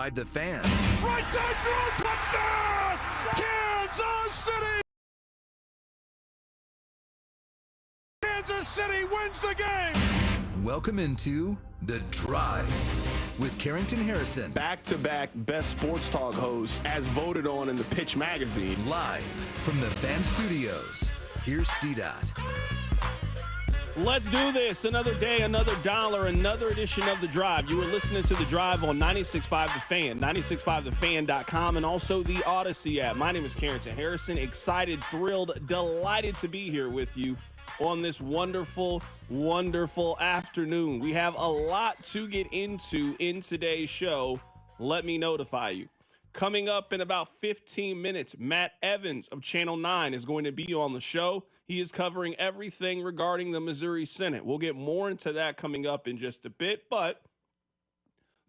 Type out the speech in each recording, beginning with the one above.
365 The Fan. Right side throw, touchdown! Kansas City! Kansas City wins the game! Welcome into The Drive with Carrington Harrison. Back-to-back best sports talk hosts as voted on in the Pitch magazine. Live from the Fan Studios. Here's CDOT. Let's do this. Another day, another dollar, another edition of The Drive. You are listening to The Drive on 96.5 The Fan, 96.5thefan.com, and also the Odyssey app. My name is Carrington Harrison. Excited, thrilled, delighted to be here with you on this wonderful, wonderful afternoon. We have a lot to get into in today's show. Let me notify you. Coming up in about 15 minutes, Matt Evans of Channel 9 is going to be on the show. He is covering everything regarding the Missouri Senate. We'll get more into that coming up in just a bit, but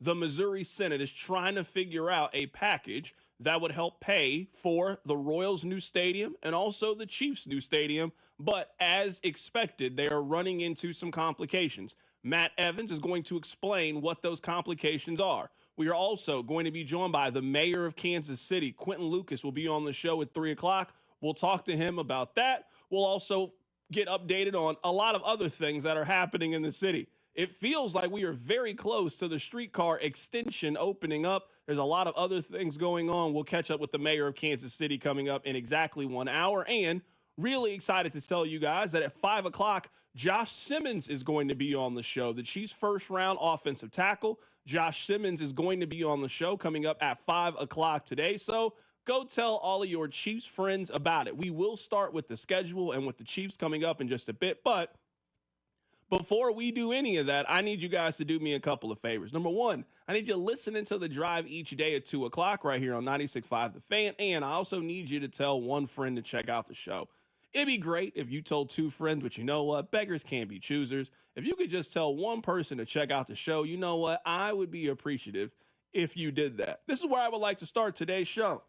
the Missouri Senate is trying to figure out a package that would help pay for the Royals' new stadium and also the Chiefs' new stadium. But as expected, they are running into some complications. Matt Evans is going to explain what those complications are. We are also going to be joined by the mayor of Kansas City. Quentin Lucas will be on the show at 3 o'clock. We'll talk to him about that. We'll also get updated on a lot of other things that are happening in the city. It feels like we are very close to the streetcar extension opening up. There's a lot of other things going on. We'll catch up with the mayor of Kansas City coming up in exactly 1 hour. And really excited to tell you guys that at 5 o'clock, Josh Simmons is going to be on the show. The Chiefs' first-round offensive tackle. Josh Simmons is going to be on the show coming up at 5 o'clock today. So go tell all of your Chiefs friends about it. We will start with the schedule and with the Chiefs coming up in just a bit. But before we do any of that, I need you guys to do me a couple of favors. Number one, I need you to listen into The Drive each day at 2 o'clock right here on 96.5 The Fan. And I also need you to tell one friend to check out the show. It'd be great if you told 2 friends, but you know what? Beggars can't be choosers. If you could just tell one person to check out the show, you know what? I would be appreciative if you did that. This is where I would like to start today's show.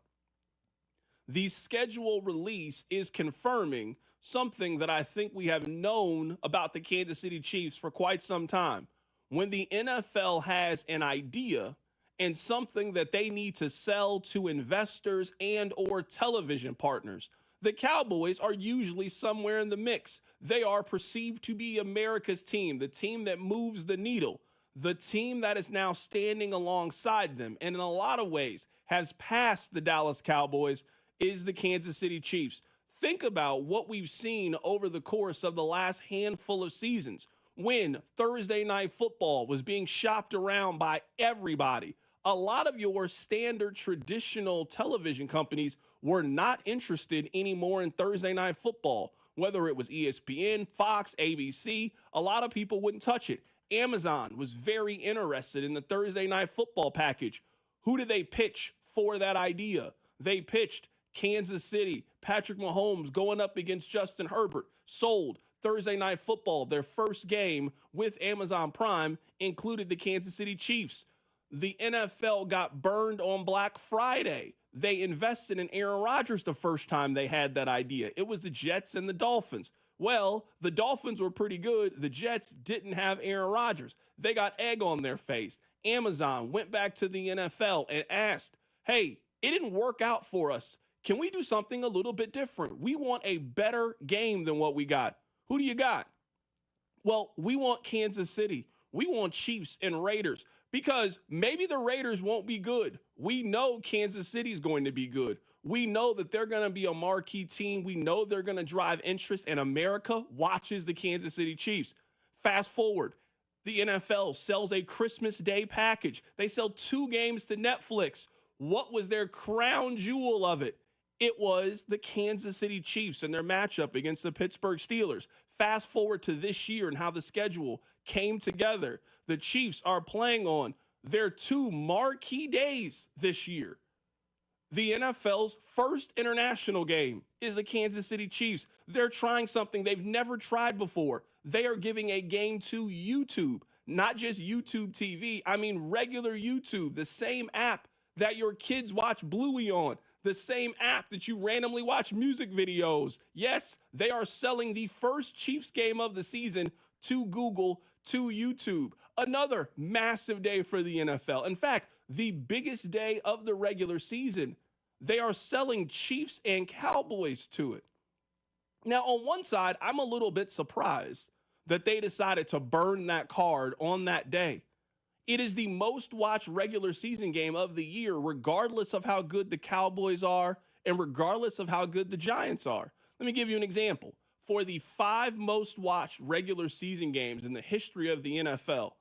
The schedule release is confirming something that I think we have known about the Kansas City Chiefs for quite some time. When the NFL has an idea and something that they need to sell to investors and or television partners, the Cowboys are usually somewhere in the mix. They are perceived to be America's team, the team that moves the needle, the team that is now standing alongside them, and in a lot of ways has passed the Dallas Cowboys, is the Kansas City Chiefs. Think about what we've seen over the course of the last handful of seasons when Thursday Night Football was being shopped around by everybody. A lot of your standard traditional television companies were not interested anymore in Thursday Night Football, whether it was ESPN, Fox, ABC. A lot of people wouldn't touch it. Amazon was very interested in the Thursday Night Football package. Who did they pitch for that idea? They pitched Kansas City, Patrick Mahomes going up against Justin Herbert, sold. Thursday Night Football, their first game with Amazon Prime, included the Kansas City Chiefs. The NFL got burned on Black Friday. They invested in Aaron Rodgers the first time they had that idea. It was the Jets and the Dolphins. Well, the Dolphins were pretty good. The Jets didn't have Aaron Rodgers. They got egg on their face. Amazon went back to the NFL and asked, hey, it didn't work out for us. Can we do something a little bit different? We want a better game than what we got. Who do you got? Well, we want Kansas City. We want Chiefs and Raiders. Because maybe the Raiders won't be good. We know Kansas City is going to be good. We know that they're going to be a marquee team. We know they're going to drive interest, and America watches the Kansas City Chiefs. Fast forward, the NFL sells a Christmas Day package. They sell 2 games to Netflix. What was their crown jewel of it? It was the Kansas City Chiefs and their matchup against the Pittsburgh Steelers. Fast forward to this year and how the schedule came together. The Chiefs are playing on their 2 marquee days this year. The NFL's first international game is the Kansas City Chiefs. They're trying something they've never tried before. They are giving a game to YouTube, not just YouTube TV. I mean regular YouTube, the same app that your kids watch Bluey on, the same app that you randomly watch music videos. Yes, they are selling the first Chiefs game of the season to Google, to YouTube. Another massive day for the NFL. In fact, the biggest day of the regular season, they are selling Chiefs and Cowboys to it. Now, on one side, I'm a little bit surprised that they decided to burn that card on that day. It is the most watched regular season game of the year, regardless of how good the Cowboys are and regardless of how good the Giants are. Let me give you an example. For the 5 most watched regular season games in the history of the NFL,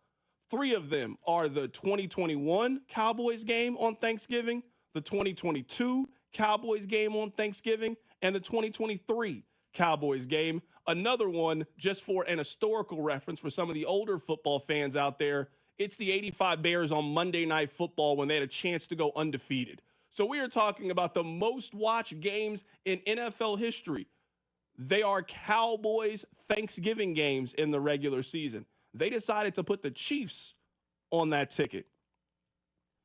3 of them are the 2021 Cowboys game on Thanksgiving, the 2022 Cowboys game on Thanksgiving, and the 2023 Cowboys game. Another one, just for an historical reference for some of the older football fans out there, it's the 85 Bears on Monday Night Football when they had a chance to go undefeated. So we are talking about the most watched games in NFL history. They are Cowboys Thanksgiving games in the regular season. They decided to put the Chiefs on that ticket.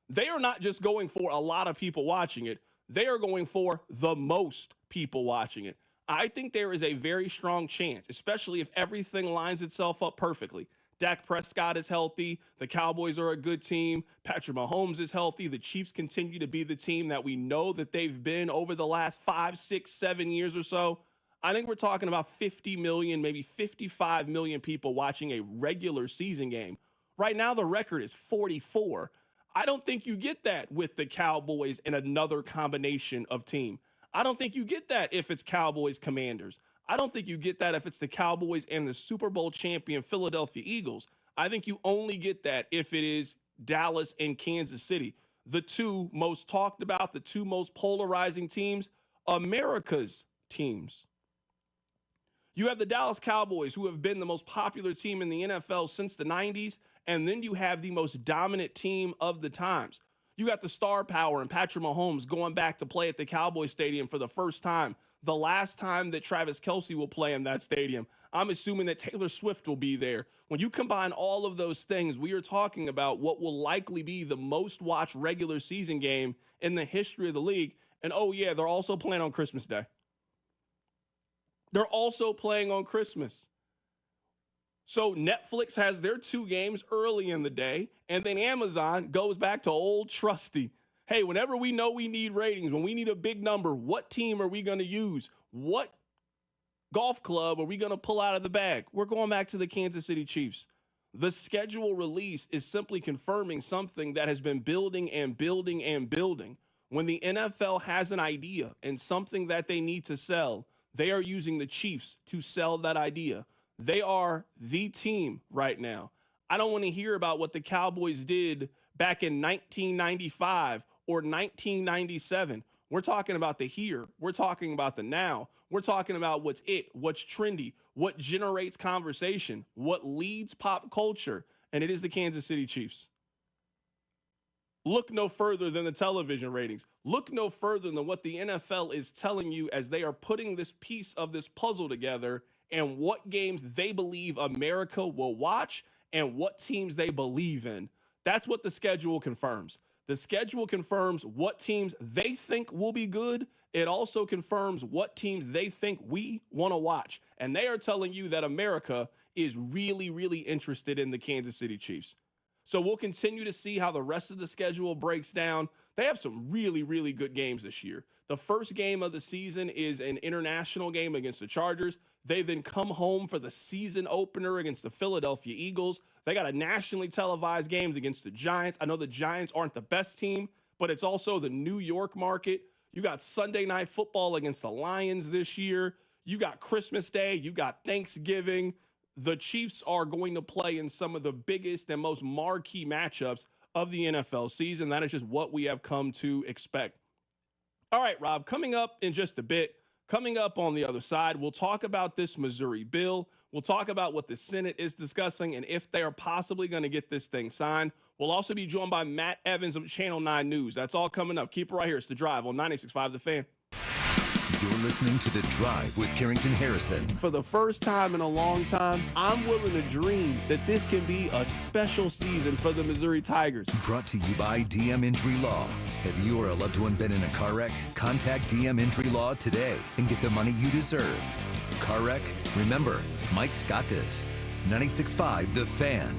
They are not just going for a lot of people watching it. They are going for the most people watching it. I think there is a very strong chance, especially if everything lines itself up perfectly. Dak Prescott is healthy. The Cowboys are a good team. Patrick Mahomes is healthy. The Chiefs continue to be the team that we know that they've been over the last 5, 6, 7 years or so. I think we're talking about 50 million, maybe 55 million people watching a regular season game. Right now, the record is 44. I don't think you get that with the Cowboys and another combination of team. I don't think you get that if it's Cowboys Commanders. I don't think you get that if it's the Cowboys and the Super Bowl champion Philadelphia Eagles. I think you only get that if it is Dallas and Kansas City, the 2 most talked about, the 2 most polarizing teams, America's teams. You have the Dallas Cowboys, who have been the most popular team in the NFL since the 90s, and then you have the most dominant team of the times. You got the star power and Patrick Mahomes going back to play at the Cowboys Stadium for the first time. The last time that Travis Kelce will play in that stadium. I'm assuming that Taylor Swift will be there. When you combine all of those things, we are talking about what will likely be the most watched regular season game in the history of the league. And oh yeah, they're also playing on Christmas Day. They're also playing on Christmas. So Netflix has their 2 games early in the day, and then Amazon goes back to old trusty. Hey, whenever we know we need ratings, when we need a big number, what team are we going to use? What golf club are we going to pull out of the bag? We're going back to the Kansas City Chiefs. The schedule release is simply confirming something that has been building and building and building. When the NFL has an idea and something that they need to sell, they are using the Chiefs to sell that idea. They are the team right now. I don't want to hear about what the Cowboys did back in 1995 or 1997. We're talking about the here. We're talking about the now. We're talking about what's trendy, what generates conversation, what leads pop culture, and it is the Kansas City Chiefs. Look no further than the television ratings. Look no further than what the NFL is telling you as they are putting this piece of this puzzle together and what games they believe America will watch and what teams they believe in. That's what the schedule confirms. The schedule confirms what teams they think will be good. It also confirms what teams they think we want to watch. And they are telling you that America is really, really interested in the Kansas City Chiefs. So we'll continue to see how the rest of the schedule breaks down. They have some really, really good games this year. The first game of the season is an international game against the Chargers. They then come home for the season opener against the Philadelphia Eagles. They got a nationally televised game against the Giants. I know the Giants aren't the best team, but it's also the New York market. You got Sunday Night Football against the Lions this year. You got Christmas Day. You got Thanksgiving. The Chiefs are going to play in some of the biggest and most marquee matchups of the NFL season. That is just what we have come to expect. All right, Rob, coming up in just a bit, coming up on the other side, we'll talk about this Missouri bill. We'll talk about what the Senate is discussing and if they are possibly going to get this thing signed. We'll also be joined by Matt Evans of Channel 9 News. That's all coming up. Keep it right here. It's The Drive on 96.5 The Fan. You're listening to The Drive with Carrington Harrison. For the first time in a long time, I'm willing to dream that this can be a special season for the Missouri Tigers. Brought to you by DM Injury Law. Have you or a loved one been in a car wreck? Contact DM Injury Law today and get the money you deserve. Car wreck? Remember, Mike's got this. 96.5 The Fan.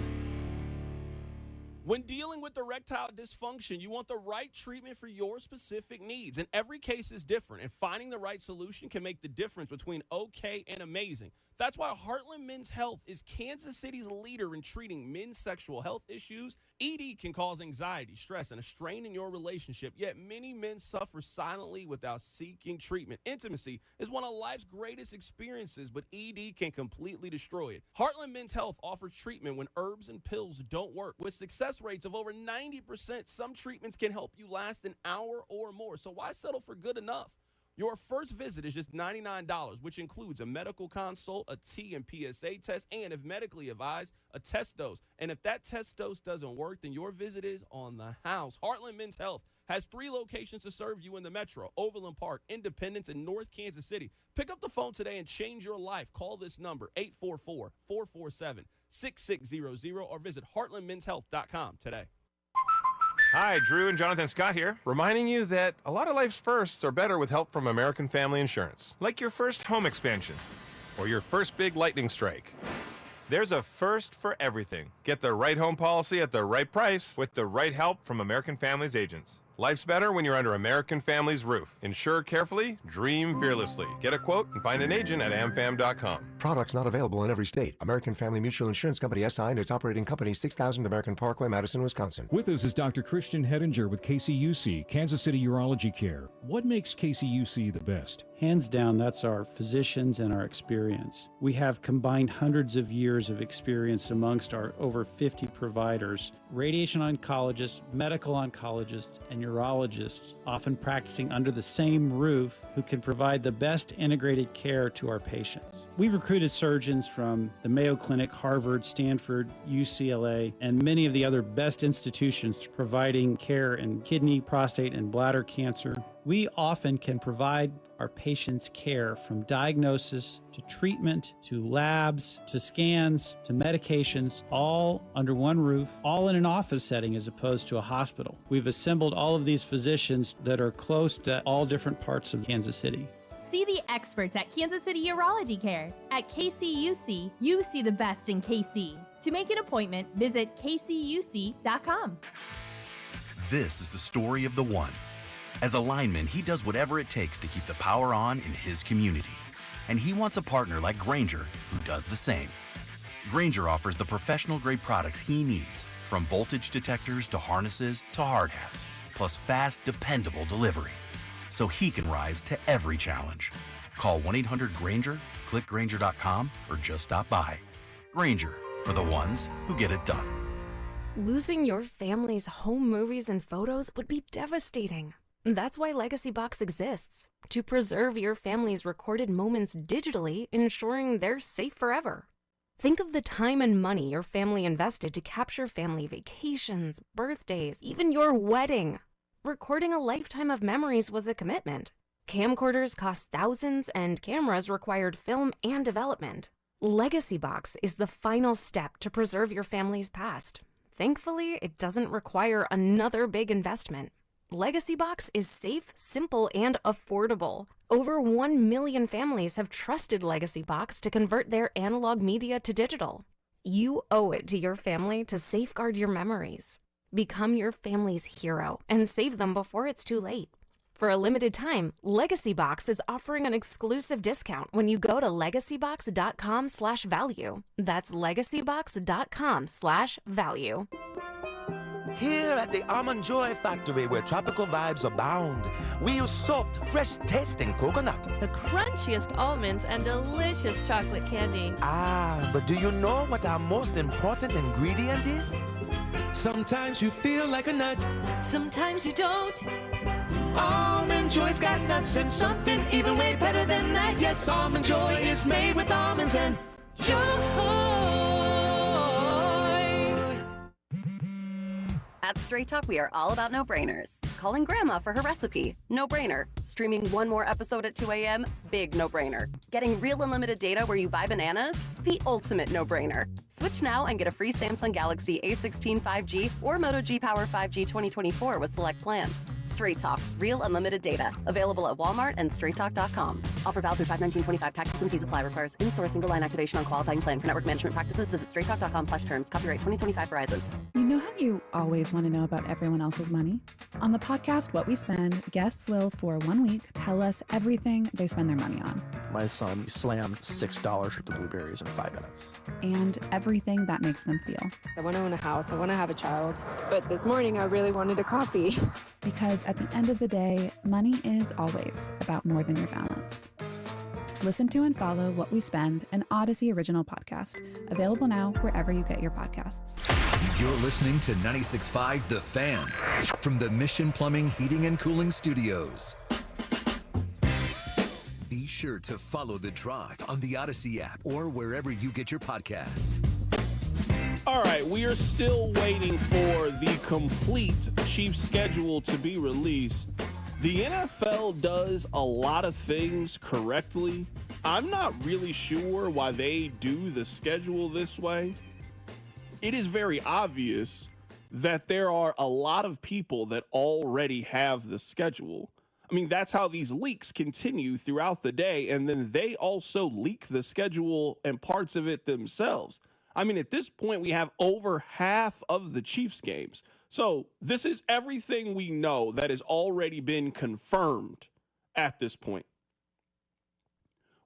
When dealing with erectile dysfunction, you want the right treatment for your specific needs. And every case is different, and finding the right solution can make the difference between okay and amazing. That's why Heartland Men's Health is Kansas City's leader in treating men's sexual health issues. ED can cause anxiety, stress, and a strain in your relationship, yet many men suffer silently without seeking treatment. Intimacy is one of life's greatest experiences, but ED can completely destroy it. Heartland Men's Health offers treatment when herbs and pills don't work. With success rates of over 90%, some treatments can help you last an hour or more. So why settle for good enough? Your first visit is just $99, which includes a medical consult, a T and PSA test, and if medically advised, a test dose. And if that test dose doesn't work, then your visit is on the house. Heartland Men's Health has 3 locations to serve you in the metro: Overland Park, Independence, and North Kansas City. Pick up the phone today and change your life. Call this number, 844-447-6600, or visit heartlandmenshealth.com today. Hi, Drew and Jonathan Scott here, reminding you that a lot of life's firsts are better with help from American Family Insurance. Like your first home expansion or your first big lightning strike. There's a first for everything. Get the right home policy at the right price with the right help from American Family's agents. Life's better when you're under American Family's roof. Insure carefully, dream fearlessly. Get a quote and find an agent at amfam.com. Products not available in every state. American Family Mutual Insurance Company SI and its operating company, 6000 American Parkway, Madison, Wisconsin. With us is Dr. Christian Hedinger with KCUC, Kansas City Urology Care. What makes KCUC the best? Hands down, that's our physicians and our experience. We have combined hundreds of years of experience amongst our over 50 providers, radiation oncologists, medical oncologists, and urologists, often practicing under the same roof, who can provide the best integrated care to our patients. We've recruited surgeons from the Mayo Clinic, Harvard, Stanford, UCLA, and many of the other best institutions providing care in kidney, prostate, and bladder cancer. We often can provide our patients care from diagnosis to treatment to labs to scans to medications, all under one roof, all in an office setting as opposed to a hospital. We've assembled all of these physicians that are close to all different parts of Kansas City. See the experts at Kansas City Urology Care. At KCUC, you see the best in KC. To make an appointment, visit kcuc.com. This is the story of the one. As a lineman, he does whatever it takes to keep the power on in his community. And he wants a partner like Grainger who does the same. Grainger offers the professional-grade products he needs, from voltage detectors to harnesses to hard hats, plus fast, dependable delivery, so he can rise to every challenge. Call 1-800-GRAINGER, click Grainger.com, or just stop by. Grainger, for the ones who get it done. Losing your family's home movies and photos would be devastating. That's why Legacy Box exists, to preserve your family's recorded moments digitally, ensuring they're safe forever. Think of the time and money your family invested to capture family vacations, birthdays, even your wedding. Recording a lifetime of memories was a commitment. Camcorders cost thousands, and cameras required film and development. Legacy Box is the final step to preserve your family's past. Thankfully, it doesn't require another big investment. Legacy Box is safe, simple, and affordable. Over 1 million families have trusted Legacy Box to convert their analog media to digital. You owe it to your family to safeguard your memories. Become your family's hero and save them before it's too late. For a limited time, Legacy Box is offering an exclusive discount when you go to legacybox.com/value. That's legacybox.com/value. Here at the Almond Joy Factory, where tropical vibes abound, we use soft, fresh-tasting coconut. The crunchiest almonds and delicious chocolate candy. Ah, but do you know what our most important ingredient is? Sometimes you feel like a nut. Sometimes you don't. Almond Joy's got nuts and something even way better than that. Yes, Almond Joy is made with almonds and joy. At Straight Talk, we are all about no-brainers. Calling Grandma for her recipe, no-brainer. Streaming one more episode at 2 a.m., big no-brainer. Getting real unlimited data where you buy bananas, the ultimate no-brainer. Switch now and get a free Samsung Galaxy A16 5G or Moto G Power 5G 2024 with select plans. Straight Talk, real unlimited data. Available at Walmart and straighttalk.com. Offer valid through 5/19/25. Taxes and fees apply. Requires in-store single line activation on qualifying plan. For network management practices, visit straighttalk.com/terms. Copyright 2025 Verizon. You know how you always want to know about everyone else's money? On the podcast What We Spend, guests will, for 1 week, tell us everything they spend their money on. My son slammed $6 worth of blueberries in 5 minutes. And everything that makes them feel. I want to own a house. I want to have a child. But this morning, I really wanted a coffee. Because at the end of the day, money is always about more than your balance. Listen to and follow What We Spend, an Odyssey original podcast. Available now wherever you get your podcasts. You're listening to 96.5 The Fan from the Mission Plumbing, Heating, and Cooling Studios. Be sure to follow The Drive on the Odyssey app or wherever you get your podcasts. All right, we are still waiting for the complete Chiefs schedule to be released. The NFL does a lot of things correctly. I'm not really sure why they do the schedule this way. It is very obvious that there are a lot of people that already have the schedule. I mean, that's how these leaks continue throughout the day, and then they also leak the schedule and parts of it themselves. I mean, at this point, we have over half of the Chiefs games. So this is everything we know that has already been confirmed at this point.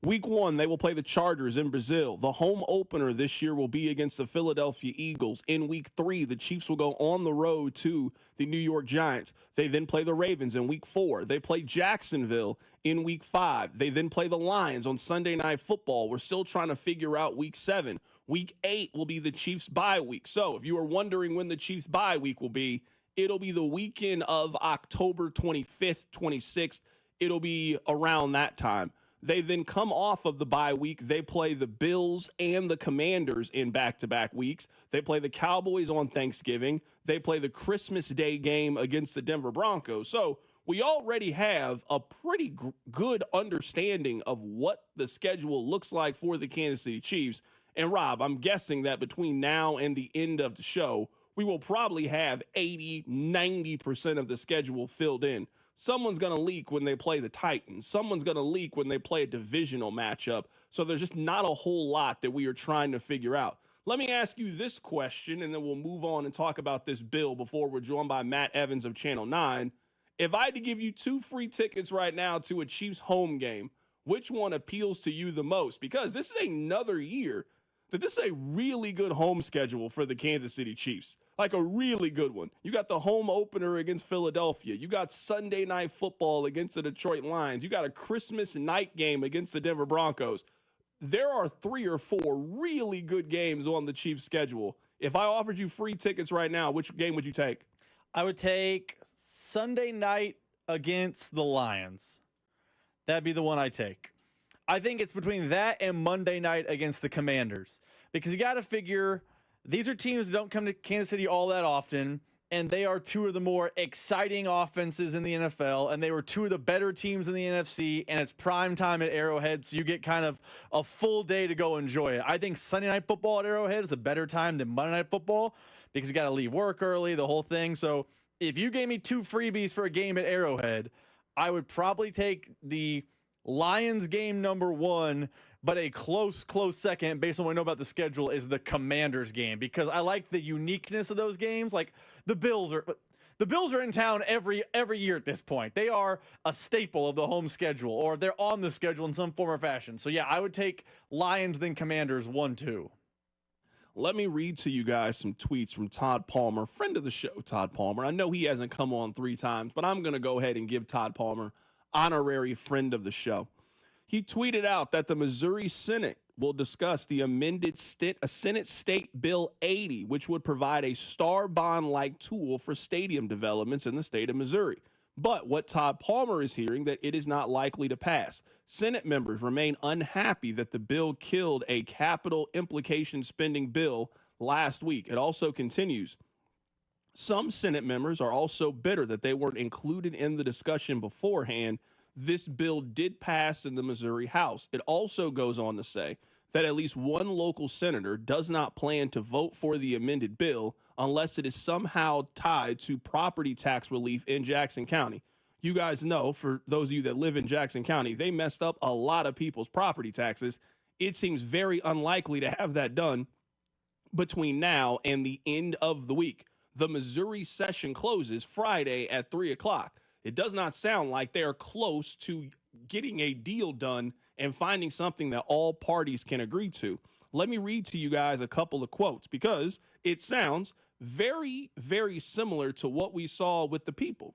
Week 1, they will play the Chargers in Brazil. The home opener this year will be against the Philadelphia Eagles. In Week 3, the Chiefs will go on the road to the New York Giants. They then play the Ravens in Week 4. They play Jacksonville in Week 5. They then play the Lions on Sunday Night Football. We're still trying to figure out Week 7. Week 8 will be the Chiefs' bye week. So if you are wondering when the Chiefs' bye week will be, it'll be the weekend of October 25th, 26th. It'll be around that time. They then come off of the bye week. They play the Bills and the Commanders in back-to-back weeks. They play the Cowboys on Thanksgiving. They play the Christmas Day game against the Denver Broncos. So we already have a pretty good understanding of what the schedule looks like for the Kansas City Chiefs. And Rob, I'm guessing that between now and the end of the show, we will probably have 80, 90% of the schedule filled in. Someone's going to leak when they play the Titans. Someone's going to leak when they play a divisional matchup. So there's just not a whole lot that we are trying to figure out. Let me ask you this question, and then we'll move on and talk about this bill before we're joined by Matt Evans of Channel 9. If I had to give you 2 free tickets right now to a Chiefs home game, which one appeals to you the most? Because this is another year that this is a really good home schedule for the Kansas City Chiefs. Like a really good one. You got the home opener against Philadelphia. You got Sunday Night Football against the Detroit Lions. You got a Christmas night game against the Denver Broncos. There are 3 or 4 really good games on the Chiefs schedule. If I offered you free tickets right now, which game would you take? I would take Sunday night against the Lions. That'd be the one I take. I think it's between that and Monday night against the Commanders. Because you got to figure these are teams that don't come to Kansas City all that often, and they are 2 of the more exciting offenses in the NFL, and they were 2 of the better teams in the NFC, and it's prime time at Arrowhead, so you get kind of a full day to go enjoy it. I think Sunday Night Football at Arrowhead is a better time than Monday Night Football because you got to leave work early, the whole thing. So if you gave me 2 freebies for a game at Arrowhead, I would probably take the Lions game number 1, but a close second, based on what I know about the schedule, is the Commanders game because I like the uniqueness of those games. Like the Bills are in town every year at this point. They are a staple of the home schedule, or they're on the schedule in some form or fashion. So yeah, I would take Lions then Commanders 1-2. Let me read to you guys some tweets from Todd Palmer, friend of the show, Todd Palmer. I know he hasn't come on 3 times, but I'm going to go ahead and give Todd Palmer honorary friend of the show. He tweeted out that the Missouri Senate will discuss the amended Senate State Bill 80, which would provide a star bond-like tool for stadium developments in the state of Missouri. But what Todd Palmer is hearing, that it is not likely to pass. Senate members remain unhappy that the bill killed a capital implication spending bill last week. It also continues. Some Senate members are also bitter that they weren't included in the discussion beforehand. This bill did pass in the Missouri House. It also goes on to say that at least one local senator does not plan to vote for the amended bill unless it is somehow tied to property tax relief in Jackson County. You guys know, for those of you that live in Jackson County, they messed up a lot of people's property taxes. It seems very unlikely to have that done between now and the end of the week. The Missouri session closes Friday at 3 o'clock. It does not sound like they are close to getting a deal done and finding something that all parties can agree to. Let me read to you guys a couple of quotes because it sounds very, very similar to what we saw with the people.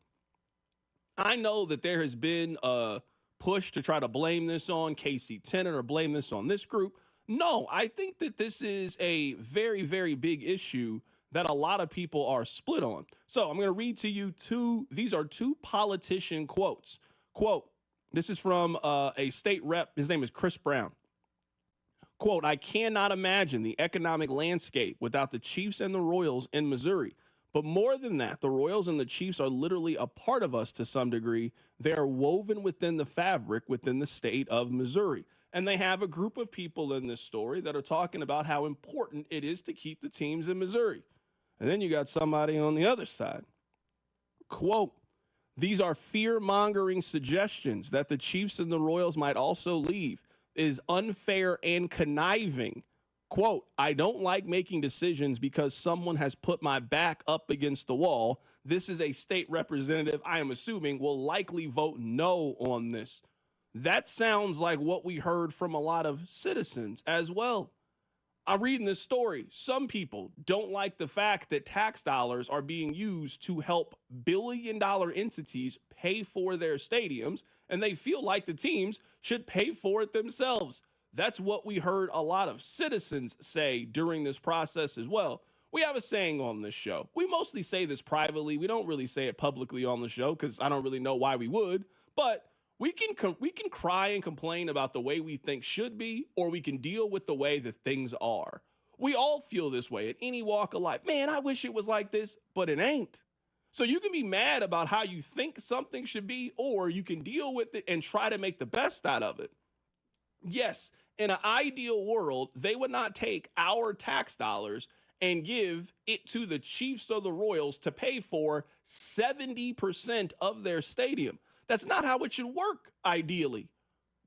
I know that there has been a push to try to blame this on Casey Tennant or blame this on this group. No, I think that this is a very, very big issue that a lot of people are split on. So I'm going to read to you these are two politician quotes. Quote, this is from a state rep. His name is Chris Brown. Quote, I cannot imagine the economic landscape without the Chiefs and the Royals in Missouri. But more than that, the Royals and the Chiefs are literally a part of us to some degree. They are woven within the fabric within the state of Missouri. And they have a group of people in this story that are talking about how important it is to keep the teams in Missouri. And then you got somebody on the other side. Quote, these are fear-mongering suggestions that the Chiefs and the Royals might also leave. It is unfair and conniving. Quote, I don't like making decisions because someone has put my back up against the wall. This is a state representative, I am assuming, will likely vote no on this. That sounds like what we heard from a lot of citizens as well. I'm reading this story. Some people don't like the fact that tax dollars are being used to help billion-dollar entities pay for their stadiums, and they feel like the teams should pay for it themselves. That's what we heard a lot of citizens say during this process as well. We have a saying on this show. We mostly say this privately. We don't really say it publicly on the show because I don't really know why we would, but we can cry and complain about the way we think should be, or we can deal with the way that things are. We all feel this way at any walk of life. Man, I wish it was like this, but it ain't. So you can be mad about how you think something should be, or you can deal with it and try to make the best out of it. Yes, in an ideal world, they would not take our tax dollars and give it to the Chiefs or the Royals to pay for 70% of their stadium. That's not how it should work, ideally.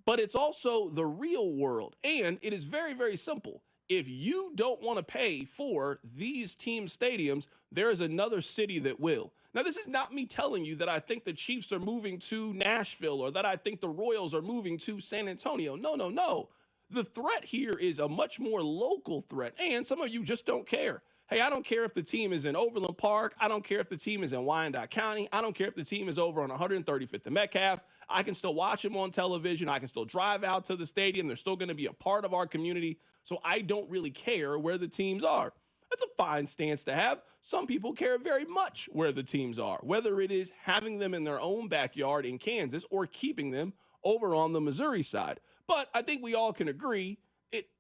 But it's also the real world. And it is very, very simple. If you don't want to pay for these team stadiums, there is another city that will. Now, this is not me telling you that I think the Chiefs are moving to Nashville or that I think the Royals are moving to San Antonio. No, no, no. The threat here is a much more local threat. And some of you just don't care. Hey, I don't care if the team is in Overland Park. I don't care if the team is in Wyandotte County. I don't care if the team is over on 135th and Metcalf. I can still watch them on television. I can still drive out to the stadium. They're still going to be a part of our community. So I don't really care where the teams are. That's a fine stance to have. Some people care very much where the teams are, whether it is having them in their own backyard in Kansas or keeping them over on the Missouri side. But I think we all can agree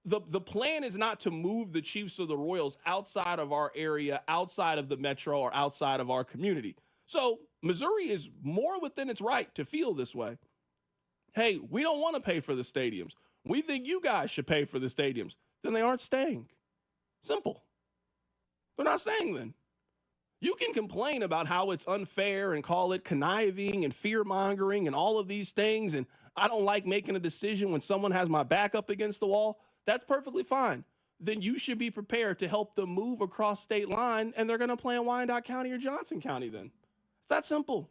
the plan is not to move the Chiefs or the Royals outside of our area, outside of the metro, or outside of our community. So Missouri is more within its right to feel this way. Hey, we don't want to pay for the stadiums. We think you guys should pay for the stadiums. Then they aren't staying. Simple. They're not staying then. You can complain about how it's unfair and call it conniving and fear-mongering and all of these things, and I don't like making a decision when someone has my back up against the wall. That's perfectly fine. Then you should be prepared to help them move across state line, and they're going to play in Wyandotte County or Johnson County then. It's that simple.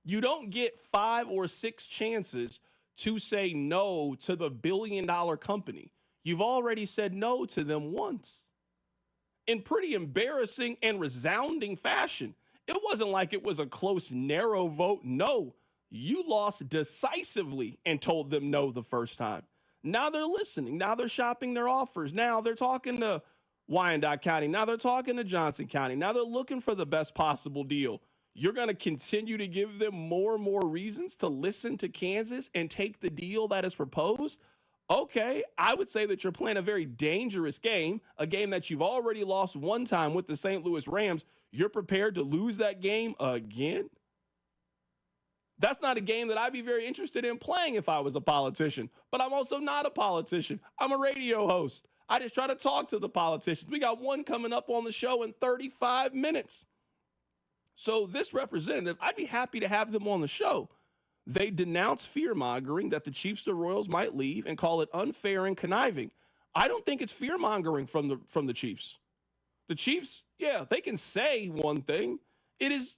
You don't get 5 or 6 chances to say no to the billion-dollar company. You've already said no to them once. In pretty embarrassing and resounding fashion. It wasn't like it was a close, narrow vote. No, you lost decisively and told them no the first time. Now they're listening. Now they're shopping their offers. Now they're talking to Wyandotte County. Now they're talking to Johnson County. Now they're looking for the best possible deal. You're going to continue to give them more and more reasons to listen to Kansas and take the deal that is proposed? Okay, I would say that you're playing a very dangerous game, a game that you've already lost one time with the St. Louis Rams. You're prepared to lose that game again? That's not a game that I'd be very interested in playing if I was a politician. But I'm also not a politician. I'm a radio host. I just try to talk to the politicians. We got one coming up on the show in 35 minutes. So this representative, I'd be happy to have them on the show. They denounce fear-mongering that the Chiefs or Royals might leave and call it unfair and conniving. I don't think it's fear-mongering from the Chiefs. The Chiefs, yeah, they can say one thing. It is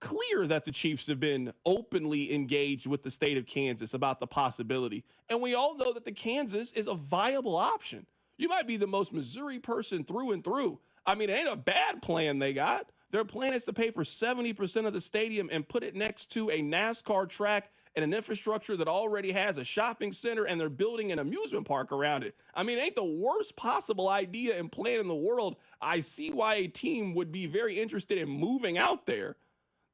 clear that the Chiefs have been openly engaged with the state of Kansas about the possibility. And we all know that the Kansas is a viable option. You might be the most Missouri person through and through. I mean, it ain't a bad plan they got. Their plan is to pay for 70% of the stadium and put it next to a NASCAR track and an infrastructure that already has a shopping center, and they're building an amusement park around it. I mean, it ain't the worst possible idea and plan in the world. I see why a team would be very interested in moving out there.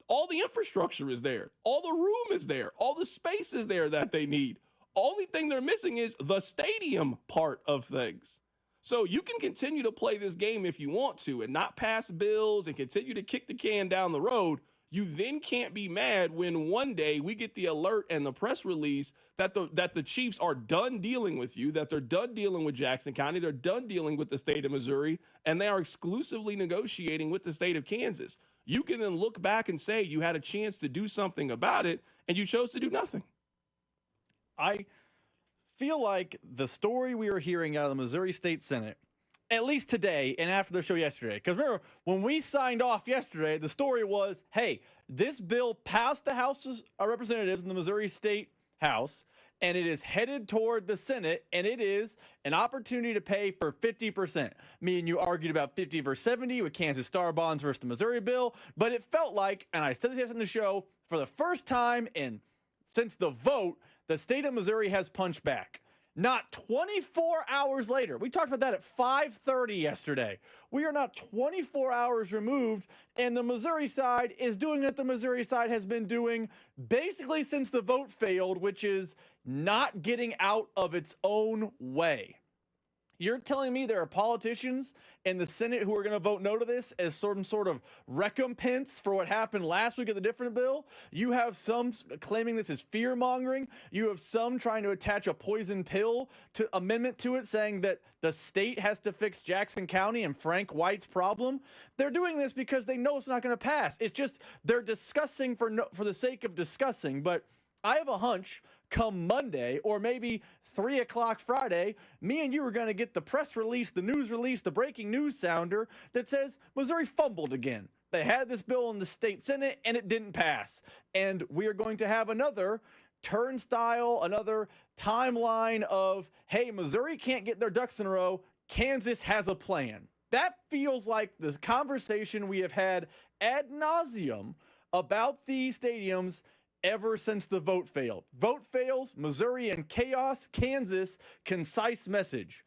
All the infrastructure is there. All the room is there. All the space is there that they need. Only thing they're missing is the stadium part of things. So you can continue to play this game if you want to and not pass bills and continue to kick the can down the road. You then can't be mad when one day we get the alert and the press release that the Chiefs are done dealing with you, that they're done dealing with Jackson County, they're done dealing with the state of Missouri, and they are exclusively negotiating with the state of Kansas. You can then look back and say you had a chance to do something about it, and you chose to do nothing. I feel like the story we were hearing out of the Missouri State Senate, at least today and after the show yesterday, because remember, when we signed off yesterday, the story was, hey, this bill passed the House of Representatives in the Missouri State House, and it is headed toward the Senate, and it is an opportunity to pay for 50%. Me and you argued about 50 versus 70 with Kansas Star bonds versus the Missouri bill, but it felt like, and I said this yesterday on the show, for the first time since the vote, the state of Missouri has punched back. Not 24 hours later. We talked about that at 5:30 yesterday. We are not 24 hours removed, and the Missouri side is doing what the Missouri side has been doing basically since the vote failed, which is not getting out of its own way. You're telling me there are politicians in the Senate who are going to vote no to this as some sort of recompense for what happened last week of the different bill? You have some claiming this is fear-mongering. You have some trying to attach a poison pill to amendment to it, saying that the state has to fix Jackson County and Frank White's problem. They're doing this because they know it's not going to pass. It's just they're discussing for the sake of discussing. But I have a hunch come Monday or maybe 3 o'clock Friday, me and you are going to get the press release, the news release, the breaking news sounder that says Missouri fumbled again. They had this bill in the state Senate and it didn't pass. And we are going to have another turnstile, another timeline of, hey, Missouri can't get their ducks in a row. Kansas has a plan. That feels like the conversation we have had ad nauseum about these stadiums ever since the vote failed. Vote fails, Missouri in chaos, Kansas, concise message.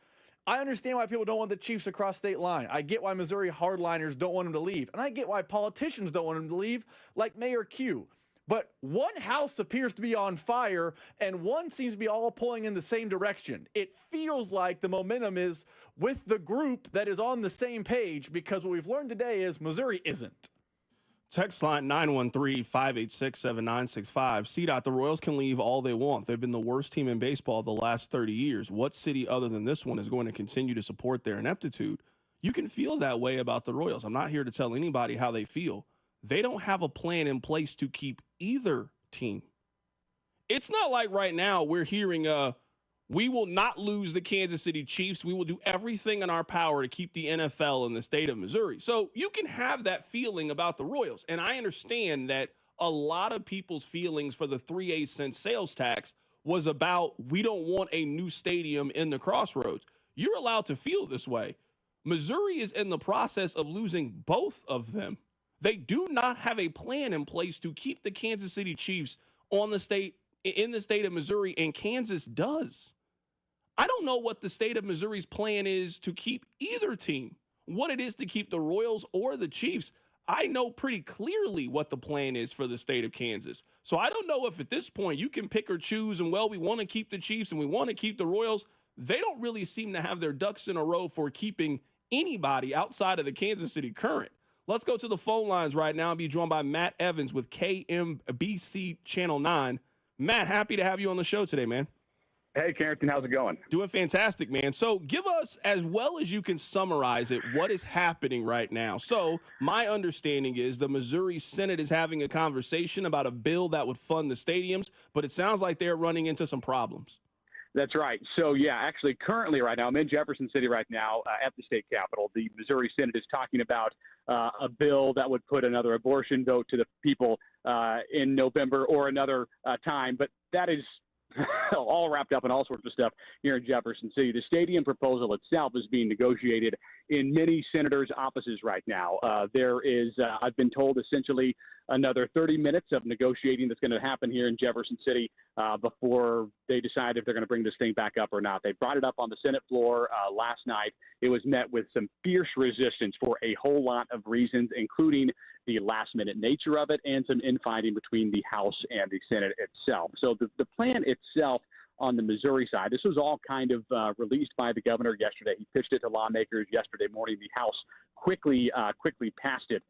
I understand why people don't want the Chiefs across state line. I get why Missouri hardliners don't want them to leave. And I get why politicians don't want them to leave, like Mayor Q. But one house appears to be on fire, and one seems to be all pulling in the same direction. It feels like the momentum is with the group that is on the same page, because what we've learned today is Missouri isn't. Text line 913-586-7965. CDOT, the Royals can leave all they want. They've been the worst team in baseball the last 30 years. What city other than this one is going to continue to support their ineptitude? You can feel that way about the Royals. I'm not here to tell anybody how they feel. They don't have a plan in place to keep either team. It's not like right now we're hearing, we will not lose the Kansas City Chiefs. We will do everything in our power to keep the NFL in the state of Missouri. So you can have that feeling about the Royals. And I understand that a lot of people's feelings for the 3/8 cent sales tax was about, we don't want a new stadium in the Crossroads. You're allowed to feel this way. Missouri is in the process of losing both of them. They do not have a plan in place to keep the Kansas City Chiefs in the state of Missouri, and Kansas does. I don't know what the state of Missouri's plan is to keep either team, what it is to keep the Royals or the Chiefs. I know pretty clearly what the plan is for the state of Kansas. So I don't know if at this point you can pick or choose and, well, we want to keep the Chiefs and we want to keep the Royals. They don't really seem to have their ducks in a row for keeping anybody outside of the Kansas City Current. Let's go to the phone lines right now and be joined by Matt Evans with KMBC Channel 9. Matt, happy to have you on the show today, man. Hey, Carrington, how's it going? Doing fantastic, man. So give us, as well as you can summarize it, what is happening right now. So my understanding is the Missouri Senate is having a conversation about a bill that would fund the stadiums, but it sounds like they're running into some problems. That's right. So, yeah, actually, currently right now, I'm in Jefferson City right now at the state capitol. The Missouri Senate is talking about a bill that would put another abortion vote to the people in November or another time. But that is all wrapped up in all sorts of stuff here in Jefferson City. The stadium proposal itself is being negotiated in many senators' offices right now. There is, I've been told, essentially another 30 minutes of negotiating that's going to happen here in Jefferson City before they decide if they're going to bring this thing back up or not. They brought it up on the Senate floor last night. It was met with some fierce resistance for a whole lot of reasons, including the last-minute nature of it and some infighting between the House and the Senate itself. So the plan itself on the Missouri side, this was all kind of released by the governor yesterday. He pitched it to lawmakers yesterday morning. The House quickly passed it.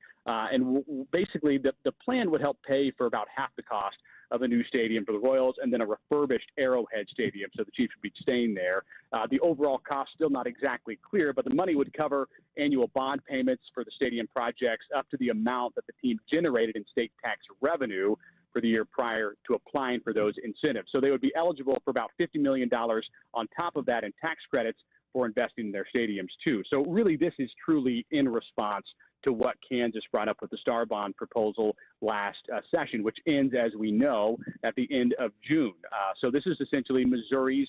Basically, the plan would help pay for about half the cost of a new stadium for the Royals and then a refurbished Arrowhead Stadium, so the Chiefs would be staying there. The overall cost still not exactly clear, but the money would cover annual bond payments for the stadium projects up to the amount that the team generated in state tax revenue for the year prior to applying for those incentives. So they would be eligible for about $50 million on top of that in tax credits for investing in their stadiums, too. So really, this is truly in response to what Kansas brought up with the Star Bond proposal last session, which ends, as we know, at the end of June. So this is essentially Missouri's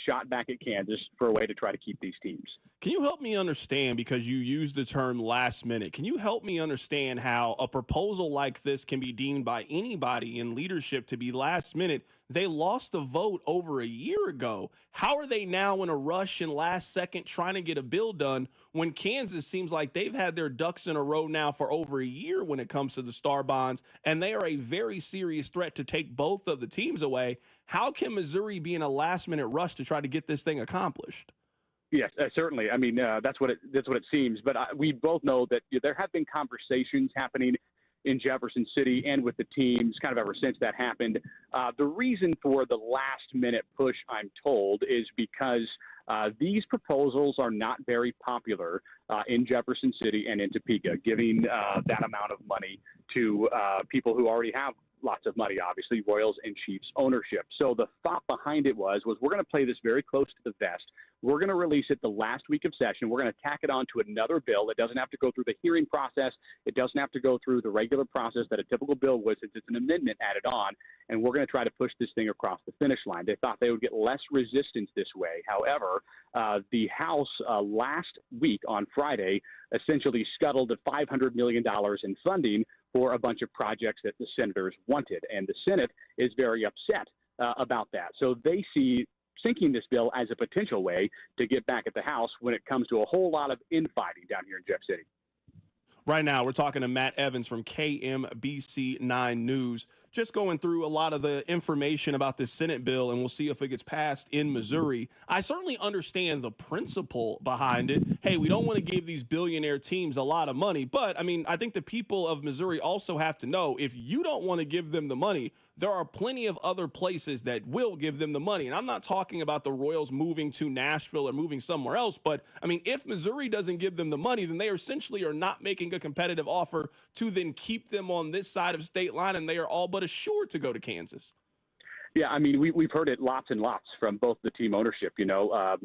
shot back at Kansas for a way to try to keep these teams. Can you help me understand, because you used the term last minute, can you help me understand how a proposal like this can be deemed by anybody in leadership to be last minute? They lost the vote over a year ago. How are they now in a rush and last second trying to get a bill done when Kansas seems like they've had their ducks in a row now for over a year when it comes to the Star Bonds, and they are a very serious threat to take both of the teams away? How can Missouri be in a last-minute rush to try to get this thing accomplished? Yes, certainly. I mean, that's what it seems. But we both know that there have been conversations happening in Jefferson City and with the teams kind of ever since that happened. The reason for the last-minute push, I'm told, is because these proposals are not very popular in Jefferson City and in Topeka, giving that amount of money to people who already have lots of money, obviously, Royals and Chiefs ownership. So the thought behind it was we're going to play this very close to the vest. We're going to release it the last week of session. We're going to tack it on to another bill. It doesn't have to go through the hearing process. It doesn't have to go through the regular process that a typical bill would, since it's an amendment added on. And we're going to try to push this thing across the finish line. They thought they would get less resistance this way. However, the House last week on Friday essentially scuttled at $500 million in funding for a bunch of projects that the senators wanted. And the Senate is very upset about that. So they see sinking this bill as a potential way to get back at the House when it comes to a whole lot of infighting down here in Jeff City. Right now, we're talking to Matt Evans from KMBC 9 News, just going through a lot of the information about this Senate bill, and we'll see if it gets passed in Missouri. I certainly understand the principle behind it. Hey, we don't want to give these billionaire teams a lot of money, but, I mean, I think the people of Missouri also have to know if you don't want to give them the money, there are plenty of other places that will give them the money. And I'm not talking about the Royals moving to Nashville or moving somewhere else, but, I mean, if Missouri doesn't give them the money, then they essentially are not making a competitive offer to then keep them on this side of state line, and they are all but assured to go to Kansas. Yeah, I mean, we've heard it lots and lots from both the team ownership. You know,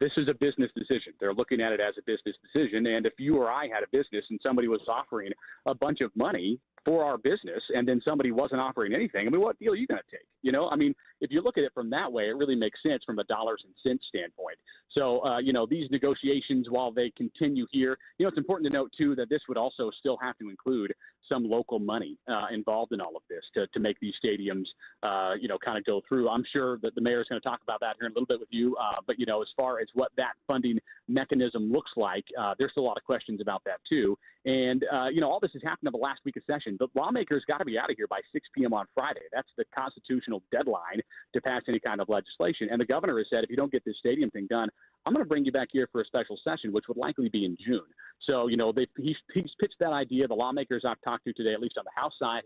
this is a business decision. They're looking at it as a business decision. And if you or I had a business and somebody was offering a bunch of money for our business and then somebody wasn't offering anything, I mean, what deal are you going to take? You know, I mean, if you look at it from that way, it really makes sense from a dollars and cents standpoint. So, you know, these negotiations, while they continue here, you know, it's important to note, too, that this would also still have to include some local money involved in all of this to make these stadiums, you know, kind of go through. I'm sure that the mayor is going to talk about that here in a little bit with you. But, you know, as far as what that funding mechanism looks like, there's still a lot of questions about that, too. And, you know, all this has happened in the last week of session. The lawmakers got to be out of here by 6 p.m. on Friday. That's the constitutional deadline to pass any kind of legislation. And the governor has said, if you don't get this stadium thing done, I'm going to bring you back here for a special session, which would likely be in June. So, he's pitched that idea. The lawmakers I've talked to today, at least on the House side,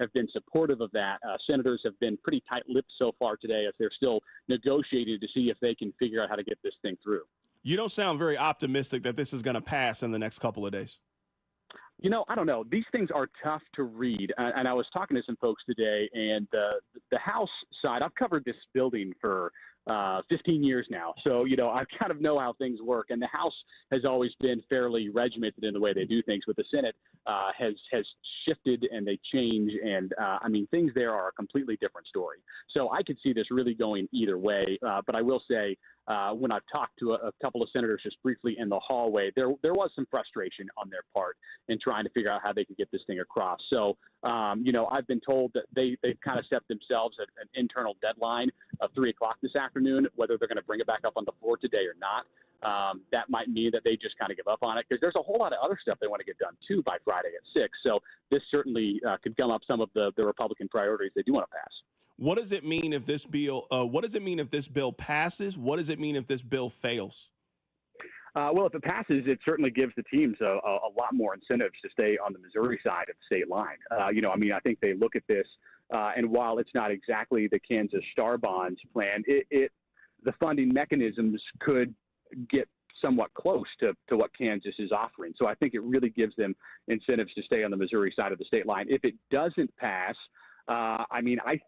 have been supportive of that. Senators have been pretty tight-lipped so far today as they're still negotiating to see if they can figure out how to get this thing through. You don't sound very optimistic that this is going to pass in the next couple of days. I don't know. These things are tough to read. And I was talking to some folks today, and the House side, I've covered this building for 15 years now. So, I kind of know how things work. And the House has always been fairly regimented in the way they do things. But the Senate has shifted and they change. And, things there are a completely different story. So I could see this really going either way. But I will say, when I've talked to a couple of senators just briefly in the hallway, there was some frustration on their part in trying to figure out how they could get this thing across. So, I've been told that they've kind of set themselves an internal deadline of 3 o'clock this afternoon, whether they're going to bring it back up on the floor today or not. That might mean that they just kind of give up on it because there's a whole lot of other stuff they want to get done too by Friday at 6. So this certainly could gum up some of the Republican priorities they do want to pass. What does it mean if this bill? What does it mean if this bill passes? What does it mean if this bill fails? Well, if it passes, it certainly gives the teams a lot more incentives to stay on the Missouri side of the state line. I think they look at this, and while it's not exactly the Kansas Star Bonds plan, the funding mechanisms could get somewhat close to what Kansas is offering. So I think it really gives them incentives to stay on the Missouri side of the state line. If it doesn't pass, I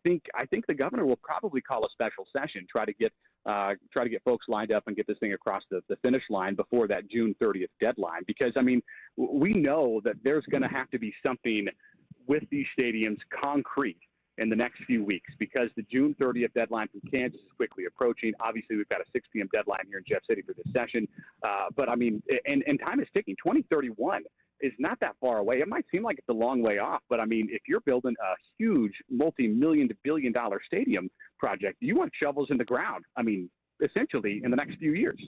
think the governor will probably call a special session, try to get folks lined up and get this thing across the finish line before that June 30th deadline. Because we know that there's going to have to be something with these stadiums concrete in the next few weeks because the June 30th deadline from Kansas is quickly approaching. Obviously, we've got a 6 p.m. deadline here in Jeff City for this session. But time is ticking. 2031 is not that far away. It might seem like it's a long way off, but if you're building a huge multi-million to billion-dollar stadium project, you want shovels in the ground. Essentially in the next few years.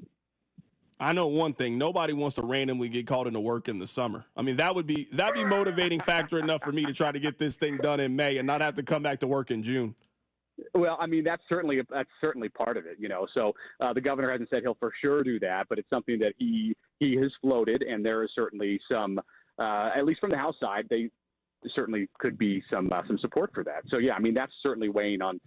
I know one thing: nobody wants to randomly get called into work in the summer. That'd be motivating factor enough for me to try to get this thing done in May and not have to come back to work in June. Well, that's certainly part of it, So the governor hasn't said he'll for sure do that, but it's something that he has floated, and there is certainly some, at least from the House side, they certainly could be some support for that. So yeah, that's certainly weighing on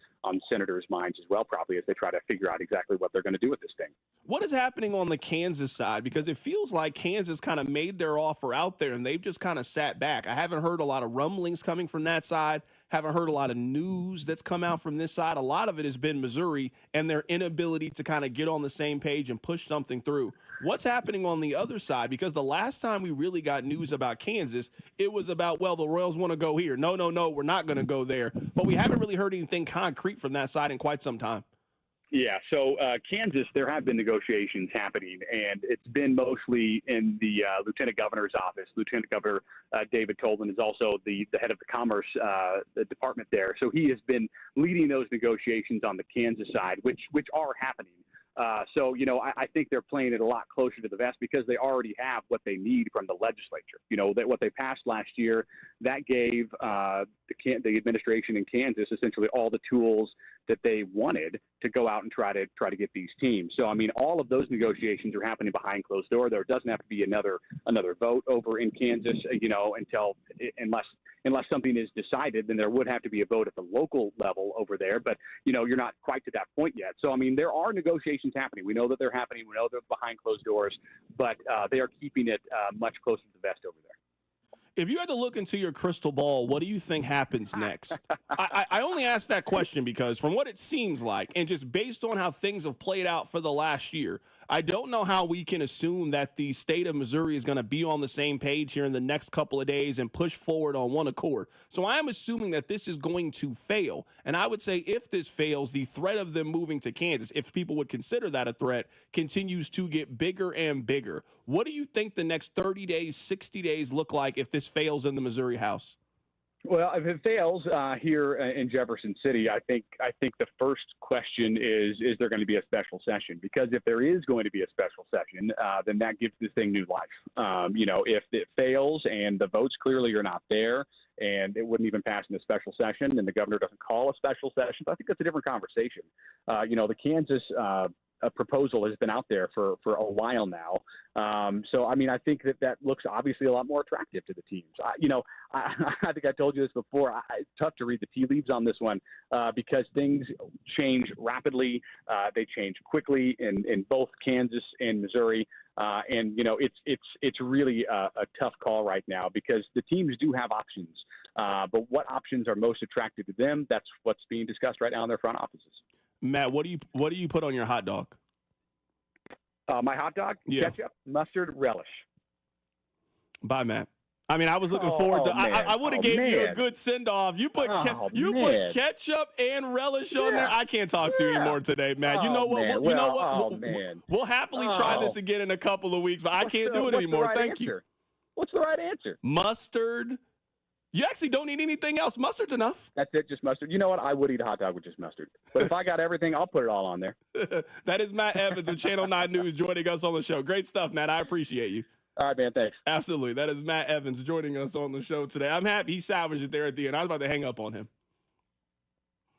senators' minds as well, probably as they try to figure out exactly what they're going to do with this thing. What is happening on the Kansas side? Because it feels like Kansas kind of made their offer out there and they've just kind of sat back. I haven't heard a lot of rumblings coming from that side. Haven't heard a lot of news that's come out from this side. A lot of it has been Missouri and their inability to kind of get on the same page and push something through. What's happening on the other side? Because the last time we really got news about Kansas, it was about, well, the Royals want to go here. No, we're not going to go there. But we haven't really heard anything concrete from that side in quite some time. Yeah, so Kansas, there have been negotiations happening, and it's been mostly in the lieutenant governor's office. Lieutenant Governor David Tolman is also the head of the Commerce the department there. So he has been leading those negotiations on the Kansas side, which are happening. I think they're playing it a lot closer to the vest because they already have what they need from the legislature. That what they passed last year, that gave the administration in Kansas essentially all the tools that they wanted to go out and try to get these teams. So all of those negotiations are happening behind closed door. There doesn't have to be another vote over in Kansas, unless something is decided, then there would have to be a vote at the local level over there. But, you're not quite to that point yet. So, there are negotiations happening. We know that they're happening. We know they're behind closed doors, but they are keeping it much closer to the vest over there. If you had to look into your crystal ball, what do you think happens next? I only ask that question because from what it seems like, and just based on how things have played out for the last year, I don't know how we can assume that the state of Missouri is going to be on the same page here in the next couple of days and push forward on one accord. So I am assuming that this is going to fail. And I would say if this fails, the threat of them moving to Kansas, if people would consider that a threat, continues to get bigger and bigger. What do you think the next 30 days, 60 days look like if this fails in the Missouri House? Well, if it fails here in Jefferson City, I think the first question is there going to be a special session? Because if there is going to be a special session, then that gives this thing new life. If it fails and the votes clearly are not there and it wouldn't even pass in a special session and the governor doesn't call a special session, I think that's a different conversation. The Kansas a proposal has been out there for a while now. So, I mean, I think that looks obviously a lot more attractive to the teams. I think I told you this before. It's tough to read the tea leaves on this one because things change rapidly. They change quickly in both Kansas and Missouri. And it's really a tough call right now because the teams do have options. But what options are most attractive to them? That's what's being discussed right now in their front offices. Matt, what do you put on your hot dog? My hot dog, ketchup, mustard, relish. Bye, Matt. I mean, I was looking forward to. I would have gave you a good send off. You put put ketchup and relish on there. I can't talk to you anymore today, Matt. You know what? We'll happily try this again in a couple of weeks, but I can't do it anymore. Thank you. What's the right answer? Mustard. You actually don't need anything else. Mustard's enough. That's it, just mustard. You know what? I would eat a hot dog with just mustard. But if I got everything, I'll put it all on there. That is Matt Evans of Channel 9 News joining us on the show. Great stuff, Matt. I appreciate you. All right, man. Thanks. Absolutely. That is Matt Evans joining us on the show today. I'm happy he salvaged it there at the end. I was about to hang up on him.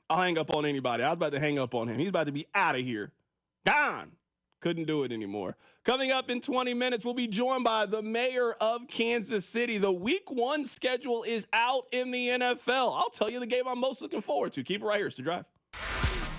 I'll hang up on anybody. I was about to hang up on him. He's about to be out of here. Gone. Couldn't do it anymore. Coming up in 20 minutes, we'll be joined by the mayor of Kansas City. The Week 1 schedule is out in the NFL. I'll tell you the game I'm most looking forward to. Keep it right here. It's The Drive.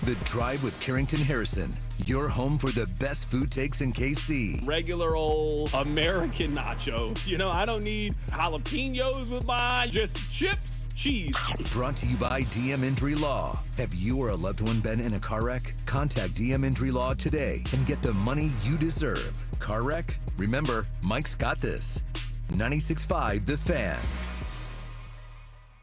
The Drive with Carrington Harrison, your home for the best food takes in KC. Regular old American nachos. You know, I don't need jalapenos with mine, just chips, cheese. Brought to you by DM Injury Law. Have you or a loved one been in a car wreck? Contact DM Injury Law today and get the money you deserve. Car wreck? Remember, Mike's got this. 96.5 The Fan.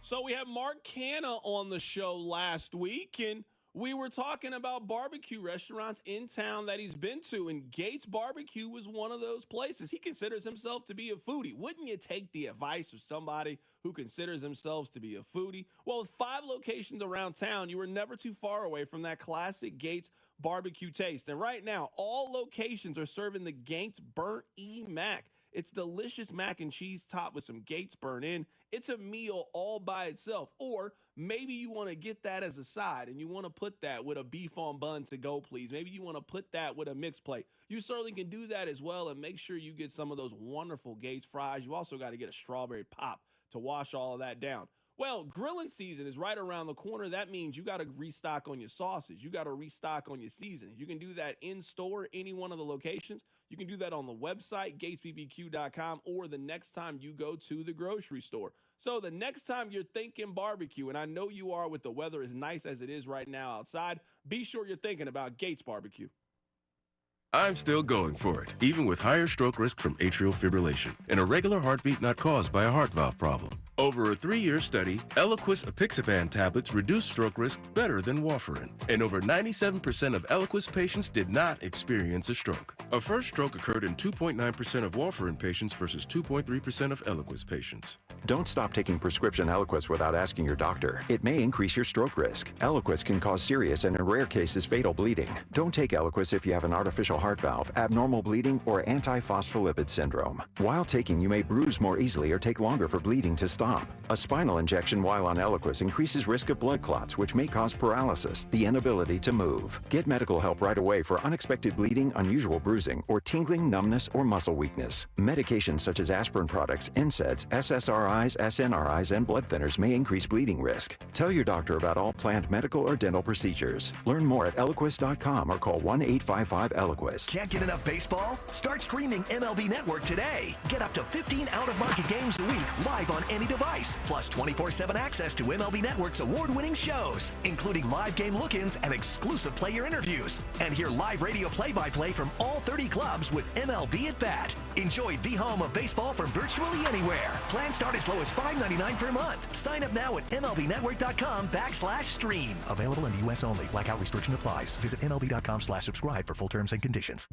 So we had Mark Canna on the show last week, and we were talking about barbecue restaurants in town that he's been to, and Gates Barbecue was one of those places. He considers himself to be a foodie. Wouldn't you take the advice of somebody who considers themselves to be a foodie? Well, with 5 locations around town, you were never too far away from that classic Gates barbecue taste. And right now, all locations are serving the Gates Burnt E Mac. It's delicious mac and cheese topped with some Gates burnt in. It's a meal all by itself. Or maybe you want to get that as a side and you want to put that with a beef on bun to go, please. Maybe you want to put that with a mixed plate. You certainly can do that as well, and make sure you get some of those wonderful Gates fries. You also got to get a strawberry pop to wash all of that down. Well, grilling season is right around the corner. That means you got to restock on your sauces. You got to restock on your seasonings. You can do that in store, any one of the locations. You can do that on the website, gatesbbq.com, or the next time you go to the grocery store. So the next time you're thinking barbecue, and I know you are with the weather as nice as it is right now outside, be sure you're thinking about Gates Barbecue. I'm still going for it, even with higher stroke risk from atrial fibrillation, an irregular heartbeat not caused by a heart valve problem. Over a 3-year study, Eliquis apixaban tablets reduce stroke risk better than warfarin, and over 97% of Eliquis patients did not experience a stroke. A first stroke occurred in 2.9% of warfarin patients versus 2.3% of Eliquis patients. Don't stop taking prescription Eliquis without asking your doctor. It may increase your stroke risk. Eliquis can cause serious and in rare cases fatal bleeding. Don't take Eliquis if you have an artificial heart valve, abnormal bleeding, or antiphospholipid syndrome. While taking, you may bruise more easily or take longer for bleeding to stop. A spinal injection while on Eliquis increases risk of blood clots, which may cause paralysis, the inability to move. Get medical help right away for unexpected bleeding, unusual bruising, or tingling, numbness, or muscle weakness. Medications such as aspirin products, NSAIDs, SSRIs, SNRIs, and blood thinners may increase bleeding risk. Tell your doctor about all planned medical or dental procedures. Learn more at Eliquis.com or call 1-855-ELIQUIS. Can't get enough baseball? Start streaming MLB Network today. Get up to 15 out-of-market games a week live on any device, plus 24/7 access to MLB Network's award-winning shows, including live game look-ins and exclusive player interviews. And hear live radio play-by-play from all 30 clubs with MLB at Bat. Enjoy the home of baseball from virtually anywhere. Plans start as low as $5.99 per month. Sign up now at MLBnetwork.com/stream. Available in the U.S. only. Blackout restriction applies. Visit MLB.com/subscribe for full terms and conditions.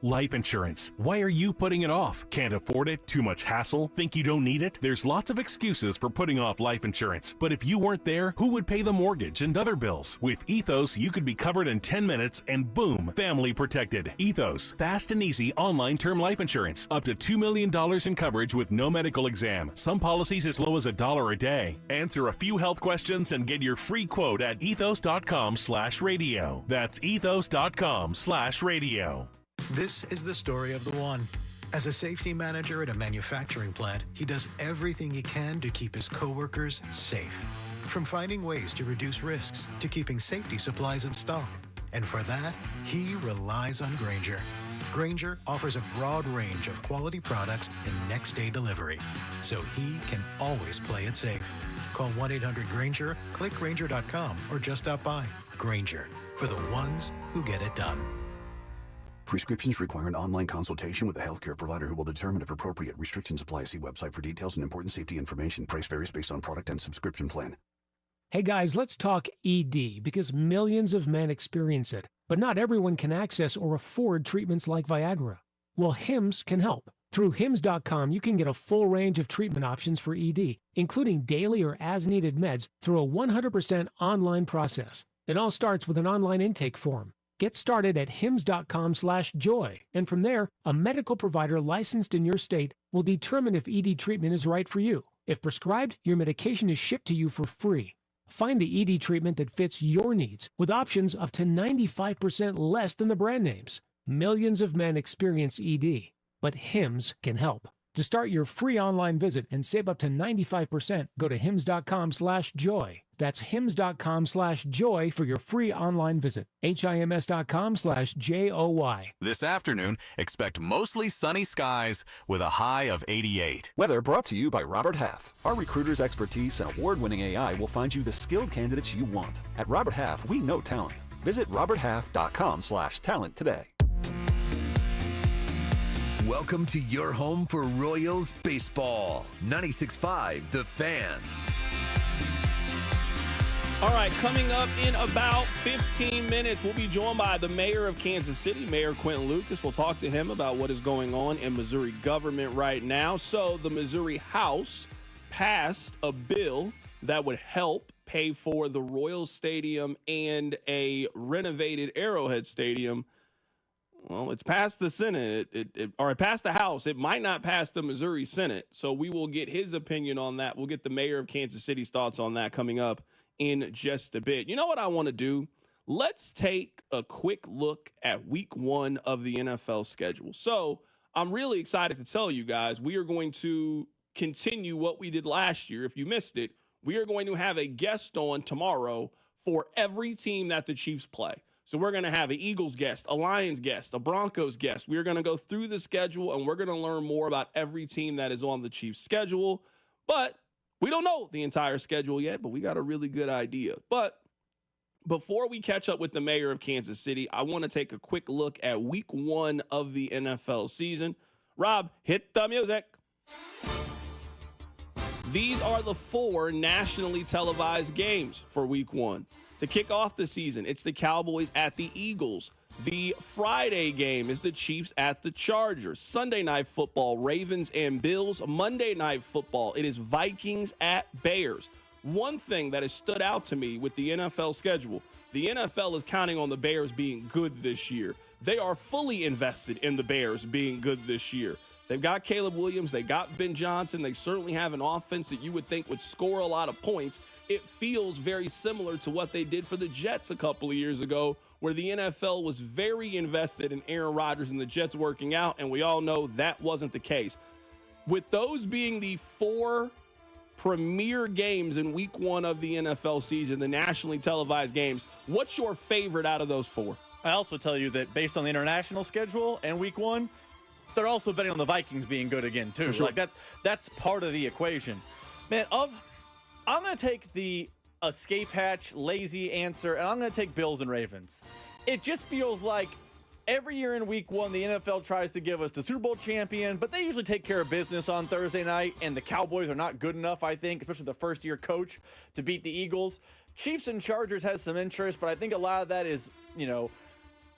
Life insurance. Why are you putting it off? Can't afford it? Too much hassle? Think you don't need it? There's lots of excuses for putting off life insurance. But if you weren't there, who would pay the mortgage and other bills? With Ethos, you could be covered in 10 minutes and boom, family protected. Ethos, fast and easy online term life insurance. Up to $2 million in coverage with no medical exam. Some policies as low as $1 a day. Answer a few health questions and get your free quote at ethos.com/radio. That's ethos.com/radio. This is the story of the one. As a safety manager at a manufacturing plant, he does everything he can to keep his coworkers safe. From finding ways to reduce risks to keeping safety supplies in stock. And for that, he relies on Grainger. Grainger offers a broad range of quality products and next-day delivery, so he can always play it safe. Call 1-800-GRAINGER, click Grainger.com, or just stop by. Grainger, for the ones who get it done. Prescriptions require an online consultation with a healthcare provider who will determine if appropriate. Restrictions apply. See website for details and important safety information. Price varies based on product and subscription plan. Hey guys, let's talk ED because millions of men experience it, but not everyone can access or afford treatments like Viagra. Well, Hims can help. Through Hims.com, you can get a full range of treatment options for ED, including daily or as-needed meds through a 100% online process. It all starts with an online intake form. Get started at hims.com/joy, and from there, a medical provider licensed in your state will determine if ED treatment is right for you. If prescribed, your medication is shipped to you for free. Find the ED treatment that fits your needs with options up to 95% less than the brand names. Millions of men experience ED, but Hims can help. To start your free online visit and save up to 95%, go to hims.com/joy. That's hims.com/joy for your free online visit. HIMS.com/JOY. This afternoon, expect mostly sunny skies with a high of 88. Weather brought to you by Robert Half. Our recruiters' expertise and award-winning AI will find you the skilled candidates you want. At Robert Half, we know talent. Visit roberthalf.com/talent today. Welcome to your home for Royals baseball. 96.5 The Fan. All right, coming up in about 15 minutes, we'll be joined by the mayor of Kansas City, Mayor Quentin Lucas. We'll talk to him about what is going on in Missouri government right now. So the Missouri House passed a bill that would help pay for the Royals Stadium and a renovated Arrowhead Stadium. Well, it's passed the Senate, it passed the House. It might not pass the Missouri Senate, so we will get his opinion on that. We'll get the mayor of Kansas City's thoughts on that coming up in just a bit. You know what I want to do? Let's take a quick look at week 1 of the NFL schedule. So I'm really excited to tell you guys we are going to continue what we did last year. If you missed it, we are going to have a guest on tomorrow for every team that the Chiefs play. So we're going to have an Eagles guest, a Lions guest, a Broncos guest. We're going to go through the schedule, and we're going to learn more about every team that is on the Chiefs schedule. But we don't know the entire schedule yet, but we got a really good idea. But before we catch up with the mayor of Kansas City, I want to take a quick look at week 1 of the NFL season. Rob, hit the music. These are the 4 nationally televised games for week 1. To kick off the season, it's the Cowboys at the Eagles. The Friday game is the Chiefs at the Chargers. Sunday Night Football, Ravens and Bills. Monday Night Football, it is Vikings at Bears. One thing that has stood out to me with the NFL schedule, the NFL is counting on the Bears being good this year. They are fully invested in the Bears being good this year. They've got Caleb Williams. They got Ben Johnson. They certainly have an offense that you would think would score a lot of points. It feels very similar to what they did for the Jets a couple of years ago, where the NFL was very invested in Aaron Rodgers and the Jets working out, and we all know that wasn't the case. With those being the 4 premier games in week 1 of the NFL season, the nationally televised games, what's your favorite out of those 4? I also tell you that based on the international schedule and week 1, they're also betting on the Vikings being good again, too. Sure. Like that's part of the equation. Man, I'm going to take the escape hatch, lazy answer, and I'm going to take Bills and Ravens. It just feels like every year in week 1, the NFL tries to give us the Super Bowl champion, but they usually take care of business on Thursday night, and the Cowboys are not good enough, I think, especially the first-year coach, to beat the Eagles. Chiefs and Chargers has some interest, but I think a lot of that is,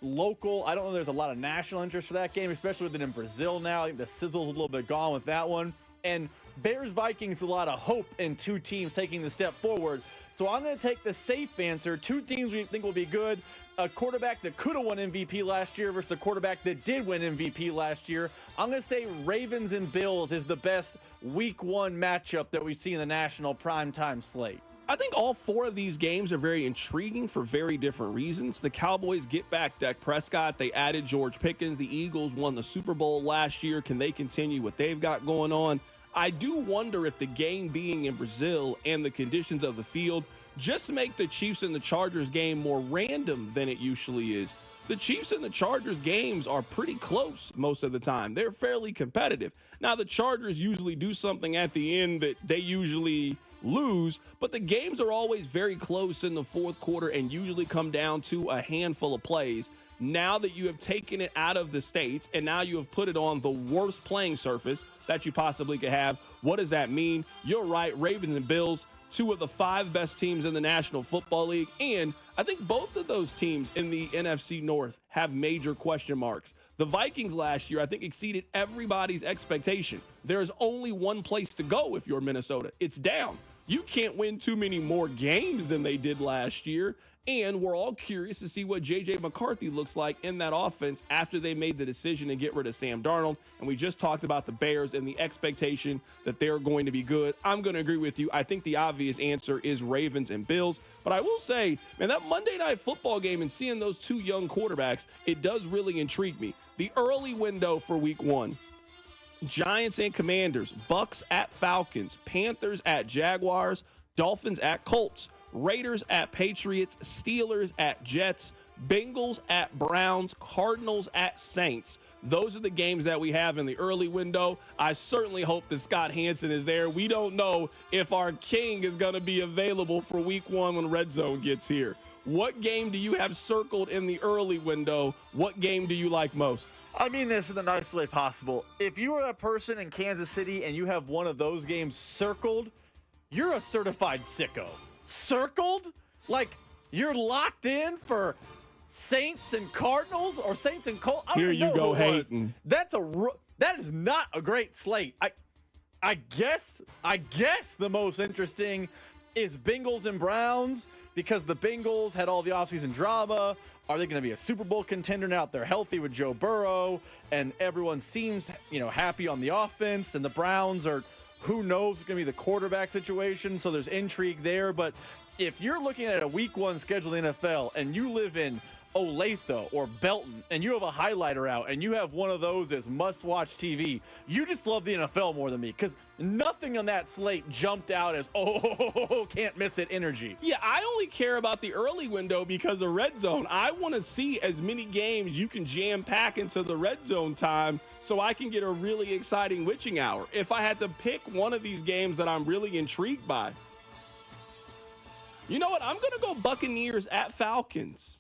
local. I don't know there's a lot of national interest for that game, especially with it in Brazil now. I think the sizzle's a little bit gone with that one. And Bears-Vikings, a lot of hope in two teams taking the step forward. So I'm going to take the safe answer. Two teams we think will be good. A quarterback that could have won MVP last year versus the quarterback that did win MVP last year. I'm going to say Ravens and Bills is the best week one matchup that we see in the national primetime slate. I think all four of these games are very intriguing for very different reasons. The Cowboys get back Dak Prescott. They added George Pickens. The Eagles won the Super Bowl last year. Can they continue what they've got going on? I do wonder if the game being in Brazil and the conditions of the field just make the Chiefs and the Chargers game more random than it usually is. The Chiefs and the Chargers games are pretty close most of the time. They're fairly competitive. Now, the Chargers usually do something at the end that they usually lose, but the games are always very close in the fourth quarter and usually come down to a handful of plays. Now that you have taken it out of the States and now you have put it on the worst playing surface that you possibly could have, what does that mean? You're right, Ravens and Bills, two of the five best teams in the National Football League, and I think both of those teams in the NFC North have major question marks. The Vikings last year, I think, exceeded everybody's expectation. There's only one place to go if you're Minnesota. It's down. You can't win too many more games than they did last year. And we're all curious to see what J.J. McCarthy looks like in that offense after they made the decision to get rid of Sam Darnold. And we just talked about the Bears and the expectation that they're going to be good. I'm going to agree with you. I think the obvious answer is Ravens and Bills. But I will say, man, that Monday Night Football game and seeing those two young quarterbacks, it does really intrigue me. The early window for week one, Giants and Commanders, Bucks at Falcons, Panthers at Jaguars, Dolphins at Colts, Raiders at Patriots, Steelers at Jets, Bengals at Browns, Cardinals at Saints. Those are the games that we have in the early window. I certainly hope that Scott Hansen is there. We don't know if our king is going to be available for week one when Red Zone gets here. What game do you have circled in the early window? What game do you like most? I mean this in the nicest way possible. If you are a person in Kansas City and you have one of those games circled, you're a certified sicko. Circled? Like you're locked in for Saints and Cardinals or Saints and Colts? Here you go, Hayden. That is not a great slate. I guess the most interesting is Bengals and Browns because the Bengals had all the offseason drama. Are they going to be a Super Bowl contender now that they're healthy with Joe Burrow and everyone seems, happy on the offense, and the Browns are, who knows, it's going to be the quarterback situation, so there's intrigue there. But if you're looking at a week one schedule in the NFL and you live in Olathe or Belton and you have a highlighter out and you have one of those as must-watch TV, you just love the NFL more than me because nothing on that slate jumped out as, can't miss it energy. Yeah, I only care about the early window because of Red Zone. I want to see as many games you can jam-pack into the Red Zone time so I can get a really exciting witching hour. If I had to pick one of these games that I'm really intrigued by, you know what? I'm going to go Buccaneers at Falcons.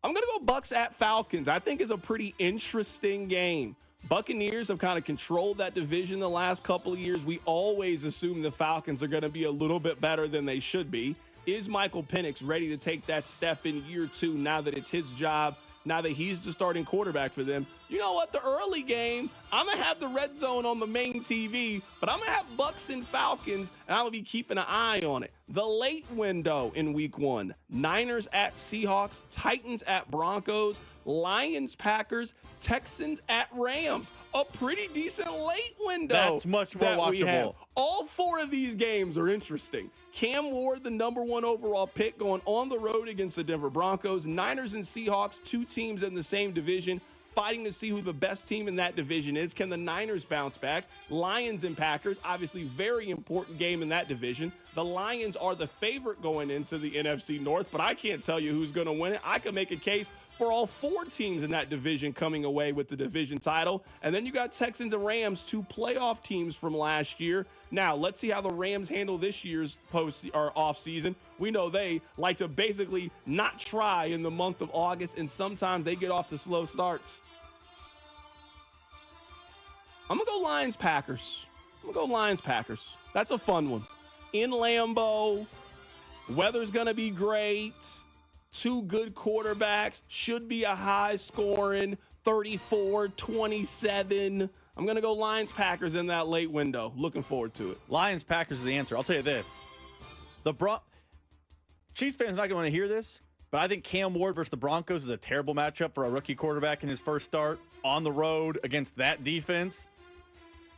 I'm going to go Bucks at Falcons. I think it's a pretty interesting game. Buccaneers have kind of controlled that division the last couple of years. We always assume the Falcons are going to be a little bit better than they should be. Is Michael Penix ready to take that step in year two now that it's his job, now that he's the starting quarterback for them? You know what? The early game, I'm going to have the Red Zone on the main TV, but I'm going to have Bucks and Falcons, and I'm going to be keeping an eye on it. The late window in week one, Niners at Seahawks, Titans at Broncos, Lions, Packers, Texans at Rams. A pretty decent late window. That's much more watchable. All four of these games are interesting. Cam Ward, the number one overall pick, going on the road against the Denver Broncos. Niners and Seahawks, two teams in the same division, fighting to see who the best team in that division is. Can the Niners bounce back? Lions and Packers, obviously very important game in that division. The Lions are the favorite going into the NFC North, but I can't tell you who's going to win it. I can make a case for all four teams in that division coming away with the division title. And then you got Texans and Rams, two playoff teams from last year. Now, let's see how the Rams handle this year's off season. We know they like to basically not try in the month of August, and sometimes they get off to slow starts. I'm going to go Lions-Packers. That's a fun one. In Lambeau, weather's going to be great. Two good quarterbacks. Should be a high-scoring 34-27. I'm going to go Lions-Packers in that late window. Looking forward to it. Lions-Packers is the answer. I'll tell you this. Chiefs fans are not going to want to hear this, but I think Cam Ward versus the Broncos is a terrible matchup for a rookie quarterback in his first start on the road against that defense.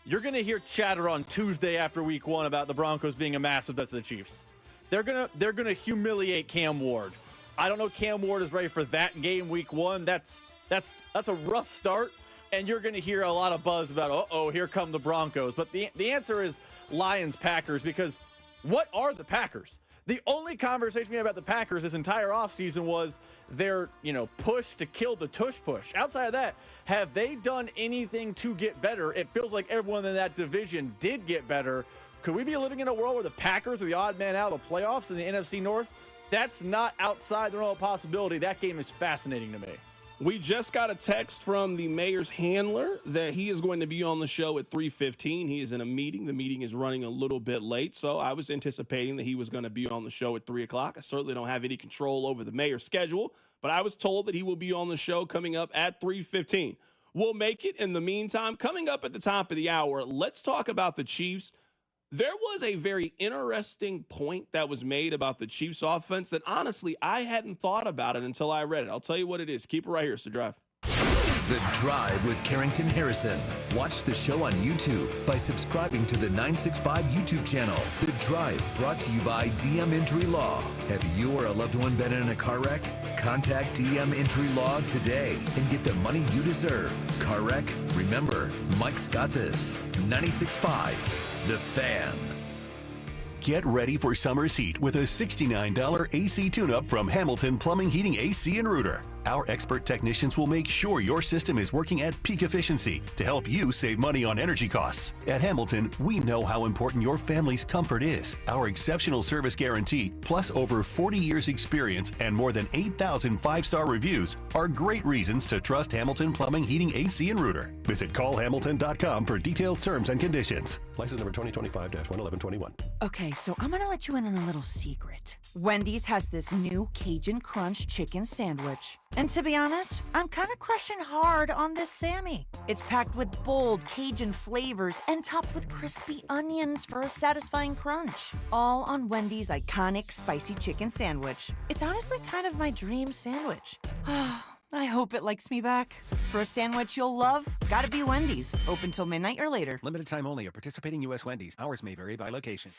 You're going to hear chatter on Tuesday after week 1 about the Broncos being a massive threat to the Chiefs. They're going to humiliate Cam Ward. I don't know Cam Ward is ready for that game week 1. That's a rough start, and you're going to hear a lot of buzz about, here come the Broncos. But the answer is Lions-Packers, because what are the Packers? The only conversation we had about the Packers this entire offseason was their, push to kill the tush push. Outside of that, have they done anything to get better? It feels like everyone in that division did get better. Could we be living in a world where the Packers are the odd man out of the playoffs in the NFC North? That's not outside the realm of possibility. That game is fascinating to me. We just got a text from the mayor's handler that he is going to be on the show at 3:15. He is in a meeting. The meeting is running a little bit late, so I was anticipating that he was going to be on the show at 3 o'clock. I certainly don't have any control over the mayor's schedule, but I was told that he will be on the show coming up at 3:15. We'll make it. In the meantime, coming up at the top of the hour, let's talk about the Chiefs. There was a very interesting point that was made about the Chiefs offense that honestly, I hadn't thought about it until I read it. I'll tell you what it is. Keep it right here. It's The Drive. The Drive with Carrington Harrison. Watch the show on YouTube by subscribing to the 965 YouTube channel. The Drive brought to you by DM Entry Law. Have you or a loved one been in a car wreck? Contact DM Entry Law today and get the money you deserve. Car wreck? Remember, Mike's got this. 96.5. The Fan. Get ready for summer's heat with a $69 AC tune-up from Hamilton Plumbing, Heating, AC, and Rooter. Our expert technicians will make sure your system is working at peak efficiency to help you save money on energy costs. At Hamilton, we know how important your family's comfort is. Our exceptional service guarantee, plus over 40 years experience and more than 8,000 five-star reviews, are great reasons to trust Hamilton Plumbing, Heating, AC, and Rooter. Visit callhamilton.com for detailed terms and conditions. License number 2025-11121. Okay, so I'm gonna let you in on a little secret. Wendy's has this new Cajun Crunch chicken sandwich. And to be honest, I'm kind of crushing hard on this Sammy. It's packed with bold Cajun flavors and topped with crispy onions for a satisfying crunch. All on Wendy's iconic spicy chicken sandwich. It's honestly kind of my dream sandwich. I hope it likes me back. For a sandwich you'll love, gotta be Wendy's. Open till midnight or later. Limited time only at participating U.S. Wendy's. Hours may vary by location.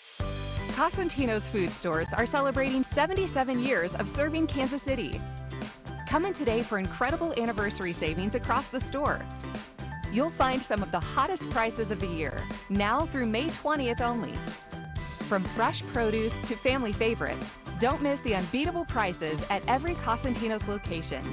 Cosentino's food stores are celebrating 77 years of serving Kansas City. Come in today for incredible anniversary savings across the store. You'll find some of the hottest prices of the year, now through May 20th only. From fresh produce to family favorites, don't miss the unbeatable prices at every Cosentino's location.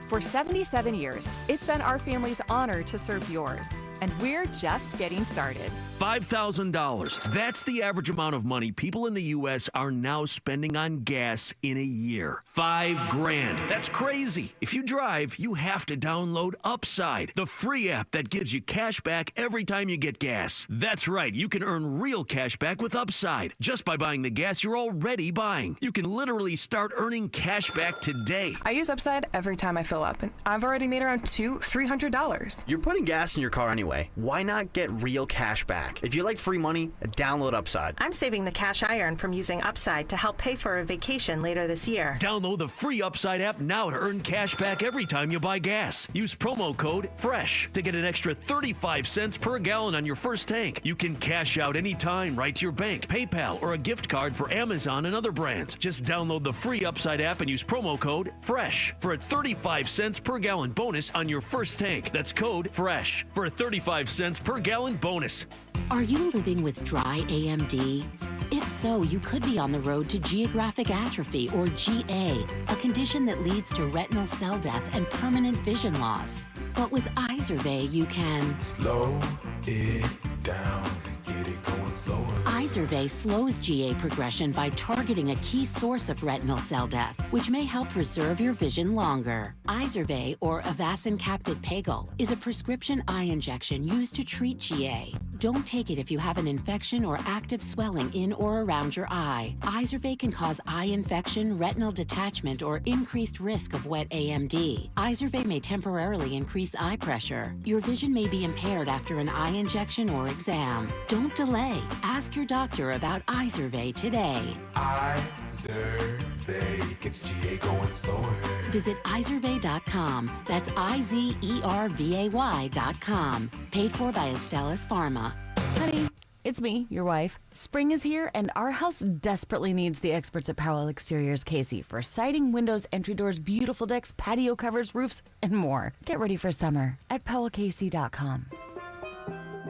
For 77 years, it's been our family's honor to serve yours, and we're just getting started. $5,000. That's the average amount of money people in the U.S. are now spending on gas in a year. $5,000. That's crazy. If you drive, you have to download Upside, the free app that gives you cash back every time you get gas. That's right. You can earn real cash back with Upside just by buying the gas you're already buying. You can literally start earning cash back today. I use Upside every time I fill up, and I've already made around $200-$300. You're putting gas in your car anyway. Why not get real cash back? If you like free money, download Upside. I'm saving the cash I earn from using Upside to help pay for a vacation later this year. Download the free Upside app now to earn cash back every time you buy gas. Use promo code FRESH to get an extra 35 cents per gallon on your first tank. You can cash out anytime right to your bank, PayPal, or a gift card for Amazon and other brands. Just download the free Upside app and use promo code FRESH for a 35 cents per gallon bonus on your first tank. That's code FRESH for a 35 cents per gallon bonus. Are you living with dry AMD? If so, you could be on the road to geographic atrophy, or GA, a condition that leads to retinal cell death and permanent vision loss. But with Izervay, you can slow it down. Get it going slower. Izervay slows GA progression by targeting a key source of retinal cell death, which may help preserve your vision longer. Izervay, or Avastin Capted Pagel, is a prescription eye injection used to treat GA. Don't take it if you have an infection or active swelling in or around your eye. Izervay can cause eye infection, retinal detachment, or increased risk of wet AMD. Izervay may temporarily increase eye pressure. Your vision may be impaired after an eye injection or exam. Don't delay. Ask your doctor about Izervay today. Izervay gets GA going slower. Visit Izervay.com. That's IZERVAY.com. Paid for by Astellas Pharma. Honey, it's me, your wife. Spring is here, and our house desperately needs the experts at Powell Exteriors Casey for siding, windows, entry doors, beautiful decks, patio covers, roofs, and more. Get ready for summer at PowellCasey.com.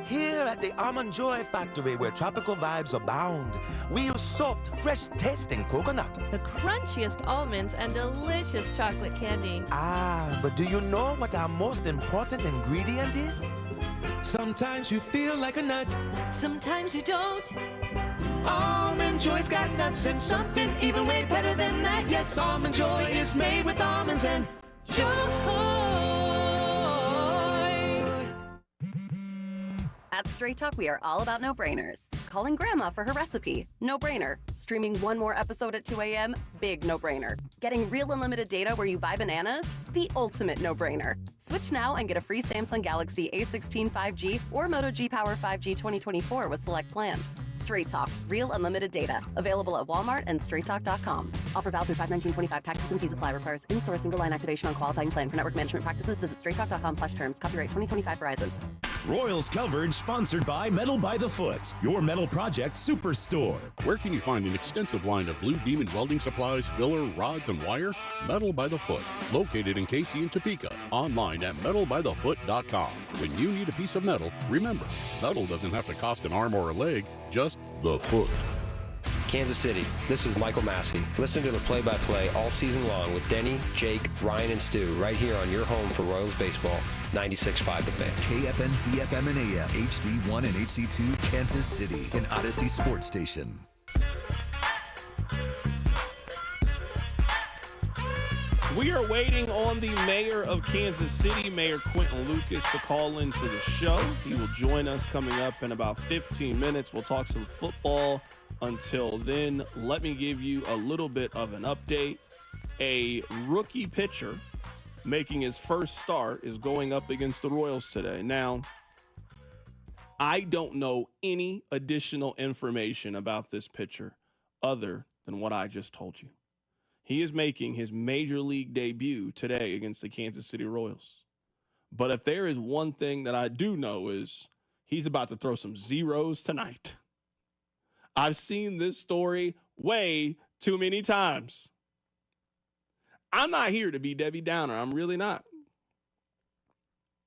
Here at the Almond Joy Factory, where tropical vibes abound, we use soft, fresh-tasting coconut. The crunchiest almonds and delicious chocolate candy. Ah, but do you know what our most important ingredient is? Sometimes you feel like a nut. Sometimes you don't. Almond Joy's got nuts and something even way better than that. Yes, Almond Joy is made with almonds and joy. At Straight Talk, we are all about no-brainers. Calling Grandma for her recipe, no-brainer. Streaming one more episode at 2 a.m., big no-brainer. Getting real unlimited data where you buy bananas, the ultimate no-brainer. Switch now and get a free Samsung Galaxy A16 5G or Moto G Power 5G 2024 with select plans. Straight Talk, real unlimited data. Available at Walmart and straighttalk.com. Offer valid through 5/19/25. Taxes and fees apply. Requires in-store single line activation on qualifying plan. For network management practices, visit straighttalk.com/terms. Copyright 2025 Verizon. Royals coverage sponsored by Metal by the Foot, your metal project superstore. Where can you find an extensive line of Blue Demon welding supplies, filler, rods, and wire? Metal by the Foot, located in Casey and Topeka. Online at metalbythefoot.com. When you need a piece of metal, remember, metal doesn't have to cost an arm or a leg, just the foot. Kansas City, this is Michael Massey. Listen to the play-by-play all season long with Denny, Jake, Ryan, and Stu right here on your home for Royals baseball, 96.5 The Fan. KFNC FM and AM, HD1 and HD2, Kansas City, an Odyssey Sports Station. We are waiting on the mayor of Kansas City, Mayor Quentin Lucas, to call into the show. He will join us coming up in about 15 minutes. We'll talk some football. Until then, let me give you a little bit of an update. A rookie pitcher making his first start is going up against the Royals today. Now, I don't know any additional information about this pitcher other than what I just told you. He is making his major league debut today against the Kansas City Royals. But if there is one thing that I do know is he's about to throw some zeros tonight. I've seen this story way too many times. I'm not here to be Debbie Downer. I'm really not.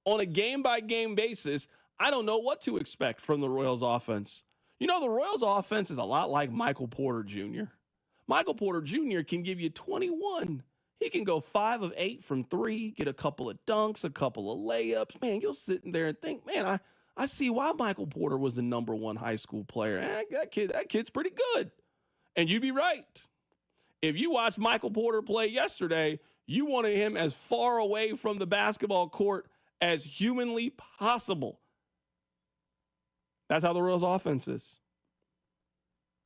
On a game-by-game basis, I don't know what to expect from the Royals offense. You know, the Royals offense is a lot like Michael Porter Jr. Michael Porter Jr. can give you 21. He can go 5 of 8 from 3, get a couple of dunks, a couple of layups. Man, you'll sit in there and think, man, I see why Michael Porter was the number 1 high school player. That kid's pretty good. And you'd be right. If you watched Michael Porter play yesterday, you wanted him as far away from the basketball court as humanly possible. That's how the Royals offense is.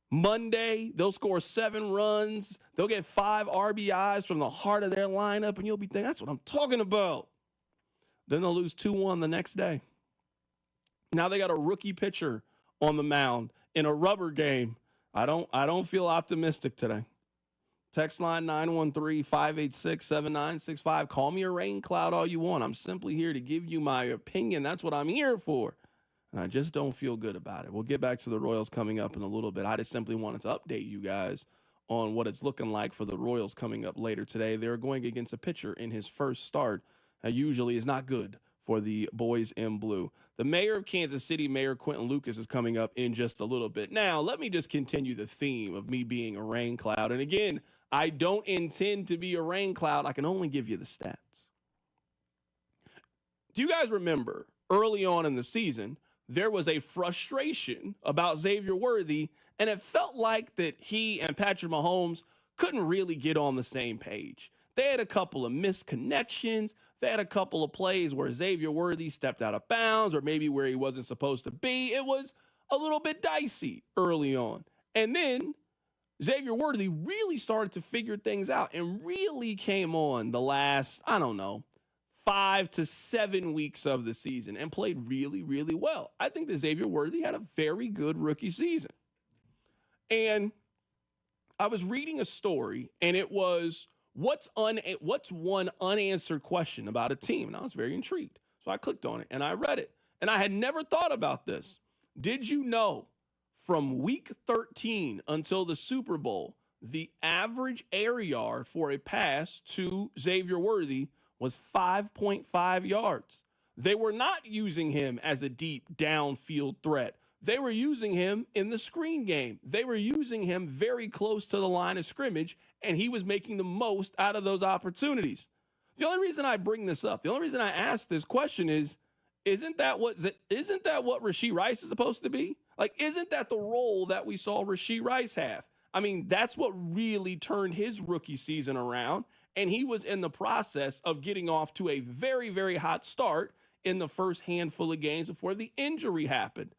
Monday, they'll score 7 runs. They'll get 5 RBIs from the heart of their lineup, and you'll be thinking, that's what I'm talking about. Then they'll lose 2-1 the next day. Now they got a rookie pitcher on the mound in a rubber game. I don't feel optimistic today. Text line 913-586-7965. Call me a rain cloud all you want. I'm simply here to give you my opinion. That's what I'm here for. And I just don't feel good about it. We'll get back to the Royals coming up in a little bit. I just simply wanted to update you guys on what it's looking like for the Royals coming up later today. They're going against a pitcher in his first start. That usually is not good for the boys in blue. The mayor of Kansas City, Mayor Quentin Lucas, is coming up in just a little bit. Now, let me just continue the theme of me being a rain cloud. And again, I don't intend to be a rain cloud. I can only give you the stats. Do you guys remember early on in the season, there was a frustration about Xavier Worthy, and it felt like that he and Patrick Mahomes couldn't really get on the same page. They had a couple of missed connections. They had a couple of plays where Xavier Worthy stepped out of bounds or maybe where he wasn't supposed to be. It was a little bit dicey early on. And then Xavier Worthy really started to figure things out and really came on the last, 5 to 7 weeks of the season and played really, really well. I think that Xavier Worthy had a very good rookie season. And I was reading a story, and it was, what's one unanswered question about a team? And I was very intrigued. So I clicked on it, and I read it. And I had never thought about this. Did you know from week 13 until the Super Bowl, the average air yard for a pass to Xavier Worthy was 5.5 yards? They were not using him as a deep downfield threat. They were using him in the screen game. They were using him very close to the line of scrimmage, and he was making the most out of those opportunities. The only reason I bring this up, the only reason I ask this question is, isn't that what Rashee Rice is supposed to be? Like, isn't that the role that we saw Rashee Rice have? I mean, that's what really turned his rookie season around, and he was in the process of getting off to a very, very hot start in the first handful of games before the injury happened.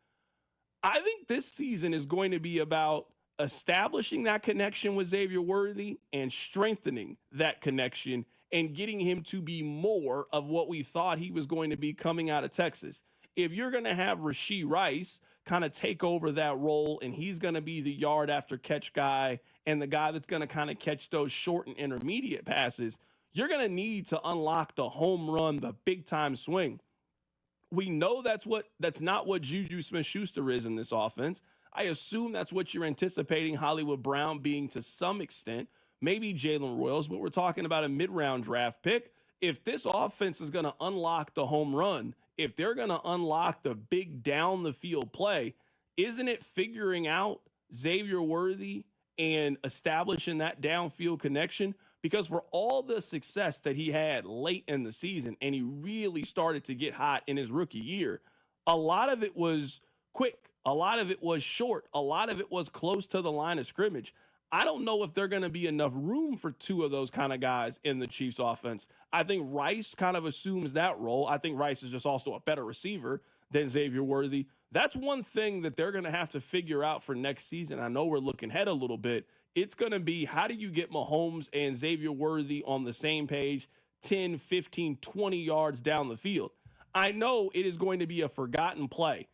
I think this season is going to be about establishing that connection with Xavier Worthy and strengthening that connection and getting him to be more of what we thought he was going to be coming out of Texas. If you're going to have Rashee Rice kind of take over that role and he's going to be the yard after catch guy and the guy that's going to kind of catch those short and intermediate passes, you're going to need to unlock the home run, the big time swing. We know that's not what Juju Smith-Schuster is in this offense. I assume that's what you're anticipating Hollywood Brown being to some extent, maybe Jalen Royals, but we're talking about a mid-round draft pick. If this offense is going to unlock the home run, if they're going to unlock the big down the field play, isn't it figuring out Xavier Worthy and establishing that downfield connection? Because for all the success that he had late in the season, and he really started to get hot in his rookie year, a lot of it was quick. A lot of it was short. A lot of it was close to the line of scrimmage. I don't know if there's going to be enough room for two of those kind of guys in the Chiefs offense. I think Rice kind of assumes that role. I think Rice is just also a better receiver than Xavier Worthy. That's one thing that they're going to have to figure out for next season. I know we're looking ahead a little bit. It's going to be, how do you get Mahomes and Xavier Worthy on the same page 10, 15, 20 yards down the field? I know it is going to be a forgotten play.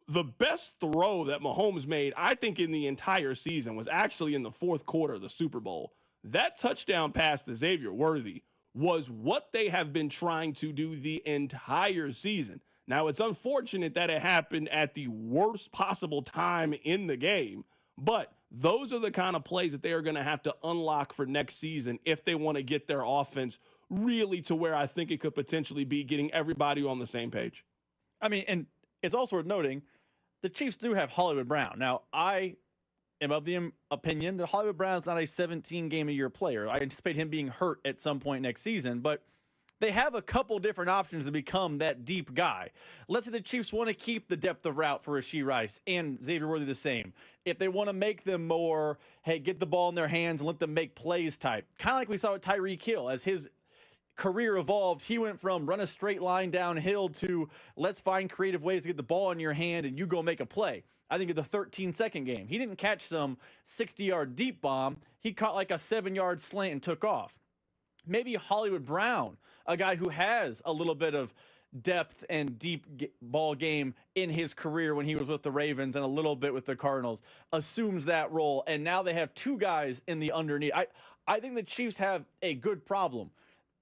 The best throw that Mahomes made, I think, in the entire season was actually in the fourth quarter of the Super Bowl. That touchdown pass to Xavier Worthy was what they have been trying to do the entire season. Now, it's unfortunate that it happened at the worst possible time in the game, but those are the kind of plays that they are going to have to unlock for next season if they want to get their offense really to where I think it could potentially be getting everybody on the same page. I mean, and it's also worth noting, the Chiefs do have Hollywood Brown. Now, I am of the opinion that Hollywood Brown is not a 17-game-a-year player. I anticipate him being hurt at some point next season, but they have a couple different options to become that deep guy. Let's say the Chiefs want to keep the depth of route for Rashee Rice and Xavier Worthy the same. If they want to make them more, hey, get the ball in their hands and let them make plays type. Kind of like we saw with Tyreek Hill. As his career evolved, he went from run a straight line downhill to let's find creative ways to get the ball in your hand and you go make a play. I think of the 13-second game. He didn't catch some 60-yard deep bomb. He caught like a 7-yard slant and took off. Maybe Hollywood Brown, a guy who has a little bit of depth and deep ball game in his career when he was with the Ravens and a little bit with the Cardinals, assumes that role. And now they have two guys in the underneath. I think the Chiefs have a good problem.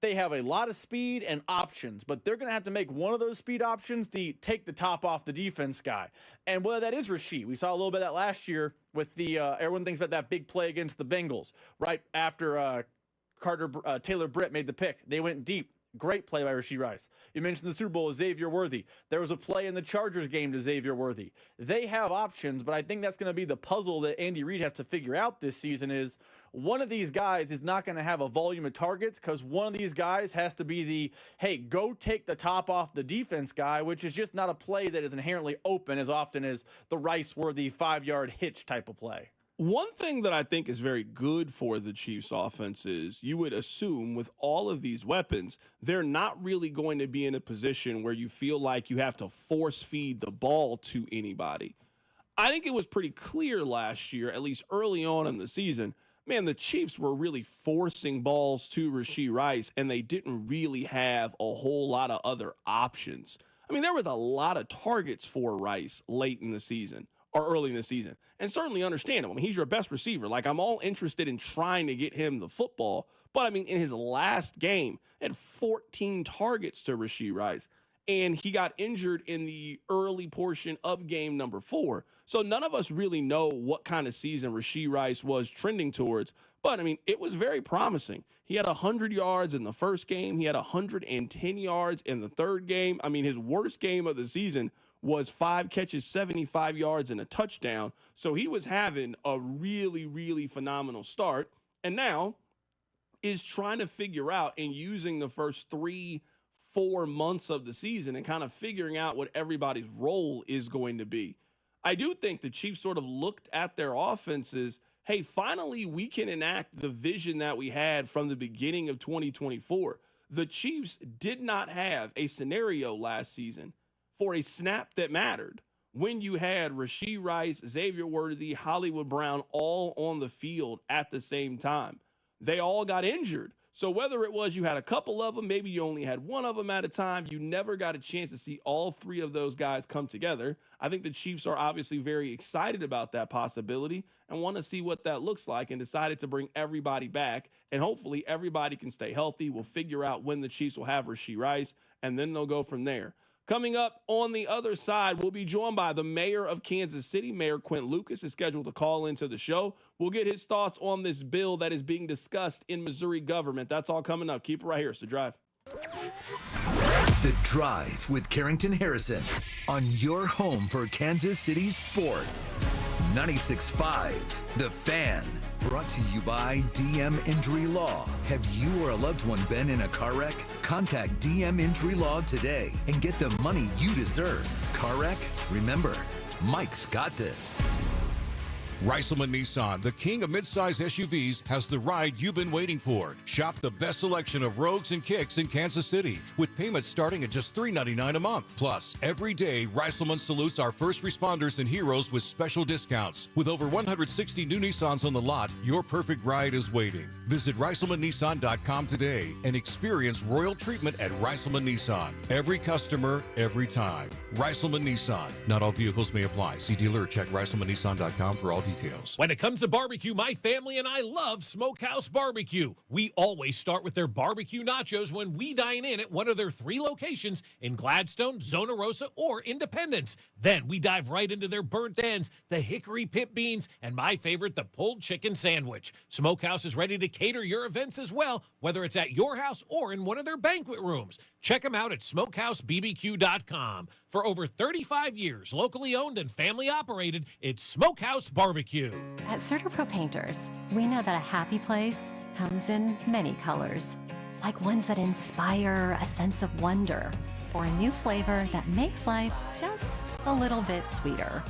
They have a lot of speed and options, but they're going to have to make one of those speed options to take the top off the defense guy. And whether that is Rashee, we saw a little bit of that last year with the everyone thinks about that big play against the Bengals right after Taylor Britt made the pick. They went deep. Great play by Rashee Rice. You mentioned the Super Bowl with Xavier Worthy. There was a play in the Chargers game to Xavier Worthy. They have options, but I think that's going to be the puzzle that Andy Reid has to figure out this season is one of these guys is not going to have a volume of targets because one of these guys has to be the, hey, go take the top off the defense guy, which is just not a play that is inherently open as often as the Rice-Worthy 5-yard hitch type of play. One thing that I think is very good for the Chiefs offense is you would assume with all of these weapons, they're not really going to be in a position where you feel like you have to force feed the ball to anybody. I think it was pretty clear last year, at least early on in the season, man, the Chiefs were really forcing balls to Rashee Rice, and they didn't really have a whole lot of other options. I mean, there was a lot of targets for Rice late in the season or early in the season, and certainly understandable. I mean, he's your best receiver. Like, I'm all interested in trying to get him the football, but I mean, in his last game, he had 14 targets to Rashee Rice, and he got injured in the early portion of game number 4. So none of us really know what kind of season Rashee Rice was trending towards, but I mean, it was very promising. He had 100 yards in the first game. He had 110 yards in the third game. I mean, his worst game of the season was 5 catches, 75 yards, and a touchdown. So he was having a really, really phenomenal start. And now is trying to figure out and using the first 3-4 months of the season and kind of figuring out what everybody's role is going to be. I do think the Chiefs sort of looked at their offenses. Hey, finally, we can enact the vision that we had from the beginning of 2024. The Chiefs did not have a scenario last season for a snap that mattered when you had Rashee Rice, Xavier Worthy, Hollywood Brown all on the field at the same time. They all got injured. So whether it was you had a couple of them, maybe you only had one of them at a time, you never got a chance to see all 3 of those guys come together. I think the Chiefs are obviously very excited about that possibility and want to see what that looks like and decided to bring everybody back. And hopefully everybody can stay healthy. We'll figure out when the Chiefs will have Rashee Rice, and then they'll go from there. Coming up on the other side, we'll be joined by the mayor of Kansas City. Mayor Quint Lucas is scheduled to call into the show. We'll get his thoughts on this bill that is being discussed in Missouri government. That's all coming up. Keep it right here. It's The Drive. The Drive with Carrington Harrison on your home for Kansas City sports. 96.5 The Fan. Brought to you by DM Injury Law. Have you or a loved one been in a car wreck? Contact DM Injury Law today and get the money you deserve. Car wreck? Remember, Mike's got this. Reiselman Nissan, the king of midsize SUVs, has the ride you've been waiting for. Shop the best selection of Rogues and Kicks in Kansas City with payments starting at just $399 a month. Plus, every day, Reiselman salutes our first responders and heroes with special discounts. With over 160 new Nissans on the lot, your perfect ride is waiting. Visit ReiselmanNissan.com today and experience royal treatment at Reiselman Nissan. Every customer, every time. Reiselman Nissan. Not all vehicles may apply. See dealer or check ReiselmanNissan.com for all details. When it comes to barbecue, my family and I love Smokehouse Barbecue. We always start with their barbecue nachos when we dine in at one of their 3 locations in Gladstone, Zona Rosa, or Independence. Then we dive right into their burnt ends, the hickory pit beans, and my favorite, the pulled chicken sandwich. Smokehouse is ready to cater your events as well, whether it's at your house or in one of their banquet rooms. Check them out at SmokehouseBBQ.com. For over 35 years, locally owned and family operated, it's Smokehouse Barbecue. At CertaPro Painters, we know that a happy place comes in many colors, like ones that inspire a sense of wonder, or a new flavor that makes life just a little bit sweeter,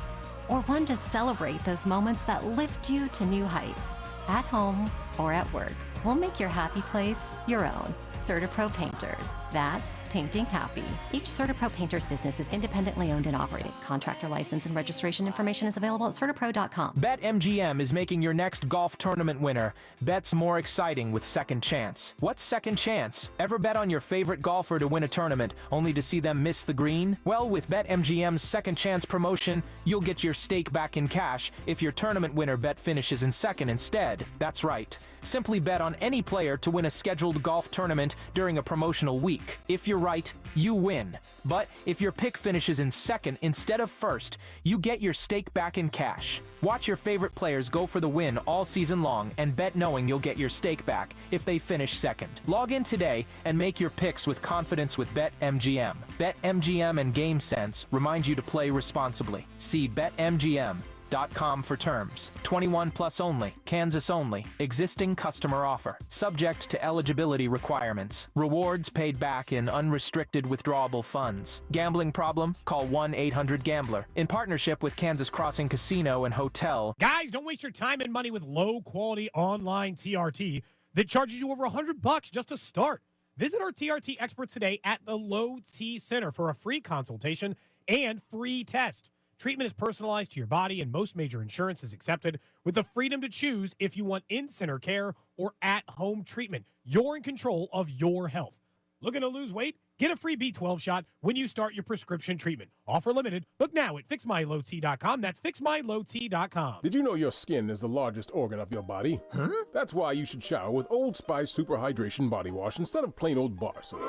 or one to celebrate those moments that lift you to new heights, at home or at work. We'll make your happy place your own. CertaPro Painters. That's painting happy. Each CertaPro Painters business is independently owned and operated. Contractor license and registration information is available at CertaPro.com. BetMGM is making your next golf tournament winner bets more exciting with Second Chance. What's Second Chance? Ever bet on your favorite golfer to win a tournament only to see them miss the green? Well, with BetMGM's Second Chance promotion, you'll get your stake back in cash if your tournament winner bet finishes in second instead. That's right. Simply bet on any player to win a scheduled golf tournament during a promotional week. If you're right, you win. But if your pick finishes in second instead of first, you get your stake back in cash. Watch your favorite players go for the win all season long and bet knowing you'll get your stake back if they finish second. Log in today and make your picks with confidence with BetMGM. BetMGM and GameSense remind you to play responsibly. See BetMGM. betterhelp.com for terms. 21 plus only. Kansas only. Existing customer offer. Subject to eligibility requirements. Rewards paid back in unrestricted withdrawable funds. Gambling problem? Call 1-800-GAMBLER. In partnership with Kansas Crossing Casino and Hotel. Guys, don't waste your time and money with low-quality online TRT that charges you over $100 just to start. Visit our TRT experts today at the Low T Center for a free consultation and free test. Treatment is personalized to your body, and most major insurance is accepted with the freedom to choose if you want in-center care or at-home treatment. You're in control of your health. Looking to lose weight? Get a free B12 shot when you start your prescription treatment. Offer limited. Look now at fixmylowt.com. That's fixmylowt.com. Did you know your skin is the largest organ of your body? Huh? That's why you should shower with Old Spice Super Hydration Body Wash instead of plain old bar soap.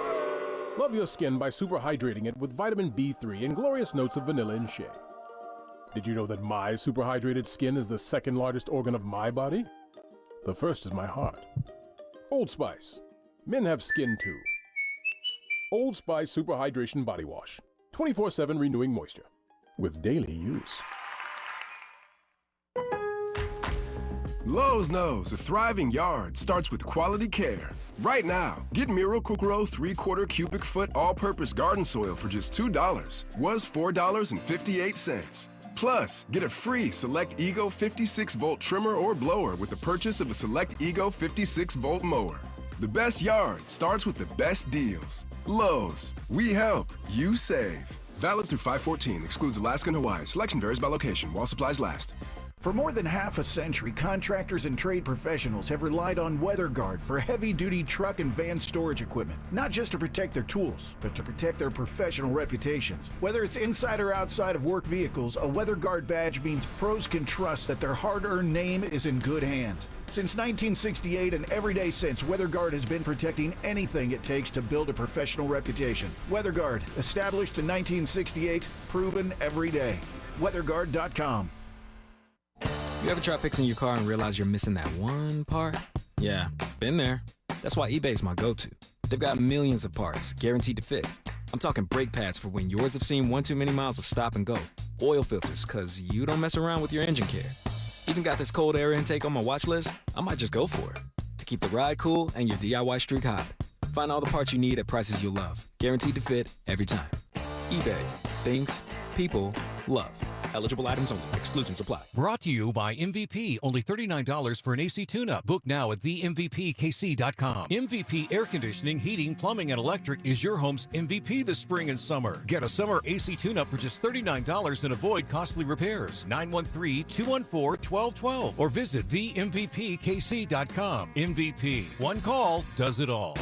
Love your skin by super hydrating it with vitamin B3 and glorious notes of vanilla and shea. Did you know that my super hydrated skin is the second largest organ of my body? The first is my heart. Old Spice. Men have skin too. Old Spice Super Hydration Body Wash. 24/7 renewing moisture. With daily use. Lowe's knows a thriving yard starts with quality care. Right now, get Miracle-Gro 3/4 cubic foot all-purpose garden soil for just $2. Was $4.58. Plus, get a free Select Ego 56-volt trimmer or blower with the purchase of a Select Ego 56-volt mower. The best yard starts with the best deals. Lowe's. We help. You save. Valid through 5/14. Excludes Alaska and Hawaii. Selection varies by location. While supplies last. For more than half a century, contractors and trade professionals have relied on WeatherGuard for heavy-duty truck and van storage equipment. Not just to protect their tools, but to protect their professional reputations. Whether it's inside or outside of work vehicles, a WeatherGuard badge means pros can trust that their hard-earned name is in good hands. Since 1968 and every day since, WeatherGuard has been protecting anything it takes to build a professional reputation. WeatherGuard, established in 1968, proven every day. WeatherGuard.com. You ever try fixing your car and realize you're missing that one part? Yeah, been there. That's why eBay's my go-to. They've got millions of parts, guaranteed to fit. I'm talking brake pads for when yours have seen one too many miles of stop and go. Oil filters, cause you don't mess around with your engine care. Even got this cold air intake on my watch list. I might just go for it. To keep the ride cool and your DIY streak hot. Find all the parts you need at prices you'll love. Guaranteed to fit every time. eBay. Things people love. Eligible items only. Exclusions apply. Brought to you by MVP. Only $39 for an AC tune-up. Book now at themvpkc.com. MVP Air Conditioning, Heating, Plumbing, and Electric is your home's MVP this spring and summer. Get a summer AC tune-up for just $39 and avoid costly repairs. 913-214-1212 or visit themvpkc.com. MVP. One call does it all.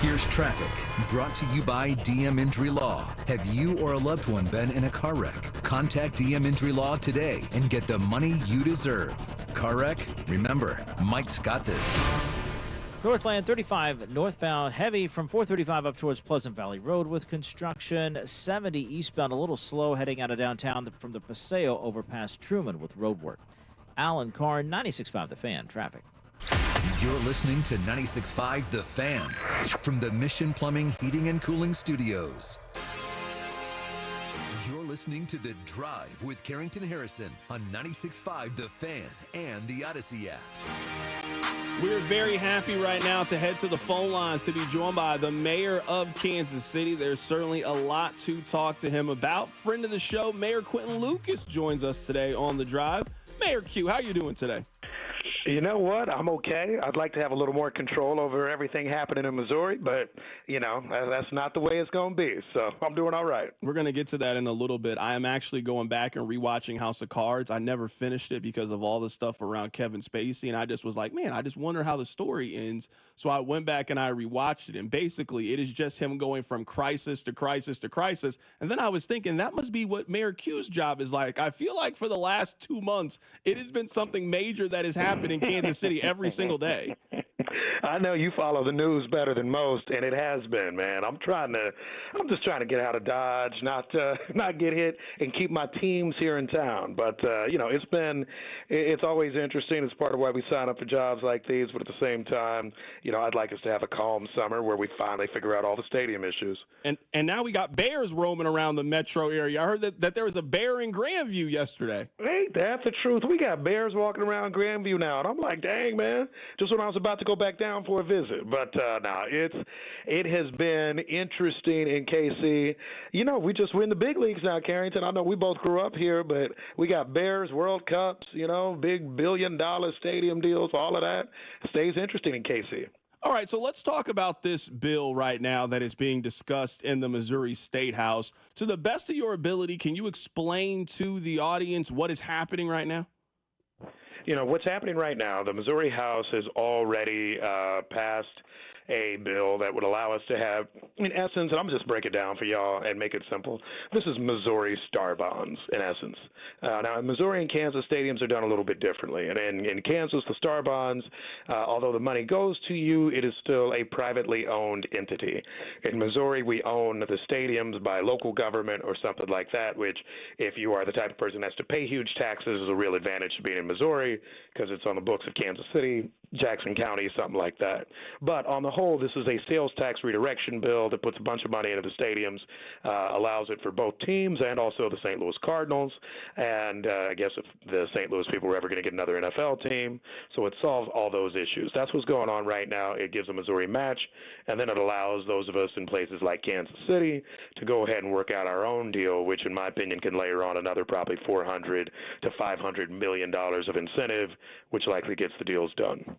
Here's traffic, brought to you by DM Injury Law. Have you or a loved one been in a car wreck? Contact DM Injury Law today and get the money you deserve. Car wreck? Remember, Mike's got this. Northland 35 northbound, heavy from 435 up towards Pleasant Valley Road with construction. 70 eastbound, a little slow heading out of downtown from the Paseo over past Truman with road work. Alan Carr, 96.5 The Fan, traffic. You're listening to 96.5 The Fan from the Mission Plumbing, Heating, and Cooling Studios. You're listening to The Drive with Carrington Harrison on 96.5 The Fan and the Odyssey app. We're very happy right now to head to the phone lines to be joined by the mayor of Kansas City. There's certainly a lot to talk to him about. Friend of the show, Mayor Quentin Lucas, joins us today on The Drive. Mayor Q, how are you doing today? You know what? I'm okay. I'd like to have a little more control over everything happening in Missouri, but, you know, that's not the way it's going to be. So I'm doing all right. We're going to get to that in a little bit. I am actually going back and rewatching House of Cards. I never finished it because of all the stuff around Kevin Spacey, and I just was like, man, I just wonder how the story ends. So I went back and I rewatched it, and basically it is just him going from crisis to crisis to crisis. And then I was thinking that must be what Mayor Q's job is like. I feel like for the last 2 months, it has been something major that has happened in Kansas City every single day. I know you follow the news better than most, and it has been, man. I'm just trying to get out of Dodge, not get hit, and keep my teams here in town. But it's always interesting. It's part of why we sign up for jobs like these. But at the same time, I'd like us to have a calm summer where we finally figure out all the stadium issues. And now we got bears roaming around the metro area. I heard that there was a bear in Grandview yesterday. Ain't that the truth? We got bears walking around Grandview now, and I'm like, dang, man. Just when I was about to go back down for a visit. But it has been interesting in KC. We're in the big leagues now, Carrington. I know we both grew up here, but we got Bears, World Cups, big billion-dollar stadium deals, all of that. Stays interesting in KC. All right, so let's talk about this bill right now that is being discussed in the Missouri State House. To the best of your ability, can you explain to the audience what is happening right now? What's happening right now, the Missouri House has already passed a bill that would allow us to have, in essence, and I'm just break it down for y'all and make it simple. This is Missouri star bonds, in essence. Now, in Missouri and Kansas, stadiums are done a little bit differently. And in Kansas, the star bonds, although the money goes to you, it is still a privately owned entity. In Missouri, we own the stadiums by local government or something like that, which, if you are the type of person that has to pay huge taxes, is a real advantage to being in Missouri because it's on the books of Kansas City, Jackson County, something like that. But on the whole, this is a sales tax redirection bill that puts a bunch of money into the stadiums, allows it for both teams and also the St. Louis Cardinals. And I guess if the St. Louis people were ever going to get another NFL team. So it solves all those issues. That's what's going on right now. It gives a Missouri match, and then it allows those of us in places like Kansas City to go ahead and work out our own deal, which in my opinion can layer on another probably $400 to $500 million of incentive, which likely gets the deals done.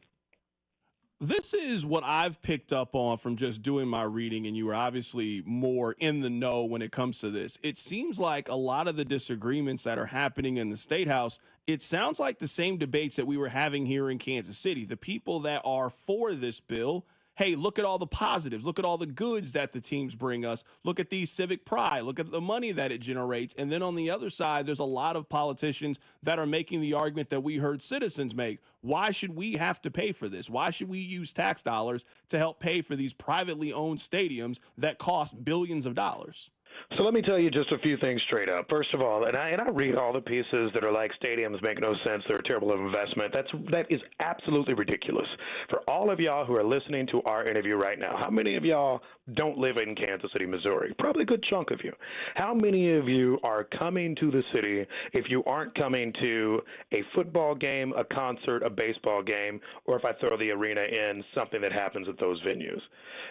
This is what I've picked up on from just doing my reading, and you are obviously more in the know when it comes to this. It seems like a lot of the disagreements that are happening in the State House, it sounds like the same debates that we were having here in Kansas City. The people that are for this bill, hey, look at all the positives. Look at all the goods that the teams bring us. Look at the civic pride. Look at the money that it generates. And then on the other side, there's a lot of politicians that are making the argument that we heard citizens make. Why should we have to pay for this? Why should we use tax dollars to help pay for these privately owned stadiums that cost billions of dollars? So let me tell you just a few things straight up. First of all, and I read all the pieces that are like stadiums make no sense, they're a terrible investment. That is absolutely ridiculous. For all of y'all who are listening to our interview right now, how many of y'all don't live in Kansas City, Missouri? Probably a good chunk of you. How many of you are coming to the city if you aren't coming to a football game, a concert, a baseball game, or if I throw the arena in, something that happens at those venues?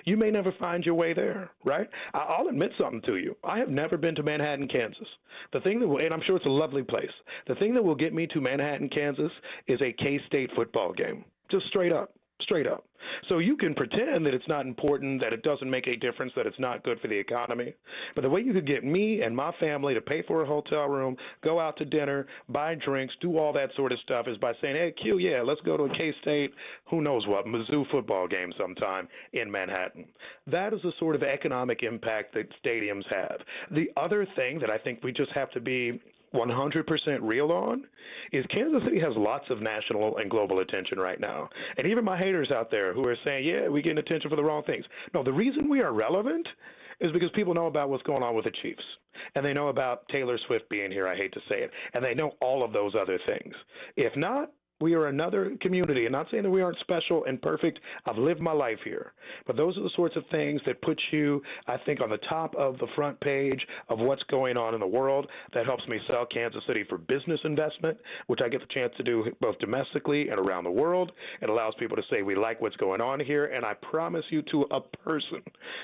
You may never find your way there, right? I'll admit something to you. I have never been to Manhattan, Kansas. The thing that will, and I'm sure it's a lovely place, the thing that will get me to Manhattan, Kansas is a K-State football game. Just straight up. Straight up. So you can pretend that it's not important, that it doesn't make a difference, that it's not good for the economy. But the way you could get me and my family to pay for a hotel room, go out to dinner, buy drinks, do all that sort of stuff is by saying, hey, Q, yeah, let's go to a K-State, who knows what, Mizzou football game sometime in Manhattan. That is the sort of economic impact that stadiums have. The other thing that I think we just have to be 100% real on is Kansas City has lots of national and global attention right now. And even my haters out there who are saying, yeah, we get attention for the wrong things. No, the reason we are relevant is because people know about what's going on with the Chiefs. And they know about Taylor Swift being here, I hate to say it. And they know all of those other things. If not, we are another community. I'm not saying that we aren't special and perfect. I've lived my life here. But those are the sorts of things that put you, I think, on the top of the front page of what's going on in the world. That helps me sell Kansas City for business investment, which I get the chance to do both domestically and around the world. It allows people to say, we like what's going on here. And I promise you, to a person,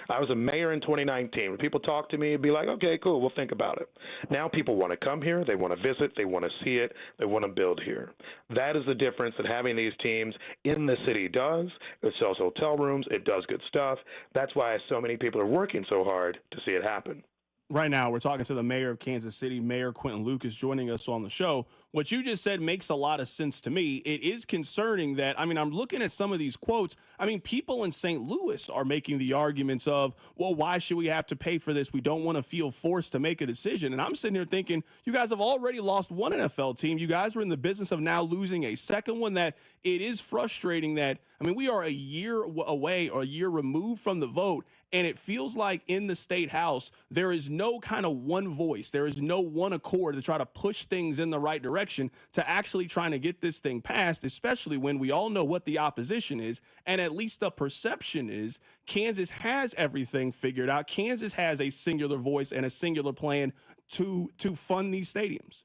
I was a mayor in 2019. When people talk to me, it'd be like, okay, cool, we'll think about it. Now people want to come here. They want to visit. They want to see it. They want to build here. That is the difference that having these teams in the city does. It sells hotel rooms. It does good stuff. That's why so many people are working so hard to see it happen. Right now, we're talking to the mayor of Kansas City, Mayor Quentin Lucas, joining us on the show. What you just said makes a lot of sense to me. It is concerning that, I'm looking at some of these quotes. People in St. Louis are making the arguments of, well, why should we have to pay for this? We don't want to feel forced to make a decision. And I'm sitting here thinking, you guys have already lost one NFL team. You guys are in the business of now losing a second one that it is frustrating that, I mean, we are a year away or a year removed from the vote, and it feels like in the state house, there is no kind of one voice. There is no one accord to try to push things in the right direction to actually trying to get this thing passed, especially when we all know what the opposition is. And at least the perception is Kansas has everything figured out. Kansas has a singular voice and a singular plan to fund these stadiums.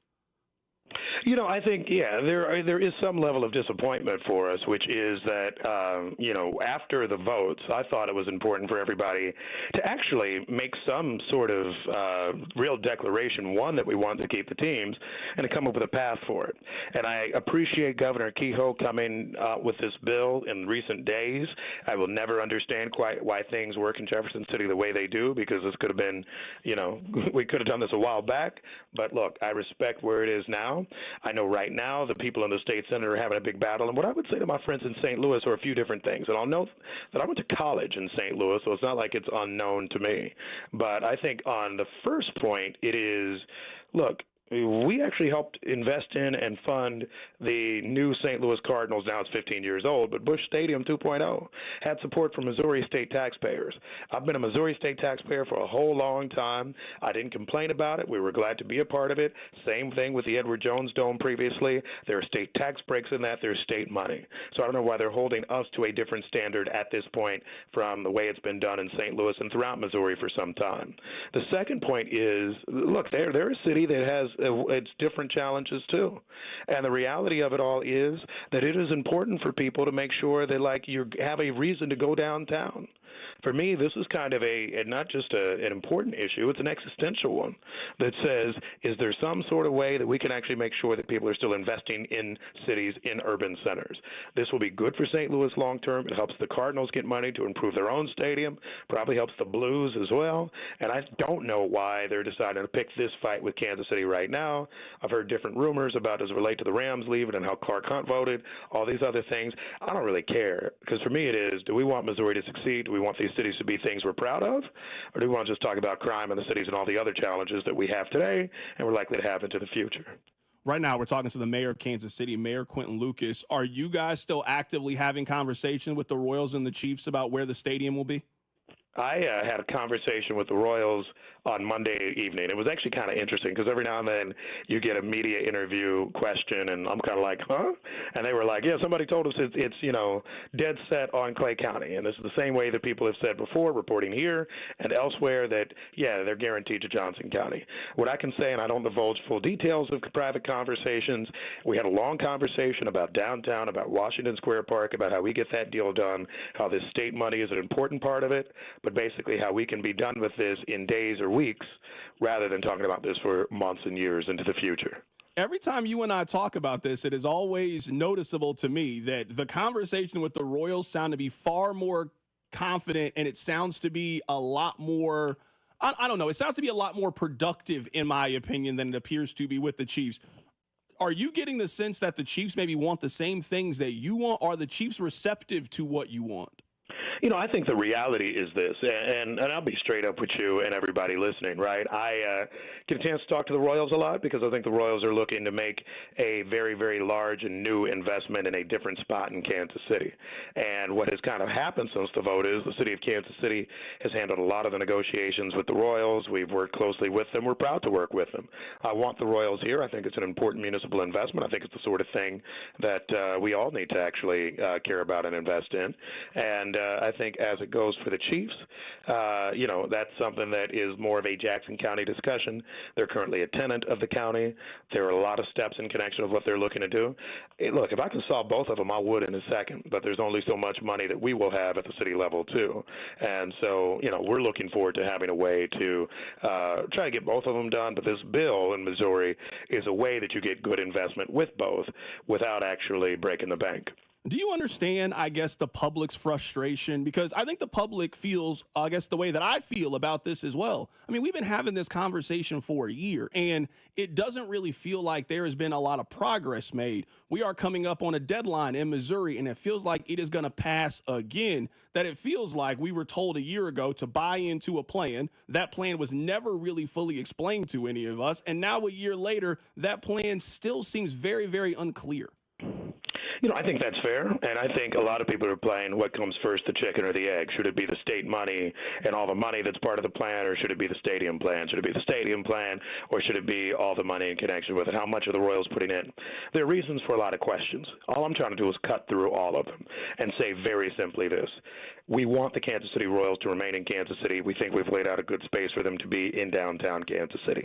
You know, I think, there is some level of disappointment for us, which is that, after the votes, I thought it was important for everybody to actually make some sort of real declaration, one, that we want to keep the teams, and to come up with a path for it. And I appreciate Governor Kehoe coming with this bill in recent days. I will never understand quite why things work in Jefferson City the way they do, because this could have been, we could have done this a while back. But look, I respect where it is now. I know right now the people in the state senate are having a big battle. And what I would say to my friends in St. Louis are a few different things. And I'll note that I went to college in St. Louis, so it's not like it's unknown to me. But I think on the first point, it is, look, we actually helped invest in and fund the new St. Louis Cardinals. Now it's 15 years old, but Busch Stadium 2.0 had support from Missouri state taxpayers. I've been a Missouri state taxpayer for a whole long time. I didn't complain about it. We were glad to be a part of it. Same thing with the Edward Jones Dome previously. There are state tax breaks in that. There's state money. So I don't know why they're holding us to a different standard at this point from the way it's been done in St. Louis and throughout Missouri for some time. The second point is, look, they're a city that has its different challenges too. And the reality of it all is that it is important for people to make sure that you have a reason to go downtown. For me, this is kind of not just an important issue, it's an existential one that says, is there some sort of way that we can actually make sure that people are still investing in cities, in urban centers? This will be good for St. Louis long term. It helps the Cardinals get money to improve their own stadium, probably helps the Blues as well. And I don't know why they're deciding to pick this fight with Kansas City right now. I've heard different rumors about as it relates to the Rams leaving and how Clark Hunt voted, all these other things. I don't really care, because for me it is, do we want Missouri to succeed? Do we want these cities to be things we're proud of? Or do we want to just talk about crime in the cities and all the other challenges that we have today and we're likely to have into the future? Right now, we're talking to the mayor of Kansas City, Mayor Quentin Lucas. Are you guys still actively having conversation with the Royals and the Chiefs about where the stadium will be? I had a conversation with the Royals on Monday evening. It was actually kind of interesting because every now and then you get a media interview question, and I'm kind of like, huh? And they were like, yeah, somebody told us it's dead set on Clay County. And this is the same way that people have said before, reporting here and elsewhere, that, yeah, they're guaranteed to Johnson County. What I can say, and I don't divulge full details of private conversations, we had a long conversation about downtown, about Washington Square Park, about how we get that deal done, how this state money is an important part of it, but basically how we can be done with this in days or weeks rather than talking about this for months and years into the future. Every time you and I talk about this, it is always noticeable to me that the conversation with the Royals sound to be far more confident, and it sounds to be a lot more, I don't know, it sounds to be a lot more productive, in my opinion, than it appears to be with the Chiefs. Are you getting the sense that the Chiefs maybe want the same things that you want? Are the Chiefs receptive to what you want? I think the reality is this, and I'll be straight up with you and everybody listening, right? I get a chance to talk to the Royals a lot because I think the Royals are looking to make a very, very large and new investment in a different spot in Kansas City. And what has kind of happened since the vote is the city of Kansas City has handled a lot of the negotiations with the Royals. We've worked closely with them. We're proud to work with them. I want the Royals here. I think it's an important municipal investment. I think it's the sort of thing that we all need to actually care about and invest in. And I think as it goes for the Chiefs, that's something that is more of a Jackson County discussion. They're currently a tenant of the county. There are a lot of steps in connection with what they're looking to do. Look, if I can solve both of them, I would in a second, but there's only so much money that we will have at the city level, too. And so, we're looking forward to having a way to try to get both of them done, but this bill in Missouri is a way that you get good investment with both without actually breaking the bank. Do you understand, I guess, the public's frustration? Because I think the public feels, I guess, the way that I feel about this as well. I mean, we've been having this conversation for a year, and it doesn't really feel like there has been a lot of progress made. We are coming up on a deadline in Missouri, and it feels like it is going to pass again, that it feels like we were told a year ago to buy into a plan. That plan was never really fully explained to any of us, and now a year later, that plan still seems very, very unclear. I think that's fair, and I think a lot of people are playing what comes first, the chicken or the egg. Should it be the state money and all the money that's part of the plan, or should it be the stadium plan? Should it be the stadium plan, or should it be all the money in connection with it? How much are the Royals putting in? There are reasons for a lot of questions. All I'm trying to do is cut through all of them and say very simply this. We want the Kansas City Royals to remain in Kansas City. We think we've laid out a good space for them to be in downtown Kansas City.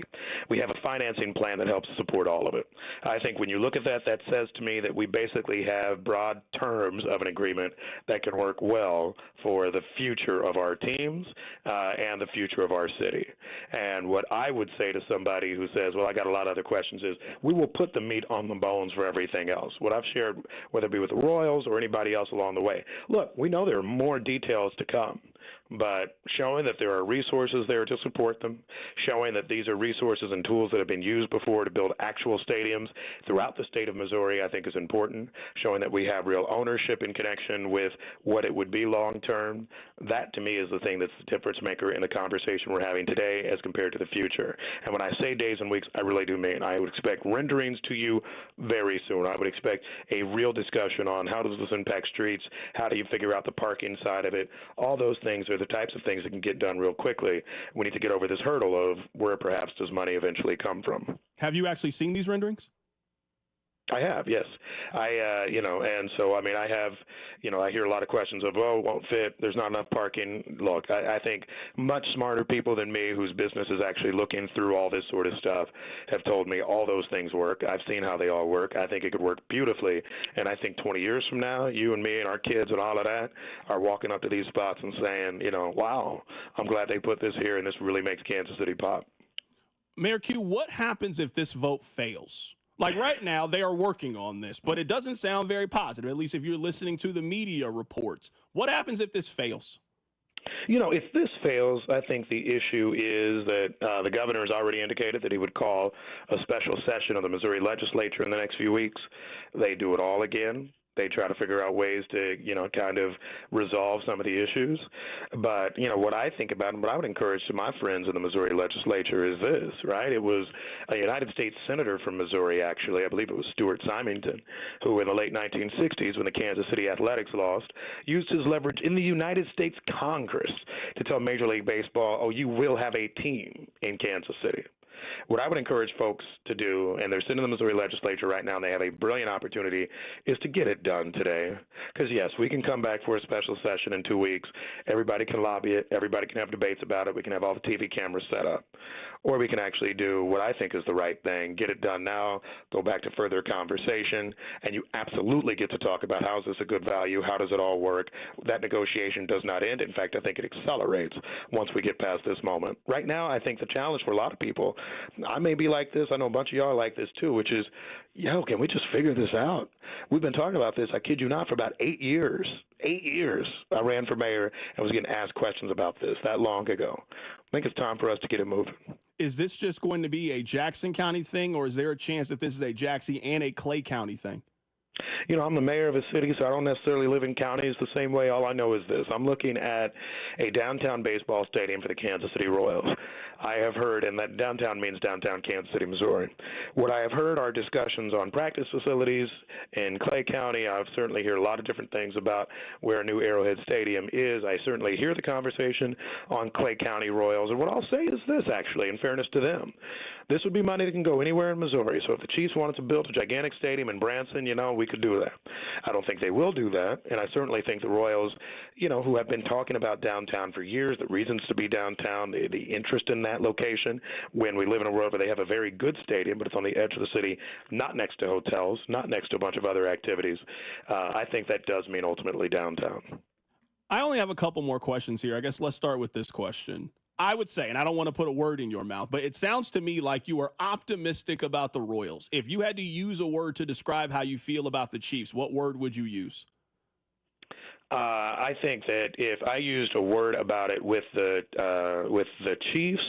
We have a financing plan that helps support all of it. I think when you look at that, that says to me that we basically have broad terms of an agreement that can work well for the future of our teams and the future of our city. And what I would say to somebody who says, well, I got a lot of other questions, is we will put the meat on the bones for everything else. What I've shared, whether it be with the Royals or anybody else along the way. Look, we know there are more details to come, but showing that there are resources there to support them, showing that these are resources and tools that have been used before to build actual stadiums throughout the state of Missouri, I think is important, showing that we have real ownership in connection with what it would be long term. That, to me, is the thing that's the difference maker in the conversation we're having today as compared to the future. And when I say days and weeks, I really do mean I would expect renderings to you very soon. I would expect a real discussion on how does this impact streets, how do you figure out the parking side of it. All those things are the types of things that can get done real quickly. We need to get over this hurdle of where perhaps does money eventually come from. Have you actually seen these renderings? I have, yes. And so, I have, I hear a lot of questions of, oh, it won't fit, there's not enough parking. Look, I think much smarter people than me whose business is actually looking through all this sort of stuff have told me all those things work. I've seen how they all work. I think it could work beautifully. And I think 20 years from now, you and me and our kids and all of that are walking up to these spots and saying, wow, I'm glad they put this here and this really makes Kansas City pop. Mayor Q, what happens if this vote fails? Like right now, they are working on this, but it doesn't sound very positive, at least if you're listening to the media reports. What happens if this fails? If this fails, I think the issue is that the governor has already indicated that he would call a special session of the Missouri legislature in the next few weeks. They do it all again. They try to figure out ways to, kind of resolve some of the issues. But, what I think about and what I would encourage to my friends in the Missouri legislature is this, right? It was a United States senator from Missouri, actually. I believe it was Stuart Symington, who in the late 1960s, when the Kansas City Athletics lost, used his leverage in the United States Congress to tell Major League Baseball, oh, you will have a team in Kansas City. What I would encourage folks to do, and they're sitting in the Missouri legislature right now, and they have a brilliant opportunity, is to get it done today. Because, yes, we can come back for a special session in 2 weeks. Everybody can lobby it. Everybody can have debates about it. We can have all the TV cameras set up. Or we can actually do what I think is the right thing, get it done now, go back to further conversation, and you absolutely get to talk about how is this a good value, how does it all work. That negotiation does not end. In fact, I think it accelerates once we get past this moment. Right now, I think the challenge for a lot of people, I may be like this, I know a bunch of y'all are like this too, which is, can we just figure this out? We've been talking about this, I kid you not, for about 8 years. 8 years I ran for mayor and was getting asked questions about this that long ago. I think it's time for us to get it moving. Is this just going to be a Jackson County thing, or is there a chance that this is a Jackson and a Clay County thing? I'm the mayor of a city, so I don't necessarily live in counties the same way. All I know is this. I'm looking at a downtown baseball stadium for the Kansas City Royals. I have heard, and that downtown means downtown Kansas City, Missouri. What I have heard are discussions on practice facilities in Clay County. I've certainly heard a lot of different things about where a new Arrowhead Stadium is. I certainly hear the conversation on Clay County Royals. And what I'll say is this, actually, in fairness to them. This would be money that can go anywhere in Missouri. So if the Chiefs wanted to build a gigantic stadium in Branson, we could do that. I don't think they will do that. And I certainly think the Royals, who have been talking about downtown for years, the reasons to be downtown, the interest in that location, when we live in a world where they have a very good stadium, but it's on the edge of the city, not next to hotels, not next to a bunch of other activities. I think that does mean ultimately downtown. I only have a couple more questions here. I guess let's start with this question. I would say, and I don't want to put a word in your mouth, but it sounds to me like you are optimistic about the Royals. If you had to use a word to describe how you feel about the Chiefs, what word would you use? I think that if I used a word about it with the Chiefs,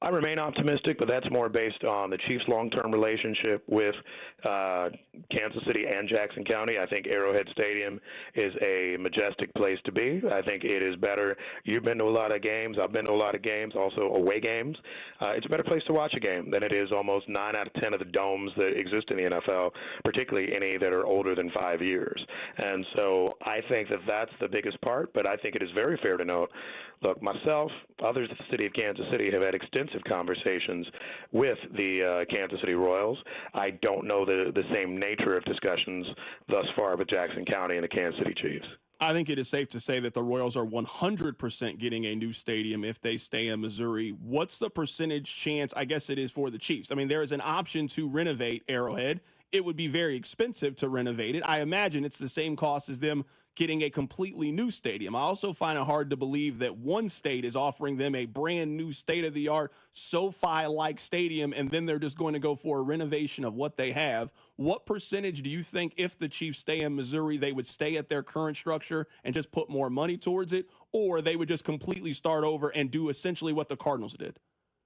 I remain optimistic, but that's more based on the Chiefs' long-term relationship with Kansas City and Jackson County. I think Arrowhead Stadium is a majestic place to be. I think it is better. You've been to a lot of games. I've been to a lot of games, also away games. It's a better place to watch a game than it is almost 9 out of 10 of the domes that exist in the NFL, particularly any that are older than 5 years. And so I think that that's the biggest part, but I think it is very fair to note, look, myself, others at the city of Kansas City have had extensive conversations with the Kansas City Royals. I don't know the same nature of discussions thus far with Jackson County and the Kansas City Chiefs. I think it is safe to say that the Royals are 100% getting a new stadium if they stay in Missouri. What's the percentage chance, I guess it is, for the Chiefs? I mean, there is an option to renovate Arrowhead. It would be very expensive to renovate it. I imagine it's the same cost as them getting a completely new stadium. I also find it hard to believe that one state is offering them a brand new state-of-the-art SoFi-like stadium, and then they're just going to go for a renovation of what they have. What percentage do you think, if the Chiefs stay in Missouri, they would stay at their current structure and just put more money towards it, or they would just completely start over and do essentially what the Cardinals did?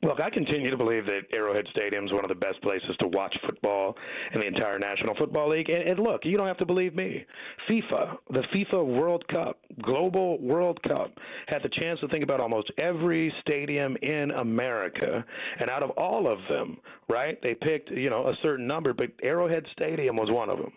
Look, I continue to believe that Arrowhead Stadium is one of the best places to watch football in the entire National Football League. And look, you don't have to believe me. FIFA, the FIFA World Cup, Global World Cup, had the chance to think about almost every stadium in America. And out of all of them, right, they picked, a certain number, but Arrowhead Stadium was one of them.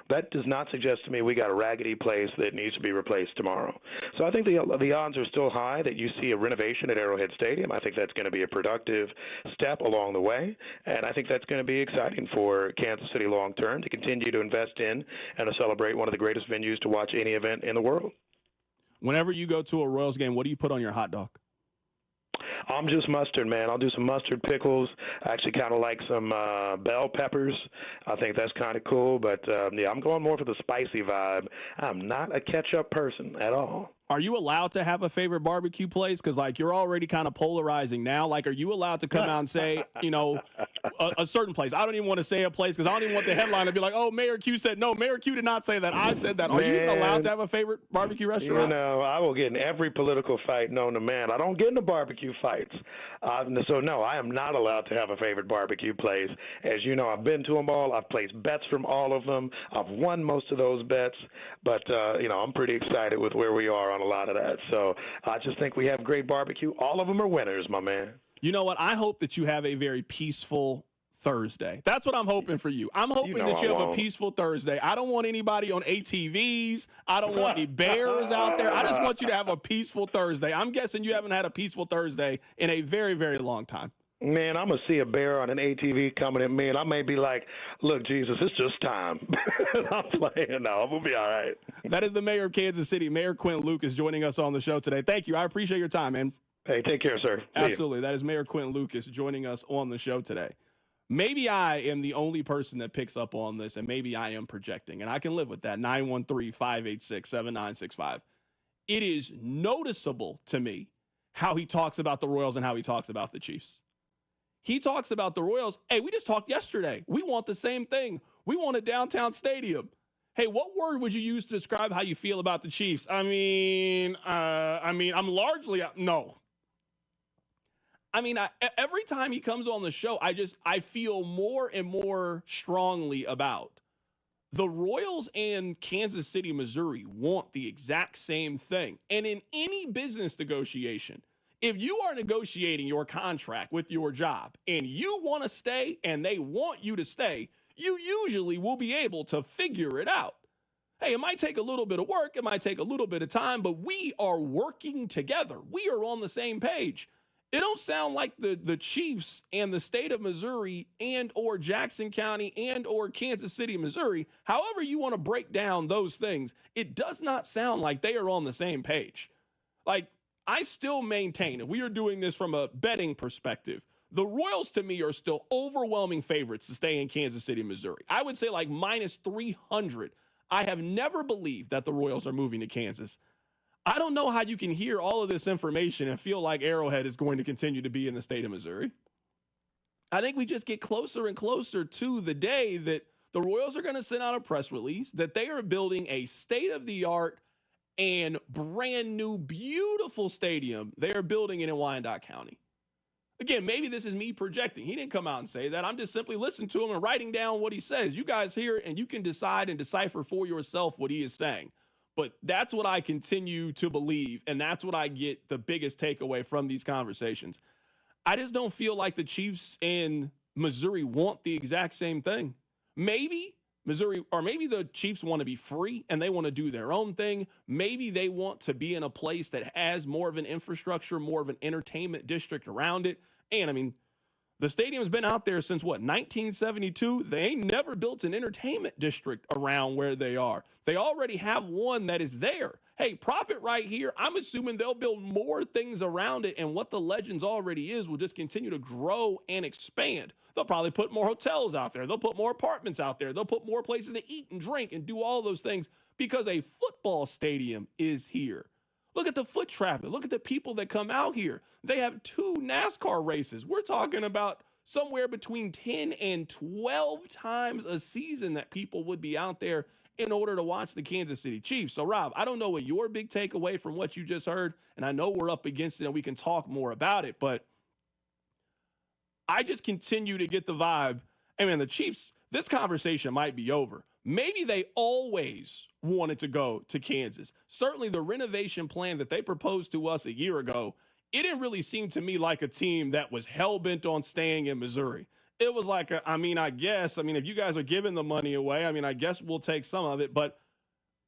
That does not suggest to me we got a raggedy place that needs to be replaced tomorrow. So I think the odds are still high that you see a renovation at Arrowhead Stadium. I think that's going to be a productive step along the way, and I think that's going to be exciting for Kansas City long term to continue to invest in and to celebrate one of the greatest venues to watch any event in the world. Whenever you go to a Royals game, what do you put on your hot dog? I'm just mustard, man. I'll do some mustard pickles. I actually kind of like some bell peppers. I think that's kind of cool. But, I'm going more for the spicy vibe. I'm not a ketchup person at all. Are you allowed to have a favorite barbecue place? Because, you're already kind of polarizing now. Are you allowed to come out and say, a certain place? I don't even want to say a place because I don't even want the headline to be like, oh, Mayor Q said. No, Mayor Q did not say that. I said that. Are you even allowed to have a favorite barbecue restaurant? I will get in every political fight known to man. I don't get into barbecue fights. So, no, I am not allowed to have a favorite barbecue place. As you know, I've been to them all. I've placed bets from all of them. I've won most of those bets. But, I'm pretty excited with where we are on a lot of that. So I just think we have great barbecue. All of them are winners, my man. You know what? I hope that you have a very peaceful Thursday. That's what I'm hoping for you. I'm hoping that you have a peaceful Thursday. I don't want anybody on ATVs. I don't want any bears out there. I just want you to have a peaceful Thursday. I'm guessing you haven't had a peaceful Thursday in a very, very long time. Man, I'm going to see a bear on an ATV coming at me, and I may be like, look, Jesus, it's just time. I'm playing now. I'm going to be all right. That is the mayor of Kansas City, Mayor Quentin Lucas, joining us on the show today. Thank you. I appreciate your time, man. Hey, take care, sir. Absolutely. That is Mayor Quentin Lucas joining us on the show today. Maybe I am the only person that picks up on this, and maybe I am projecting, and I can live with that. 913-586-7965. It is noticeable to me how he talks about the Royals and how he talks about the Chiefs. He talks about the Royals. Hey, we just talked yesterday. We want the same thing. We want a downtown stadium. Hey, what word would you use to describe how you feel about the Chiefs? I'm largely no. Every time he comes on the show, I feel more and more strongly about the Royals and Kansas City, Missouri want the exact same thing. And in any business negotiation, if you are negotiating your contract with your job and you want to stay and they want you to stay, you usually will be able to figure it out. Hey, it might take a little bit of work. It might take a little bit of time, but we are working together. We are on the same page. It don't sound like the Chiefs and the state of Missouri and or Jackson County and or Kansas City, Missouri, however you want to break down those things, it does not sound like they are on the same page. I still maintain, if we are doing this from a betting perspective, the Royals to me are still overwhelming favorites to stay in Kansas City, Missouri. I would say minus 300. I have never believed that the Royals are moving to Kansas. I don't know how you can hear all of this information and feel like Arrowhead is going to continue to be in the state of Missouri. I think we just get closer and closer to the day that the Royals are going to send out a press release that they are building a state-of-the-art and brand new, beautiful stadium they are building in Wyandotte County. Again, maybe this is me projecting. He didn't come out and say that. I'm just simply listening to him and writing down what he says. You guys hear it, and you can decide and decipher for yourself what he is saying. But that's what I continue to believe, and that's what I get the biggest takeaway from these conversations. I just don't feel like the Chiefs and Missouri want the exact same thing. Maybe Missouri, or maybe the Chiefs want to be free and they want to do their own thing. Maybe they want to be in a place that has more of an infrastructure, more of an entertainment district around it. And I mean, the stadium's been out there since 1972? They ain't never built an entertainment district around where they are. They already have one that is there. Hey, prop it right here. I'm assuming they'll build more things around it, and what the Legends already is will just continue to grow and expand. They'll probably put more hotels out there. They'll put more apartments out there. They'll put more places to eat and drink and do all those things because a football stadium is here. Look at the foot traffic. Look at the people that come out here. They have 2 NASCAR races. We're talking about somewhere between 10 and 12 times a season that people would be out there in order to watch the Kansas City Chiefs. So, Rob, I don't know what your big takeaway from what you just heard, and I know we're up against it and we can talk more about it, but I just continue to get the vibe. I mean, the Chiefs, this conversation might be over. Maybe they always wanted to go to Kansas. Certainly the renovation plan that they proposed to us a year ago, it didn't really seem to me like a team that was hell-bent on staying in Missouri. It was like, I guess, if you guys are giving the money away, I guess we'll take some of it. But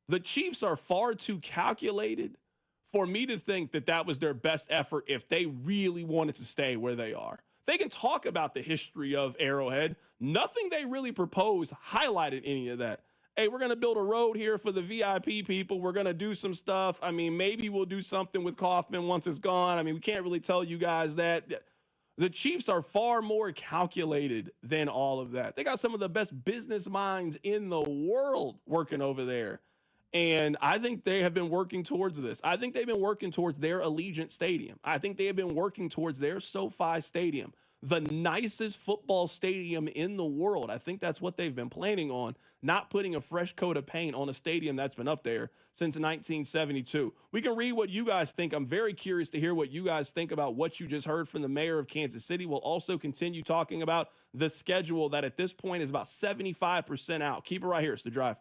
the Chiefs are far too calculated for me to think that that was their best effort if they really wanted to stay where they are. They can talk about the history of Arrowhead. Nothing they really proposed highlighted any of that. Hey, we're going to build a road here for the VIP people. We're going to do some stuff. Maybe we'll do something with Kaufman once it's gone. We can't really tell you guys that. The Chiefs are far more calculated than all of that. They got some of the best business minds in the world working over there. And I think they have been working towards this. I think they've been working towards their Allegiant Stadium. I think they have been working towards their SoFi Stadium, the nicest football stadium in the world. I think that's what they've been planning on, not putting a fresh coat of paint on a stadium that's been up there since 1972. We can read what you guys think. I'm very curious to hear what you guys think about what you just heard from the mayor of Kansas City. We'll also continue talking about the schedule that at this point is about 75% out. Keep it right here. It's The Drive.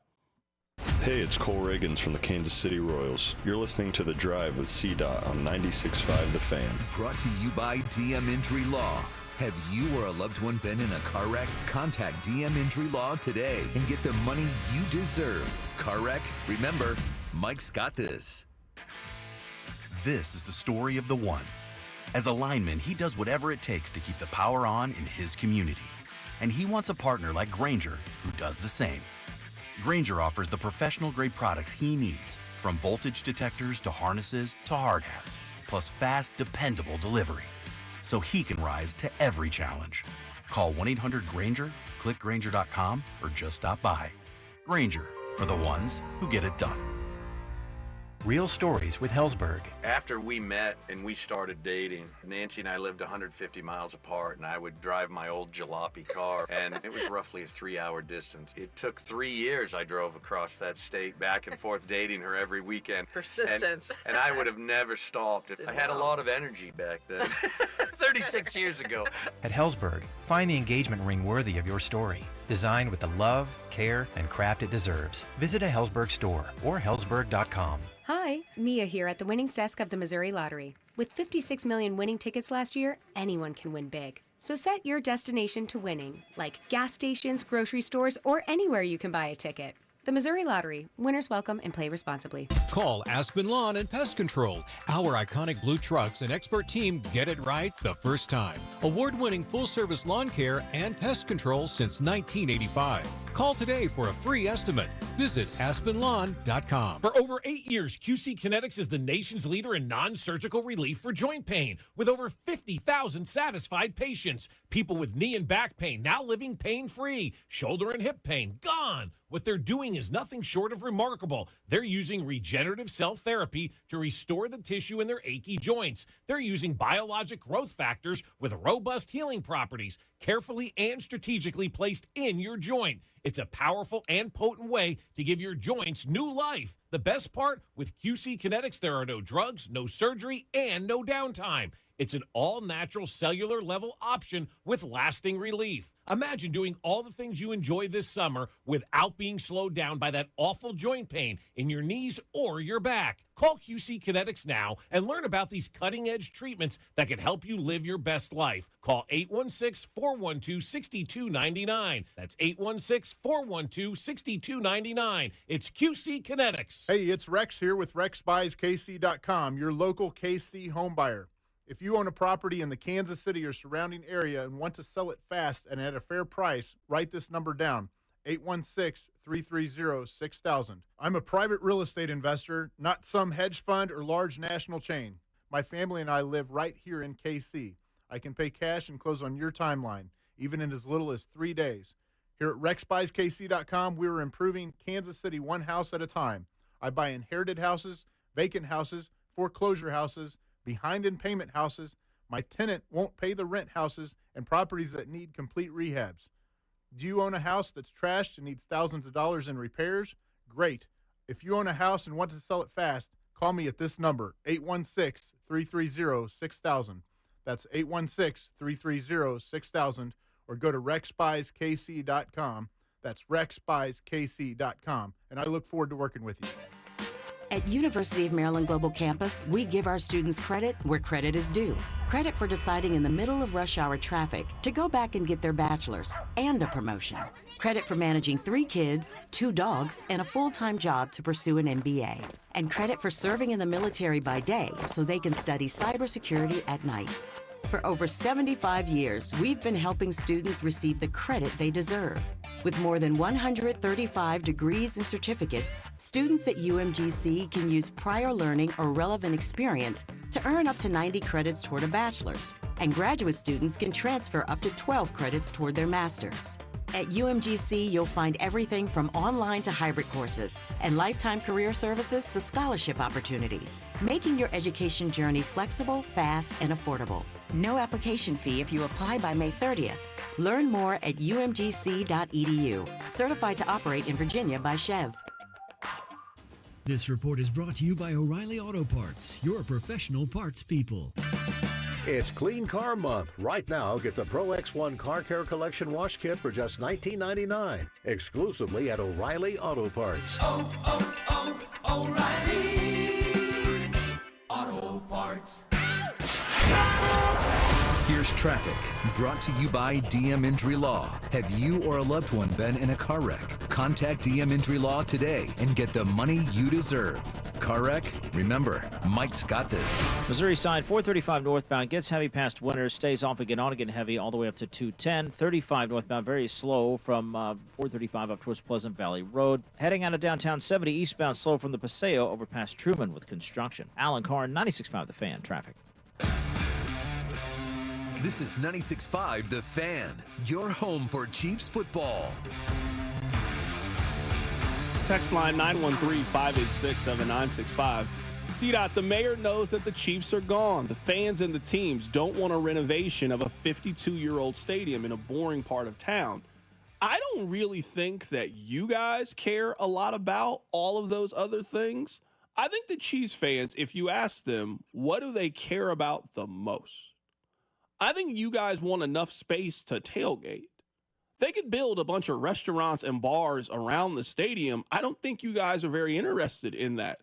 Hey, it's Cole Reagans from the Kansas City Royals. You're listening to The Drive with CDOT on 96.5 The Fan. Brought to you by DM Injury Law. Have you or a loved one been in a car wreck? Contact DM Injury Law today and get the money you deserve. Car wreck? Remember, Mike's got this. This is the story of the one. As a lineman, he does whatever it takes to keep the power on in his community. And he wants a partner like Grainger who does the same. Grainger offers the professional-grade products he needs, from voltage detectors to harnesses to hard hats, plus fast, dependable delivery, so he can rise to every challenge. Call 1-800-GRAINGER, click Grainger.com, or just stop by. Grainger, for the ones who get it done. Real Stories with Hellsberg. After we met and we started dating, Nancy and I lived 150 miles apart, and I would drive my old jalopy car, and it was roughly a 3-hour distance. It took 3 years I drove across that state back and forth dating her every weekend. Persistence. And I would have never stopped. I had a lot of energy back then, 36 years ago. At Hellsberg, find the engagement ring worthy of your story. Designed with the love, care, and craft it deserves. Visit a Hellsberg store or hellsberg.com. Hi, Mia here at the winnings desk of the Missouri Lottery. With 56 million winning tickets last year, anyone can win big. So set your destination to winning, like gas stations, grocery stores, or anywhere you can buy a ticket. The Missouri Lottery. Winners welcome and play responsibly. Call Aspen Lawn and Pest Control. Our iconic blue trucks and expert team get it right the first time. Award-winning full-service lawn care and pest control since 1985. Call today for a free estimate. Visit aspenlawn.com. For over 8 years, QC Kinetics is the nation's leader in non-surgical relief for joint pain, with over 50,000 satisfied patients. People with knee and back pain now living pain-free. Shoulder and hip pain gone. What they're doing is nothing short of remarkable. They're using regenerative cell therapy to restore the tissue in their achy joints. They're using biologic growth factors with robust healing properties. carefully and strategically placed in your joint. It's a powerful and potent way to give your joints new life. The best part, with QC Kinetics, there are no drugs, no surgery, and no downtime. It's an all-natural cellular level option with lasting relief. Imagine doing all the things you enjoy this summer without being slowed down by that awful joint pain in your knees or your back. Call QC Kinetics now and learn about these cutting-edge treatments that can help you live your best life. Call 816-412-6299. That's 816-412-6299. It's QC Kinetics. Hey, it's Rex here with RexBuysKC.com, your local KC home buyer. If you own a property in the Kansas City or surrounding area and want to sell it fast and at a fair price, write this number down, 816-330-6000. I'm a private real estate investor, not some hedge fund or large national chain. My family and I live right here in KC. I can pay cash and close on your timeline, even in as little as 3 days. Here at RexBuysKC.com, we're improving Kansas City one house at a time. I buy inherited houses, vacant houses, foreclosure houses, behind in payment houses, my tenant won't pay the rent houses, and properties that need complete rehabs. Do you own a house that's trashed and needs thousands of dollars in repairs? Great. If you own a house and want to sell it fast, call me at this number, 816-330-6000. That's 816-330-6000, or go to RexBuysKC.com. That's RexBuysKC.com, and I look forward to working with you. At University of Maryland Global Campus, we give our students credit where credit is due. Credit for deciding in the middle of rush hour traffic to go back and get their bachelor's and a promotion. Credit for managing 3 kids, 2 dogs, and a full-time job to pursue an MBA. And credit for serving in the military by day so they can study cybersecurity at night. For over 75 years, we've been helping students receive the credit they deserve. With more than 135 degrees and certificates, students at UMGC can use prior learning or relevant experience to earn up to 90 credits toward a bachelor's, and graduate students can transfer up to 12 credits toward their master's. At UMGC, you'll find everything from online to hybrid courses and lifetime career services to scholarship opportunities, making your education journey flexible, fast, and affordable. No application fee if you apply by May 30th. Learn more at umgc.edu. Certified to operate in Virginia by Chev. This report is brought to you by O'Reilly Auto Parts, your professional parts people. It's Clean Car Month. Right now, get the Pro X1 Car Care Collection Wash Kit for just $19.99, exclusively at O'Reilly Auto Parts. O'Reilly Auto Parts. Here's traffic, brought to you by DM Injury Law. Have you or a loved one been in a car wreck? Contact DM Injury Law today and get the money you deserve. Car wreck? Remember, Mike's got this. Missouri side, 435 northbound, gets heavy past Winter, stays off again, on again heavy all the way up to 210. 35 northbound, very slow from 435 up towards Pleasant Valley Road. Heading out of downtown, 70 eastbound, slow from the Paseo over past Truman with construction. Alan Carr, 96.5 The Fan, traffic. This is 96.5 The Fan, your home for Chiefs football. Text line 913-586-7965. CDOT, the mayor knows that the Chiefs are gone. The fans and the teams don't want a renovation of a 52-year-old stadium in a boring part of town. I don't really think that you guys care a lot about all of those other things. I think the Chiefs fans, if you ask them, what do they care about the most? I think you guys want enough space to tailgate. They could build a bunch of restaurants and bars around the stadium. I don't think you guys are very interested in that.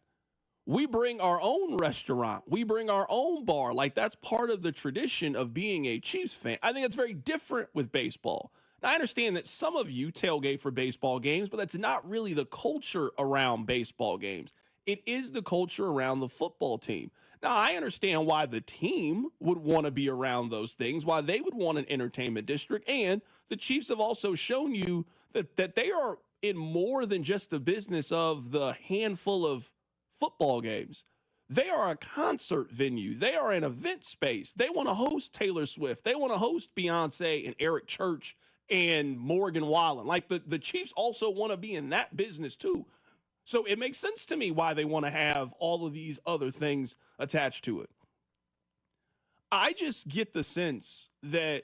We bring our own restaurant. We bring our own bar. Like, that's part of the tradition of being a Chiefs fan. I think it's very different with baseball. Now, I understand that some of you tailgate for baseball games, but that's not really the culture around baseball games. It is the culture around the football team. Now, I understand why the team would want to be around those things, why they would want an entertainment district, and the Chiefs have also shown you that they are in more than just the business of the handful of football games. They are a concert venue. They are an event space. They want to host Taylor Swift. They want to host Beyonce and Eric Church and Morgan Wallen. Like, the Chiefs also want to be in that business too. So it makes sense to me why they want to have all of these other things attached to it. I just get the sense that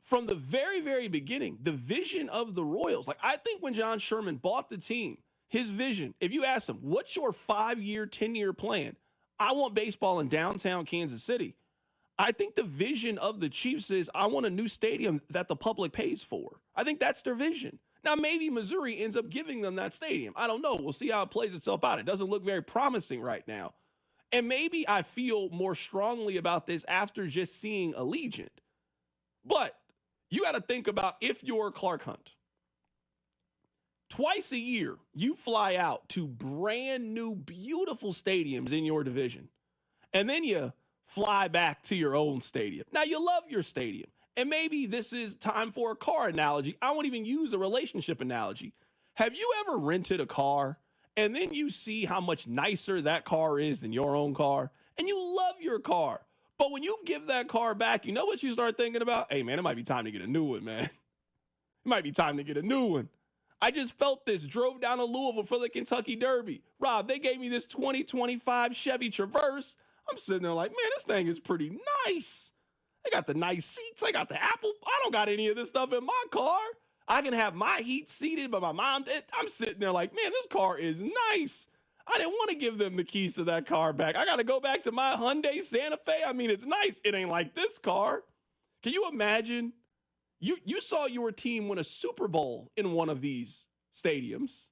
from the very, very beginning, the vision of the Royals, like I think when John Sherman bought the team, his vision, if you ask him, what's your 5-year, 10-year plan? I want baseball in downtown Kansas City. I think the vision of the Chiefs is I want a new stadium that the public pays for. I think that's their vision. Now, maybe Missouri ends up giving them that stadium. I don't know. We'll see how it plays itself out. It doesn't look very promising right now. And maybe I feel more strongly about this after just seeing Allegiant. But you got to think about if you're Clark Hunt. Twice a year, you fly out to brand new, beautiful stadiums in your division. And then you fly back to your own stadium. Now, you love your stadium. And maybe this is time for a car analogy. I won't even use a relationship analogy. Have you ever rented a car and then you see how much nicer that car is than your own car? And you love your car. But when you give that car back, you know what you start thinking about? Hey, man, it might be time to get a new one, man. It might be time to get a new one. I just felt this, drove down to Louisville for the Kentucky Derby. Rob, they gave me this 2025 Chevy Traverse. I'm sitting there like, man, this thing is pretty nice. They got the nice seats. They got the Apple. I don't got any of this stuff in my car. I can have my heat seated, but my mom, I'm sitting there like, man, this car is nice. I didn't want to give them the keys to that car back. I got to go back to my Hyundai Santa Fe. I mean, it's nice. It ain't like this car. Can you imagine? You saw your team win a Super Bowl in one of these stadiums.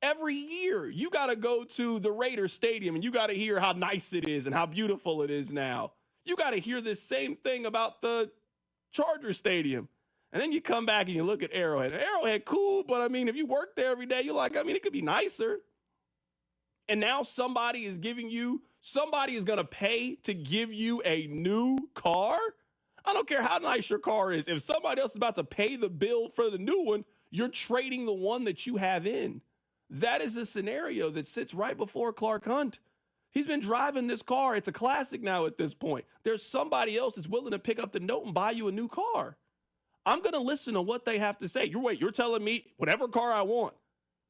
Every year, you got to go to the Raiders Stadium and you got to hear how nice it is and how beautiful it is now. You got to hear this same thing about the Chargers Stadium. And then you come back and you look at Arrowhead. Arrowhead, cool, but I mean, if you work there every day, you're like, I mean, it could be nicer. And now somebody is going to pay to give you a new car. I don't care how nice your car is. If somebody else is about to pay the bill for the new one, you're trading the one that you have in. That is a scenario that sits right before Clark Hunt. He's been driving this car. It's a classic now at this point. There's somebody else that's willing to pick up the note and buy you a new car. I'm going to listen to what they have to say. You're telling me whatever car I want.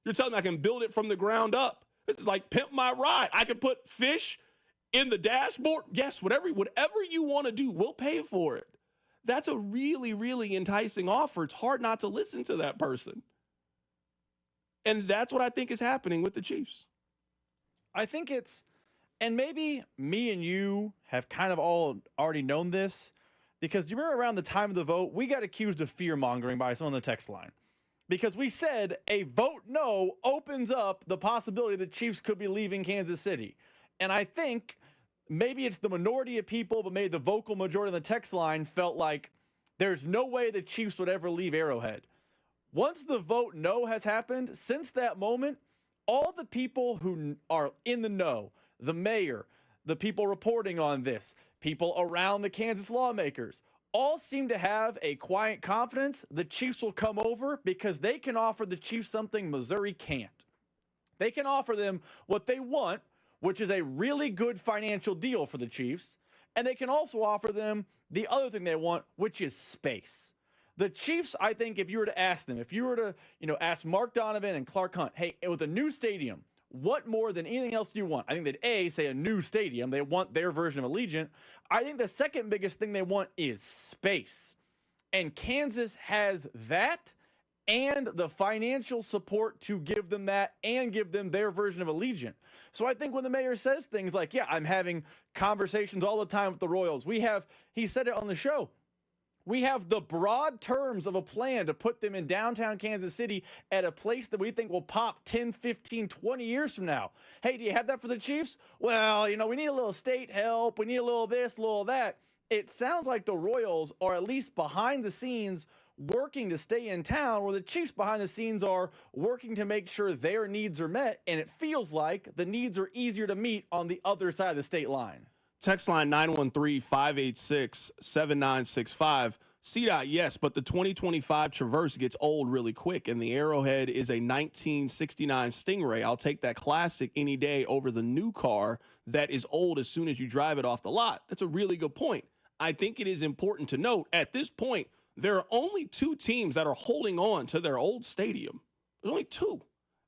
You're telling me I can build it from the ground up. This is like pimp my ride. I can put fish in the dashboard. Yes, whatever you want to do, we'll pay for it. That's a really, really enticing offer. It's hard not to listen to that person. And that's what I think is happening with the Chiefs. I think and maybe me and you have kind of all already known this, because you remember around the time of the vote, we got accused of fear-mongering by someone on the text line. Because we said a vote no opens up the possibility the Chiefs could be leaving Kansas City. And I think maybe it's the minority of people, but maybe the vocal majority of the text line felt like there's no way the Chiefs would ever leave Arrowhead. Once the vote no has happened, since that moment, all the people who are in the know, the mayor, the people reporting on this, people around the Kansas lawmakers, all seem to have a quiet confidence the Chiefs will come over because they can offer the Chiefs something Missouri can't. They can offer them what they want, which is a really good financial deal for the Chiefs, and they can also offer them the other thing they want, which is space. The Chiefs, I think, if you were to ask them, if you were to, ask Mark Donovan and Clark Hunt, hey, with a new stadium, what more than anything else do you want? I think they'd say a new stadium. They want their version of Allegiant. I think the second biggest thing they want is space. And Kansas has that and the financial support to give them that and give them their version of Allegiant. So I think when the mayor says things like, yeah, I'm having conversations all the time with the Royals. He said it on the show. We have the broad terms of a plan to put them in downtown Kansas City at a place that we think will pop 10, 15, 20 years from now. Hey, do you have that for the Chiefs? Well, we need a little state help. We need a little this, a little that. It sounds like the Royals are at least behind the scenes working to stay in town, where the Chiefs behind the scenes are working to make sure their needs are met. And it feels like the needs are easier to meet on the other side of the state line. Text line 913-586-7965. CDOT, yes, but the 2025 Traverse gets old really quick, and the Arrowhead is a 1969 Stingray. I'll take that classic any day over the new car that is old as soon as you drive it off the lot. That's a really good point. I think it is important to note, at this point, there are only two teams that are holding on to their old stadium. There's only two.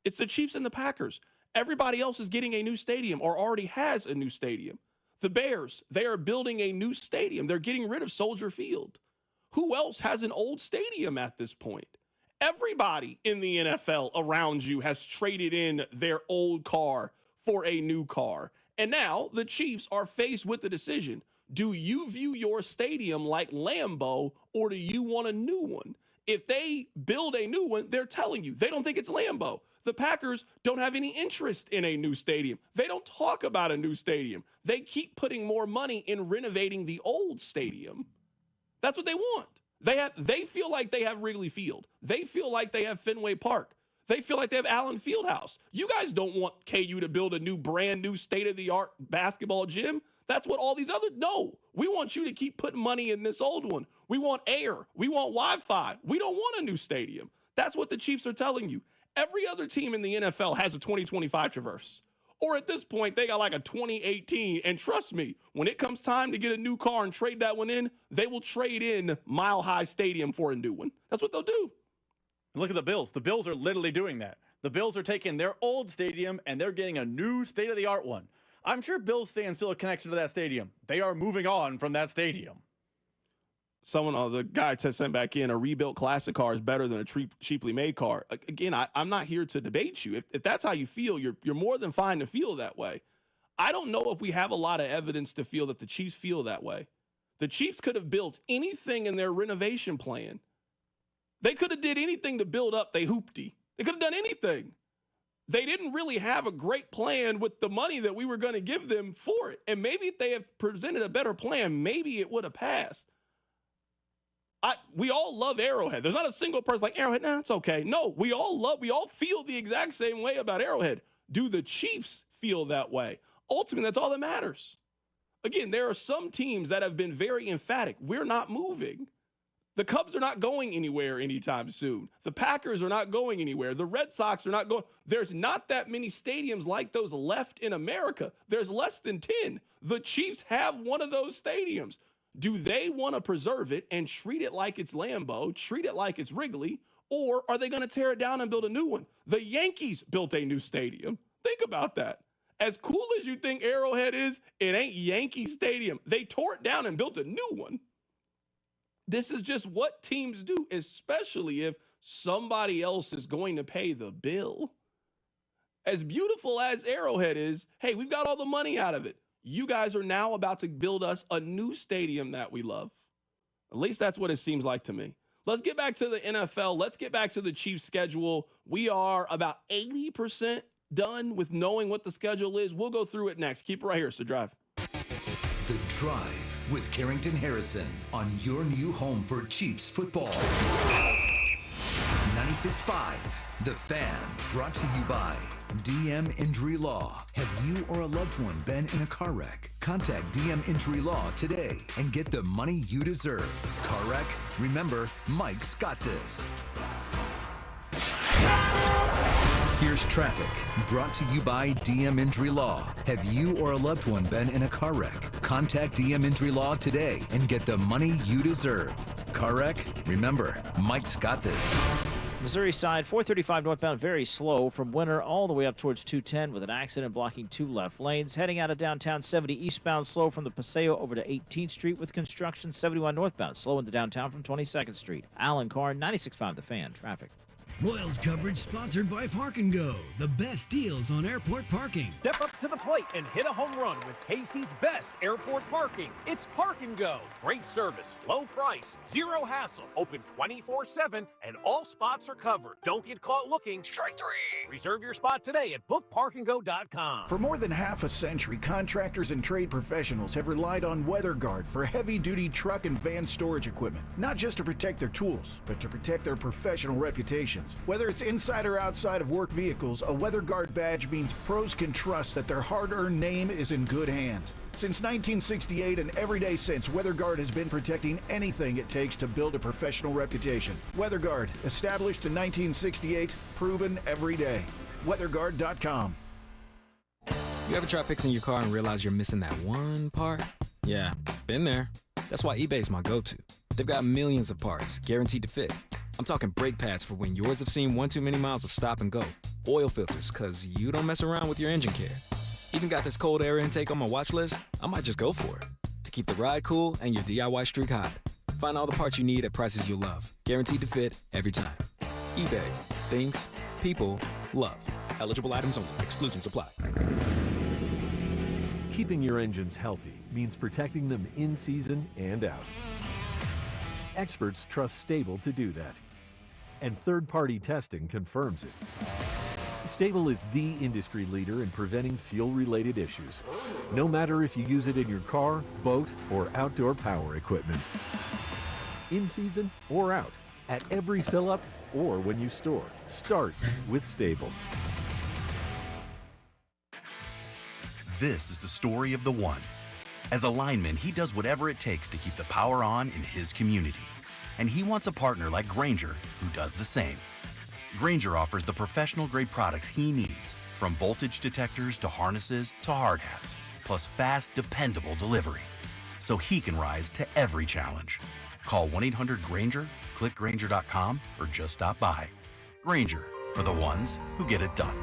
It's the Chiefs and the Packers. Everybody else is getting a new stadium or already has a new stadium. The Bears, they are building a new stadium. They're getting rid of Soldier Field. Who else has an old stadium at this point? Everybody in the NFL around you has traded in their old car for a new car. And now the Chiefs are faced with the decision. Do you view your stadium like Lambeau, or do you want a new one? If they build a new one, they're telling you they don't think it's Lambeau. The Packers don't have any interest in a new stadium. They don't talk about a new stadium. They keep putting more money in renovating the old stadium. That's what they want. They feel like they have Wrigley Field. They feel like they have Fenway Park. They feel like they have Allen Fieldhouse. You guys don't want KU to build a new, brand new, state-of-the-art basketball gym. That's what all these other, no. We want you to keep putting money in this old one. We want air. We want Wi-Fi. We don't want a new stadium. That's what the Chiefs are telling you. Every other team in the NFL has a 2025 Traverse. Or at this point, they got like a 2018. And trust me, when it comes time to get a new car and trade that one in, they will trade in Mile High Stadium for a new one. That's what they'll do. Look at the Bills. The Bills are literally doing that. The Bills are taking their old stadium and they're getting a new state-of-the-art one. I'm sure Bills fans feel a connection to that stadium. They are moving on from that stadium. The guy sent back in, a rebuilt classic car is better than a cheaply made car. Again, I'm not here to debate you. If that's how you feel, you're more than fine to feel that way. I don't know if we have a lot of evidence to feel that the Chiefs feel that way. The Chiefs could have built anything in their renovation plan. They could have did anything to build up they hoopty. They could have done anything. They didn't really have a great plan with the money that we were going to give them for it. And maybe if they have presented a better plan, maybe it would have passed. We all love Arrowhead. There's not a single person like Arrowhead. Nah, it's okay. No, we all feel the exact same way about Arrowhead. Do the Chiefs feel that way? Ultimately, that's all that matters. Again, there are some teams that have been very emphatic. We're not moving. The Cubs are not going anywhere anytime soon. The Packers are not going anywhere. The Red Sox are not going. There's not that many stadiums like those left in America. There's less than 10. The Chiefs have one of those stadiums. Do they want to preserve it and treat it like it's Lambeau, treat it like it's Wrigley, or are they going to tear it down and build a new one? The Yankees built a new stadium. Think about that. As cool as you think Arrowhead is, it ain't Yankee Stadium. They tore it down and built a new one. This is just what teams do, especially if somebody else is going to pay the bill. As beautiful as Arrowhead is, hey, we've got all the money out of it. You guys are now about to build us a new stadium that we love. At least that's what it seems like to me. Let's get back to the NFL. Let's get back to the Chiefs schedule. We are about 80% done with knowing what the schedule is. We'll go through it next. Keep it right here, so Drive. The Drive with Carrington Harrison on your new home for Chiefs football. 96.5, The Fan, brought to you by DM Injury Law. Have you or a loved one been in a car wreck? Contact DM Injury Law today and get the money you deserve. Car wreck? Remember, Mike's got this. Here's traffic, brought to you by DM Injury Law. Have you or a loved one been in a car wreck? Contact DM Injury Law today and get the money you deserve. Car wreck? Remember, Mike's got this. Missouri side, 435 northbound, very slow from Winter all the way up towards 210 with an accident blocking two left lanes. Heading out of downtown, 70 eastbound, slow from the Paseo over to 18th Street with construction. 71 northbound, slow into downtown from 22nd Street. Alan Carr, 96.5 The Fan, traffic. Royals coverage sponsored by Park & Go, the best deals on airport parking. Step up to the plate and hit a home run with Casey's best airport parking. It's Park & Go. Great service, low price, zero hassle, open 24/7, and all spots are covered. Don't get caught looking. Strike three. Reserve your spot today at bookparkandgo.com. For more than half a century, contractors and trade professionals have relied on WeatherGuard for heavy-duty truck and van storage equipment, not just to protect their tools, but to protect their professional reputations. Whether it's inside or outside of work vehicles, a WeatherGuard badge means pros can trust that their hard-earned name is in good hands. Since 1968 and every day since, WeatherGuard has been protecting anything it takes to build a professional reputation. WeatherGuard, established in 1968, proven every day. WeatherGuard.com. You ever try fixing your car and realize you're missing that one part? Yeah, been there. That's why eBay's my go-to. They've got millions of parts, guaranteed to fit. I'm talking brake pads for when yours have seen one too many miles of stop and go. Oil filters, cause you don't mess around with your engine care. Even got this cold air intake on my watch list. I might just go for it. To keep the ride cool and your DIY streak hot. Find all the parts you need at prices you'll love. Guaranteed to fit every time. eBay. Things, people, love. Eligible items only. Exclusions apply. Keeping your engines healthy means protecting them in season and out. Experts trust Stable to do that. And third-party testing confirms it. Stable is the industry leader in preventing fuel-related issues, no matter if you use it in your car, boat, or outdoor power equipment. In season or out, at every fill-up or when you store, start with Stable. This is the story of the one. As a lineman, he does whatever it takes to keep the power on in his community. And he wants a partner like Grainger who does the same. Grainger offers the professional-grade products he needs, from voltage detectors to harnesses to hard hats, plus fast, dependable delivery, so he can rise to every challenge. Call 1-800-GRAINGER, click Grainger.com, or just stop by. Grainger, for the ones who get it done.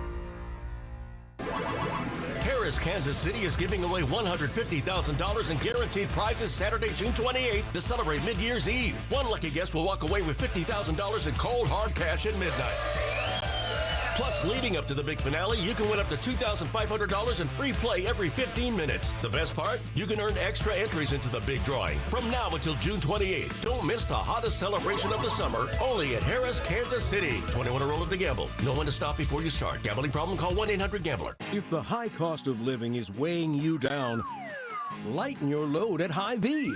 Harris Kansas City is giving away $150,000 in guaranteed prizes Saturday, June 28th to celebrate Mid-Year's Eve. One lucky guest will walk away with $50,000 in cold, hard cash at midnight. Plus, leading up to the big finale, you can win up to $2,500 in free play every 15 minutes. The best part? You can earn extra entries into the big drawing. From now until June 28th, don't miss the hottest celebration of the summer, only at Harris, Kansas City. 21 or older to gamble. Know when to stop before you start. Gambling problem? Call 1-800-GAMBLER. If the high cost of living is weighing you down, lighten your load at Hy-Vee.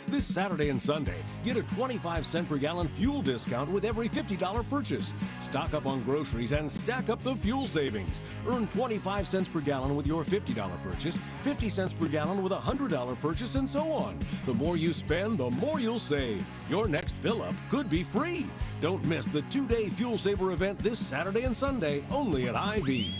This Saturday and Sunday, get a 25-cent per gallon fuel discount with every $50 purchase. Stock up on groceries and stack up the fuel savings. Earn 25 cents per gallon with your $50 purchase, 50 cents per gallon with a $100 purchase, and so on. The more you spend, the more you'll save. Your next fill-up could be free. Don't miss the 2-day Fuel Saver event this Saturday and Sunday, only at Hy-Vee.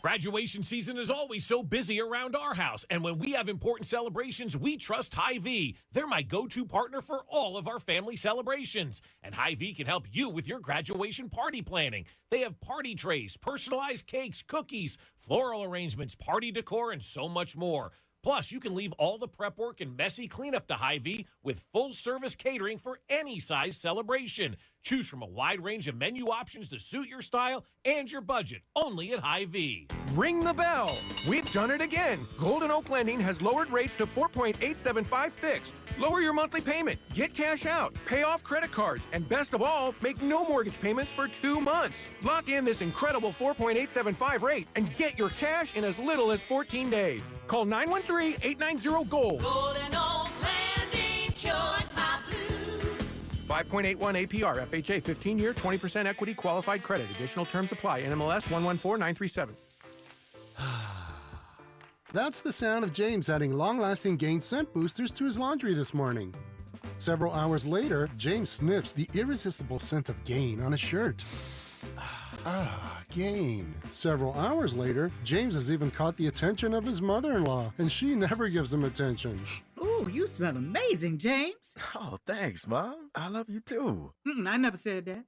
Graduation season is always so busy around our house, and when we have important celebrations, we trust Hy-Vee. They're my go-to partner for all of our family celebrations, and Hy-Vee can help you with your graduation party planning. They have party trays, personalized cakes, cookies, floral arrangements, party decor, and so much more. Plus, you can leave all the prep work and messy cleanup to Hy-Vee with full-service catering for any size celebration. Choose from a wide range of menu options to suit your style and your budget, only at Hy-Vee. Ring the bell! We've done it again! Golden Oak Lending has lowered rates to 4.875 fixed. Lower your monthly payment, get cash out, pay off credit cards, and best of all, make no mortgage payments for 2 months. Lock in this incredible 4.875 rate and get your cash in as little as 14 days. Call 913-890-GOLD. Golden Oak Landing cured my blues. 5.81 APR, FHA, 15-year, 20% equity qualified credit. Additional terms apply. NMLS 114937. That's the sound of James adding long-lasting Gain scent boosters to his laundry this morning. Several hours later, James sniffs the irresistible scent of Gain on his shirt. Gain. Several hours later, James has even caught the attention of his mother-in-law, and she never gives him attention. Ooh, you smell amazing, James. Oh, thanks, Mom. I love you too. I never said that.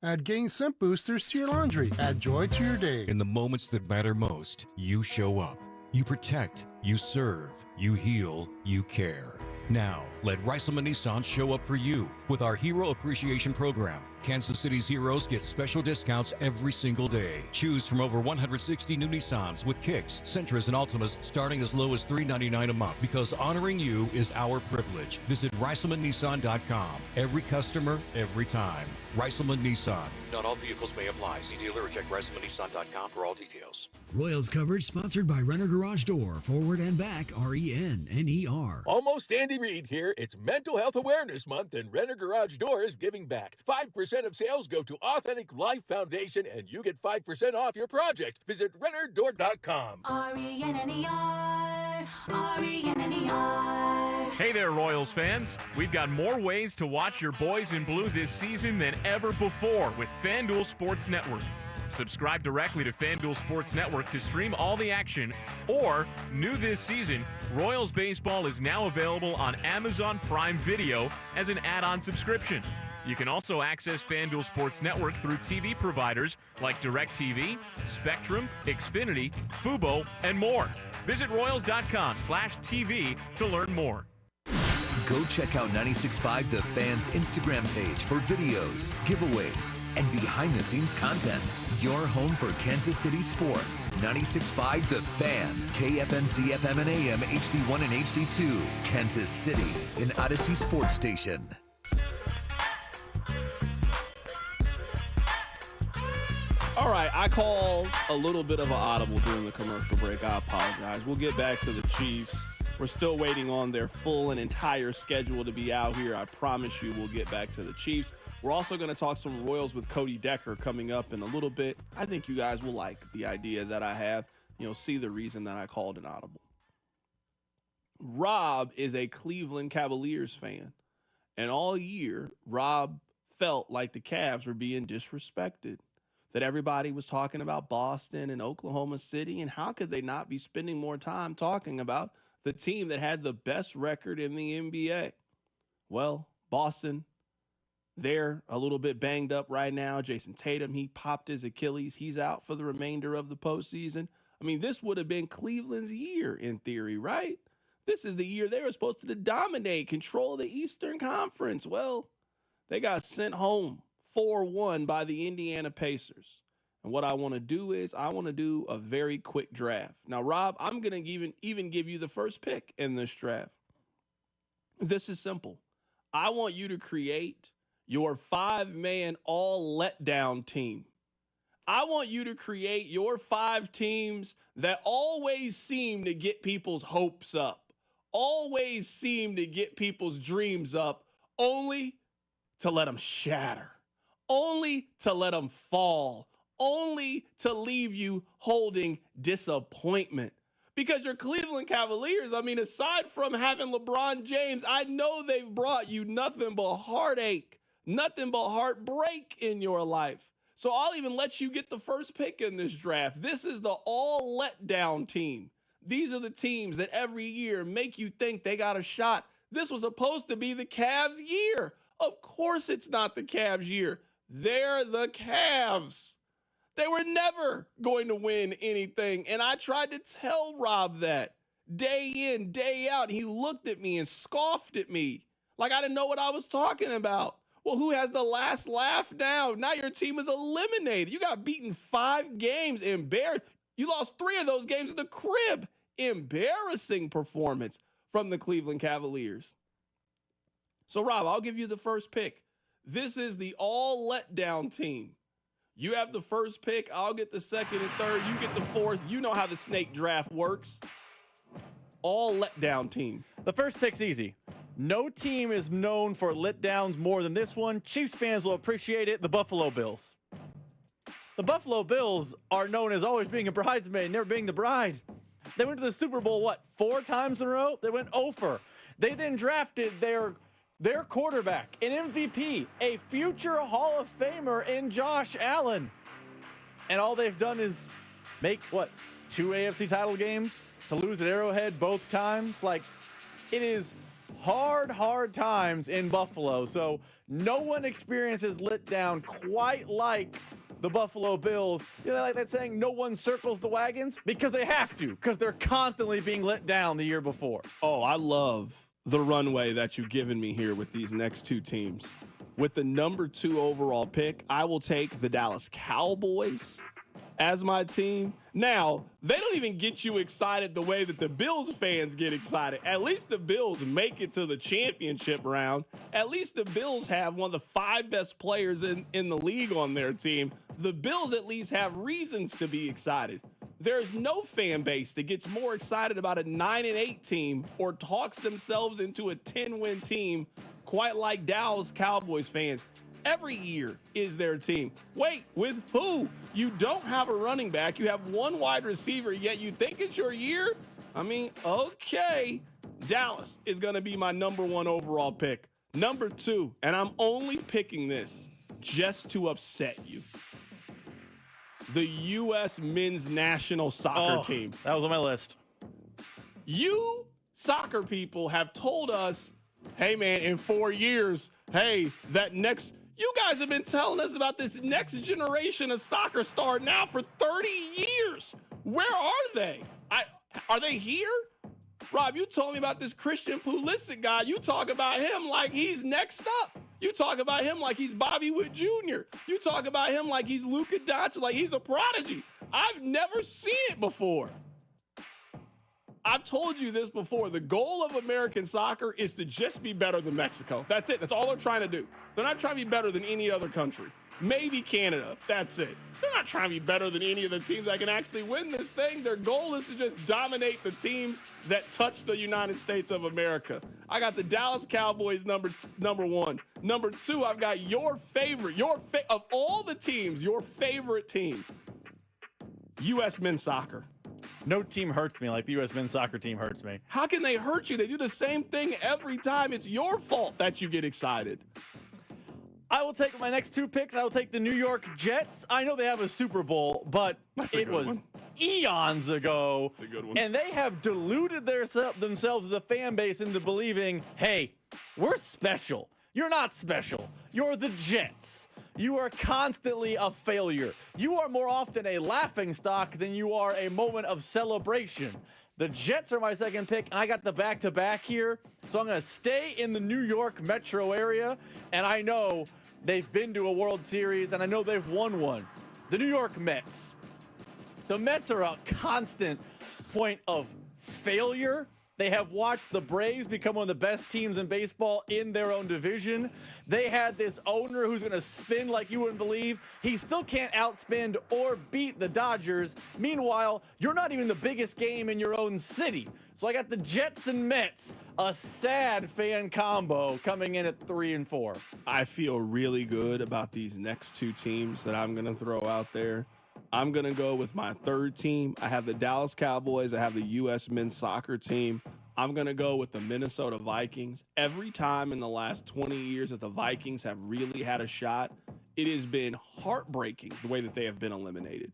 Add Gain scent boosters to your laundry. Add joy to your day. In the moments that matter most, you show up. You protect, you serve, you heal, you care. Now, let Reiselman Nissan show up for you with our Hero Appreciation Program. Kansas City's heroes get special discounts every single day. Choose from over 160 new Nissans with Kicks, Sentras, and Altimas starting as low as $399 a month, because honoring you is our privilege. Visit ReiselmanNissan.com. Every customer, every time. Reiselman Nissan. Not all vehicles may apply. See dealer or check ReiselmanNissan.com for all details. Royals coverage sponsored by Renner Garage Door, forward and back, RENNER. Almost Andy Reid here. It's Mental Health Awareness Month, and Renner Garage Door is giving back. 5% of sales go to Authentic Life Foundation, and you get 5% off your project. Visit RennerDoor.com. RENNER, RENNER. Hey there, Royals fans. We've got more ways to watch your boys in blue this season than ever before with FanDuel Sports Network. Subscribe directly to FanDuel Sports Network to stream all the action, or, new this season, Royals Baseball is now available on Amazon Prime Video as an add-on subscription. You can also access FanDuel Sports Network through TV providers like DirecTV, Spectrum, Xfinity, Fubo, and more. Visit Royals.com/TV to learn more. Go check out 96.5 The Fan's Instagram page for videos, giveaways, and behind-the-scenes content. Your home for Kansas City sports. 96.5 The Fan, KFNC FM and AM, HD1 and HD2. Kansas City, an Odyssey sports station. All right, I called a little bit of an audible during the commercial break. I apologize. We'll get back to the Chiefs. We're still waiting on their full and entire schedule to be out here. I promise you we'll get back to the Chiefs. We're also going to talk some Royals with Cody Decker coming up in a little bit. I think you guys will like the idea that I have. You'll see the reason that I called an audible. Rob is a Cleveland Cavaliers fan. And all year, Rob felt like the Cavs were being disrespected. That everybody was talking about Boston and Oklahoma City, and how could they not be spending more time talking about the team that had the best record in the NBA? Well, Boston, they're a little bit banged up right now. Jason Tatum, he popped his Achilles. He's out for the remainder of the postseason. I mean, this would have been Cleveland's year in theory, right? This is the year they were supposed to dominate, control the Eastern Conference. Well, they got sent home 4-1 by the Indiana Pacers. And what I want to do is I want to do a very quick draft. Now, Rob, I'm going to even give you the first pick in this draft. This is simple. I want you to create your 5-man all letdown team. I want you to create your 5 teams that always seem to get people's hopes up, always seem to get people's dreams up, only to let them shatter. Only to let them fall, only to leave you holding disappointment. Because your Cleveland Cavaliers, I mean, aside from having LeBron James, I know they've brought you nothing but heartache, nothing but heartbreak in your life. So I'll even let you get the first pick in this draft. This is the all letdown team. These are the teams that every year make you think they got a shot. This was supposed to be the Cavs' year. Of course it's not the Cavs' year. They're the Cavs. They were never going to win anything. And I tried to tell Rob that day in, day out. He looked at me and scoffed at me like I didn't know what I was talking about. Well, who has the last laugh now? Now your team is eliminated. You got beaten 5 games. You lost 3 of those games in the crib. Embarrassing performance from the Cleveland Cavaliers. So, Rob, I'll give you the first pick. This is the all letdown team. You have the first pick. I'll get the second and third. You get the fourth. You know how the snake draft works. All letdown team. The first pick's easy. No team is known for letdowns more than this one. Chiefs fans will appreciate it. The Buffalo Bills. The Buffalo Bills are known as always being a bridesmaid, never being the bride. They went to the Super Bowl, 4 times in a row? They went over. They then drafted their quarterback, an MVP, a future Hall of Famer in Josh Allen. And all they've done is make, 2 AFC title games to lose at Arrowhead both times? It is hard times in Buffalo. So no one experiences letdown quite like the Buffalo Bills. You know, like that saying, no one circles the wagons? Because they have to, because they're constantly being let down the year before. Oh, I love the runway that you've given me here with these next 2 teams. With the number 2 overall pick, I will take the Dallas Cowboys as my team. Now, they don't even get you excited the way that the Bills fans get excited. At least the Bills make it to the championship round. At least the Bills have one of the 5 best players in the league on their team. The Bills at least have reasons to be excited. There's no fan base that gets more excited about a 9-8 team or talks themselves into a 10-win team quite like Dallas Cowboys fans. Every year is their team. Wait, with who? You don't have a running back. You have 1 wide receiver, yet you think it's your year? I mean, okay. Dallas is going to be my number 1 overall pick. Number 2, and I'm only picking this just to upset you. The U.S. men's national soccer team. That was on my list. You soccer people have told us, hey, man, in 4 years, you guys have been telling us about this next generation of soccer star now for 30 years. Where are they? Are they here? Rob, you told me about this Christian Pulisic guy. You talk about him like he's next up. You talk about him like he's Bobby Wood Jr. You talk about him like he's Luka Doncic, like he's a prodigy. I've never seen it before. I've told you this before. The goal of American soccer is to just be better than Mexico. That's it. That's all they're trying to do. They're not trying to be better than any other country. Maybe Canada. That's it. They're not trying to be better than any of the teams that can actually win this thing. Their goal is to just dominate the teams that touch the United States of America. I got the Dallas Cowboys number one. Number two, I've got your favorite, of all the teams, your favorite team, U.S. men's soccer. No team hurts me like the U.S. men's soccer team hurts me. How can they hurt you? They do the same thing every time. It's your fault that you get excited. I will take my next two picks. I will take the New York Jets. I know they have a Super Bowl, but it was eons ago. That's a good one. And they have deluded themselves as a fan base into believing, hey, we're special. You're not special. You're the Jets. You are constantly a failure. You are more often a laughingstock than you are a moment of celebration. The Jets are my second pick, and I got the back-to-back here. So I'm going to stay in the New York metro area, and I know they've been to a World Series, and I know they've won one. The New York Mets. The Mets are a constant point of failure. They have watched the Braves become one of the best teams in baseball in their own division. They had this owner who's going to spin like you wouldn't believe. He still can't outspend or beat the Dodgers. Meanwhile, you're not even the biggest game in your own city. So I got the Jets and Mets, a sad fan combo coming in at 3 and 4. I feel really good about these next two teams that I'm going to throw out there. I'm going to go with my third team. I have the Dallas Cowboys. I have the U.S. men's soccer team. I'm going to go with the Minnesota Vikings. Every time in the last 20 years that the Vikings have really had a shot, it has been heartbreaking the way that they have been eliminated.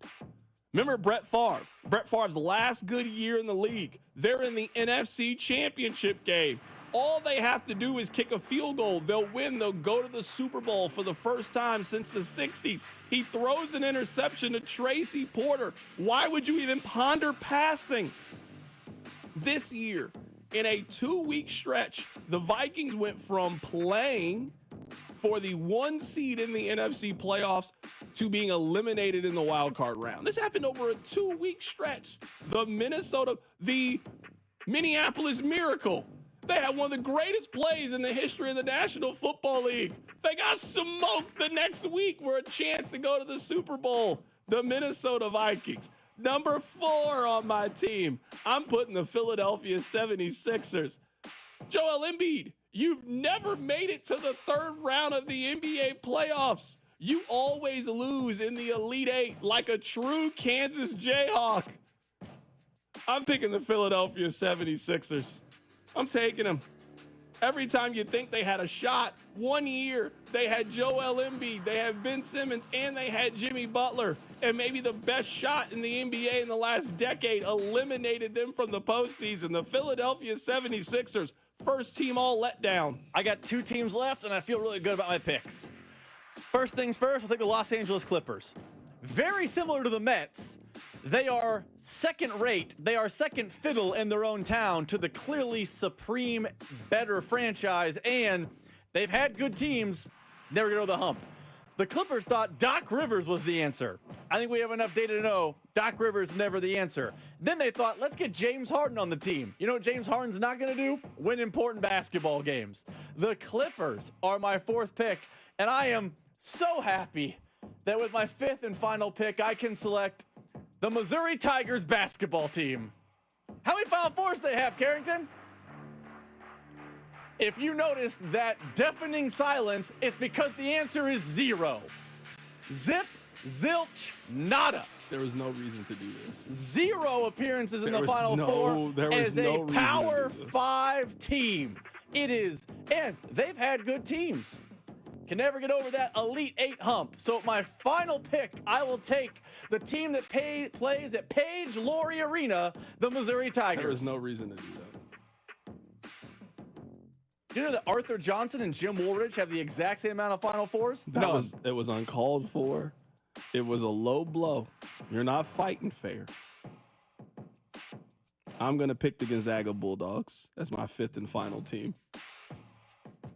Remember Brett Favre? Brett Favre's last good year in the league. They're in the NFC Championship game. All they have to do is kick a field goal. They'll win. They'll go to the Super Bowl for the first time since the 60s. He throws an interception to Tracy Porter. Why would you even ponder passing? This year, in a 2-week stretch, the Vikings went from playing for the 1 seed in the NFC playoffs to being eliminated in the wild card round. This happened over a 2-week stretch. The Minneapolis Miracle. They had one of the greatest plays in the history of the National Football League. They got smoked the next week for a chance to go to the Super Bowl. The Minnesota Vikings. Number 4 on my team. I'm putting the Philadelphia 76ers. Joel Embiid, you've never made it to the 3rd round of the NBA playoffs. You always lose in the Elite 8 like a true Kansas Jayhawk. I'm picking the Philadelphia 76ers. I'm taking them. Every time you think they had a shot, 1 year, they had Joel Embiid, they had Ben Simmons, and they had Jimmy Butler. And maybe the best shot in the NBA in the last decade eliminated them from the postseason. The Philadelphia 76ers, first team all letdown. I got 2 teams left, and I feel really good about my picks. First things first, I'll take the Los Angeles Clippers. Very similar to the Mets. They are second rate. They are second fiddle in their own town to the clearly supreme, better franchise, and they've had good teams. Never get over the hump. The Clippers thought Doc Rivers was the answer. I think we have enough data to know Doc Rivers never the answer. Then they thought, let's get James Harden on the team. You know what James Harden's not going to do? Win important basketball games. The Clippers are my 4th pick, and I am so happy that with my 5th and final pick, I can select the Missouri Tigers basketball team. How many Final Fours do they have, Carrington? If you noticed that deafening silence, it's because the answer is 0. Zip, zilch, nada. There was no reason to do this. 0 appearances in the Final Four as a Power 5 team. It is, and they've had good teams. Can never get over that Elite 8 hump. So my final pick, I will take the team that plays at Page Laurie Arena, the Missouri Tigers. There is no reason to do that. You know that Arthur Johnson and Jim Woolridge have the exact same amount of Final Fours? It was uncalled for. It was a low blow. You're not fighting fair. I'm going to pick the Gonzaga Bulldogs as my fifth and final team.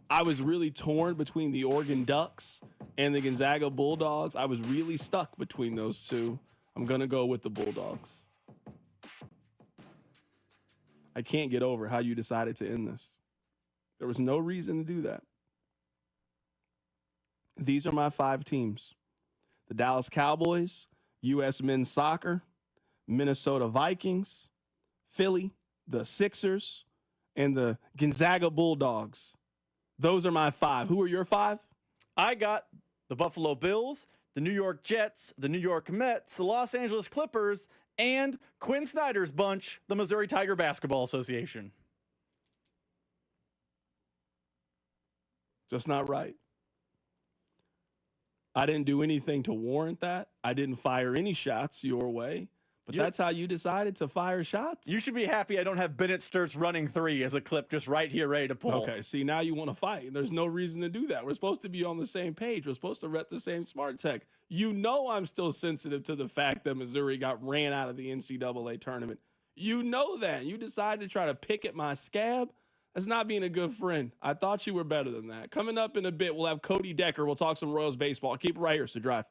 I was really torn between the Oregon Ducks and the Gonzaga Bulldogs. I was really stuck between those two. I'm going to go with the Bulldogs. I can't get over how you decided to end this. There was no reason to do that. These are my 5 teams: the Dallas Cowboys, U.S. Men's Soccer, Minnesota Vikings, Philly, the Sixers, and the Gonzaga Bulldogs. Those are my 5. Who are your 5? I got the Buffalo Bills, the New York Jets, the New York Mets, the Los Angeles Clippers, and Quinn Snyder's bunch, the Missouri Tiger Basketball Association. Just not right. I didn't do anything to warrant that. I didn't fire any shots your way. But that's how you decided to fire shots? You should be happy I don't have Bennett Sturtz running 3 as a clip just right here ready to pull. Okay, see, now you want to fight. There's no reason to do that. We're supposed to be on the same page. We're supposed to rep the same smart tech. You know I'm still sensitive to the fact that Missouri got ran out of the NCAA tournament. You know that. You decided to try to pick at my scab. That's not being a good friend. I thought you were better than that. Coming up in a bit, we'll have Cody Decker. We'll talk some Royals baseball. Keep it right here, so Drive.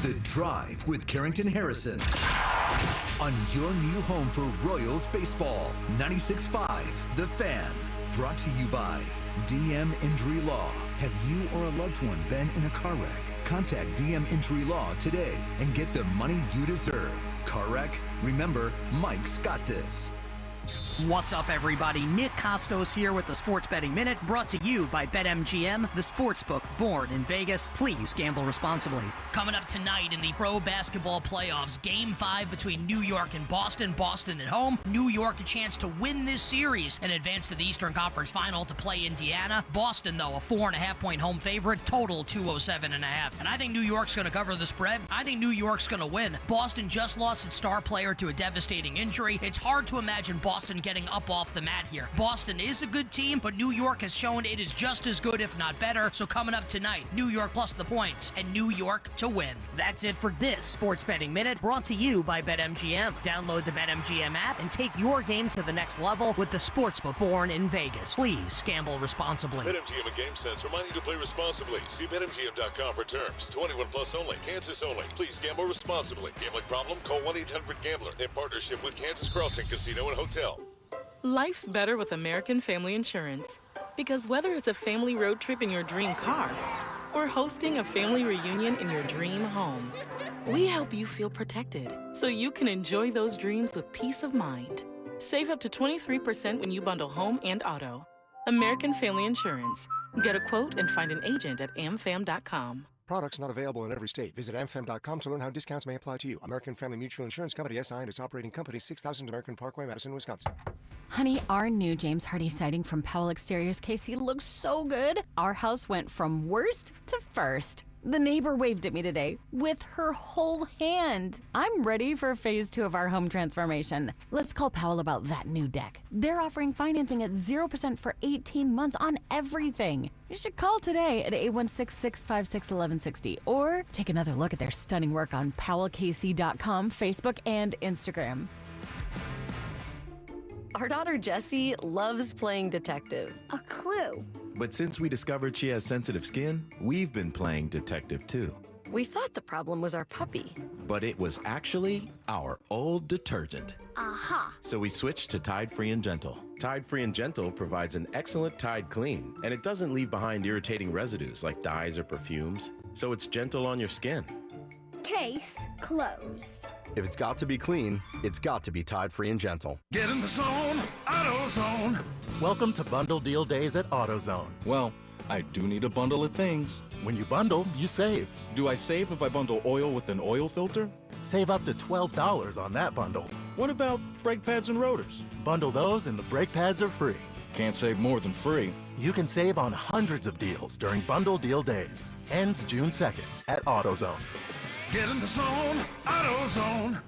The Drive with Carrington Harrison on your new home for Royals baseball. 96.5 The Fan. Brought to you by DM Injury Law. Have you or a loved one been in a car wreck? Contact DM Injury Law today and get the money you deserve. Car wreck? Remember, Mike's got this. What's up, everybody? Nick Costos here with the Sports Betting Minute, brought to you by BetMGM, the sportsbook born in Vegas. Please gamble responsibly. Coming up tonight in the pro basketball playoffs, Game 5 between New York and Boston. Boston at home. New York a chance to win this series and advance to the Eastern Conference Final to play Indiana. Boston, though, a 4.5-point home favorite, total 207.5. And I think New York's going to cover the spread. I think New York's going to win. Boston just lost its star player to a devastating injury. It's hard to imagine Boston getting up off the mat here. Boston is a good team, but New York has shown it is just as good, if not better. So coming up tonight, New York plus the points and New York to win. That's it for this Sports Betting Minute, brought to you by BetMGM. Download the BetMGM app and take your game to the next level with the sportsbook born in Vegas. Please gamble responsibly. BetMGM and GameSense remind you to play responsibly. See BetMGM.com for terms. 21 plus only. Kansas only. Please gamble responsibly. Gambling problem? Call 1-800-GAMBLER in partnership with Kansas Crossing Casino and Hotel. Life's better with American Family Insurance. Because whether it's a family road trip in your dream car or hosting a family reunion in your dream home, we help you feel protected so you can enjoy those dreams with peace of mind. Save up to 23% when you bundle home and auto. American Family Insurance. Get a quote and find an agent at amfam.com. Products not available in every state. Visit amfam.com to learn how discounts may apply to you. American Family Mutual Insurance Company, SI, and its operating company, 6000 American Parkway, Madison, Wisconsin. Honey, our new James Hardy siding from Powell Exteriors KC looks so good. Our house went from worst to first. The neighbor waved at me today with her whole hand. I'm ready for phase 2 of our home transformation. Let's call Powell about that new deck. They're offering financing at 0% for 18 months on everything. You should call today at 816-656-1160 or take another look at their stunning work on powellkc.com, Facebook, and Instagram. Our daughter Jessie loves playing detective. A clue. But since we discovered she has sensitive skin, we've been playing detective too. We thought the problem was our puppy. But it was actually our old detergent. Aha. So we switched to Tide Free and Gentle. Tide Free and Gentle provides an excellent Tide clean, and it doesn't leave behind irritating residues like dyes or perfumes, so it's gentle on your skin. Case closed. If it's got to be clean, it's got to be Tide Free and Gentle. Get in the zone, AutoZone. Welcome to Bundle Deal Days at AutoZone. Well, I do need a bundle of things. When you bundle, you save. Do I save if I bundle oil with an oil filter? Save up to $12 on that bundle. What about brake pads and rotors? Bundle those and the brake pads are free. Can't save more than free. You can save on hundreds of deals during Bundle Deal Days. Ends June 2nd at AutoZone. Get in the zone, AutoZone.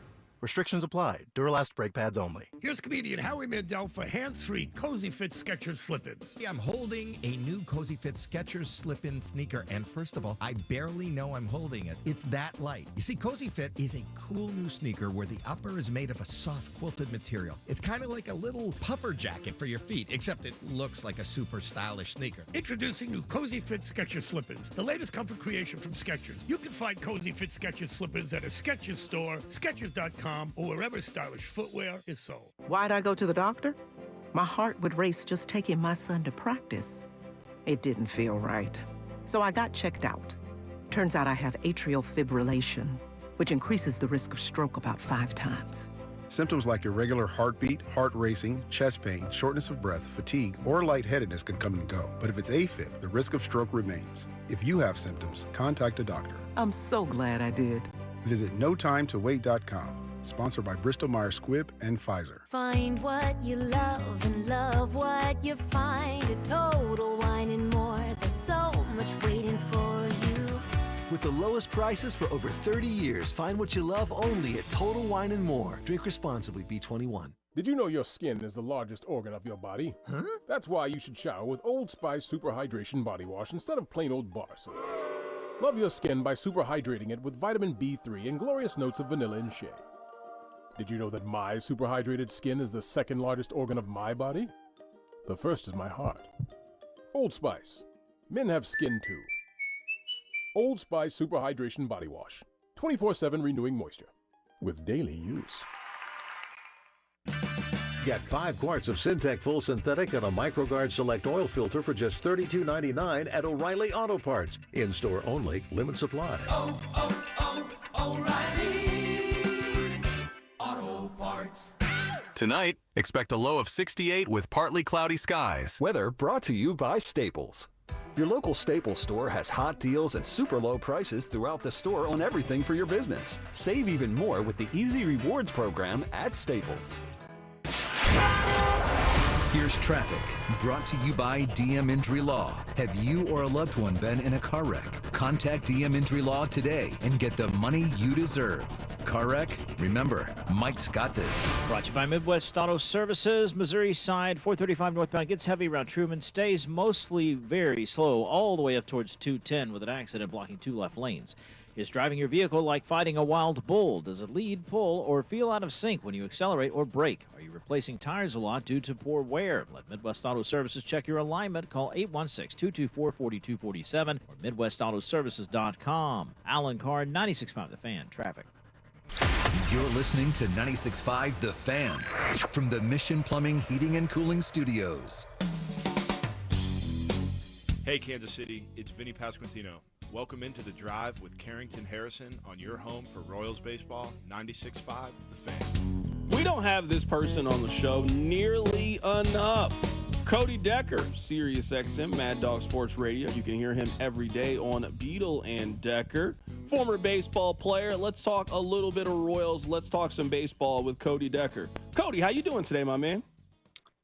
Restrictions apply. Duralast brake pads only. Here's comedian Howie Mandel for hands-free Cozy Fit Skechers slip-ins. Yeah, I'm holding a new Cozy Fit Skechers slip-in sneaker, and first of all, I barely know I'm holding it. It's that light. You see, Cozy Fit is a cool new sneaker where the upper is made of a soft quilted material. It's kind of like a little puffer jacket for your feet, except it looks like a super stylish sneaker. Introducing new Cozy Fit Skechers slip-ins, the latest comfort creation from Skechers. You can find Cozy Fit Skechers slip-ins at a Skechers store, Skechers.com, or wherever stylish footwear is sold. Why'd I go to the doctor? My heart would race just taking my son to practice. It didn't feel right. So I got checked out. Turns out I have atrial fibrillation, which increases the risk of stroke about 5 times. Symptoms like irregular heartbeat, heart racing, chest pain, shortness of breath, fatigue, or lightheadedness can come and go. But if it's AFib, the risk of stroke remains. If you have symptoms, contact a doctor. I'm so glad I did. Visit NoTimeToWait.com. Sponsored by Bristol-Myers Squibb and Pfizer. Find what you love and love what you find at Total Wine and More. There's so much waiting for you. With the lowest prices for over 30 years, find what you love only at Total Wine and More. Drink responsibly, B21. Did you know your skin is the largest organ of your body? Huh? That's why you should shower with Old Spice Super Hydration Body Wash instead of plain old bar soap. Love your skin by super hydrating it with vitamin B3 and glorious notes of vanilla and shea. Did you know that my super hydrated skin is the second largest organ of my body? The first is my heart. Old Spice. Men have skin too. Old Spice Super Hydration Body Wash. 24/7 renewing moisture. With daily use. Get 5 quarts of Syntec Full Synthetic and a MicroGuard Select Oil Filter for just $32.99 at O'Reilly Auto Parts. In-store only. Limit supply. O'Reilly Auto Parts. Tonight, expect a low of 68 with partly cloudy skies. Weather brought to you by Staples. Your local Staples store has hot deals and super low prices throughout the store on everything for your business. Save even more with the Easy Rewards program at Staples. Here's traffic, brought to you by DM Injury Law. Have you or a loved one been in a car wreck? Contact DM Injury Law today and get the money you deserve. Car wreck? Remember, Mike's got this. Brought to you by Midwest Auto Services. Missouri side, 435 northbound gets heavy around Truman. Stays mostly very slow all the way up towards 210 with an accident blocking 2 left lanes. Is driving your vehicle like fighting a wild bull? Does it lead, pull, or feel out of sync when you accelerate or brake? Are you replacing tires a lot due to poor wear? Let Midwest Auto Services check your alignment. Call 816-224-4247 or MidwestAutoservices.com. Alan Carr, 96.5 The Fan. Traffic. You're listening to 96.5 The Fan from the Mission Plumbing, Heating, and Cooling Studios. Hey, Kansas City, it's Vinny Pasquantino. Welcome into The Drive with Carrington Harrison on your home for Royals baseball, 96.5 The Fan. We don't have this person on the show nearly enough. Cody Decker, Sirius XM, Mad Dog Sports Radio. You can hear him every day on Beetle and Decker. Former baseball player. Let's talk a little bit of Royals. Let's talk some baseball with Cody Decker. Cody, how you doing today, my man?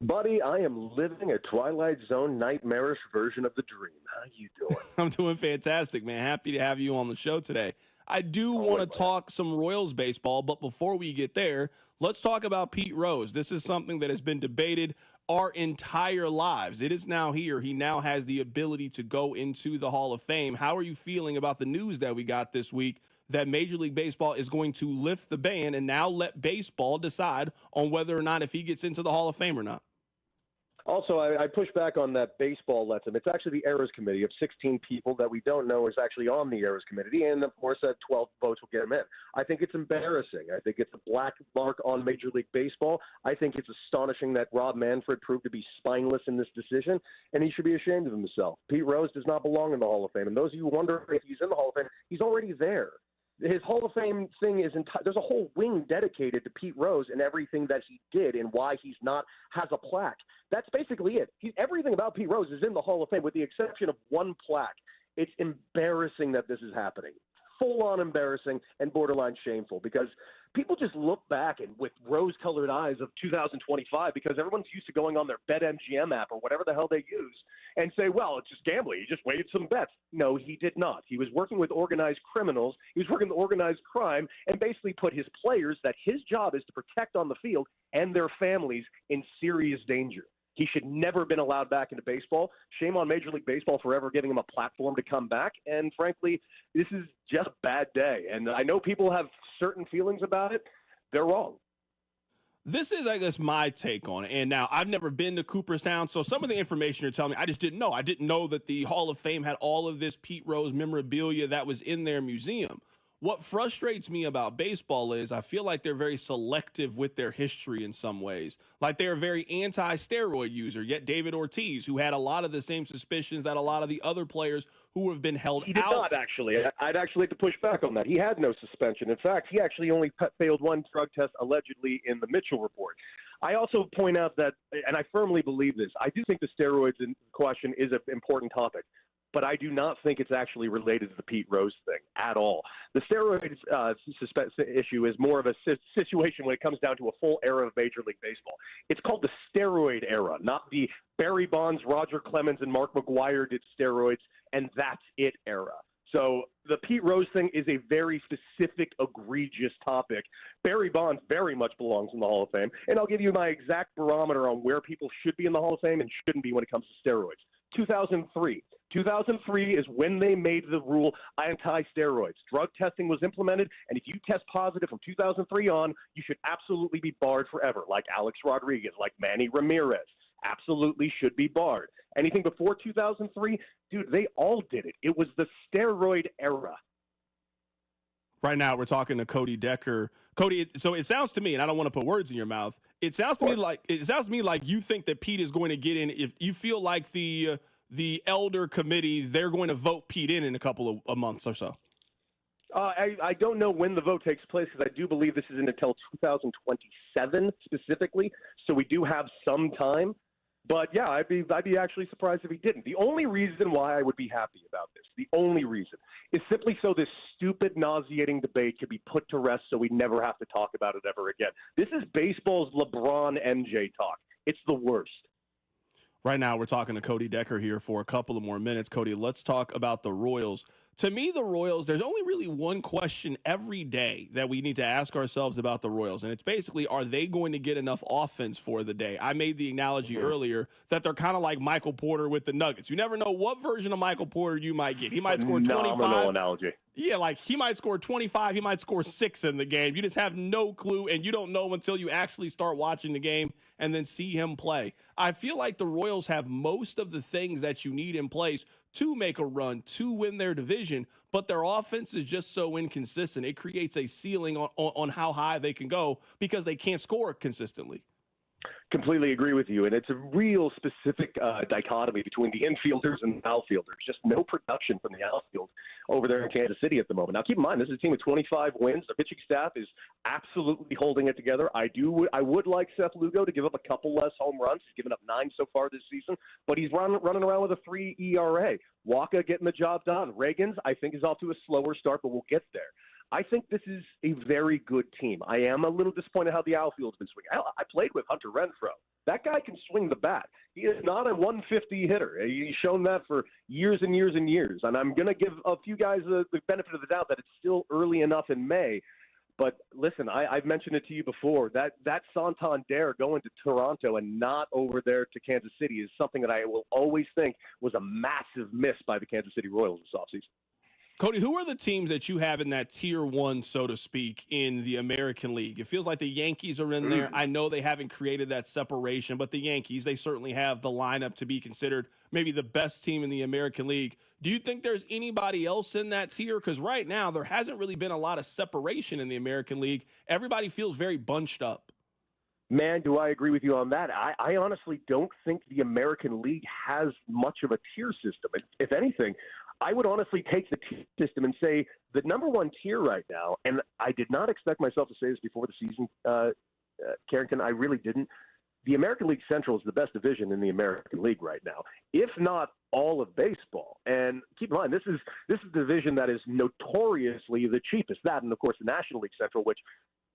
Buddy, I am living a Twilight Zone nightmarish version of the dream. How you doing? I'm doing fantastic, man. Happy to have you on the show today. I do want to talk some Royals baseball, but before we get there, let's talk about Pete Rose. This is something that has been debated our entire lives. It is now here. He now has the ability to go into the Hall of Fame. How are you feeling about the news that we got this week that Major League Baseball is going to lift the ban and now let baseball decide on whether or not if he gets into the Hall of Fame or not? Also, I push back on that baseball lets him. It's actually the Errors Committee of 16 people that we don't know is actually on the Errors Committee, and of course that 12 votes will get him in. I think it's embarrassing. I think it's a black mark on Major League Baseball. I think it's astonishing that Rob Manfred proved to be spineless in this decision, and he should be ashamed of himself. Pete Rose does not belong in the Hall of Fame, and those of you who wonder if he's in the Hall of Fame, he's already there. His Hall of Fame thing is there's a whole wing dedicated to Pete Rose and everything that he did and why he's not has a plaque. That's basically it. Everything about Pete Rose is in the Hall of Fame with the exception of one plaque. It's embarrassing that this is happening. Full-on embarrassing and borderline shameful because people just look back and with rose-colored eyes of 2025 because everyone's used to going on their BetMGM app or whatever the hell they use and say, well, it's just gambling. He just waived some bets. No, he did not. He was working with organized criminals. He was working with organized crime and basically put his players that his job is to protect on the field and their families in serious danger. He should never have been allowed back into baseball. Shame on Major League Baseball for ever giving him a platform to come back. And frankly, this is just a bad day. And I know people have certain feelings about it. They're wrong. This is, I guess, my take on it. And now I've never been to Cooperstown, so some of the information you're telling me, I just didn't know. I didn't know that the Hall of Fame had all of this Pete Rose memorabilia that was in their museum. What frustrates me about baseball is I feel like they're very selective with their history in some ways. Like they're a very anti-steroid user, yet David Ortiz, who had a lot of the same suspicions that a lot of the other players who have been held out. He did not, actually. I'd actually like to push back on that. He had no suspension. In fact, he actually only failed one drug test allegedly in the Mitchell report. I also point out that, and I firmly believe this, I do think the steroids in question is an important topic. But I do not think it's actually related to the Pete Rose thing at all. The steroids issue is more of a situation when it comes down to a full era of Major League Baseball. It's called the steroid era, not the Barry Bonds, Roger Clemens, and Mark McGwire did steroids, and that's it era. So the Pete Rose thing is a very specific, egregious topic. Barry Bonds very much belongs in the Hall of Fame, and I'll give you my exact barometer on where people should be in the Hall of Fame and shouldn't be when it comes to steroids. 2003. 2003 is when they made the rule anti-steroids. Drug testing was implemented, and if you test positive from 2003 on, you should absolutely be barred forever, like Alex Rodriguez, like Manny Ramirez. Absolutely should be barred. Anything before 2003, dude, they all did it. It was the steroid era. Right now, we're talking to Cody Decker. Cody, so it sounds to me, and I don't want to put words in your mouth. It sounds to me like you think that Pete is going to get in. If you feel like the elder committee, they're going to vote Pete in a couple of months or so. I don't know when the vote takes place because I do believe this isn't until 2027 specifically. So we do have some time. But yeah, I'd be actually surprised if he didn't. The only reason why I would be happy about this, the only reason, is simply so this stupid, nauseating debate could be put to rest so we never have to talk about it ever again. This is baseball's LeBron MJ talk. It's the worst. Right now, we're talking to Cody Decker here for a couple of more minutes. Cody, let's talk about the Royals. To me, the Royals, there's only really one question every day that we need to ask ourselves about the Royals, and it's basically, are they going to get enough offense for the day? I made the analogy earlier that they're kind of like Michael Porter with the Nuggets. You never know what version of Michael Porter you might get. He might score 25. Phenomenal analogy. Yeah, like he might score 25, he might score 6 in the game. You just have no clue, and you don't know until you actually start watching the game and then see him play. I feel like the Royals have most of the things that you need in place to make a run, to win their division, but their offense is just so inconsistent. It creates a ceiling on how high they can go because they can't score consistently. Completely agree with you, and it's a real specific dichotomy between the infielders and the outfielders. Just no production from the outfield over there in Kansas City at the moment. Now, keep in mind, this is a team with 25 wins. The pitching staff is absolutely holding it together. I would like Seth Lugo to give up a couple less home runs. He's given up 9 so far this season, but he's running around with a 3 ERA. Waka getting the job done. Reagans, I think, is off to a slower start, but we'll get there. I think this is a very good team. I am a little disappointed how the outfield's been swinging. I played with Hunter Renfroe. That guy can swing the bat. He is not a 150 hitter. He's shown that for years and years and years. And I'm going to give a few guys the benefit of the doubt that it's still early enough in May. But listen, I've mentioned it to you before. That Santander going to Toronto and not over there to Kansas City is something that I will always think was a massive miss by the Kansas City Royals this offseason. Cody, who are the teams that you have in that tier 1, so to speak, in the American League? It feels like the Yankees are in there. I know they haven't created that separation, but the Yankees, they certainly have the lineup to be considered maybe the best team in the American League. Do you think there's anybody else in that tier? Because right now there hasn't really been a lot of separation in the American League. Everybody feels very bunched up. Man, do I agree with you on that. I honestly don't think the American League has much of a tier system. If anything, I would honestly take the tier system and say the number 1 tier right now, and I did not expect myself to say this before the season, Carrington, I really didn't. The American League Central is the best division in the American League right now, if not all of baseball. And keep in mind, this is a division that is notoriously the cheapest. That and, of course, the National League Central, which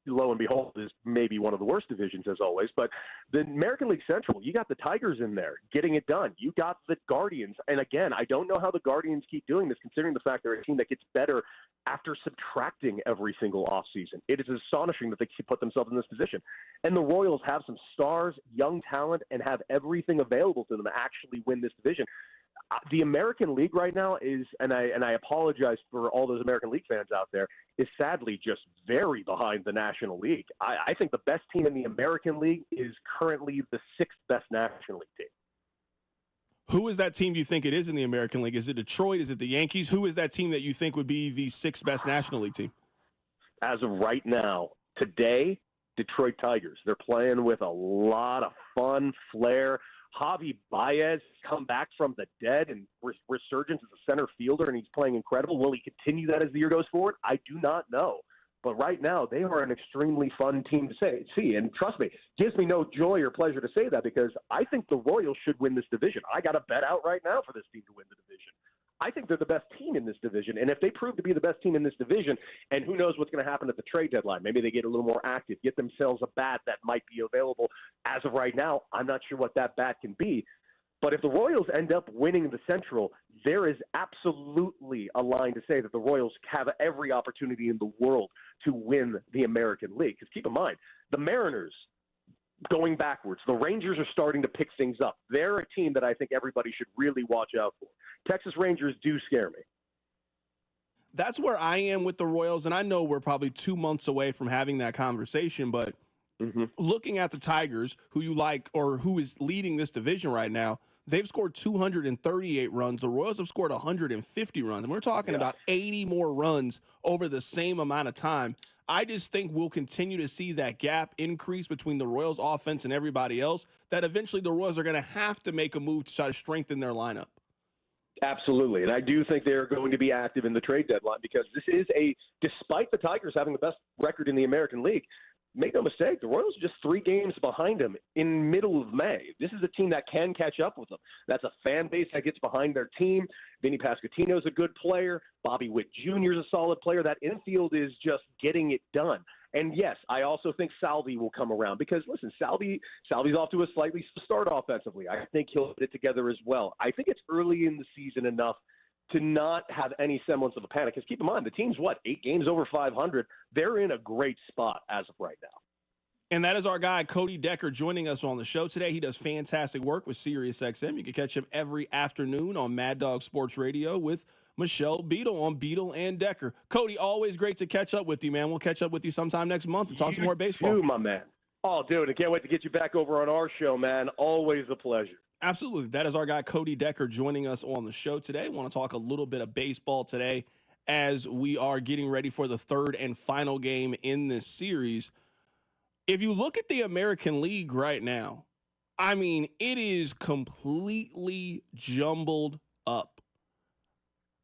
lo and behold, is maybe one of the worst divisions as always. But the American League Central, you got the Tigers in there getting it done. You got the Guardians. And again, I don't know how the Guardians keep doing this, considering the fact they're a team that gets better after subtracting every single offseason. It is astonishing that they put themselves in this position. And the Royals have some stars, young talent, and have everything available to them to actually win this division. The American League right now is, and I apologize for all those American League fans out there, is sadly just very behind the National League. I think the best team in the American League is currently the sixth best National League team. Who is that team do you think it is in the American League? Is it Detroit? Is it the Yankees? Who is that team that you think would be the sixth best National League team? As of right now, today, Detroit Tigers. They're playing with a lot of fun, flair. Javi Baez come back from the dead and resurgence as a center fielder, and he's playing incredible. Will he continue that as the year goes forward? I do not know. But right now, they are an extremely fun team to see. And trust me, it gives me no joy or pleasure to say that because I think the Royals should win this division. I got a bet out right now for this team to win the division. I think they're the best team in this division. And if they prove to be the best team in this division, and who knows what's going to happen at the trade deadline, maybe they get a little more active, get themselves a bat that might be available. As of right now, I'm not sure what that bat can be. But if the Royals end up winning the Central, there is absolutely a line to say that the Royals have every opportunity in the world to win the American League. Because keep in mind, the Mariners going backwards. The Rangers are starting to pick things up. They're a team that I think everybody should really watch out for. Texas Rangers do scare me. That's where I am with the Royals, and I know we're probably 2 months away from having that conversation, but looking at the Tigers, who you like or who is leading this division right now, they've scored 238 runs. The Royals have scored 150 runs, and we're talking about 80 more runs over the same amount of time. I just think we'll continue to see that gap increase between the Royals offense and everybody else, that eventually the Royals are going to have to make a move to try to strengthen their lineup. Absolutely. And I do think they're going to be active in the trade deadline because this is despite the Tigers having the best record in the American League, make no mistake, the Royals are just 3 games behind them in middle of May. This is a team that can catch up with them. That's a fan base that gets behind their team. Vinny Pasquantino's a good player. Bobby Witt Jr. is a solid player. That infield is just getting it done. And yes, I also think Salvi will come around because, listen, Salvi's off to a slightly start offensively. I think he'll get it together as well. I think it's early in the season enough to not have any semblance of a panic. Because keep in mind, the team's, 8 games over 500? They're in a great spot as of right now. And that is our guy, Cody Decker, joining us on the show today. He does fantastic work with SiriusXM. You can catch him every afternoon on Mad Dog Sports Radio with Michelle Beadle on Beadle and Decker. Cody, always great to catch up with you, man. We'll catch up with you sometime next month and talk some more baseball. You, my man. Oh, dude, I can't wait to get you back over on our show, man. Always a pleasure. Absolutely. That is our guy, Cody Decker, joining us on the show today. I want to talk a little bit of baseball today as we are getting ready for the third and final game in this series. If you look at the American League right now, I mean, it is completely jumbled up.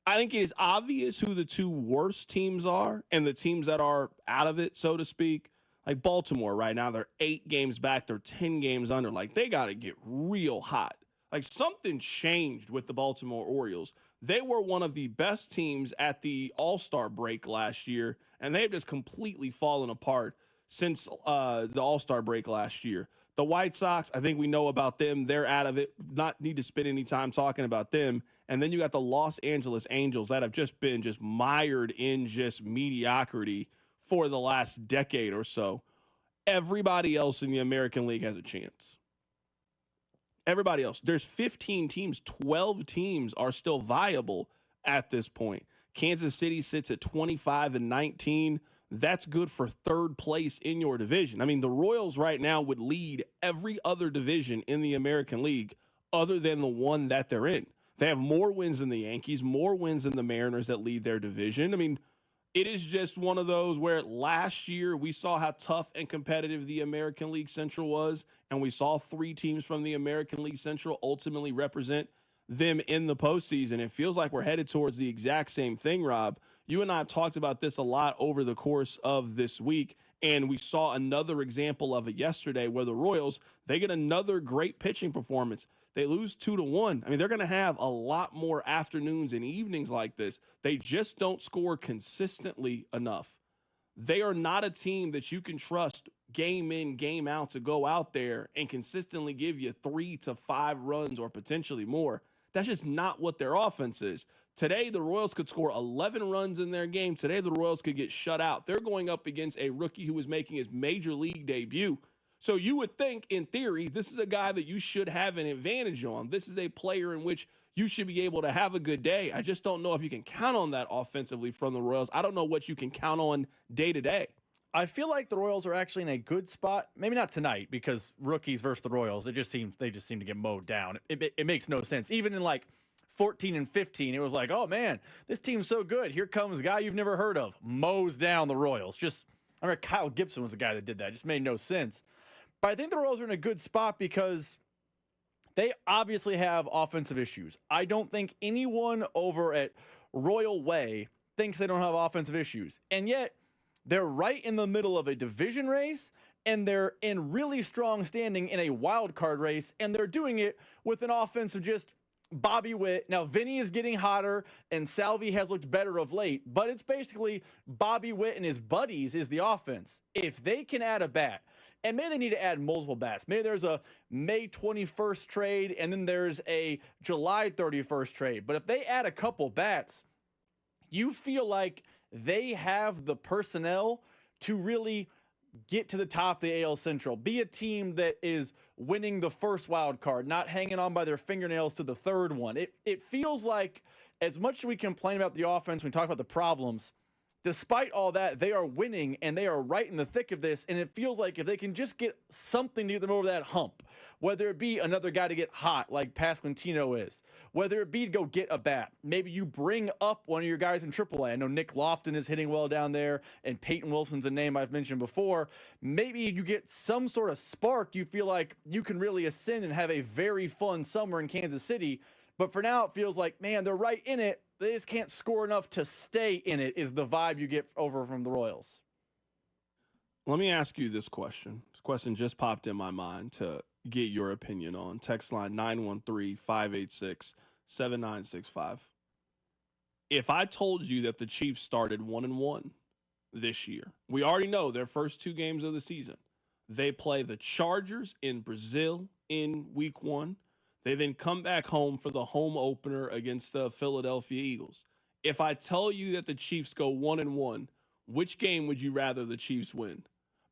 I think it is obvious who the 2 worst teams are and the teams that are out of it, so to speak. Like Baltimore right now, they're 8 games back. They're 10 games under. Like, they got to get real hot. Like, something changed with the Baltimore Orioles. They were one of the best teams at the All-Star break last year, and they've just completely fallen apart since the All-Star break last year. The White Sox, I think we know about them. They're out of it. Not need to spend any time talking about them. And then you got the Los Angeles Angels that have just been mired in just mediocrity for the last decade or so. Everybody else in the American League has a chance. Everybody else. There's 15 teams. 12 teams are still viable at this point. Kansas City sits at 25-19. That's good for third place in your division. I mean, the Royals right now would lead every other division in the American League other than the one that they're in. They have more wins than the Yankees, more wins than the Mariners that lead their division. I mean, it is just one of those where last year we saw how tough and competitive the American League Central was, and we saw 3 teams from the American League Central ultimately represent them in the postseason. It feels like we're headed towards the exact same thing, Rob. You and I have talked about this a lot over the course of this week, and we saw another example of it yesterday where the Royals, they get another great pitching performance. They lose 2-1. I mean, they're going to have a lot more afternoons and evenings like this. They just don't score consistently enough. They are not a team that you can trust game in, game out to go out there and consistently give you 3 to 5 runs or potentially more. That's just not what their offense is. Today, the Royals could score 11 runs in their game. Today, the Royals could get shut out. They're going up against a rookie who is making his major league debut. So you would think, in theory, this is a guy that you should have an advantage on. This is a player in which you should be able to have a good day. I just don't know if you can count on that offensively from the Royals. I don't know what you can count on day to day. I feel like the Royals are actually in a good spot. Maybe not tonight because rookies versus the Royals, they just seem to get mowed down. It makes no sense. Even in like 14 and 15, it was like, oh man, this team's so good. Here comes a guy you've never heard of, mows down the Royals. I remember Kyle Gibson was the guy that did that. It just made no sense. But I think the Royals are in a good spot because they obviously have offensive issues. I don't think anyone over at Royal Way thinks they don't have offensive issues. And yet, they're right in the middle of a division race, and they're in really strong standing in a wild card race, and they're doing it with an offense of just Bobby Witt. Now, Vinny is getting hotter, and Salvi has looked better of late, but it's basically Bobby Witt and his buddies is the offense. If they can add a bat, and maybe they need to add multiple bats. Maybe there's a May 21st trade, and then there's a July 31st trade. But if they add a couple bats, you feel like they have the personnel to really get to the top of the AL Central. Be a team that is winning the first wild card, not hanging on by their fingernails to the third one. It feels like, as much as we complain about the offense, we talk about the problems, despite all that, they are winning, and they are right in the thick of this, and it feels like if they can just get something to get them over that hump, whether it be another guy to get hot like Pasquantino is, whether it be to go get a bat, maybe you bring up one of your guys in AAA. I know Nick Lofton is hitting well down there, and Peyton Wilson's a name I've mentioned before. Maybe you get some sort of spark. You feel like you can really ascend and have a very fun summer in Kansas City, but for now it feels like, man, they're right in it. They just can't score enough to stay in it, is the vibe you get over from the Royals. Let me ask you this question. This question just popped in my mind to get your opinion on. Text line 913-586-7965. If I told you that the Chiefs started 1-1 this year, we already know their first 2 games of the season. They play the Chargers in Brazil in week 1. They then come back home for the home opener against the Philadelphia Eagles. If I tell you that the Chiefs go 1-1, which game would you rather the Chiefs win?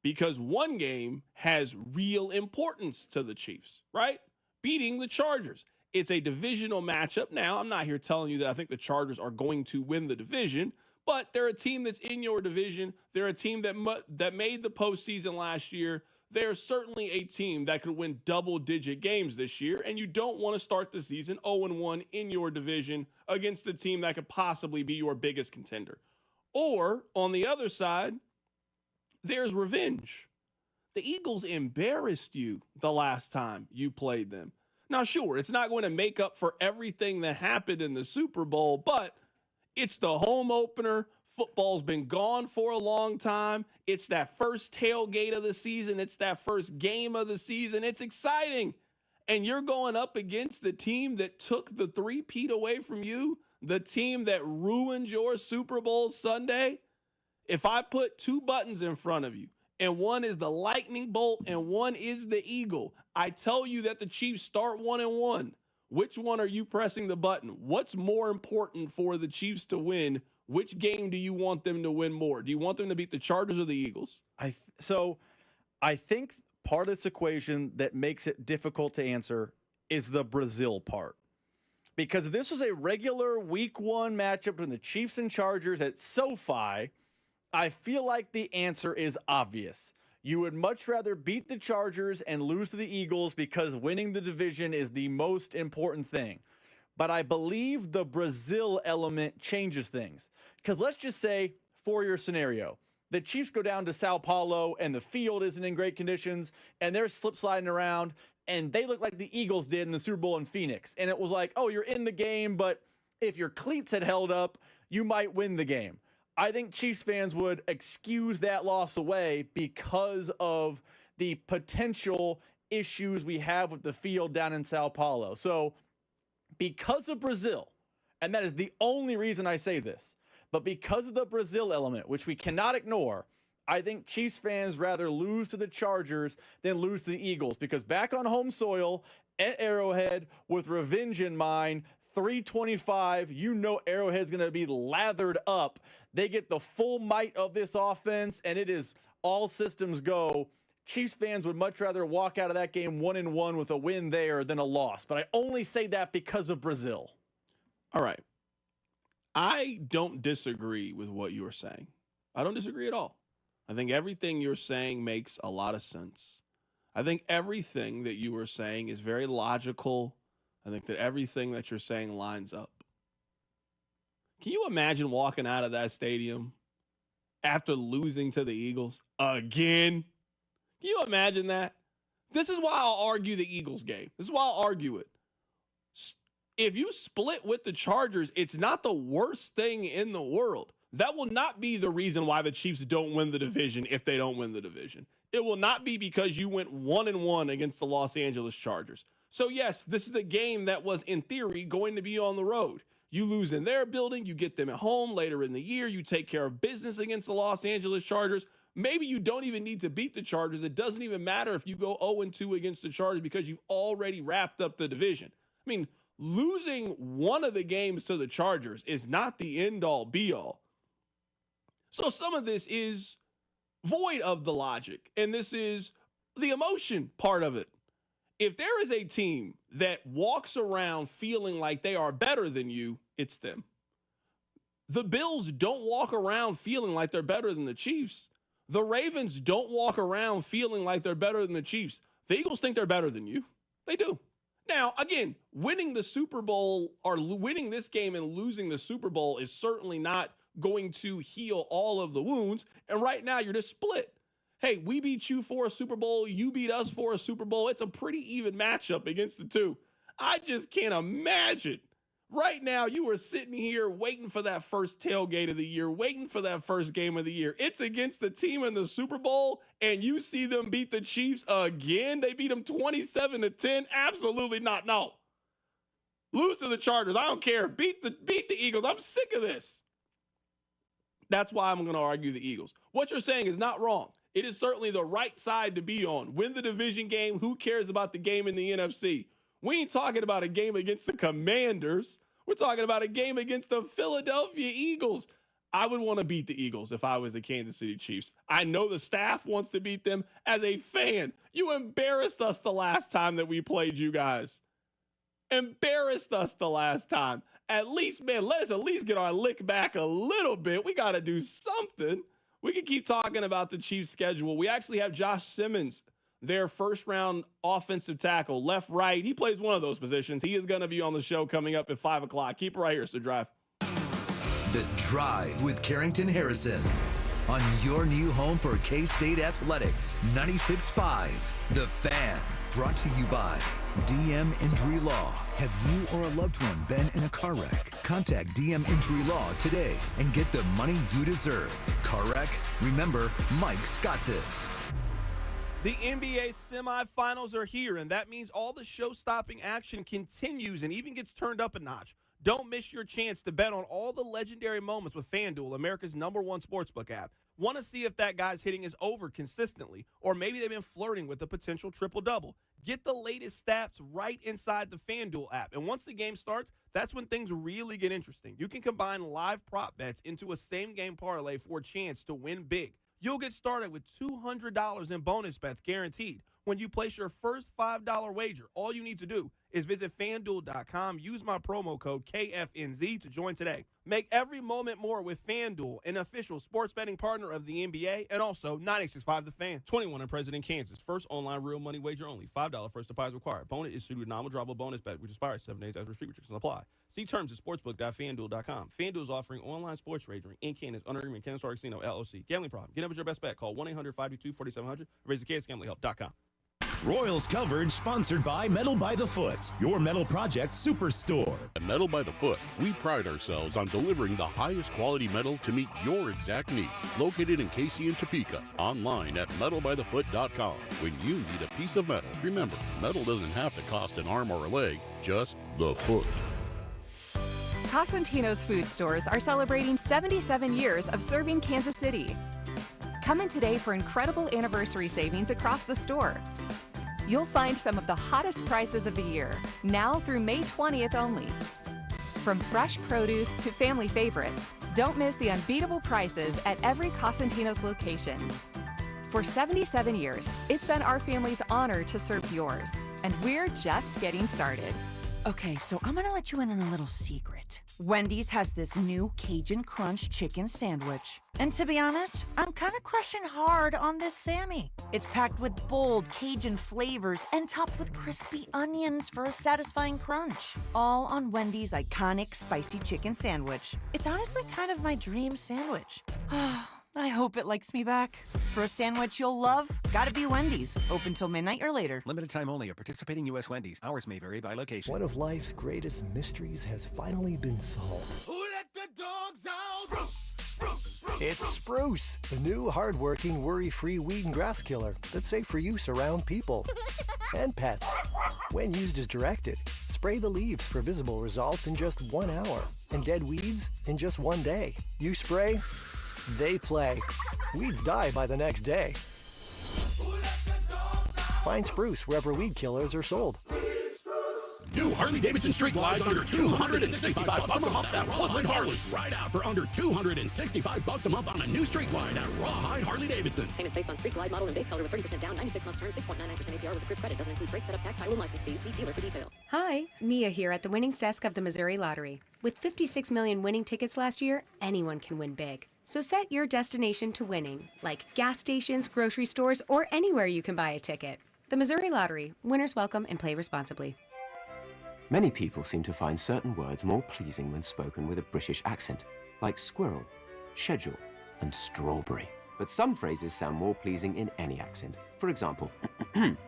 Because one game has real importance to the Chiefs, right? Beating the Chargers. It's a divisional matchup. Now, I'm not here telling you that I think the Chargers are going to win the division, but they're a team that's in your division. They're a team that made the postseason last year. They're certainly a team that could win double-digit games this year, and you don't want to start the season 0-1 in your division against a team that could possibly be your biggest contender. Or, on the other side, there's revenge. The Eagles embarrassed you the last time you played them. Now, sure, it's not going to make up for everything that happened in the Super Bowl, but it's the home opener. Football's been gone for a long time. It's that first tailgate of the season. It's that first game of the season. It's exciting. And you're going up against the team that took the three-peat away from you, the team that ruined your Super Bowl Sunday. If I put 2 buttons in front of you, and one is the lightning bolt and one is the eagle, I tell you that the Chiefs start 1-1. Which one are you pressing the button? What's more important for the Chiefs to win? Which game do you want them to win more? Do you want them to beat the Chargers or the Eagles? So I think part of this equation that makes it difficult to answer is the Brazil part. Because if this was a regular week 1 matchup between the Chiefs and Chargers at SoFi, I feel like the answer is obvious. You would much rather beat the Chargers and lose to the Eagles because winning the division is the most important thing. But I believe the Brazil element changes things. Because let's just say, for your scenario, the Chiefs go down to Sao Paulo and the field isn't in great conditions and they're slip sliding around and they look like the Eagles did in the Super Bowl in Phoenix. And it was like, oh, you're in the game, but if your cleats had held up, you might win the game. I think Chiefs fans would excuse that loss away because of the potential issues we have with the field down in Sao Paulo. So because of Brazil, and that is the only reason I say this, But because of the Brazil element, which we cannot ignore, I think Chiefs fans rather lose to the Chargers than lose to the Eagles, because back on home soil at Arrowhead with revenge in mind, 325, Arrowhead's going to be lathered up. They get the full might of this offense, and it is all systems go. Chiefs fans would much rather walk out of that game 1-1 with a win there than a loss. But I only say that because of Brazil. All right. I don't disagree with what you are saying. I don't disagree at all. I think everything you're saying makes a lot of sense. I think everything that you are saying is very logical. I think that everything that you're saying lines up. Can you imagine walking out of that stadium after losing to the Eagles again? Can you imagine that? This is why I'll argue the Eagles game. This is why I'll argue it. If you split with the Chargers, it's not the worst thing in the world. That will not be the reason why the Chiefs don't win the division if they don't win the division. It will not be because you went 1-1 against the Los Angeles Chargers. So yes, this is a game that was, in theory, going to be on the road. You lose in their building, you get them at home later in the year, you take care of business against the Los Angeles Chargers. Maybe you don't even need to beat the Chargers. It doesn't even matter if you go 0-2 against the Chargers because you've already wrapped up the division. I mean, losing one of the games to the Chargers is not the end-all, be-all. So some of this is void of the logic, and this is the emotion part of it. If there is a team that walks around feeling like they are better than you, it's them. The Bills don't walk around feeling like they're better than the Chiefs. The Ravens don't walk around feeling like they're better than the Chiefs. The Eagles think they're better than you. They do. Now, again, winning the Super Bowl or winning this game and losing the Super Bowl is certainly not going to heal all of the wounds. And right now, you're just split. Hey, we beat you for a Super Bowl. You beat us for a Super Bowl. It's a pretty even matchup against the two. I just can't imagine. Right now, you are sitting here waiting for that first tailgate of the year, waiting for that first game of the year. It's against the team in the Super Bowl, and you see them beat the Chiefs again. They beat them 27-10. Absolutely not. No. Lose to the Chargers. I don't care. Beat the Eagles. I'm sick of this. That's why I'm going to argue the Eagles. What you're saying is not wrong. It is certainly the right side to be on. Win the division game. Who cares about the game in the NFC? We ain't talking about a game against the Commanders. We're talking about a game against the Philadelphia Eagles. I would want to beat the Eagles if I was the Kansas City Chiefs. I know the staff wants to beat them. As a fan, you embarrassed us the last time that we played you guys. Embarrassed us the last time. At least, man, let us at least get our lick back a little bit. We got to do something. We can keep talking about the Chiefs' schedule. We actually have Josh Simmons, their first-round offensive tackle, left, right. He plays one of those positions. He is going to be on the show coming up at 5 o'clock. Keep it right here, so Drive. The Drive with Carrington Harrison on your new home for K-State Athletics, 96.5. The Fan, brought to you by DM Injury Law. Have you or a loved one been in a car wreck? Contact DM Injury Law today and get the money you deserve. Car wreck? Remember, Mike's got this. The NBA semifinals are here, and that means all the show-stopping action continues and even gets turned up a notch. Don't miss your chance to bet on all the legendary moments with FanDuel, America's #1 sportsbook app. Want to see if that guy's hitting his over consistently, or maybe they've been flirting with a potential triple-double. Get the latest stats right inside the FanDuel app, and once the game starts, that's when things really get interesting. You can combine live prop bets into a same-game parlay for a chance to win big. You'll get started with $200 in bonus bets guaranteed. When you place your first $5 wager, all you need to do is visit FanDuel.com, use my promo code KFNZ to join today. Make every moment more with FanDuel, an official sports betting partner of the NBA, and also 96.5 The Fan. 21 and present in Kansas. First online real money wager only. $5 first deposit required. Bonus issued with non-withdrawable bonus bet, which expires 7 days after restrictions apply. See terms at sportsbook.fanduel.com. FanDuel is offering online sports wagering in Kansas under agreement Kansas Star Casino, LLC. Gambling problem? Get in with your best bet. Call 1-800-522-4700 or visit kansasgamblinghelp.com. Royals Covered, sponsored by Metal by the Foot, your metal project superstore. At Metal by the Foot, we pride ourselves on delivering the highest quality metal to meet your exact needs. Located in Casey and Topeka, online at metalbythefoot.com. When you need a piece of metal, remember, metal doesn't have to cost an arm or a leg, just the foot. Cosentino's food stores are celebrating 77 years of serving Kansas City. Come in today for incredible anniversary savings across the store. You'll find some of the hottest prices of the year, now through May 20th only. From fresh produce to family favorites, don't miss the unbeatable prices at every Cosentino's location. For 77 years, it's been our family's honor to serve yours, and we're just getting started. Okay, so I'm gonna let you in on a little secret. Wendy's has this new Cajun Crunch chicken sandwich. And to be honest, I'm kind of crushing hard on this Sammy. It's packed with bold Cajun flavors and topped with crispy onions for a satisfying crunch. All on Wendy's iconic spicy chicken sandwich. It's honestly kind of my dream sandwich. I hope it likes me back. For a sandwich you'll love, gotta be Wendy's. Open till midnight or later. Limited time only at participating U.S. Wendy's. Hours may vary by location. One of life's greatest mysteries has finally been solved. Who let the dogs out? Spruce. It's Spruce, the new hard-working, worry-free weed and grass killer that's safe for use around people and pets. When used as directed, spray the leaves for visible results in just 1 hour and dead weeds in just 1 day. You spray, they play. Weeds die by the next day. Find Spruce wherever weed killers are sold. New Harley-Davidson Street Glides under $265 a month at Rawhide Harley. Ride out for under $265 a month on a new Street Glide at Rawhide Harley-Davidson. Payments based on Street Glide model and base color with 30% down, 96-month term, 6.99% APR with approved credit. Doesn't include brake setup tax, title, and license fees. See dealer for details. Hi, Mia here at the winnings desk of the Missouri Lottery. With 56 million winning tickets last year, anyone can win big. So set your destination to winning, like gas stations, grocery stores, or anywhere you can buy a ticket. The Missouri Lottery. Winners welcome and play responsibly. Many people seem to find certain words more pleasing when spoken with a British accent, like squirrel, schedule, and strawberry. But some phrases sound more pleasing in any accent. For example,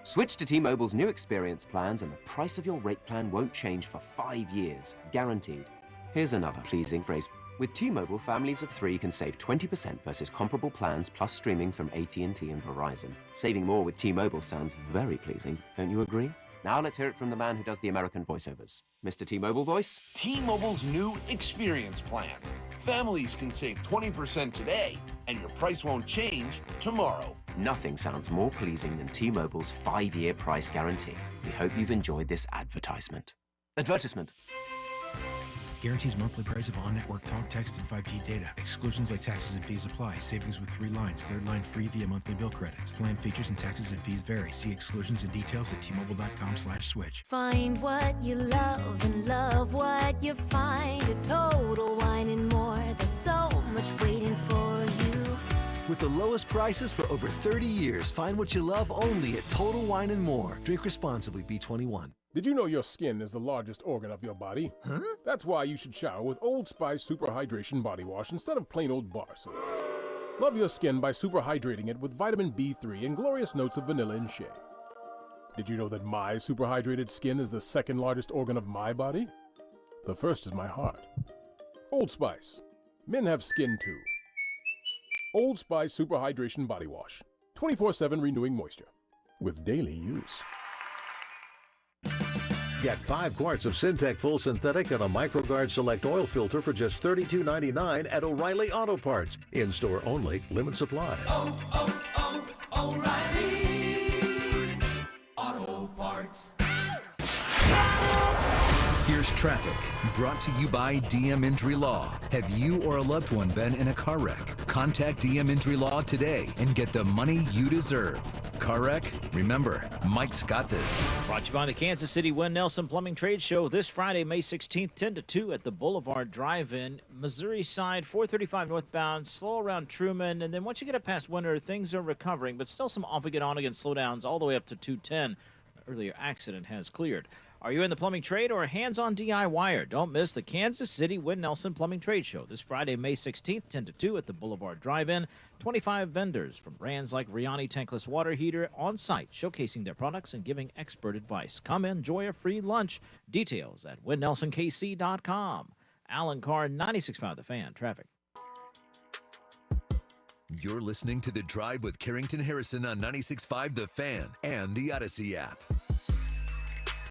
switch to T-Mobile's new experience plans and the price of your rate plan won't change for 5 years, guaranteed. Here's another pleasing phrase. With T-Mobile, families of 3 can save 20% versus comparable plans plus streaming from AT&T and Verizon. Saving more with T-Mobile sounds very pleasing, don't you agree? Now let's hear it from the man who does the American voiceovers. Mr. T-Mobile voice? T-Mobile's new experience plans. Families can save 20% today, and your price won't change tomorrow. Nothing sounds more pleasing than T-Mobile's 5-year price guarantee. We hope you've enjoyed this advertisement. Advertisement. Guarantees monthly price of on-network talk, text, and 5G data. Exclusions like taxes and fees apply. Savings with 3 lines. 3rd line free via monthly bill credits. Plan features and taxes and fees vary. See exclusions and details at T-Mobile.com/switch. Find what you love and love what you find at Total Wine and More. There's so much waiting for you. With the lowest prices for over 30 years, find what you love only at Total Wine and More. Drink responsibly, B21. Did you know your skin is the largest organ of your body? Huh? That's why you should shower with Old Spice Super Hydration Body Wash instead of plain old bar soap. Love your skin by super hydrating it with vitamin B3 and glorious notes of vanilla and shea. Did you know that my super hydrated skin is the 2nd largest organ of my body? The first is my heart. Old Spice. Men have skin too. Old Spice Super Hydration Body Wash. 24/7 renewing moisture. With daily use. Get 5 quarts of Syntec Full Synthetic and a MicroGuard Select Oil Filter for just $32.99 at O'Reilly Auto Parts. In-store only, limit supply. O'Reilly Auto Parts. Here's traffic, brought to you by DM Injury Law. Have you or a loved one been in a car wreck? Contact DM Injury Law today and get the money you deserve. Car wreck? Remember, Mike's got this. Brought to you by the Kansas City Win Nelson Plumbing Trade Show this Friday, May 16th, 10 to 2 at the Boulevard Drive-In, Missouri side, 435 northbound, slow around Truman. And then once you get up past Winter, things are recovering, but still some off-again, on-again slowdowns all the way up to 210. Earlier accident has cleared. Are you in the plumbing trade or a hands-on DIYer? Don't miss the Kansas City Win Nelson Plumbing Trade Show this Friday, May 16th, 10 to 2 at the Boulevard Drive-In. 25 vendors from brands like Riani Tankless Water Heater on site, showcasing their products and giving expert advice. Come enjoy a free lunch. Details at winnelsonKC.com. Alan Carr, 96.5 The Fan. Traffic. You're listening to The Drive with Carrington Harrison on 96.5 The Fan and the Odyssey app.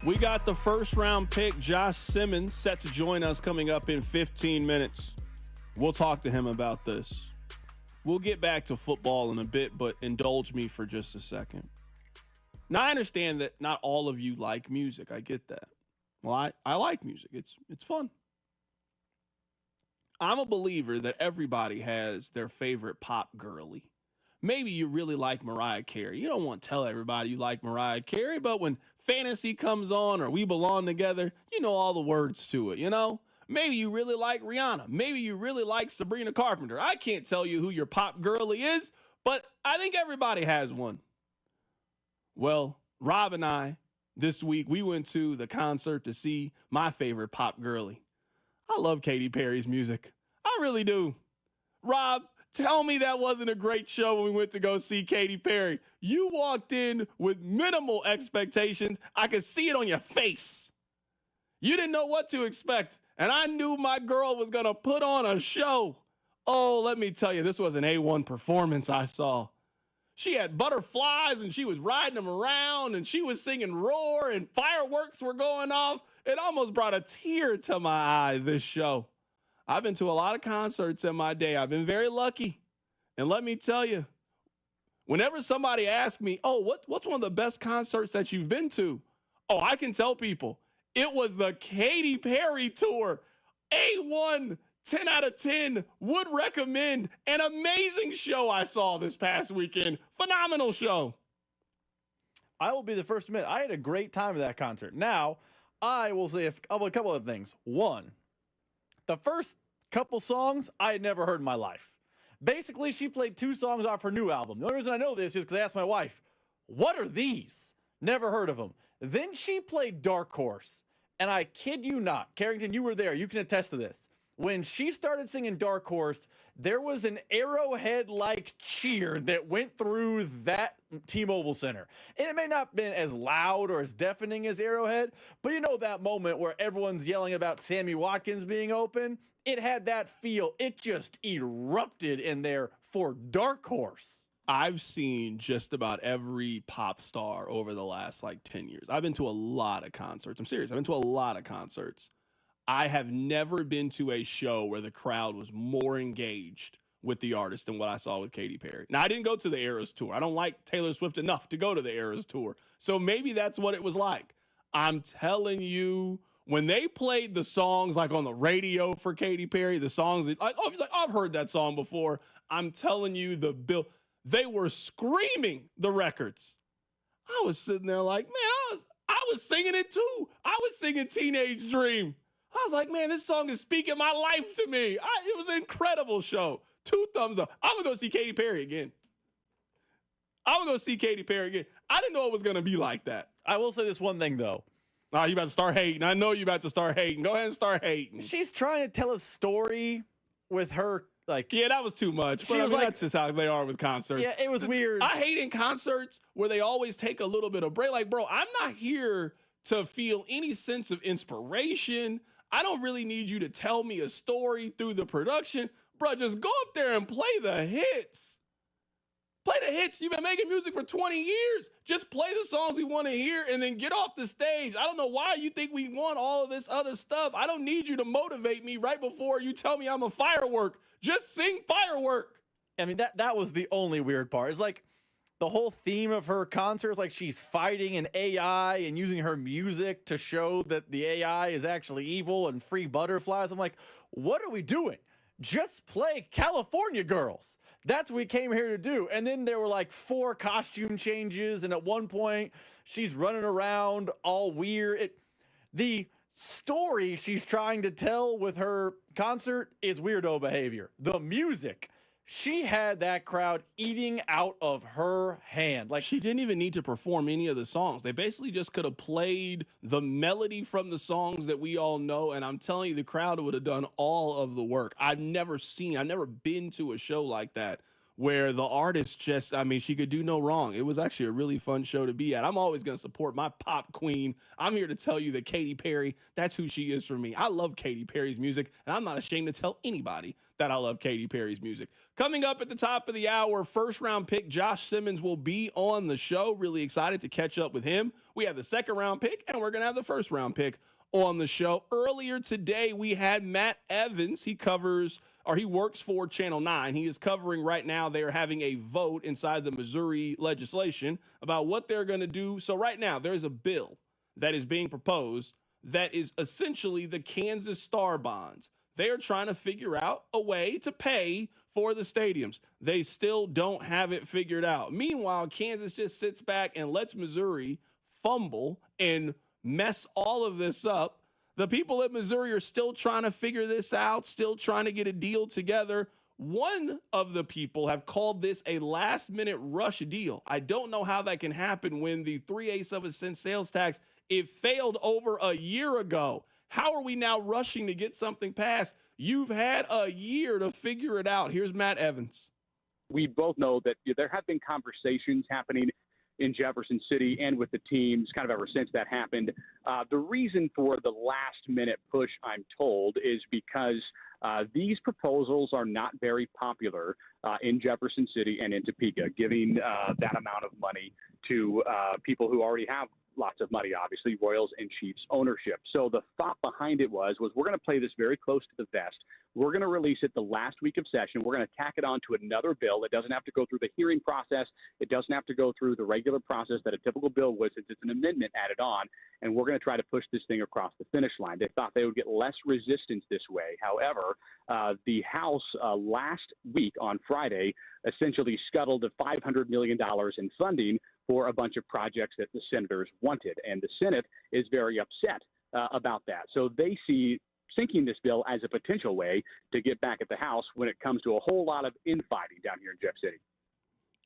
We got the first round pick, Josh Simmons, set to join us coming up in 15 minutes. We'll talk to him about this. We'll get back to football in a bit, but indulge me for just a second. Now, I understand that not all of you like music. I get that. Well, I like music. It's fun. I'm a believer that everybody has their favorite pop girly. Maybe you really like Mariah Carey. You don't want to tell everybody you like Mariah Carey, but when Fantasy comes on or We Belong Together, you know all the words to it, you know? Maybe you really like Rihanna. Maybe you really like Sabrina Carpenter. I can't tell you who your pop girly is, but I think everybody has one. Well, Rob and I, this week, we went to the concert to see my favorite pop girly. I love Katy Perry's music. I really do. Rob, tell me that wasn't a great show when we went to go see Katy Perry. You walked in with minimal expectations. I could see it on your face. You didn't know what to expect, and I knew my girl was going to put on a show. Oh, let me tell you, this was an A1 performance I saw. She had butterflies, and she was riding them around, and she was singing Roar, and fireworks were going off. It almost brought a tear to my eye, this show. I've been to a lot of concerts in my day. I've been very lucky. And let me tell you, whenever somebody asks me, oh, what's one of the best concerts that you've been to? Oh, I can tell people. It was the Katy Perry tour. A1, 10 out of 10, would recommend. An amazing show I saw this past weekend. Phenomenal show. I will be the first to admit, I had a great time at that concert. Now, I will say a couple of things. One, the first couple songs I had never heard in my life. Basically, she played 2 songs off her new album. The only reason I know this is because I asked my wife, what are these? Never heard of them. Then she played Dark Horse. And I kid you not, Carrington, you were there. You can attest to this. When she started singing Dark Horse, there was an Arrowhead-like cheer that went through that T-Mobile Center. And it may not have been as loud or as deafening as Arrowhead, but you know that moment where everyone's yelling about Sammy Watkins being open? It had that feel. It just erupted in there for Dark Horse. I've seen just about every pop star over the last 10 years. I've been to a lot of concerts. I'm serious. I've been to a lot of concerts. I have never been to a show where the crowd was more engaged with the artist than what I saw with Katy Perry. Now, I didn't go to the Eras tour. I don't like Taylor Swift enough to go to the Eras tour. So maybe that's what it was like. I'm telling you, when they played the songs on the radio for Katy Perry, the songs I've heard that song before. I'm telling you, they were screaming the records. I was sitting there man, I was singing it too. I was singing Teenage Dream. I was like, man, this song is speaking my life to me. It was an incredible show. 2 thumbs up. I'm going to go see Katy Perry again. I didn't know it was going to be like that. I will say this one thing, though. Oh, you about to start hating. I know you about to start hating. Go ahead and start hating. She's trying to tell a story with her, Yeah, that was too much. But that's just how they are with concerts. Yeah, it was weird. I hate in concerts where they always take a little bit of break. Bro, I'm not here to feel any sense of inspiration. I don't really need you to tell me a story through the production. Bro, just go up there and play the hits. Play the hits. You've been making music for 20 years. Just play the songs we want to hear and then get off the stage. I don't know why you think we want all of this other stuff. I don't need you to motivate me right before you tell me I'm a firework. Just sing Firework. I mean, that was the only weird part. It's the whole theme of her concert is she's fighting an AI and using her music to show that the AI is actually evil and free butterflies. I'm like, what are we doing? Just play California Girls. That's what we came here to do. And then there were 4 costume changes. And at one point, she's running around all weird. The story she's trying to tell with her concert is weirdo behavior. The music, she had that crowd eating out of her hand. She didn't even need to perform any of the songs. They basically just could have played the melody from the songs that we all know. And I'm telling you, the crowd would have done all of the work. I've never been to a show like that where the artist just, I mean, she could do no wrong. It was actually a really fun show to be at. I'm always going to support my pop queen. I'm here to tell you that Katy Perry, that's who she is for me. I love Katy Perry's music, and I'm not ashamed to tell anybody that I love Katy Perry's music. Coming up at the top of the hour, first round pick Josh Simmons will be on the show. Really excited to catch up with him. We have the second round pick, and we're going to have the first round pick on the show. Earlier today, we had Matt Evans. He works for Channel 9. He is covering right now. They are having a vote inside the Missouri legislation about what they're going to do. So right now, there's a bill that is being proposed that is essentially the Kansas Star bonds. They are trying to figure out a way to pay for the stadiums. They still don't have it figured out. Meanwhile, Kansas just sits back and lets Missouri fumble and mess all of this up. The people at Missouri are still trying to figure this out, still trying to get a deal together. One of the people have called this a last-minute rush deal. I don't know how that can happen when the 3/8 of a cent sales tax, it failed over a year ago. How are we now rushing to get something passed? You've had a year to figure it out. Here's Matt Evans. We both know that there have been conversations happening in Jefferson City and with the teams kind of ever since that happened. The reason for the last-minute push, I'm told, is because these proposals are not very popular in Jefferson City and in Topeka, giving that amount of money to people who already have lots of money, obviously, Royals and Chiefs ownership. So the thought behind it was we're going to play this very close to the vest. We're going to release it the last week of session. We're going to tack it on to another bill. It doesn't have to go through the hearing process. It doesn't have to go through the regular process that a typical bill would, since it's an amendment added on. And we're going to try to push this thing across the finish line. They thought they would get less resistance this way. However, the House last week on Friday essentially scuttled $500 million in funding for a bunch of projects that the senators wanted. And the Senate is very upset about that. So they see sinking this bill as a potential way to get back at the House when it comes to a whole lot of infighting down here in Jeff City.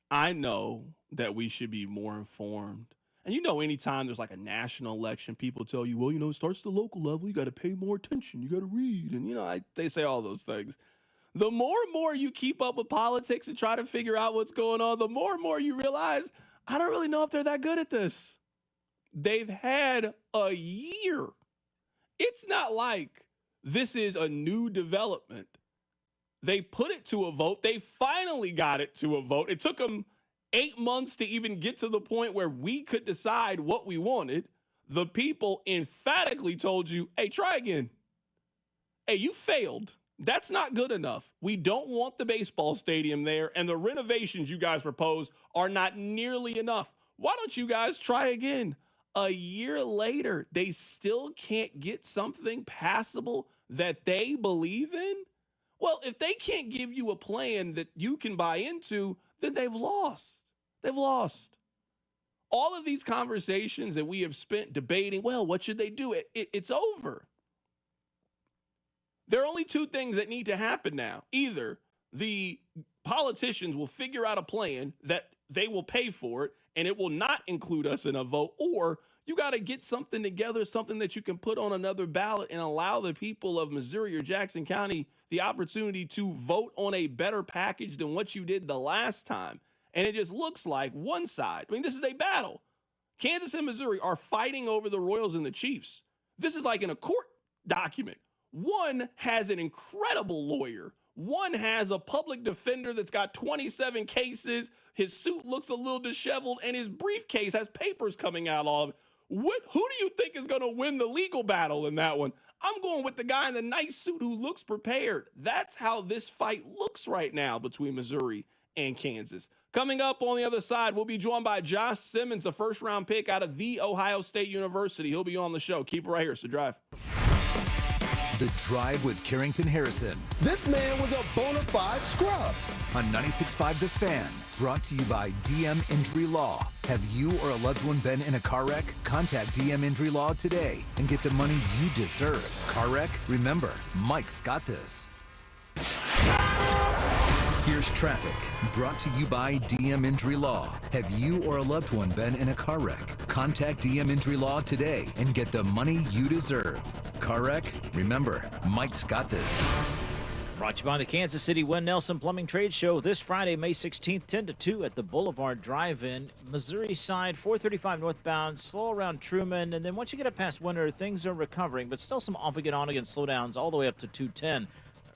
I know that we should be more informed. And anytime there's like a national election, people tell you, well, it starts at the local level. You got to pay more attention. You got to read. And, they say all those things. The more and more you keep up with politics and try to figure out what's going on, the more and more you realize, I don't really know if they're that good at this. They've had a year. It's not like this is a new development. They put it to a vote. They finally got it to a vote. It took them 8 months to even get to the point where we could decide what we wanted. The people emphatically told you, hey, try again. Hey, you failed. That's not good enough. We don't want the baseball stadium there, and the renovations you guys propose are not nearly enough. Why don't you guys try again? A year later, they still can't get something passable that they believe in? Well, if they can't give you a plan that you can buy into, then they've lost. They've lost. All of these conversations that we have spent debating, well, what should they do? It's over. There are only two things that need to happen now. Either the politicians will figure out a plan that they will pay for it, and it will not include us in a vote, or you got to get something together, something that you can put on another ballot and allow the people of Missouri or Jackson County the opportunity to vote on a better package than what you did the last time. And it just looks like one side. I mean, this is a battle. Kansas and Missouri are fighting over the Royals and the Chiefs. This is like in a court document. One has an incredible lawyer. One has a public defender that's got 27 cases. His suit looks a little disheveled, and his briefcase has papers coming out of it. Who do you think is going to win the legal battle in that one? I'm going with the guy in the nice suit who looks prepared. That's how this fight looks right now between Missouri and Kansas. Coming up on the other side, we'll be joined by Josh Simmons, the first-round pick out of The Ohio State University. He'll be on the show. Keep it right here. It's The Drive. The Drive with Carrington Harrison. This man was a bona fide scrub. On 96.5 The Fan, brought to you by DM Injury Law. Have you or a loved one been in a car wreck? Contact DM Injury Law today and get the money you deserve. Car wreck? Remember, Mike's got this. Here's traffic, brought to you by DM Injury Law. Have you or a loved one been in a car wreck? Contact DM Injury Law today and get the money you deserve. Car wreck? Remember, Mike's got this. Brought to you by the Kansas City Win Nelson Plumbing Trade Show this Friday, May 16th, 10 to 2 at the Boulevard Drive-In, Missouri side, 435 northbound, slow around Truman. And then once you get up past Winter, things are recovering, but still some off-again, on-again slowdowns all the way up to 210.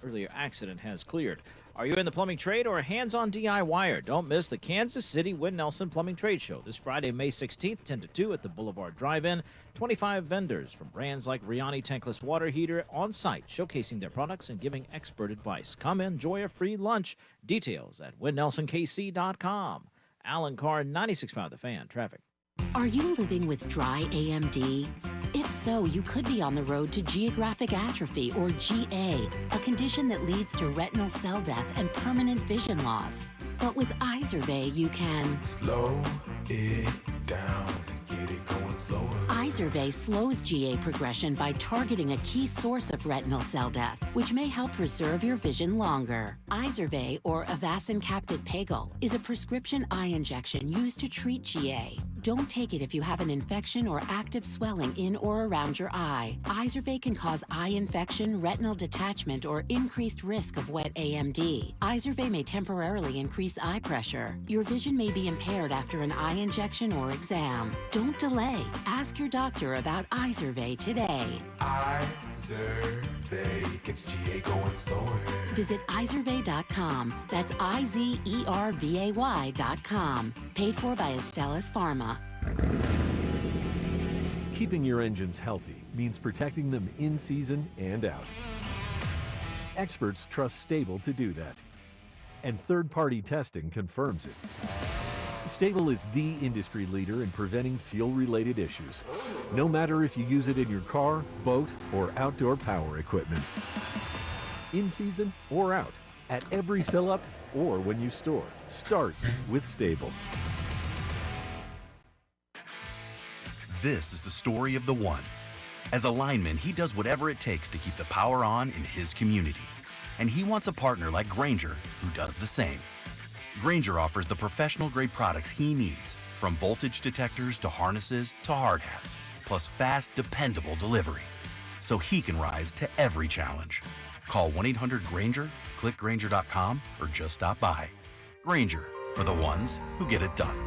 Earlier accident has cleared. Are you in the plumbing trade or a hands-on DIYer? Don't miss the Kansas City Win Nelson Plumbing Trade Show this Friday, May 16th, 10 to 2 at the Boulevard Drive-In. 25 vendors from brands like Riani Tankless Water Heater on site, showcasing their products and giving expert advice. Come enjoy a free lunch. Details at winnelsonKC.com. Alan Carr, 96.5 The Fan. Traffic. Are you living with dry AMD? If so, you could be on the road to geographic atrophy, or GA, a condition that leads to retinal cell death and permanent vision loss. But with Izervay, you can slow it down and get it going slower. Izervay slows GA progression by targeting a key source of retinal cell death, which may help preserve your vision longer. Izervay, or Avastin Capted Pagel, is a prescription eye injection used to treat GA. Don't take it if you have an infection or active swelling in or around your eye. Izervay can cause eye infection, retinal detachment, or increased risk of wet AMD. Izervay may temporarily increase eye pressure. Your vision may be impaired after an eye injection or exam. Don't delay. Ask your doctor about Izervay today. Izervay gets GA going slower. Visit Izervay.com. That's IZERVAY.com. Paid for by Astellas Pharma. Keeping your engines healthy means protecting them in season and out. Experts trust Stable to do that. And third-party testing confirms it. Stable is the industry leader in preventing fuel-related issues, no matter if you use it in your car, boat, or outdoor power equipment. In season or out, at every fill-up or when you store, start with Stable. This is the story of the one. As a lineman, he does whatever it takes to keep the power on in his community. And he wants a partner like Grainger who does the same. Grainger offers the professional-grade products he needs, from voltage detectors to harnesses to hard hats, plus fast, dependable delivery, so he can rise to every challenge. Call 1-800-GRAINGER, click Grainger.com, or just stop by. Grainger, for the ones who get it done.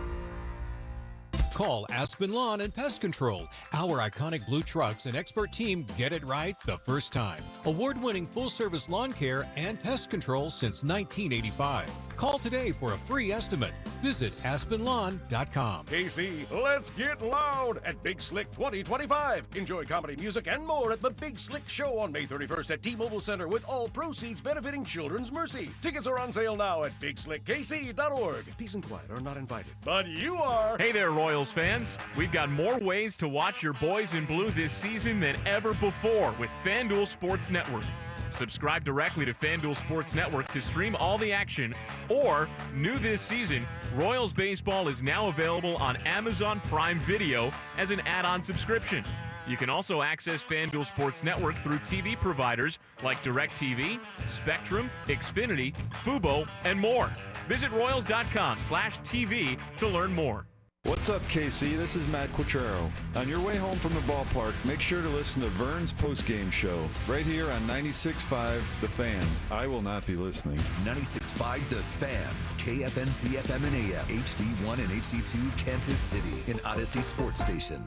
Call Aspen Lawn and Pest Control. Our iconic blue trucks and expert team get it right the first time. Award-winning full-service lawn care and pest control since 1985. Call today for a free estimate. Visit aspenlawn.com. KC, let's get loud at Big Slick 2025. Enjoy comedy, music, and more at the Big Slick Show on May 31st at T-Mobile Center, with all proceeds benefiting Children's Mercy. Tickets are on sale now at bigslickkc.org. Peace and quiet are not invited, but you are. Hey there, Royals fans. We've got more ways to watch your boys in blue this season than ever before with FanDuel Sports Network. Subscribe directly to FanDuel Sports Network to stream all the action, or, new this season, Royals Baseball is now available on Amazon Prime Video as an add-on subscription. You can also access FanDuel Sports Network through TV providers like DirecTV, Spectrum, Xfinity, Fubo, and more. Visit Royals.com/TV to learn more. What's up, KC? This is Matt Quattrero. On your way home from the ballpark, make sure to listen to Vern's postgame show right here on 96.5 The Fan. I will not be listening. 96.5 The Fan, KFNC FM and AM, HD1 and HD2 Kansas City, an Odyssey Sports Station.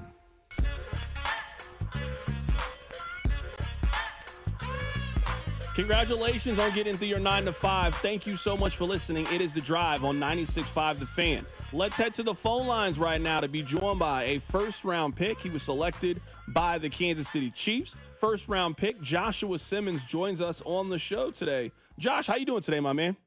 Congratulations on getting through your 9 to 5. Thank you so much for listening. It is The Drive on 96.5 The Fan. Let's head to the phone lines right now to be joined by a first-round pick. He was selected by the Kansas City Chiefs. First-round pick Joshua Simmons joins us on the show today. Josh, how you doing today, my man?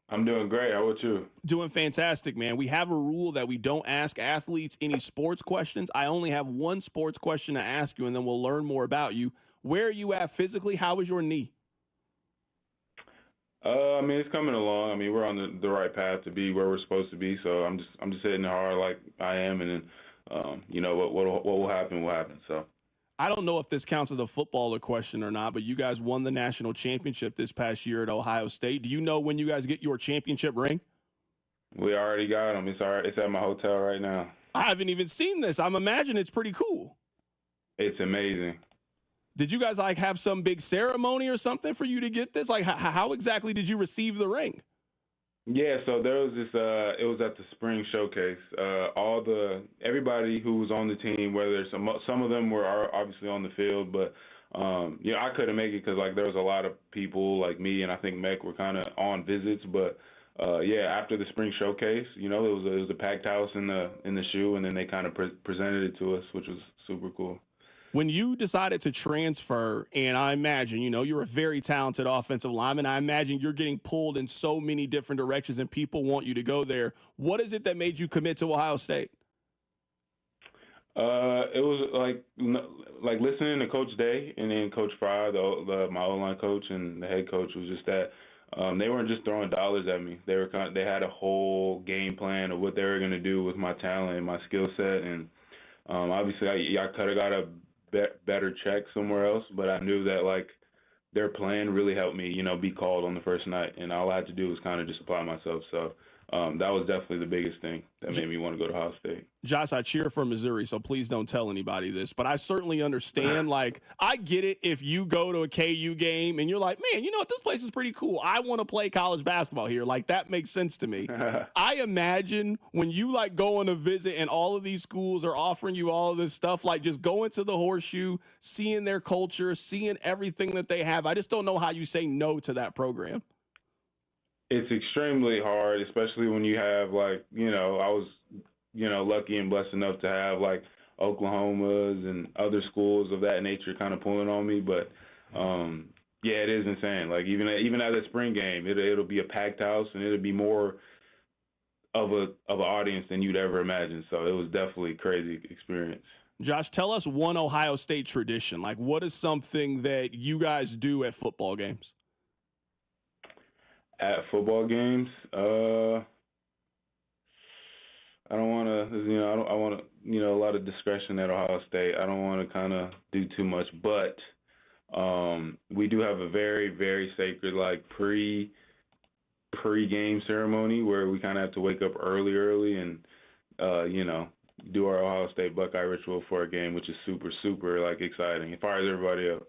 I'm doing great. How about you? Doing fantastic, man. We have a rule that we don't ask athletes any sports questions. I only have one sports question to ask you, and then we'll learn more about you. Where are you at physically? How is your knee? I mean, it's coming along. I mean, we're on the right path to be where we're supposed to be. So I'm just hitting hard like I am, and then you know what will happen will happen. So I don't know if this counts as a footballer question or not, but you guys won the national championship this past year at Ohio State. Do you know when you guys get your championship ring? We already got them. It's at my hotel right now. I haven't even seen this. I'm imagining it's pretty cool. It's amazing. Did you guys like have some big ceremony or something for you to get this? Like, how exactly did you receive the ring? Yeah, so there was this. It was at the spring showcase. Everybody who was on the team, whether some of them were obviously on the field, but I couldn't make it because like there was a lot of people like me and I think Mech were kind of on visits. But after the spring showcase, it was a packed house in the shoe, and then they kind of presented it to us, which was super cool. When you decided to transfer, and I imagine, you're a very talented offensive lineman, I imagine you're getting pulled in so many different directions and people want you to go there. What is it that made you commit to Ohio State? It was like listening to Coach Day and then Coach Fry, my O-line coach and the head coach, was just that they weren't just throwing dollars at me. They had a whole game plan of what they were going to do with my talent and my skill set, and obviously I could have got a better check somewhere else, but I knew that like their plan really helped me, be called on the first night, and all I had to do was kind of just apply myself. So that was definitely the biggest thing that made me want to go to Ohio State. Josh, I cheer for Missouri, so please don't tell anybody this, but I certainly understand. Like, I get it if you go to a KU game and you're like, man, you know what, this place is pretty cool. I want to play college basketball here. Like, that makes sense to me. I imagine when you, like, go on a visit and all of these schools are offering you all of this stuff, like just going to the Horseshoe, seeing their culture, seeing everything that they have. I just don't know how you say no to that program. It's extremely hard, especially when you have I was, lucky and blessed enough to have like Oklahoma's and other schools of that nature kind of pulling on me. But it is insane. Like even at the spring game, it'll be a packed house and it'll be more of an audience than you'd ever imagine. So it was definitely a crazy experience. Josh, tell us one Ohio State tradition. Like, what is something that you guys do at football games? At football games, I don't want to, I want to, a lot of discretion at Ohio State. I don't want to kind of do too much, but we do have a very, very sacred like pre-game ceremony where we kind of have to wake up early and, do our Ohio State Buckeye ritual for a game, which is super, super like exciting. It fires everybody up.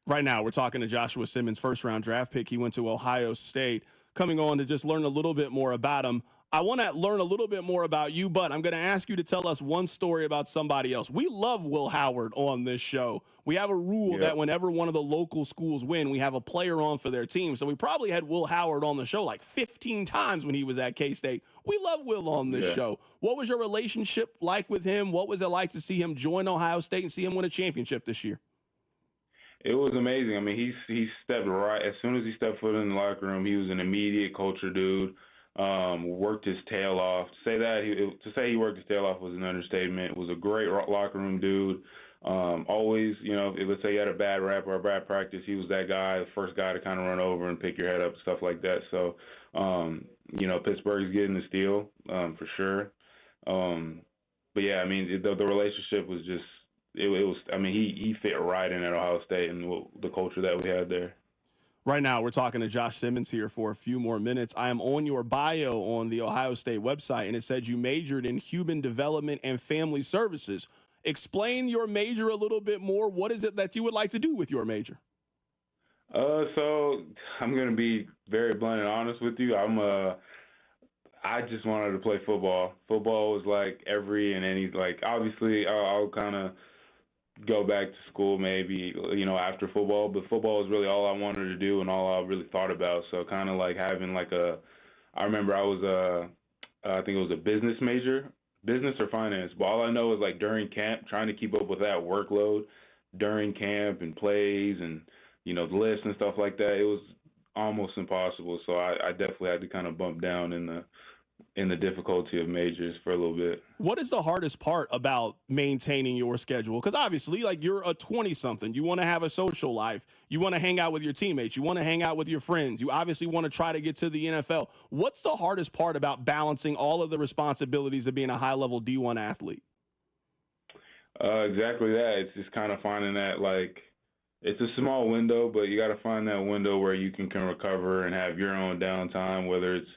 Right now, we're talking to Joshua Simmons, first-round draft pick. He went to Ohio State, coming on to just learn a little bit more about him. I want to learn a little bit more about you, but I'm going to ask you to tell us one story about somebody else. We love Will Howard on this show. We have a rule that whenever one of the local schools win, we have a player on for their team. So we probably had Will Howard on the show like 15 times when he was at K-State. We love Will on this show. What was your relationship like with him? What was it like to see him join Ohio State and see him win a championship this year? It was amazing. I mean, he stepped right as soon as he stepped foot in the locker room. He was an immediate culture dude. Worked his tail off. To say he worked his tail off was an understatement. Was a great locker room dude. Always, if let's say you had a bad rep or a bad practice, he was that guy, the first guy to kind of run over and pick your head up, stuff like that. So, Pittsburgh's getting the steal for sure. But yeah, I mean, the relationship was just. It was. I mean, he fit right in at Ohio State and the culture that we had there. Right now, we're talking to Josh Simmons here for a few more minutes. I am on your bio on the Ohio State website, and it said you majored in human development and family services. Explain your major a little bit more. What is it that you would like to do with your major? So I'm going to be very blunt and honest with you. I just wanted to play football. Football was like obviously I'll kind of go back to school maybe, after football, but football was really all I wanted to do and all I really thought about. So kind of like having I remember I was I think it was a business major, business or finance, but all I know is like during camp, trying to keep up with that workload during camp and plays and, the lists and stuff like that, it was almost impossible. So I definitely had to kind of bump down in the difficulty of majors for a little bit. What is the hardest part about maintaining your schedule? Because obviously, like, you're a 20-something. You want to have a social life. You want to hang out with your teammates. You want to hang out with your friends. You obviously want to try to get to the NFL. What's the hardest part about balancing all of the responsibilities of being a high-level D1 athlete? Exactly that. It's just kind of finding that, it's a small window, but you got to find that window where you can recover and have your own downtime, whether it's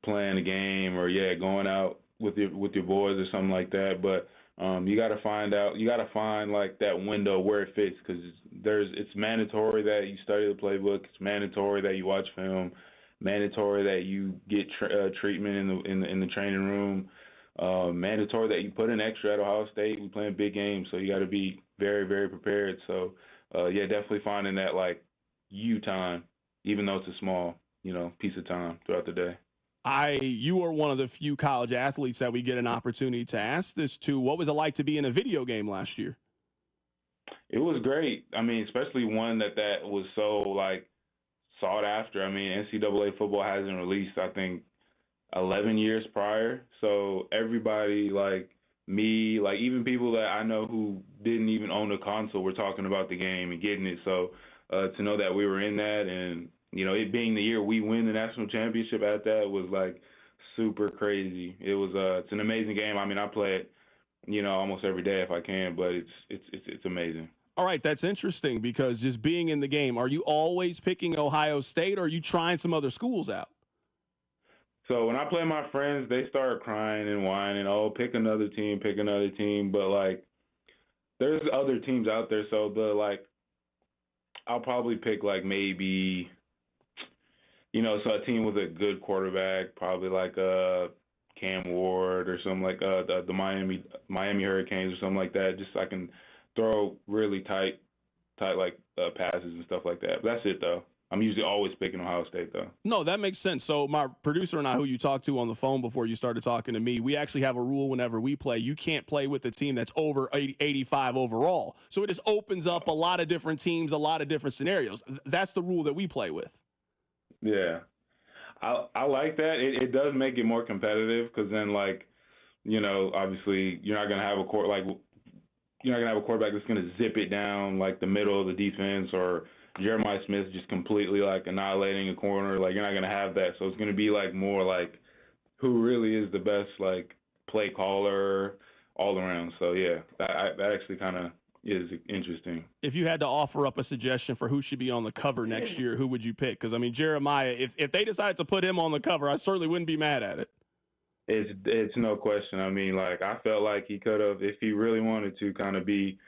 playing a game or going out with your boys or something like that. But you got to find like that window where it fits, because it's mandatory that you study the playbook. It's mandatory that you watch film. Mandatory that you get treatment in the training room. Mandatory that you put in extra at Ohio State. We playing big games, so you got to be very, very prepared. So, yeah, definitely finding that like you time, even though it's a small, piece of time throughout the day. You are one of the few college athletes that we get an opportunity to ask this to. What was it like to be in a video game last year? It was great. I mean, especially one that was so like sought after. I mean, NCAA football hasn't released, I think, 11 years prior. So everybody like me, like even people that I know who didn't even own a console were talking about the game and getting it. So to know that we were in that and, it being the year we win the national championship at that was like super crazy. It was it's an amazing game. I mean, I play it, almost every day if I can, but it's amazing. All right, that's interesting because just being in the game, are you always picking Ohio State or are you trying some other schools out? So when I play my friends, they start crying and whining, oh, pick another team. But, like, there's other teams out there. So, I'll probably pick, like, maybe, so a team with a good quarterback, probably like Cam Ward or something like the Miami Hurricanes or something like that. Just so I can throw really tight like passes and stuff like that. But that's it, though. I'm usually always picking Ohio State, though. No, that makes sense. So my producer and I, who you talked to on the phone before you started talking to me, we actually have a rule whenever we play. You can't play with a team that's over 85 overall. So it just opens up a lot of different teams, a lot of different scenarios. That's the rule that we play with. Yeah. I like that. It does make it more competitive because then, like, obviously you're not going to have a quarterback that's going to zip it down like the middle of the defense or Jeremiah Smith just completely like annihilating a corner. Like, you're not going to have that. So it's going to be like more like who really is the best like play caller all around. So yeah, that actually kind of is interesting. If you had to offer up a suggestion for who should be on the cover next year, who would you pick? Because I mean, Jeremiah, if they decided to put him on the cover, I certainly wouldn't be mad at it. It's no question. I mean, like, I felt like he could have, if he really wanted to, kind of be,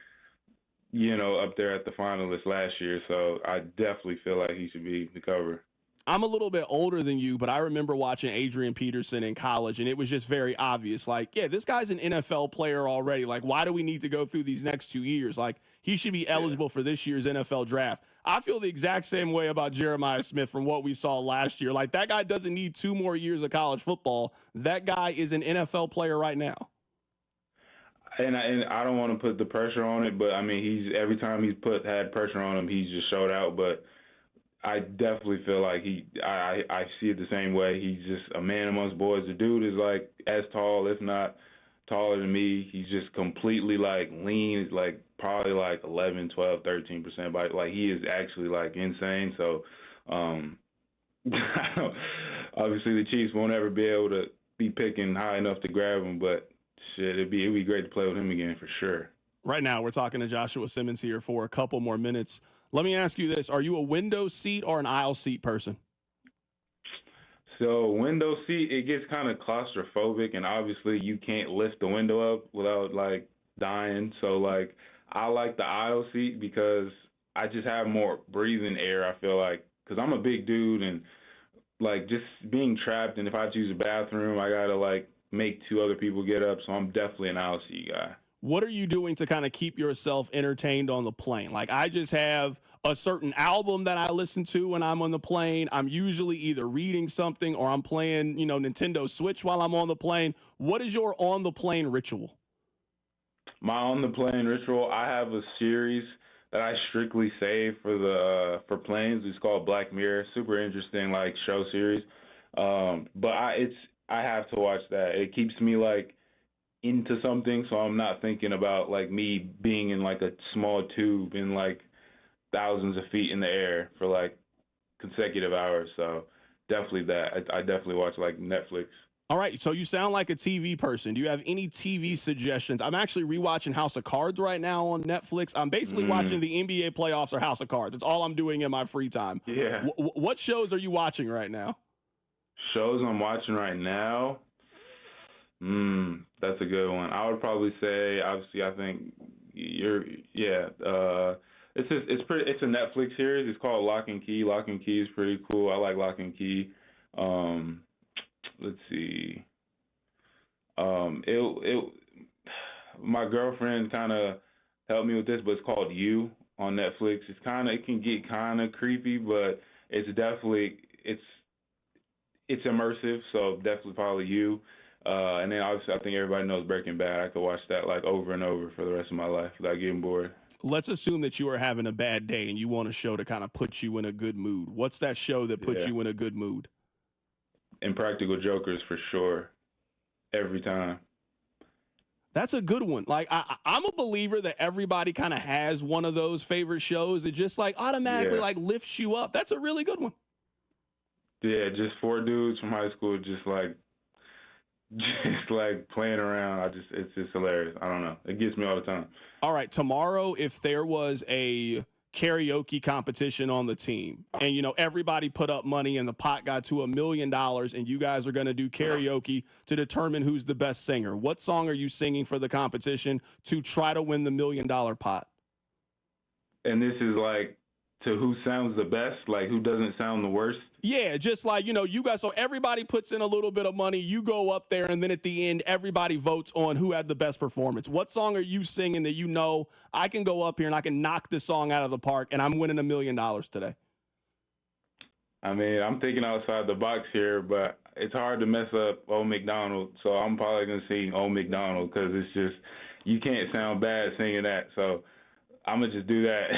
up there at the finalists last year. So I definitely feel like he should be the cover. I'm a little bit older than you, but I remember watching Adrian Peterson in college, and it was just very obvious. Like, yeah, this guy's an NFL player already. Like, why do we need to go through these next 2 years? Like, he should be eligible for this year's NFL draft. I feel the exact same way about Jeremiah Smith from what we saw last year. Like, that guy doesn't need 2 more years of college football. That guy is an NFL player right now. And I don't want to put the pressure on it, but I mean, every time he's had pressure on him, he's just showed out. But I definitely feel like I see it the same way. He's just a man amongst boys. The dude is like as tall, if not taller than me. He's just completely like lean. It's like probably like 11, 12, 13% body. Like, he is actually like insane. So obviously the Chiefs won't ever be able to be picking high enough to grab him, but shit, it'd be great to play with him again for sure. Right now, we're talking to Joshua Simmons here for a couple more minutes. Let me ask you this. Are you a window seat or an aisle seat person? So window seat, it gets kind of claustrophobic, and obviously you can't lift the window up without, like, dying. So, like, I like the aisle seat because I just have more breathing air, I feel like, because I'm a big dude, and, like, just being trapped, and if I choose a bathroom, I got to, like, make 2 other people get up, so I'm definitely an aisle seat guy. What are you doing to kind of keep yourself entertained on the plane? Like, I just have a certain album that I listen to when I'm on the plane. I'm usually either reading something or I'm playing, Nintendo Switch while I'm on the plane. What is your on-the-plane ritual? My on-the-plane ritual, I have a series that I strictly save for planes. It's called Black Mirror. Super interesting, like, show series. But I have to watch that. It keeps me, like, into something, so I'm not thinking about, like, me being in, like, a small tube in, like, thousands of feet in the air for, like, consecutive hours. So definitely that. I definitely watch, like, Netflix. All right, so you sound like a TV person. Do you have any TV suggestions? I'm actually rewatching House of Cards right now on Netflix. I'm basically watching the NBA playoffs or House of Cards. It's all I'm doing in my free time. Yeah. What shows are you watching right now? Shows I'm watching right now? That's a good one. I would probably say, obviously, I think It's a Netflix series. It's called Lock and Key. Lock and Key is pretty cool. I like Lock and Key. Let's see. My girlfriend kind of helped me with this, but it's called You on Netflix. It can get kind of creepy, but it's definitely it's immersive. So definitely follow You. And then obviously I think everybody knows Breaking Bad. I could watch that like over and over for the rest of my life without getting bored. Let's assume that you are having a bad day and you want a show to kind of put you in a good mood. What's that show that puts you in a good mood? Impractical Jokers for sure. Every time. That's a good one. Like, I'm a believer that everybody kind of has one of those favorite shows that just like automatically like lifts you up. That's a really good one. Yeah, just 4 dudes from high school just like playing around. It's just hilarious. I don't know. It gets me all the time. All right, tomorrow, if there was a karaoke competition on the team and, you know, everybody put up money and the pot got to $1 million and you guys are going to do karaoke to determine who's the best singer, what song are you singing for the competition to try to win the $1 million pot? And this is like to who sounds the best, like who doesn't sound the worst? Yeah, just like, you know, you guys, so everybody puts in a little bit of money, you go up there, and then at the end, everybody votes on who had the best performance. What song are you singing that you know I can go up here and I can knock this song out of the park and I'm winning $1 million today? I mean, I'm thinking outside the box here, but it's hard to mess up Old MacDonald, so I'm probably going to sing Old MacDonald because it's just, you can't sound bad singing that, so I'm gonna just do that.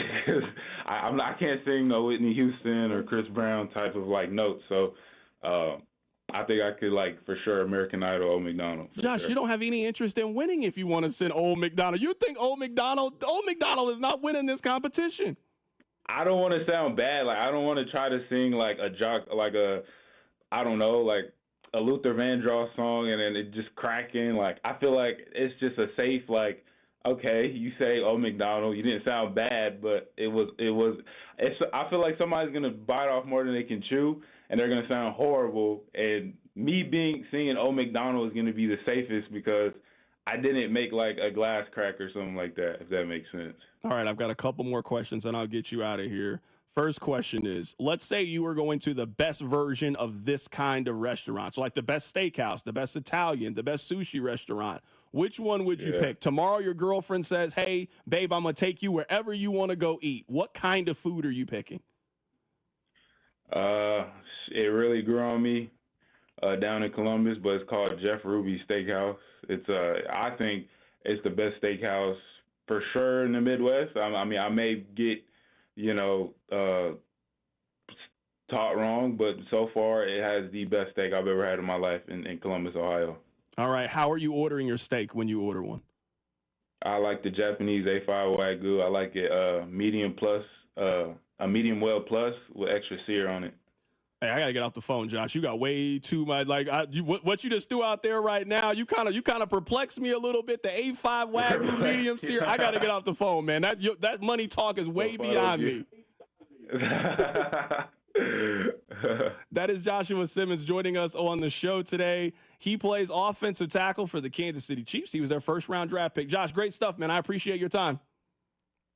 I can't sing no Whitney Houston or Chris Brown type of like notes. So I think I could like for sure American Idol Old MacDonald. Josh, sure. You don't have any interest in winning if you want to send Old MacDonald. You think Old MacDonald is not winning this competition? I don't want to sound bad. Like I don't want to try to sing like a I don't know, like a Luther Vandross song and then it just cracking. Like I feel like it's just a safe like. Okay, you say Old MacDonald. You didn't sound bad, but I feel like somebody's gonna bite off more than they can chew, and they're gonna sound horrible. And me singing Old MacDonald is gonna be the safest because I didn't make like a glass crack or something like that. If that makes sense. All right, I've got a couple more questions, and I'll get you out of here. First question is, let's say you were going to the best version of this kind of restaurant. So like the best steakhouse, the best Italian, the best sushi restaurant. Which one would you pick? Tomorrow your girlfriend says, hey, babe, I'm going to take you wherever you want to go eat. What kind of food are you picking? It really grew on me down in Columbus, but it's called Jeff Ruby's Steakhouse. I think it's the best steakhouse for sure in the Midwest. I mean, I may get, taught wrong, but so far it has the best steak I've ever had in my life in Columbus, Ohio. All right. How are you ordering your steak when you order one? I like the Japanese A5 Wagyu. I like it medium plus, a medium well plus with extra sear on it. Hey, I gotta get off the phone, Josh. You got way too much. Like what you just threw out there right now. You kind of perplexed me a little bit. The A5 Wagyu medium sear. I gotta get off the phone, man. That money talk is way beyond me. That is Joshua Simmons joining us on the show today. He plays offensive tackle for the Kansas City Chiefs. He was their first-round draft pick. Josh, great stuff, man. I appreciate your time.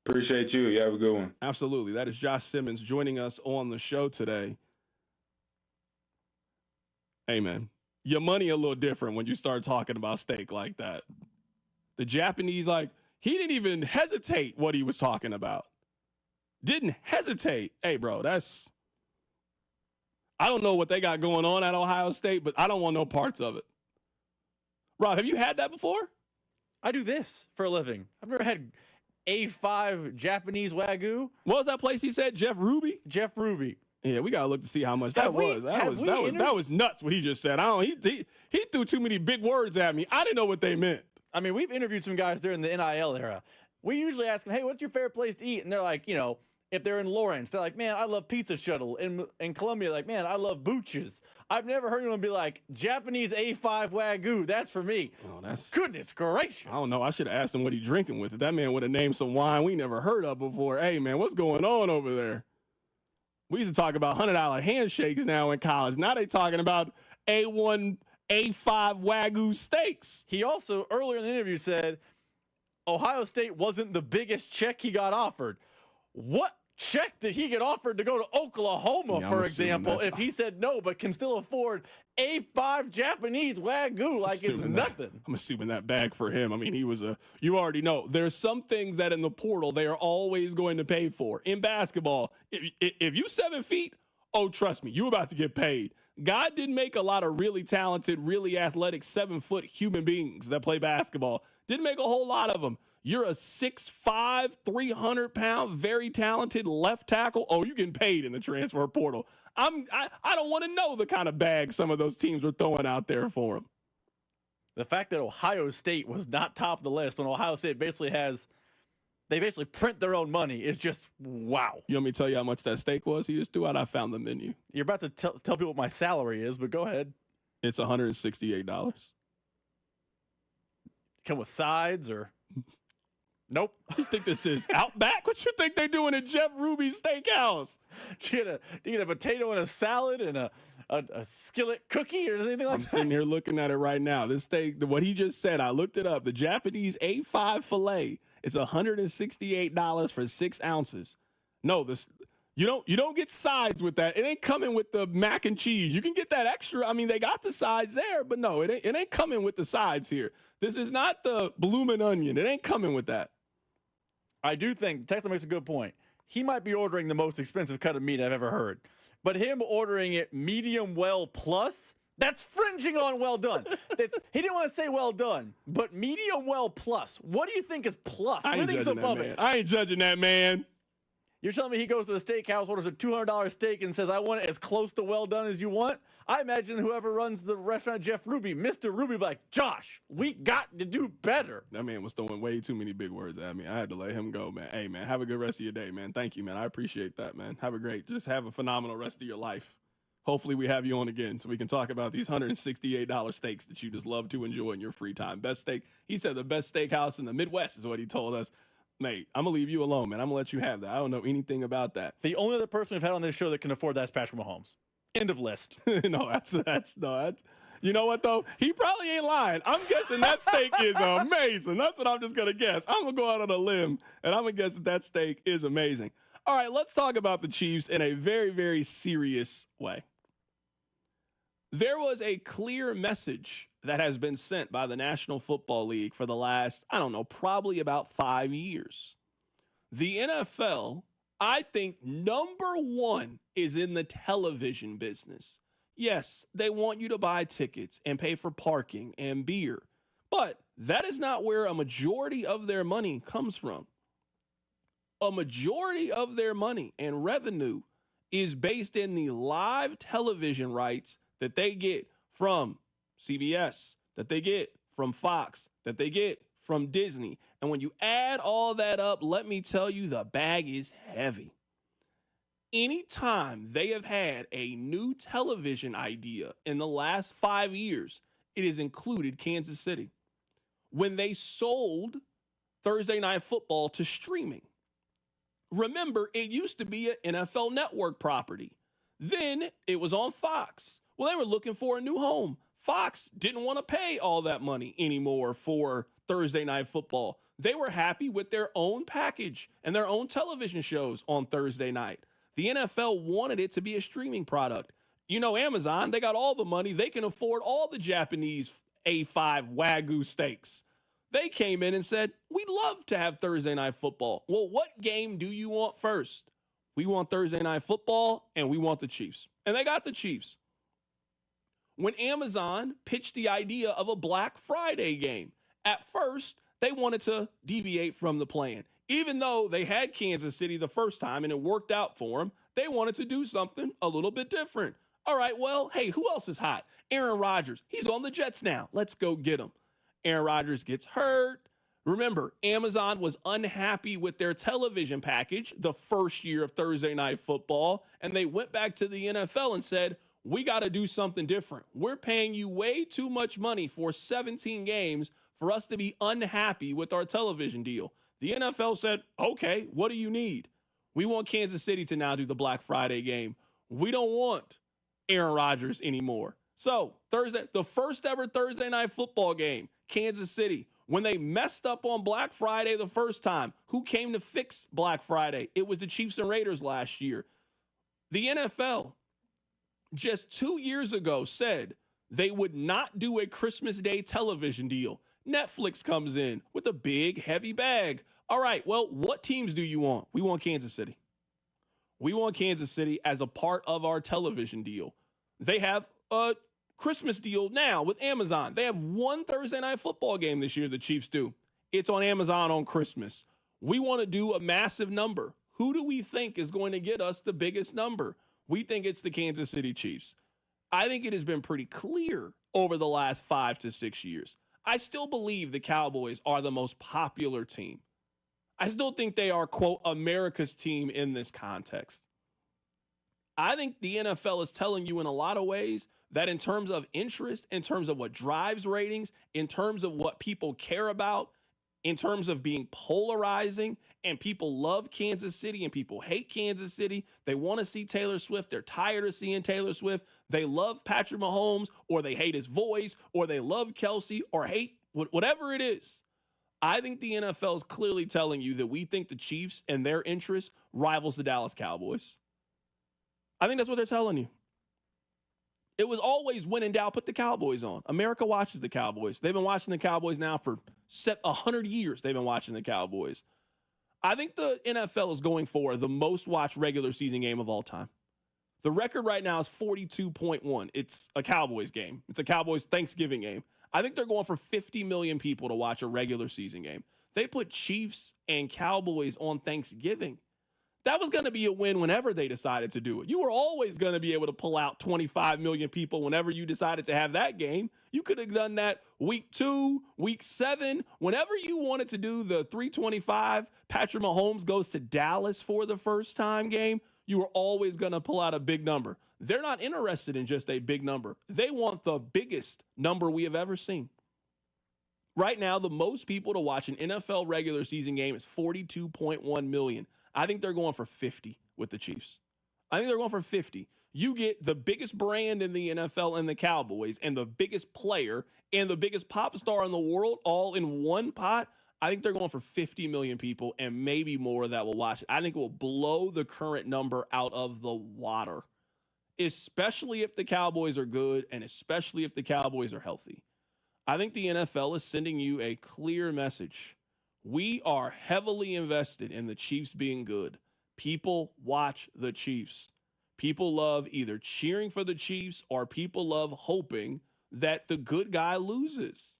Appreciate you. You have a good one. Absolutely. That is Josh Simmons joining us on the show today. Hey, man, your money a little different when you start talking about steak like that. The Japanese, he didn't even hesitate what he was talking about. Didn't hesitate. Hey, bro, I don't know what they got going on at Ohio State, but I don't want no parts of it. Rob, have you had that before? I do this for a living. I've never had A5 Japanese Wagyu. What was that place he said? Jeff Ruby? Jeff Ruby. Yeah, we gotta look to see how much that was. That was nuts what he just said. He threw too many big words at me. I didn't know what they meant. I mean, we've interviewed some guys during the NIL era. We usually ask them, hey, what's your favorite place to eat? And they're like, if they're in Lawrence, they're like, man, I love Pizza Shuttle. In Columbia, like, man, I love Booch's. I've never heard anyone be like, Japanese A5 Wagyu, that's for me. Oh, that's goodness gracious. I don't know. I should have asked him what he drinking with. That man would have named some wine we never heard of before. Hey, man, what's going on over there? We used to talk about $100 handshakes now in college. Now they talking about A1, A5 Wagyu steaks. He also, earlier in the interview, said Ohio State wasn't the biggest check he got offered. what check did he get offered to go to Oklahoma, Yeah, for example, if he said no but can still afford A5 Japanese Wagyu like it's nothing? I'm assuming that bag for him. I mean, you already know. There's some things that in the portal they are always going to pay for. In basketball, if you 7 feet, oh, trust me, you about to get paid. God didn't make a lot of really talented, really athletic 7-foot human beings that play basketball. Didn't make a whole lot of them. You're a 6'5", 300-pound, very talented left tackle. Oh, you're getting paid in the transfer portal. I don't want to know the kind of bag some of those teams were throwing out there for him. The fact that Ohio State was not top of the list when Ohio State they basically print their own money is just wow. You want me to tell you how much that steak was he just threw out? I found the menu. You're about to tell people what my salary is, but go ahead. It's $168. Come with sides or... Nope. You think this is Outback? What you think they're doing at Jeff Ruby's Steakhouse? You get a potato and a salad and a skillet cookie or anything like that? I'm sitting here looking at it right now. This steak, what he just said, I looked it up. The Japanese A5 filet, it's $168 for 6 ounces. No, you don't get sides with that. It ain't coming with the mac and cheese. You can get that extra. I mean, they got the sides there, but no, it ain't coming with the sides here. This is not the bloomin' onion. It ain't coming with that. I do think Texas makes a good point. He might be ordering the most expensive cut of meat I've ever heard. But him ordering it medium well plus, that's fringing on well done. He didn't want to say well done, but medium well plus. What do you think is plus? I ain't judging that, man. I ain't judging that, man. You're telling me he goes to the steakhouse, orders a $200 steak, and says, I want it as close to well done as you want? I imagine whoever runs the restaurant, Jeff Ruby, Mr. Ruby, like, Josh, we got to do better. That man was throwing way too many big words at me. I had to let him go, man. Hey, man, have a good rest of your day, man. Thank you, man. I appreciate that, man. Just have a phenomenal rest of your life. Hopefully we have you on again so we can talk about these $168 steaks that you just love to enjoy in your free time. Best steak. He said the best steakhouse in the Midwest is what he told us. Mate, I'm going to leave you alone, man. I'm going to let you have that. I don't know anything about that. The only other person we've had on this show that can afford that is Patrick Mahomes. End of list. No, that's you know what, though? He probably ain't lying. I'm guessing that steak is amazing. That's what I'm just going to guess. I'm going to go out on a limb, and I'm going to guess that steak is amazing. All right, let's talk about the Chiefs in a very, very serious way. There was a clear message that has been sent by the National Football League for the last, probably about 5 years. The NFL, I think, number one is in the television business. Yes, they want you to buy tickets and pay for parking and beer, but that is not where a majority of their money comes from. A majority of their money and revenue is based in the live television rights that they get from CBS, that they get from Fox, that they get from Disney. And when you add all that up, let me tell you, the bag is heavy. Anytime they have had a new television idea in the last 5 years, it has included Kansas City. When they sold Thursday Night Football to streaming, remember, it used to be an NFL Network property. Then it was on Fox. Well, they were looking for a new home. Fox didn't want to pay all that money anymore for Thursday Night Football. They were happy with their own package and their own television shows on Thursday night. The NFL wanted it to be a streaming product. You know, Amazon, they got all the money. They can afford all the Japanese A5 Wagyu steaks. They came in and said, we'd love to have Thursday Night Football. Well, what game do you want first? We want Thursday Night Football, and we want the Chiefs. And they got the Chiefs. When Amazon pitched the idea of a Black Friday game, at first, they wanted to deviate from the plan. Even though they had Kansas City the first time and it worked out for them, they wanted to do something a little bit different. All right, well, hey, who else is hot? Aaron Rodgers. He's on the Jets now. Let's go get him. Aaron Rodgers gets hurt. Remember, Amazon was unhappy with their television package the first year of Thursday Night Football, and they went back to the NFL and said, we got to do something different. We're paying you way too much money for 17 games for us to be unhappy with our television deal. The NFL said, okay, what do you need? We want Kansas City to now do the Black Friday game. We don't want Aaron Rodgers anymore. So Thursday, the first ever Thursday Night Football game, Kansas City. When they messed up on Black Friday the first time, who came to fix Black Friday? It was the Chiefs and Raiders last year. The NFL just 2 years ago said they would not do a Christmas Day television deal. Netflix comes in with a big, heavy bag. All right, well, what teams do you want? We want Kansas City. We want Kansas City as a part of our television deal. They have a Christmas deal now with Amazon. They have one Thursday night football game this year, the Chiefs do. It's on Amazon on Christmas. We want to do a massive number. Who do we think is going to get us the biggest number? We think it's the Kansas City Chiefs. I think it has been pretty clear over the last 5 to 6 years. I still believe the Cowboys are the most popular team. I still think they are, quote, America's team in this context. I think the NFL is telling you in a lot of ways that in terms of interest, in terms of what drives ratings, in terms of what people care about, in terms of being polarizing, and people love Kansas City and people hate Kansas City. They want to see Taylor Swift. They're tired of seeing Taylor Swift. They love Patrick Mahomes, or they hate his voice, or they love Kelsey, or hate whatever it is. I think the NFL is clearly telling you that we think the Chiefs and their interest rivals the Dallas Cowboys. I think that's what they're telling you. It was always when in doubt, put the Cowboys on. America watches the Cowboys. They've been watching the Cowboys now for 100 years. They've been watching the Cowboys. I think the NFL is going for the most watched regular season game of all time. The record right now is 42.1. It's a Cowboys game. It's a Cowboys Thanksgiving game. I think they're going for 50 million people to watch a regular season game. They put Chiefs and Cowboys on Thanksgiving. That was going to be a win whenever they decided to do it. You were always going to be able to pull out 25 million people whenever you decided to have that game. You could have done that week 2, week 7, whenever you wanted to do the 325. Patrick Mahomes goes to Dallas for the first time game. You were always going to pull out a big number. They're not interested in just a big number. They want the biggest number we have ever seen. Right now, the most people to watch an NFL regular season game is 42.1 million. I think they're going for 50 with the Chiefs. I think they're going for 50. You get the biggest brand in the NFL and the Cowboys and the biggest player and the biggest pop star in the world all in one pot. I think they're going for 50 million people and maybe more that will watch it. I think it will blow the current number out of the water, especially if the Cowboys are good and especially if the Cowboys are healthy. I think the NFL is sending you a clear message. We are heavily invested in the Chiefs being good. People watch the Chiefs. People love either cheering for the Chiefs or people love hoping that the good guy loses.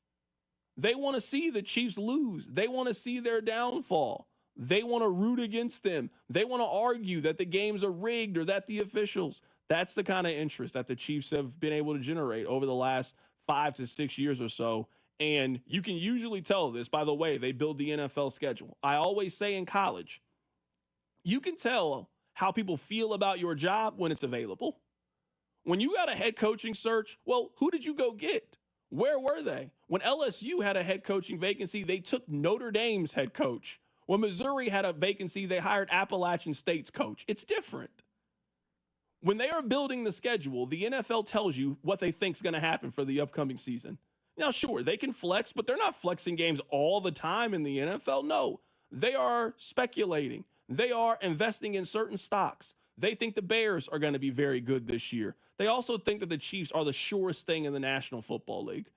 They want to see the Chiefs lose. They want to see their downfall. They want to root against them. They want to argue that the games are rigged or that the officials. That's the kind of interest that the Chiefs have been able to generate over the last 5 to 6 years or so. And you can usually tell this by the way they build the NFL schedule. I always say in college, you can tell how people feel about your job when it's available. When you got a head coaching search, well, who did you go get? Where were they? When LSU had a head coaching vacancy, they took Notre Dame's head coach. When Missouri had a vacancy, they hired Appalachian State's coach. It's different. When they are building the schedule, the NFL tells you what they think is going to happen for the upcoming season. Now, sure, they can flex, but they're not flexing games all the time in the NFL. No, they are speculating. They are investing in certain stocks. They think the Bears are going to be very good this year. They also think that the Chiefs are the surest thing in the National Football League.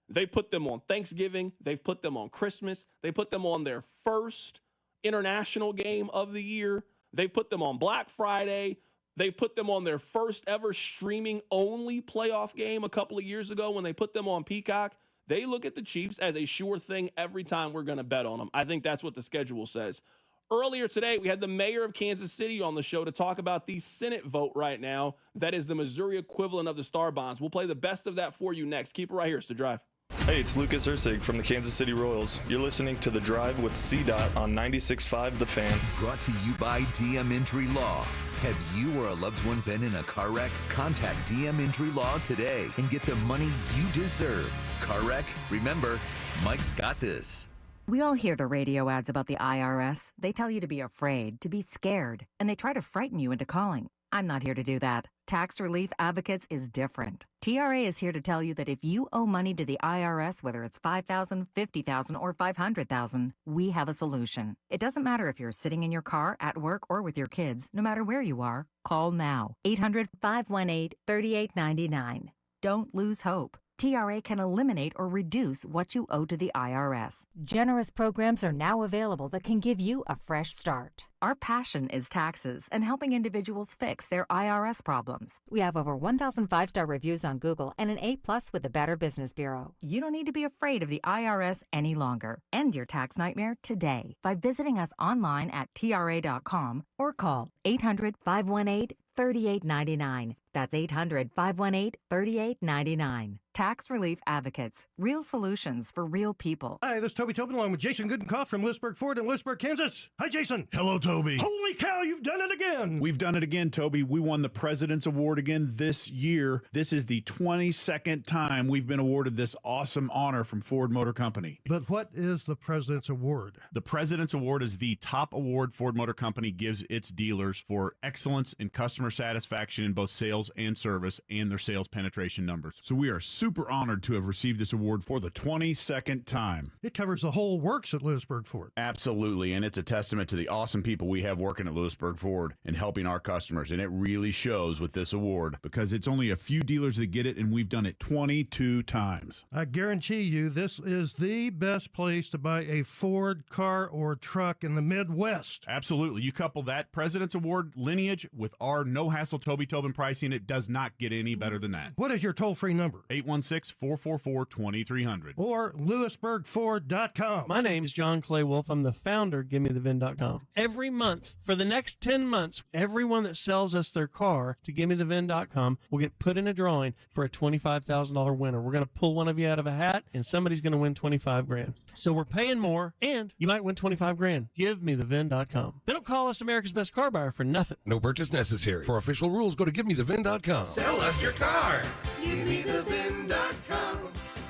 They put them on Thanksgiving. They've put them on Christmas. They put them on their first international game of the year. They've put them on Black Friday. They put them on their first ever streaming-only playoff game a couple of years ago when they put them on Peacock. They look at the Chiefs as a sure thing every time we're going to bet on them. I think that's what the schedule says. Earlier today, we had the mayor of Kansas City on the show to talk about the Senate vote right now. That is the Missouri equivalent of the Star Bonds. We'll play the best of that for you next. Keep it right here. It's The Drive. Hey, it's Lucas Ursig from the Kansas City Royals. You're listening to The Drive with CDOT on 96.5 The Fan. Brought to you by DM Injury Law. Have you or a loved one been in a car wreck? Contact DM Injury Law today and get the money you deserve. Car wreck? Remember, Mike's got this. We all hear the radio ads about the IRS. They tell you to be afraid, to be scared, and they try to frighten you into calling. I'm not here to do that. Tax Relief Advocates is different. TRA is here to tell you that if you owe money to the IRS, whether it's $5,000, $50,000, or $500,000, we have a solution. It doesn't matter if you're sitting in your car, at work, or with your kids. No matter where you are, call now. 800-518-3899. Don't lose hope. TRA can eliminate or reduce what you owe to the IRS. Generous programs are now available that can give you a fresh start. Our passion is taxes and helping individuals fix their IRS problems. We have over 1,000 5-star reviews on Google and an A+ with the Better Business Bureau. You don't need to be afraid of the IRS any longer. End your tax nightmare today by visiting us online at TRA.com or call 800-518-3899. That's 800-518-3899. Tax Relief Advocates. Real solutions for real people. Hi, this is Toby Tobin along with Jason Goodenkoff from Lewisburg Ford in Lewisburg, Kansas. Hi, Jason. Hello, Toby. Holy cow, you've done it again. We've done it again, Toby. We won the President's Award again this year. This is the 22nd time we've been awarded this awesome honor from Ford Motor Company. But what is the President's Award? The President's Award is the top award Ford Motor Company gives its dealers for excellence in customer satisfaction in both sales and service and their sales penetration numbers. So we are super honored to have received this award for the 22nd time. It covers the whole works at Lewisburg Ford. Absolutely, and it's a testament to the awesome people we have working at Lewisburg Ford and helping our customers, and it really shows with this award because it's only a few dealers that get it, and we've done it 22 times. I guarantee you this is the best place to buy a Ford car or truck in the Midwest. Absolutely. You couple that President's Award lineage with our no-hassle Toby Tobin pricing, it does not get any better than that. What is your toll-free number? 816-444-2300. Or LewisburgFord.com. My name is John Clay Wolf. I'm the founder of GiveMeTheVin.com. Every month, for the next 10 months, everyone that sells us their car to GiveMeTheVin.com will get put in a drawing for a $25,000 winner. We're going to pull one of you out of a hat, and somebody's going to win $25,000. So we're paying more, and you might win $25,000. GiveMeTheVin.com. They don't call us America's Best Car Buyer for nothing. No purchase necessary. For official rules, go to GiveMeTheVin.com. Sell us your car. GiveMeTheVin.com.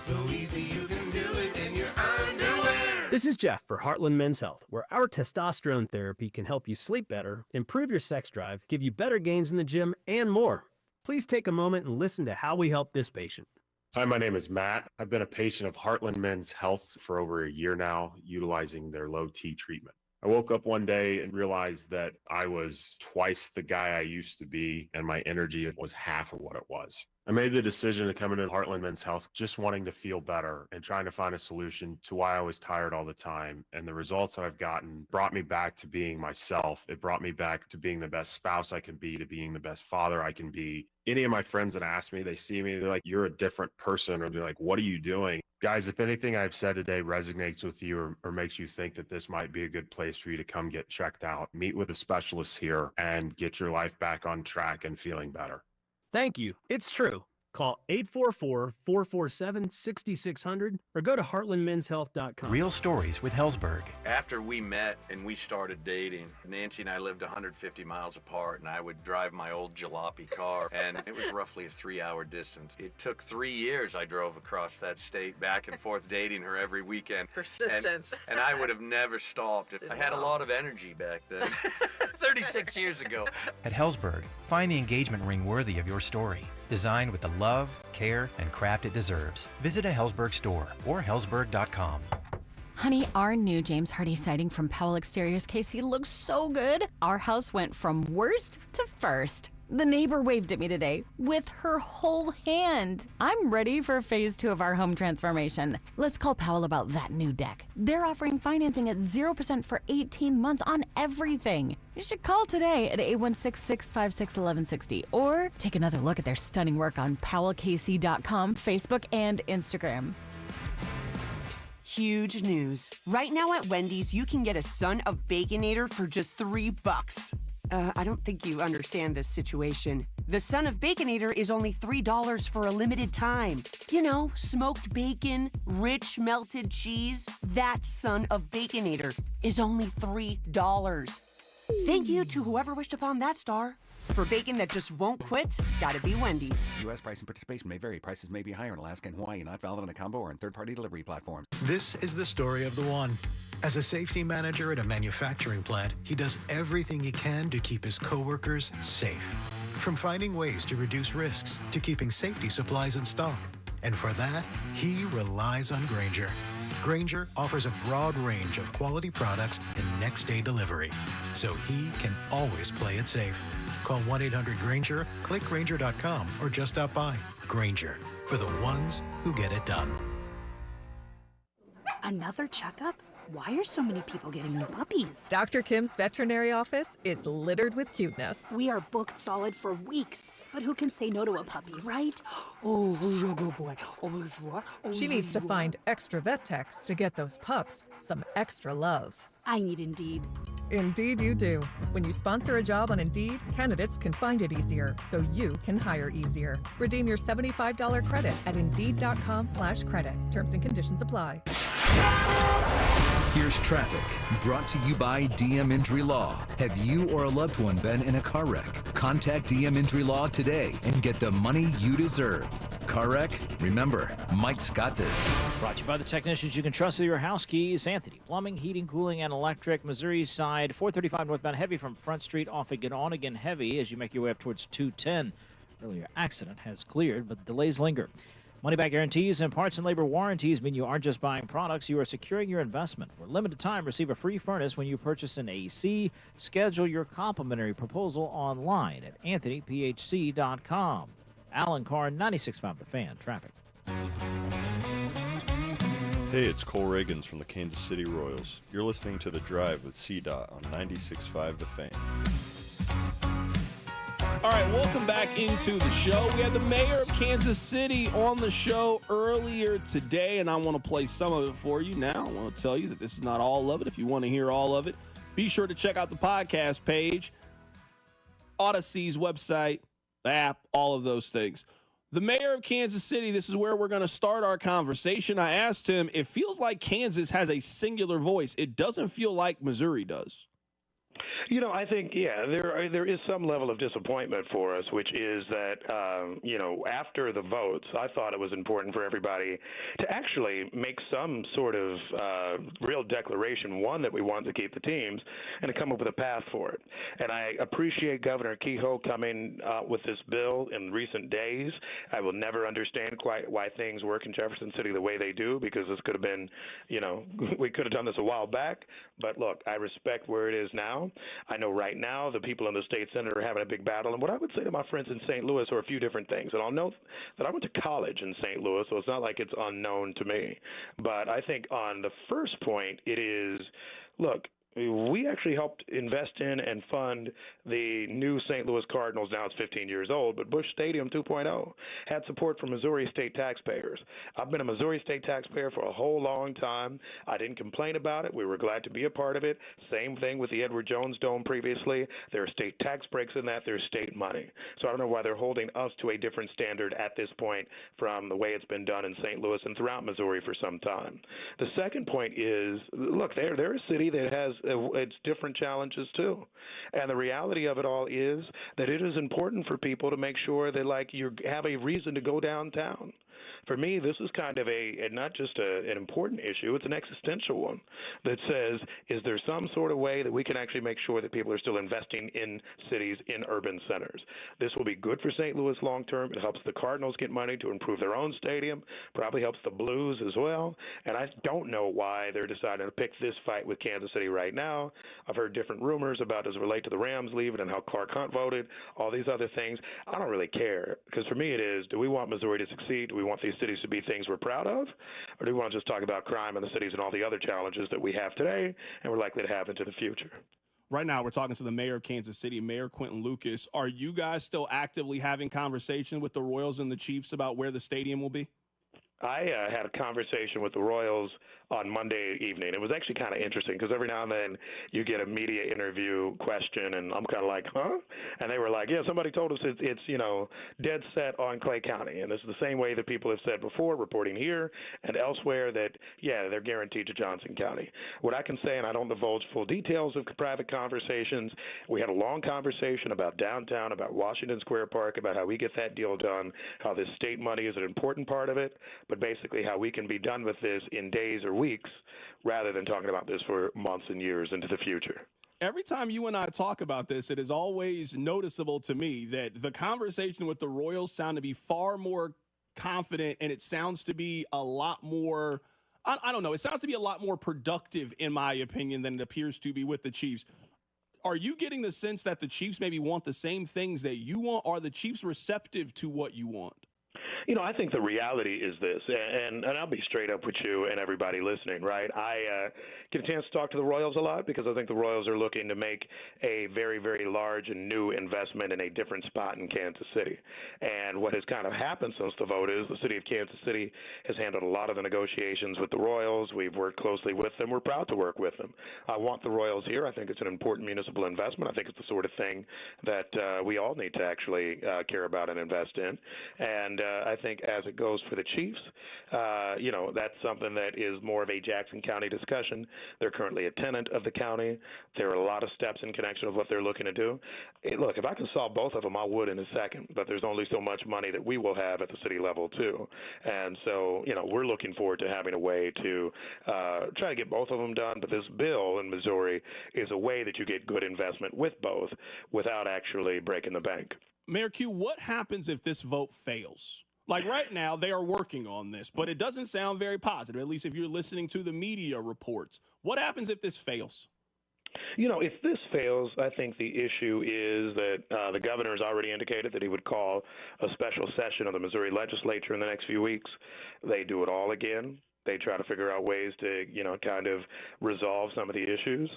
So easy you can do it in your underwear. This is Jeff for Heartland Men's Health, where our testosterone therapy can help you sleep better, improve your sex drive, give you better gains in the gym, and more. Please take a moment and listen to how we help this patient. Hi, my name is Matt. I've been a patient of Heartland Men's Health for over a year now, utilizing their low T treatment. I woke up one day and realized that I was twice the guy I used to be, and my energy was half of what it was. I made the decision to come into Heartland Men's Health just wanting to feel better and trying to find a solution to why I was tired all the time. And the results I've gotten brought me back to being myself. It brought me back to being the best spouse I can be, to being the best father I can be. Any of my friends that ask me, they see me, they're like, you're a different person, or they're like, what are you doing? Guys, if anything I've said today resonates with you or makes you think that this might be a good place for you to come get checked out, meet with a specialist here and get your life back on track and feeling better. Thank you. It's true. Call 844-447-6600 or go to heartlandmenshealth.com. Real stories with Hellsberg. After we met and we started dating, Nancy and I lived 150 miles apart, and I would drive my old jalopy car, and it was roughly a 3-hour distance. It took 3 years I drove across that state back and forth dating her every weekend. Persistence. And I would have never stopped. I had a lot of energy back then, 36 years ago. At Hellsberg, find the engagement ring worthy of your story. Designed with the love, care, and craft it deserves. Visit a Hellsberg store or hellsberg.com. Honey, our new James Hardy siding from Powell Exteriors KC looks so good. Our house went from worst to first. The neighbor waved at me today with her whole hand. I'm ready for phase 2 of our home transformation. Let's call Powell about that new deck. They're offering financing at 0% for 18 months on everything. You should call today at 816-656-1160 or take another look at their stunning work on powellkc.com, Facebook, and Instagram. Huge news. Right now at Wendy's, you can get a Son of Baconator for just $3. I don't think you understand this situation. The Son of Baconator is only $3 for a limited time. You know, smoked bacon, rich melted cheese. That Son of Baconator is only $3. Thank you to whoever wished upon that star. For bacon that just won't quit, gotta be Wendy's. U.S. price and participation may vary. Prices may be higher in Alaska and Hawaii, not valid on a combo or on third-party delivery platforms. This is the story of the one. As a safety manager at a manufacturing plant, he does everything he can to keep his coworkers safe. From finding ways to reduce risks to keeping safety supplies in stock. And for that, he relies on Grainger. Grainger offers a broad range of quality products and next-day delivery, so he can always play it safe. Call 1-800-GRAINGER, click Grainger.com, or just stop by. Grainger, for the ones who get it done. Another checkup? Why are so many people getting new puppies? Dr. Kim's veterinary office is littered with cuteness. We are booked solid for weeks, but who can say no to a puppy, right? Oh, good boy. She needs to find extra vet techs to get those pups some extra love. I need Indeed. Indeed you do. When you sponsor a job on Indeed, candidates can find it easier, so you can hire easier. Redeem your $75 credit at Indeed.com/credit. Terms and conditions apply. Here's traffic, brought to you by DM Injury Law. Have you or a loved one been in a car wreck? Contact DM Injury Law today and get the money you deserve. Car wreck? Remember, Mike's got this. Brought to you by the technicians you can trust with your house keys. Anthony Plumbing, Heating, Cooling, and Electric. Missouri side, 435 northbound heavy from Front Street off again on again heavy as you make your way up towards 210. Earlier accident has cleared, but delays linger. Money-back guarantees and parts and labor warranties mean you aren't just buying products, you are securing your investment. For a limited time, receive a free furnace when you purchase an AC. Schedule your complimentary proposal online at anthonyphc.com. Alan Carr, 96.5 The Fan. Traffic. Hey, it's Cole Reagans from the Kansas City Royals. You're listening to The Drive with CDOT on 96.5 The Fan. All right, welcome back into the show. We had the mayor of Kansas City on the show earlier today, and I want to play some of it for you now. I want to tell you that this is not all of it. If you want to hear all of it, be sure to check out the podcast page, Odyssey's website, the app, all of those things. The mayor of Kansas City, this is where we're going to start our conversation. I asked him, it feels like Kansas has a singular voice. It doesn't feel like Missouri does. You know, I think, there is some level of disappointment for us, which is that, after the votes, I thought it was important for everybody to actually make some sort of real declaration, one, that we want to keep the teams, and to come up with a path for it. And I appreciate Governor Kehoe coming with this bill in recent days. I will never understand quite why things work in Jefferson City the way they do, because this could have been, we could have done this a while back. But look, I respect where it is now. I know right now the people in the state senate are having a big battle. And what I would say to my friends in St. Louis are a few different things. And I'll note that I went to college in St. Louis, so it's not like it's unknown to me. But I think on the first point, it is, look, we actually helped invest in and fund the new St. Louis Cardinals. Now it's 15 years old, but Busch Stadium 2.0 had support from Missouri state taxpayers. I've been a Missouri state taxpayer for a whole long time. I didn't complain about it. We were glad to be a part of it. Same thing with the Edward Jones Dome previously. There are state tax breaks in that. There's state money. So I don't know why they're holding us to a different standard at this point from the way it's been done in St. Louis and throughout Missouri for some time. The second point is, look, they're a city that has its different challenges too, and the reality of it all is that it is important for people to make sure that you have a reason to go downtown. For me, this is kind of not just an important issue, it's an existential one that says, is there some sort of way that we can actually make sure that people are still investing in cities, in urban centers? This will be good for St. Louis long term. It helps the Cardinals get money to improve their own stadium, probably helps the Blues as well. And I don't know why they're deciding to pick this fight with Kansas City right now. I've heard different rumors about does it relate to the Rams leaving and how Clark Hunt voted, all these other things. I don't really care, because for me it is, do we want Missouri to succeed? Do we want these cities to be things we're proud of? Or do we want to just talk about crime in the cities and all the other challenges that we have today and we're likely to have into the future? Right now, we're talking to the mayor of Kansas City, Mayor Quentin Lucas. Are you guys still actively having conversation with the Royals and the Chiefs about where the stadium will be? I had a conversation with the Royals on Monday evening. It was actually kind of interesting because every now and then you get a media interview question, and I'm kind of like, huh? And they were like, yeah, somebody told us it's dead set on Clay County. And this is the same way that people have said before, reporting here and elsewhere, that, yeah, they're guaranteed to Johnson County. What I can say, and I don't divulge full details of private conversations, we had a long conversation about downtown, about Washington Square Park, about how we get that deal done, how this state money is an important part of it. but basically how we can be done with this in days or weeks rather than talking about this for months and years into the future. Every time you and I talk about this, it is always noticeable to me that the conversation with the Royals sound to be far more confident, and it sounds to be a lot more, I don't know, it sounds to be a lot more productive, in my opinion, than it appears to be with the Chiefs. Are you getting the sense that the Chiefs maybe want the same things that you want? Are the Chiefs receptive to what you want? I think the reality is this, and I'll be straight up with you and everybody listening, right? I get a chance to talk to the Royals a lot because I think the Royals are looking to make a very, very large and new investment in a different spot in Kansas City. And what has kind of happened since the vote is the city of Kansas City has handled a lot of the negotiations with the Royals. We've worked closely with them. We're proud to work with them. I want the Royals here. I think it's an important municipal investment. I think it's the sort of thing that we all need to actually care about and invest in. And I think as it goes for the Chiefs, that's something that is more of a Jackson County discussion. They're currently a tenant of the county. There are a lot of steps in connection with what they're looking to do. Look, if I can solve both of them, I would in a second, but there's only so much money that we will have at the city level, too. And so, we're looking forward to having a way to try to get both of them done. But this bill in Missouri is a way that you get good investment with both without actually breaking the bank. Mayor Q, what happens if this vote fails? Like right now, they are working on this, but it doesn't sound very positive, at least if you're listening to the media reports. What happens if this fails? If this fails, I think the issue is that the governor has already indicated that he would call a special session of the Missouri legislature in the next few weeks. They do it all again. They try to figure out ways to, kind of resolve some of the issues.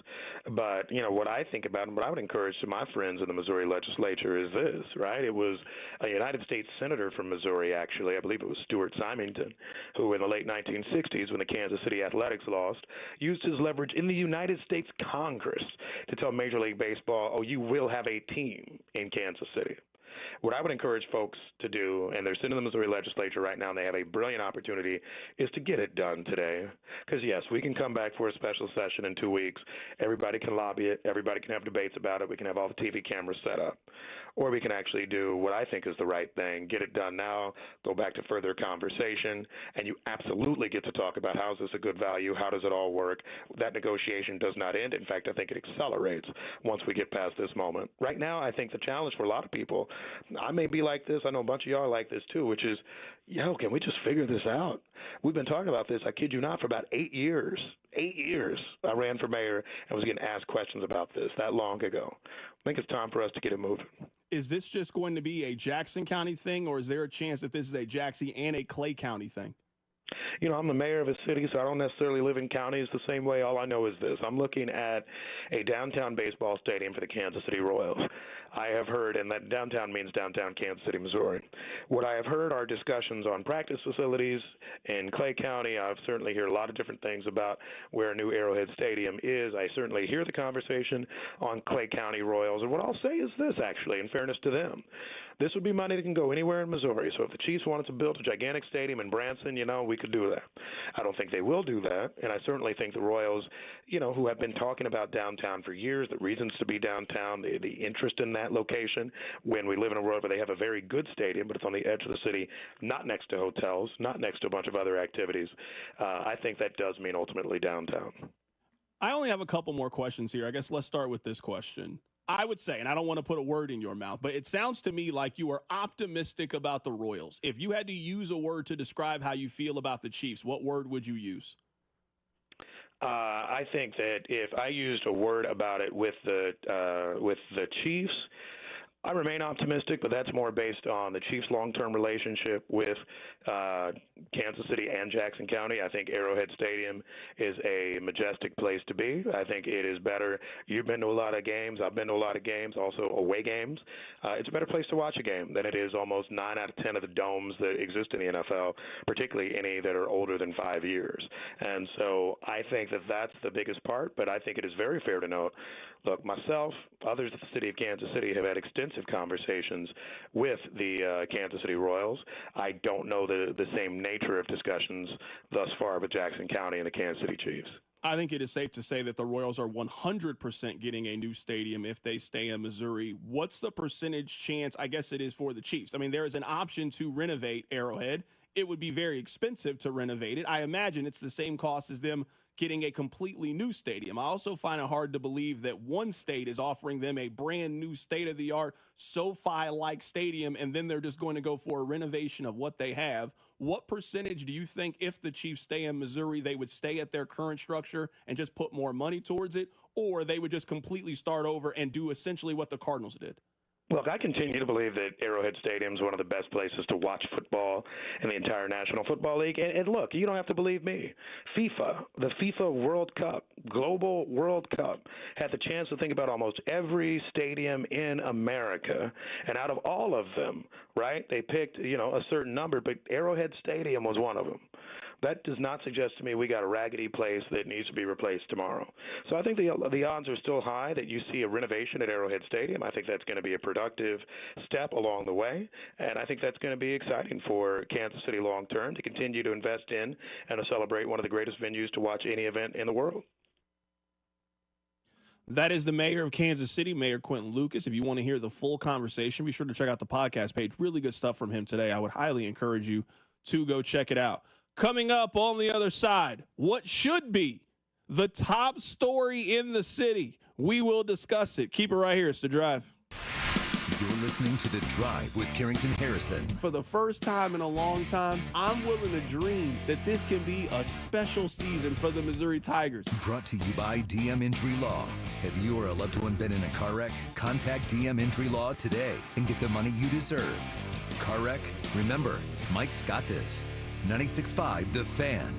But, what I think about and what I would encourage to my friends in the Missouri legislature is this, right? It was a United States senator from Missouri, actually. I believe it was Stuart Symington, who in the late 1960s, when the Kansas City Athletics lost, used his leverage in the United States Congress to tell Major League Baseball, you will have a team in Kansas City. What I would encourage folks to do, and they're sitting in the Missouri legislature right now, and they have a brilliant opportunity, is to get it done today. Because, yes, we can come back for a special session in 2 weeks. Everybody can lobby it. Everybody can have debates about it. We can have all the TV cameras set up. Or we can actually do what I think is the right thing, get it done now, go back to further conversation, and you absolutely get to talk about how is this a good value, how does it all work. That negotiation does not end. In fact, I think it accelerates once we get past this moment. Right now, I think the challenge for a lot of people, I may be like this, I know a bunch of y'all are like this too, which is, can we just figure this out? We've been talking about this, I kid you not, for about 8 years. 8 years I ran for mayor and was getting asked questions about this that long ago. I think it's time for us to get it moving. Is this just going to be a Jackson County thing, or is there a chance that this is a Jackson and a Clay County thing? I'm the mayor of a city, so I don't necessarily live in counties the same way. All I know is this. I'm looking at a downtown baseball stadium for the Kansas City Royals. I have heard, and that downtown means downtown Kansas City, Missouri. What I have heard are discussions on practice facilities in Clay County. I've certainly heard a lot of different things about where a new Arrowhead Stadium is. I certainly hear the conversation on Clay County Royals. And what I'll say is this, actually, in fairness to them. This would be money that can go anywhere in Missouri. So if the Chiefs wanted to build a gigantic stadium in Branson, we could do that. I don't think they will do that. And I certainly think the Royals, who have been talking about downtown for years, the reasons to be downtown, the interest in that location, when we live in a world where they have a very good stadium, but it's on the edge of the city, not next to hotels, not next to a bunch of other activities. I think that does mean ultimately downtown. I only have a couple more questions here. I guess let's start with this question. I would say, and I don't want to put a word in your mouth, but it sounds to me like you are optimistic about the Royals. If you had to use a word to describe how you feel about the Chiefs, what word would you use? I think that if I used a word about it with the Chiefs, I remain optimistic, but that's more based on the Chiefs' long-term relationship with Kansas City and Jackson County. I think Arrowhead Stadium is a majestic place to be. I think it is better. You've been to a lot of games. I've been to a lot of games, also away games. It's a better place to watch a game than it is almost 9 out of 10 of the domes that exist in the NFL, particularly any that are older than 5 years. And so I think that that's the biggest part, but I think it is very fair to note, look, myself, others at the city of Kansas City have had extensive conversations with the Kansas City Royals. I don't know the same nature of discussions thus far with Jackson County and the Kansas City Chiefs. I think it is safe to say that the Royals are 100% getting a new stadium if they stay in Missouri. What's the percentage chance, I guess it is, for the Chiefs? I mean, there is an option to renovate Arrowhead it would be very expensive to renovate it. I imagine it's the same cost as them getting a completely new stadium. I also find it hard to believe that one state is offering them a brand new state-of-the-art SoFi-like stadium, and then they're just going to go for a renovation of what they have. What percentage do you think, if the Chiefs stay in Missouri, they would stay at their current structure and just put more money towards it, or they would just completely start over and do essentially what the Cardinals did? Look, I continue to believe that Arrowhead Stadium is one of the best places to watch football in the entire National Football League. And look, you don't have to believe me. FIFA, the FIFA World Cup, Global World Cup, had the chance to think about almost every stadium in America. And out of all of them, right, they picked, a certain number, but Arrowhead Stadium was one of them. That does not suggest to me we got a raggedy place that needs to be replaced tomorrow. So I think the odds are still high that you see a renovation at Arrowhead Stadium. I think that's going to be a productive step along the way, and I think that's going to be exciting for Kansas City long term to continue to invest in and to celebrate one of the greatest venues to watch any event in the world. That is the mayor of Kansas City, Mayor Quentin Lucas. If you want to hear the full conversation, be sure to check out the podcast page. Really good stuff from him today. I would highly encourage you to go check it out. Coming up on the other side, what should be the top story in the city? We will discuss it. Keep it right here. It's The Drive. You're listening to The Drive with Carrington Harrison. For the first time in a long time, I'm willing to dream that this can be a special season for the Missouri Tigers. Brought to you by DM Injury Law. Have you or a loved one been in a car wreck? Contact DM Injury Law today and get the money you deserve. Car wreck? Remember, Mike's got this. 96.5 The Fan.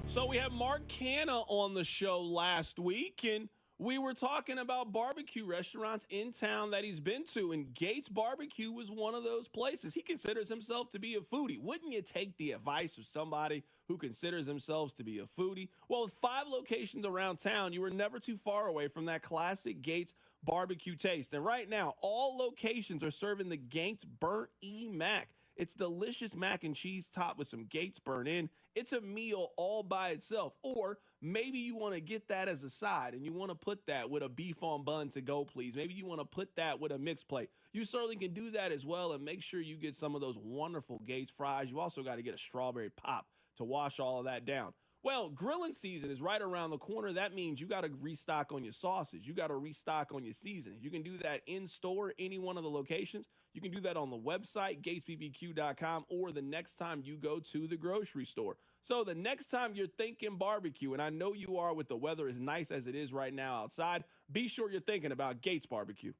So we had Mark Canna on the show last week, and we were talking about barbecue restaurants in town that he's been to, and Gates Barbecue was one of those places. He considers himself to be a foodie. Wouldn't you take the advice of somebody who considers themselves to be a foodie? Well, with 5 locations around town, you were never too far away from that classic Gates barbecue taste. And right now, all locations are serving the Gates Burnt E Mac. It's delicious mac and cheese topped with some Gates burnt in. It's a meal all by itself. Or maybe you want to get that as a side and you want to put that with a beef on bun to go, please. Maybe you want to put that with a mixed plate. You certainly can do that as well, and make sure you get some of those wonderful Gates fries. You also got to get a strawberry pop to wash all of that down. Well, grilling season is right around the corner. That means you got to restock on your sauces. You got to restock on your seasonings. You can do that in store, any one of the locations. You can do that on the website, gatesbbq.com, or the next time you go to the grocery store. So the next time you're thinking barbecue, and I know you are with the weather as nice as it is right now outside, be sure you're thinking about Gates Barbecue.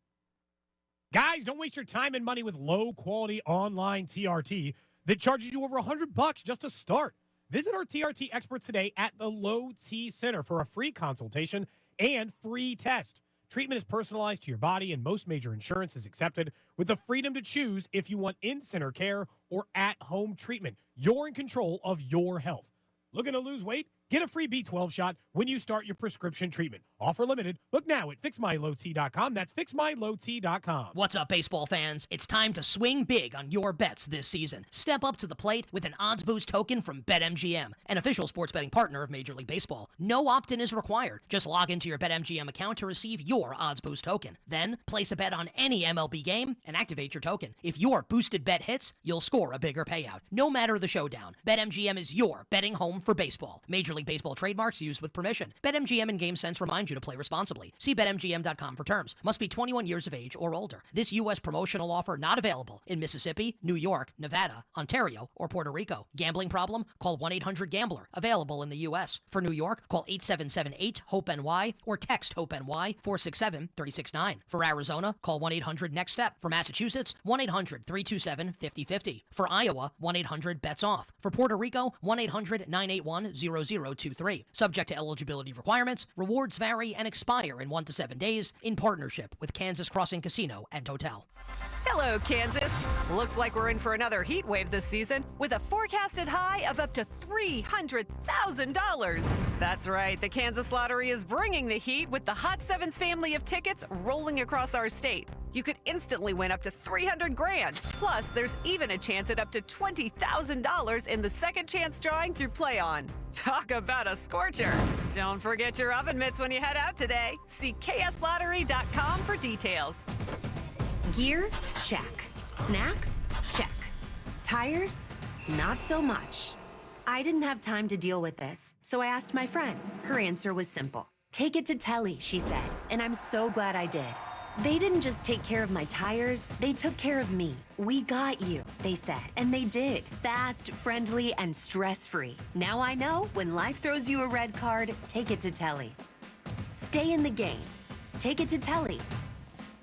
Guys, don't waste your time and money with low-quality online TRT that charges you over $100 just to start. Visit our TRT experts today at the Low T Center for a free consultation and free test. Treatment is personalized to your body, and most major insurance is accepted, with the freedom to choose if you want in-center care or at-home treatment. You're in control of your health. Looking to lose weight? Get a free B12 shot when you start your prescription treatment. Offer limited. Look now at fixmylowt.com. That's fixmylowt.com. What's up, baseball fans? It's time to swing big on your bets this season. Step up to the plate with an odds boost token from BetMGM, an official sports betting partner of Major League Baseball. No opt-in is required. Just log into your BetMGM account to receive your odds boost token. Then place a bet on any MLB game and activate your token. If your boosted bet hits, you'll score a bigger payout. No matter the showdown, BetMGM is your betting home for baseball. Major League Baseball trademarks used with permission. BetMGM and GameSense remind you to play responsibly. See BetMGM.com for terms. Must be 21 years of age or older. This U.S. promotional offer not available in Mississippi, New York, Nevada, Ontario, or Puerto Rico. Gambling problem? Call 1-800-GAMBLER. Available in the U.S. For New York, call 877-8-HOPE-NY or text HOPE-NY 467-369. For Arizona, call 1-800-NEXT-STEP. For Massachusetts, 1-800-327-5050. For Iowa, 1-800-BETS-OFF. For Puerto Rico, 1-800-981-0023. Subject to eligibility requirements. Rewards vary and expire in 1 to 7 days in partnership with Kansas Crossing Casino and Hotel. Hello, Kansas. Looks like we're in for another heat wave this season with a forecasted high of up to $300,000. That's right. The Kansas Lottery is bringing the heat with the Hot Sevens family of tickets rolling across our state. You could instantly win up to $300,000. Plus, there's even a chance at up to $20,000 in the second chance drawing through Play On. Talk about a scorcher. Don't forget your oven mitts when you head out today. See kslottery.com for details. Gear? Check. Snacks? Check. Tires? not so much. I didn't have time to deal with this, so I asked my friend. Her answer was simple. Take it to Telly, she said, and I'm so glad I did. They didn't just take care of my tires, they took care of me. We got you, they said, and they did. Fast, friendly, and stress-free. Now I know when life throws you a red card, take it to Telly. Stay in the game. Take it to Telly.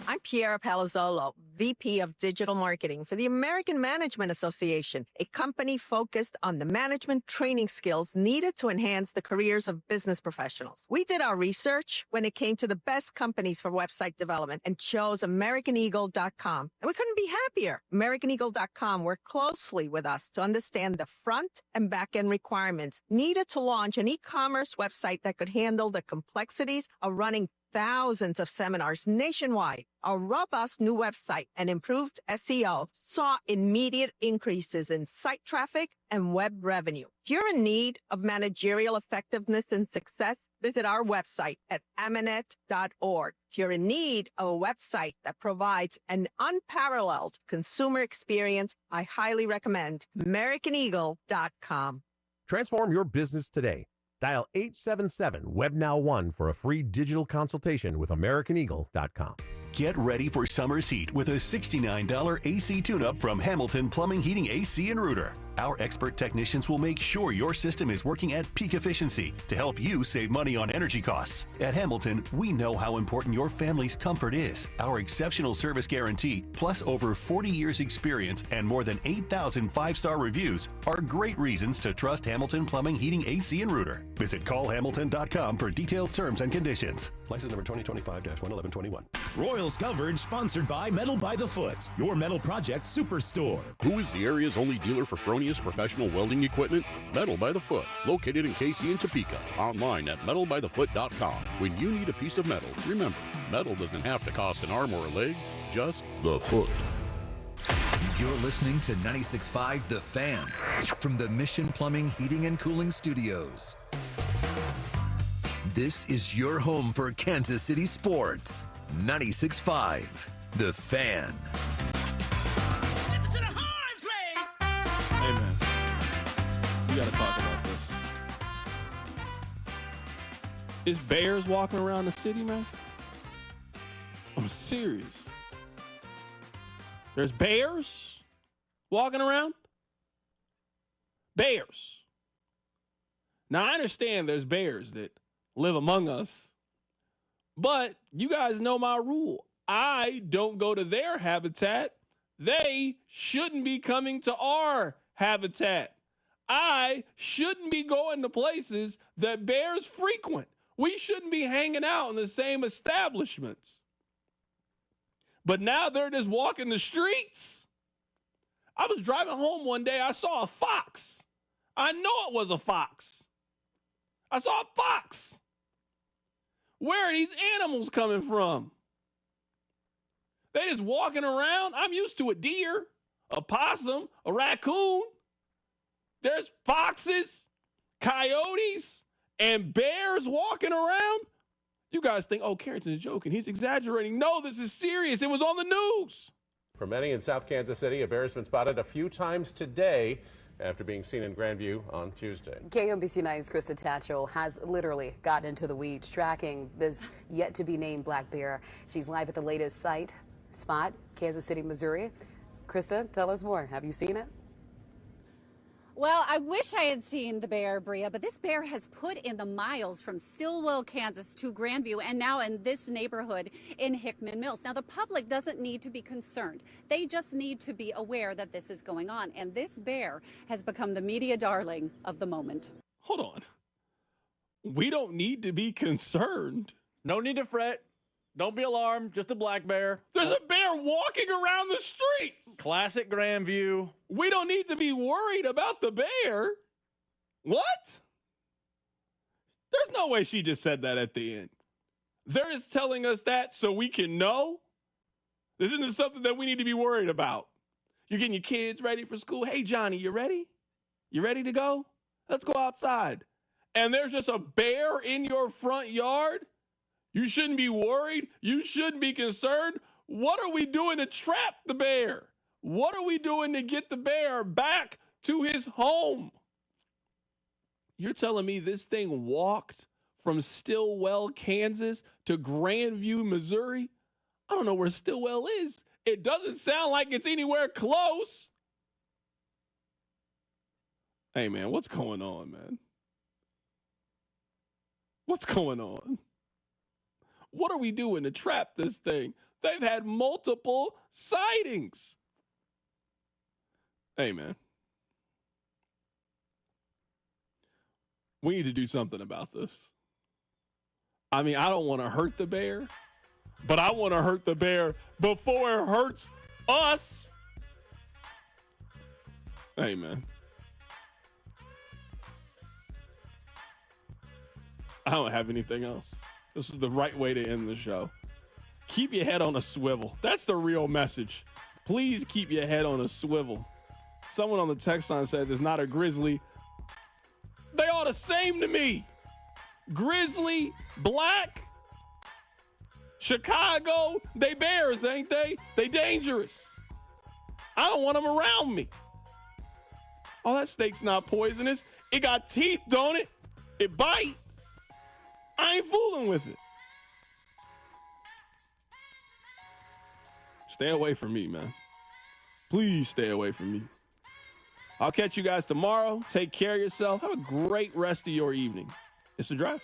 I'm Piera Palazzolo, VP of Digital Marketing for the American Management Association, a company focused on the management training skills needed to enhance the careers of business professionals. We did our research when it came to the best companies for website development and chose AmericanEagle.com. And we couldn't be happier. AmericanEagle.com worked closely with us to understand the front and back end requirements needed to launch an e-commerce website that could handle the complexities of running thousands of seminars nationwide. Our robust new website and improved SEO saw immediate increases in site traffic and web revenue. If you're in need of managerial effectiveness and success, visit our website at amanet.org. If you're in need of a website that provides an unparalleled consumer experience, I highly recommend AmericanEagle.com. Transform your business today. Dial 877-WebNow1 for a free digital consultation with AmericanEagle.com. Get ready for summer's heat with a $69 AC tune-up from Hamilton Plumbing, Heating, AC, and Rooter. Our expert technicians will make sure your system is working at peak efficiency to help you save money on energy costs. At Hamilton, we know how important your family's comfort is. Our exceptional service guarantee, plus over 40 years experience and more than 8,000 five-star reviews are great reasons to trust Hamilton Plumbing, Heating, AC, and Rooter. Visit callhamilton.com for detailed terms and conditions. License number 2025-11121. Royals coverage sponsored by Metal by the Foot, your metal project superstore. Who is the area's only dealer for Fronius professional welding equipment? Metal by the Foot, located in Casey and Topeka. Online at metalbythefoot.com. When you need a piece of metal, remember, metal doesn't have to cost an arm or a leg, just the foot. You're listening to 96.5 The Fan from the Mission Plumbing, Heating, and Cooling Studios. This is your home for Kansas City sports. 96.5 The Fan. Hey, man. We got to talk about this. Is bears walking around the city, man? I'm serious. There's bears walking around? Bears. Now, I understand there's bears that live among us, but you guys know my rule. I don't go to their habitat. They shouldn't be coming to our habitat. I shouldn't be going to places that bears frequent. We shouldn't be hanging out in the same establishments. But now they're just walking the streets. I was driving home one day. I saw a fox. I know it was a fox. I saw a fox. Where are these animals coming from? They just walking around. I'm used to a deer, a possum, a raccoon. There's foxes, coyotes, and bears walking around. You guys think, oh, Carrington's joking. He's exaggerating. No, this is serious. It was on the news. For many in South Kansas City, a bear has been spotted a few times today after being seen in Grandview on Tuesday. KMBC 9's Krista Tatchell has literally got into the weeds tracking this yet-to-be-named black bear. She's live at the latest spot, Kansas City, Missouri. Krista, tell us more. Have you seen it? Well, I wish I had seen the bear, Bria, but this bear has put in the miles from Stillwell, Kansas to Grandview and now in this neighborhood in Hickman Mills. Now, the public doesn't need to be concerned. They just need to be aware that this is going on. And this bear has become the media darling of the moment. Hold on. We don't need to be concerned. No need to fret. Don't be alarmed. Just a black bear. There's a bear walking around the streets. Classic Grandview. We don't need to be worried about the bear. What? There's no way she just said that at the end. They're just telling us that so we can know. This isn't something that we need to be worried about. You're getting your kids ready for school. Hey, Johnny, you ready? You ready to go? Let's go outside. And there's just a bear in your front yard. You shouldn't be worried. You shouldn't be concerned. What are we doing to trap the bear? What are we doing to get the bear back to his home. You're telling me this thing walked from Stillwell, Kansas to Grandview, Missouri? I don't know where Stillwell is. It doesn't sound like it's anywhere close. Hey, man, what's going on, man? What's going on? What are we doing to trap this thing? They've had multiple sightings. Hey, man. We need to do something about this. I mean, I don't want to hurt the bear, but I want to hurt the bear before it hurts us. Hey, man. I don't have anything else. This is the right way to end the show. Keep your head on a swivel. That's the real message. Please keep your head on a swivel. Someone on the text line says it's not a grizzly. They all the same to me. Grizzly, black, Chicago, they bears, ain't they? They dangerous. I don't want them around me. Oh, that snake's not poisonous. It got teeth, don't it? It bite. I ain't fooling with it. Stay away from me, man. Please stay away from me. I'll catch you guys tomorrow. Take care of yourself. Have a great rest of your evening. It's The Drive.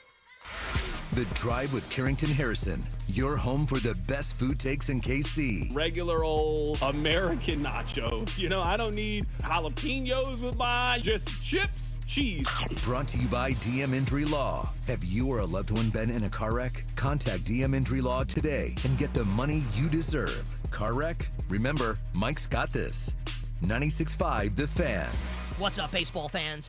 The Drive with Carrington Harrison, your home for the best food takes in KC. Regular old American nachos. You know, I don't need jalapenos with mine, just chips, cheese. Brought to you by DM Injury Law. Have you or a loved one been in a car wreck? Contact DM Injury Law today and get the money you deserve. Car wreck? Remember, Mike's got this. 96.5 The Fan. What's up, baseball fans?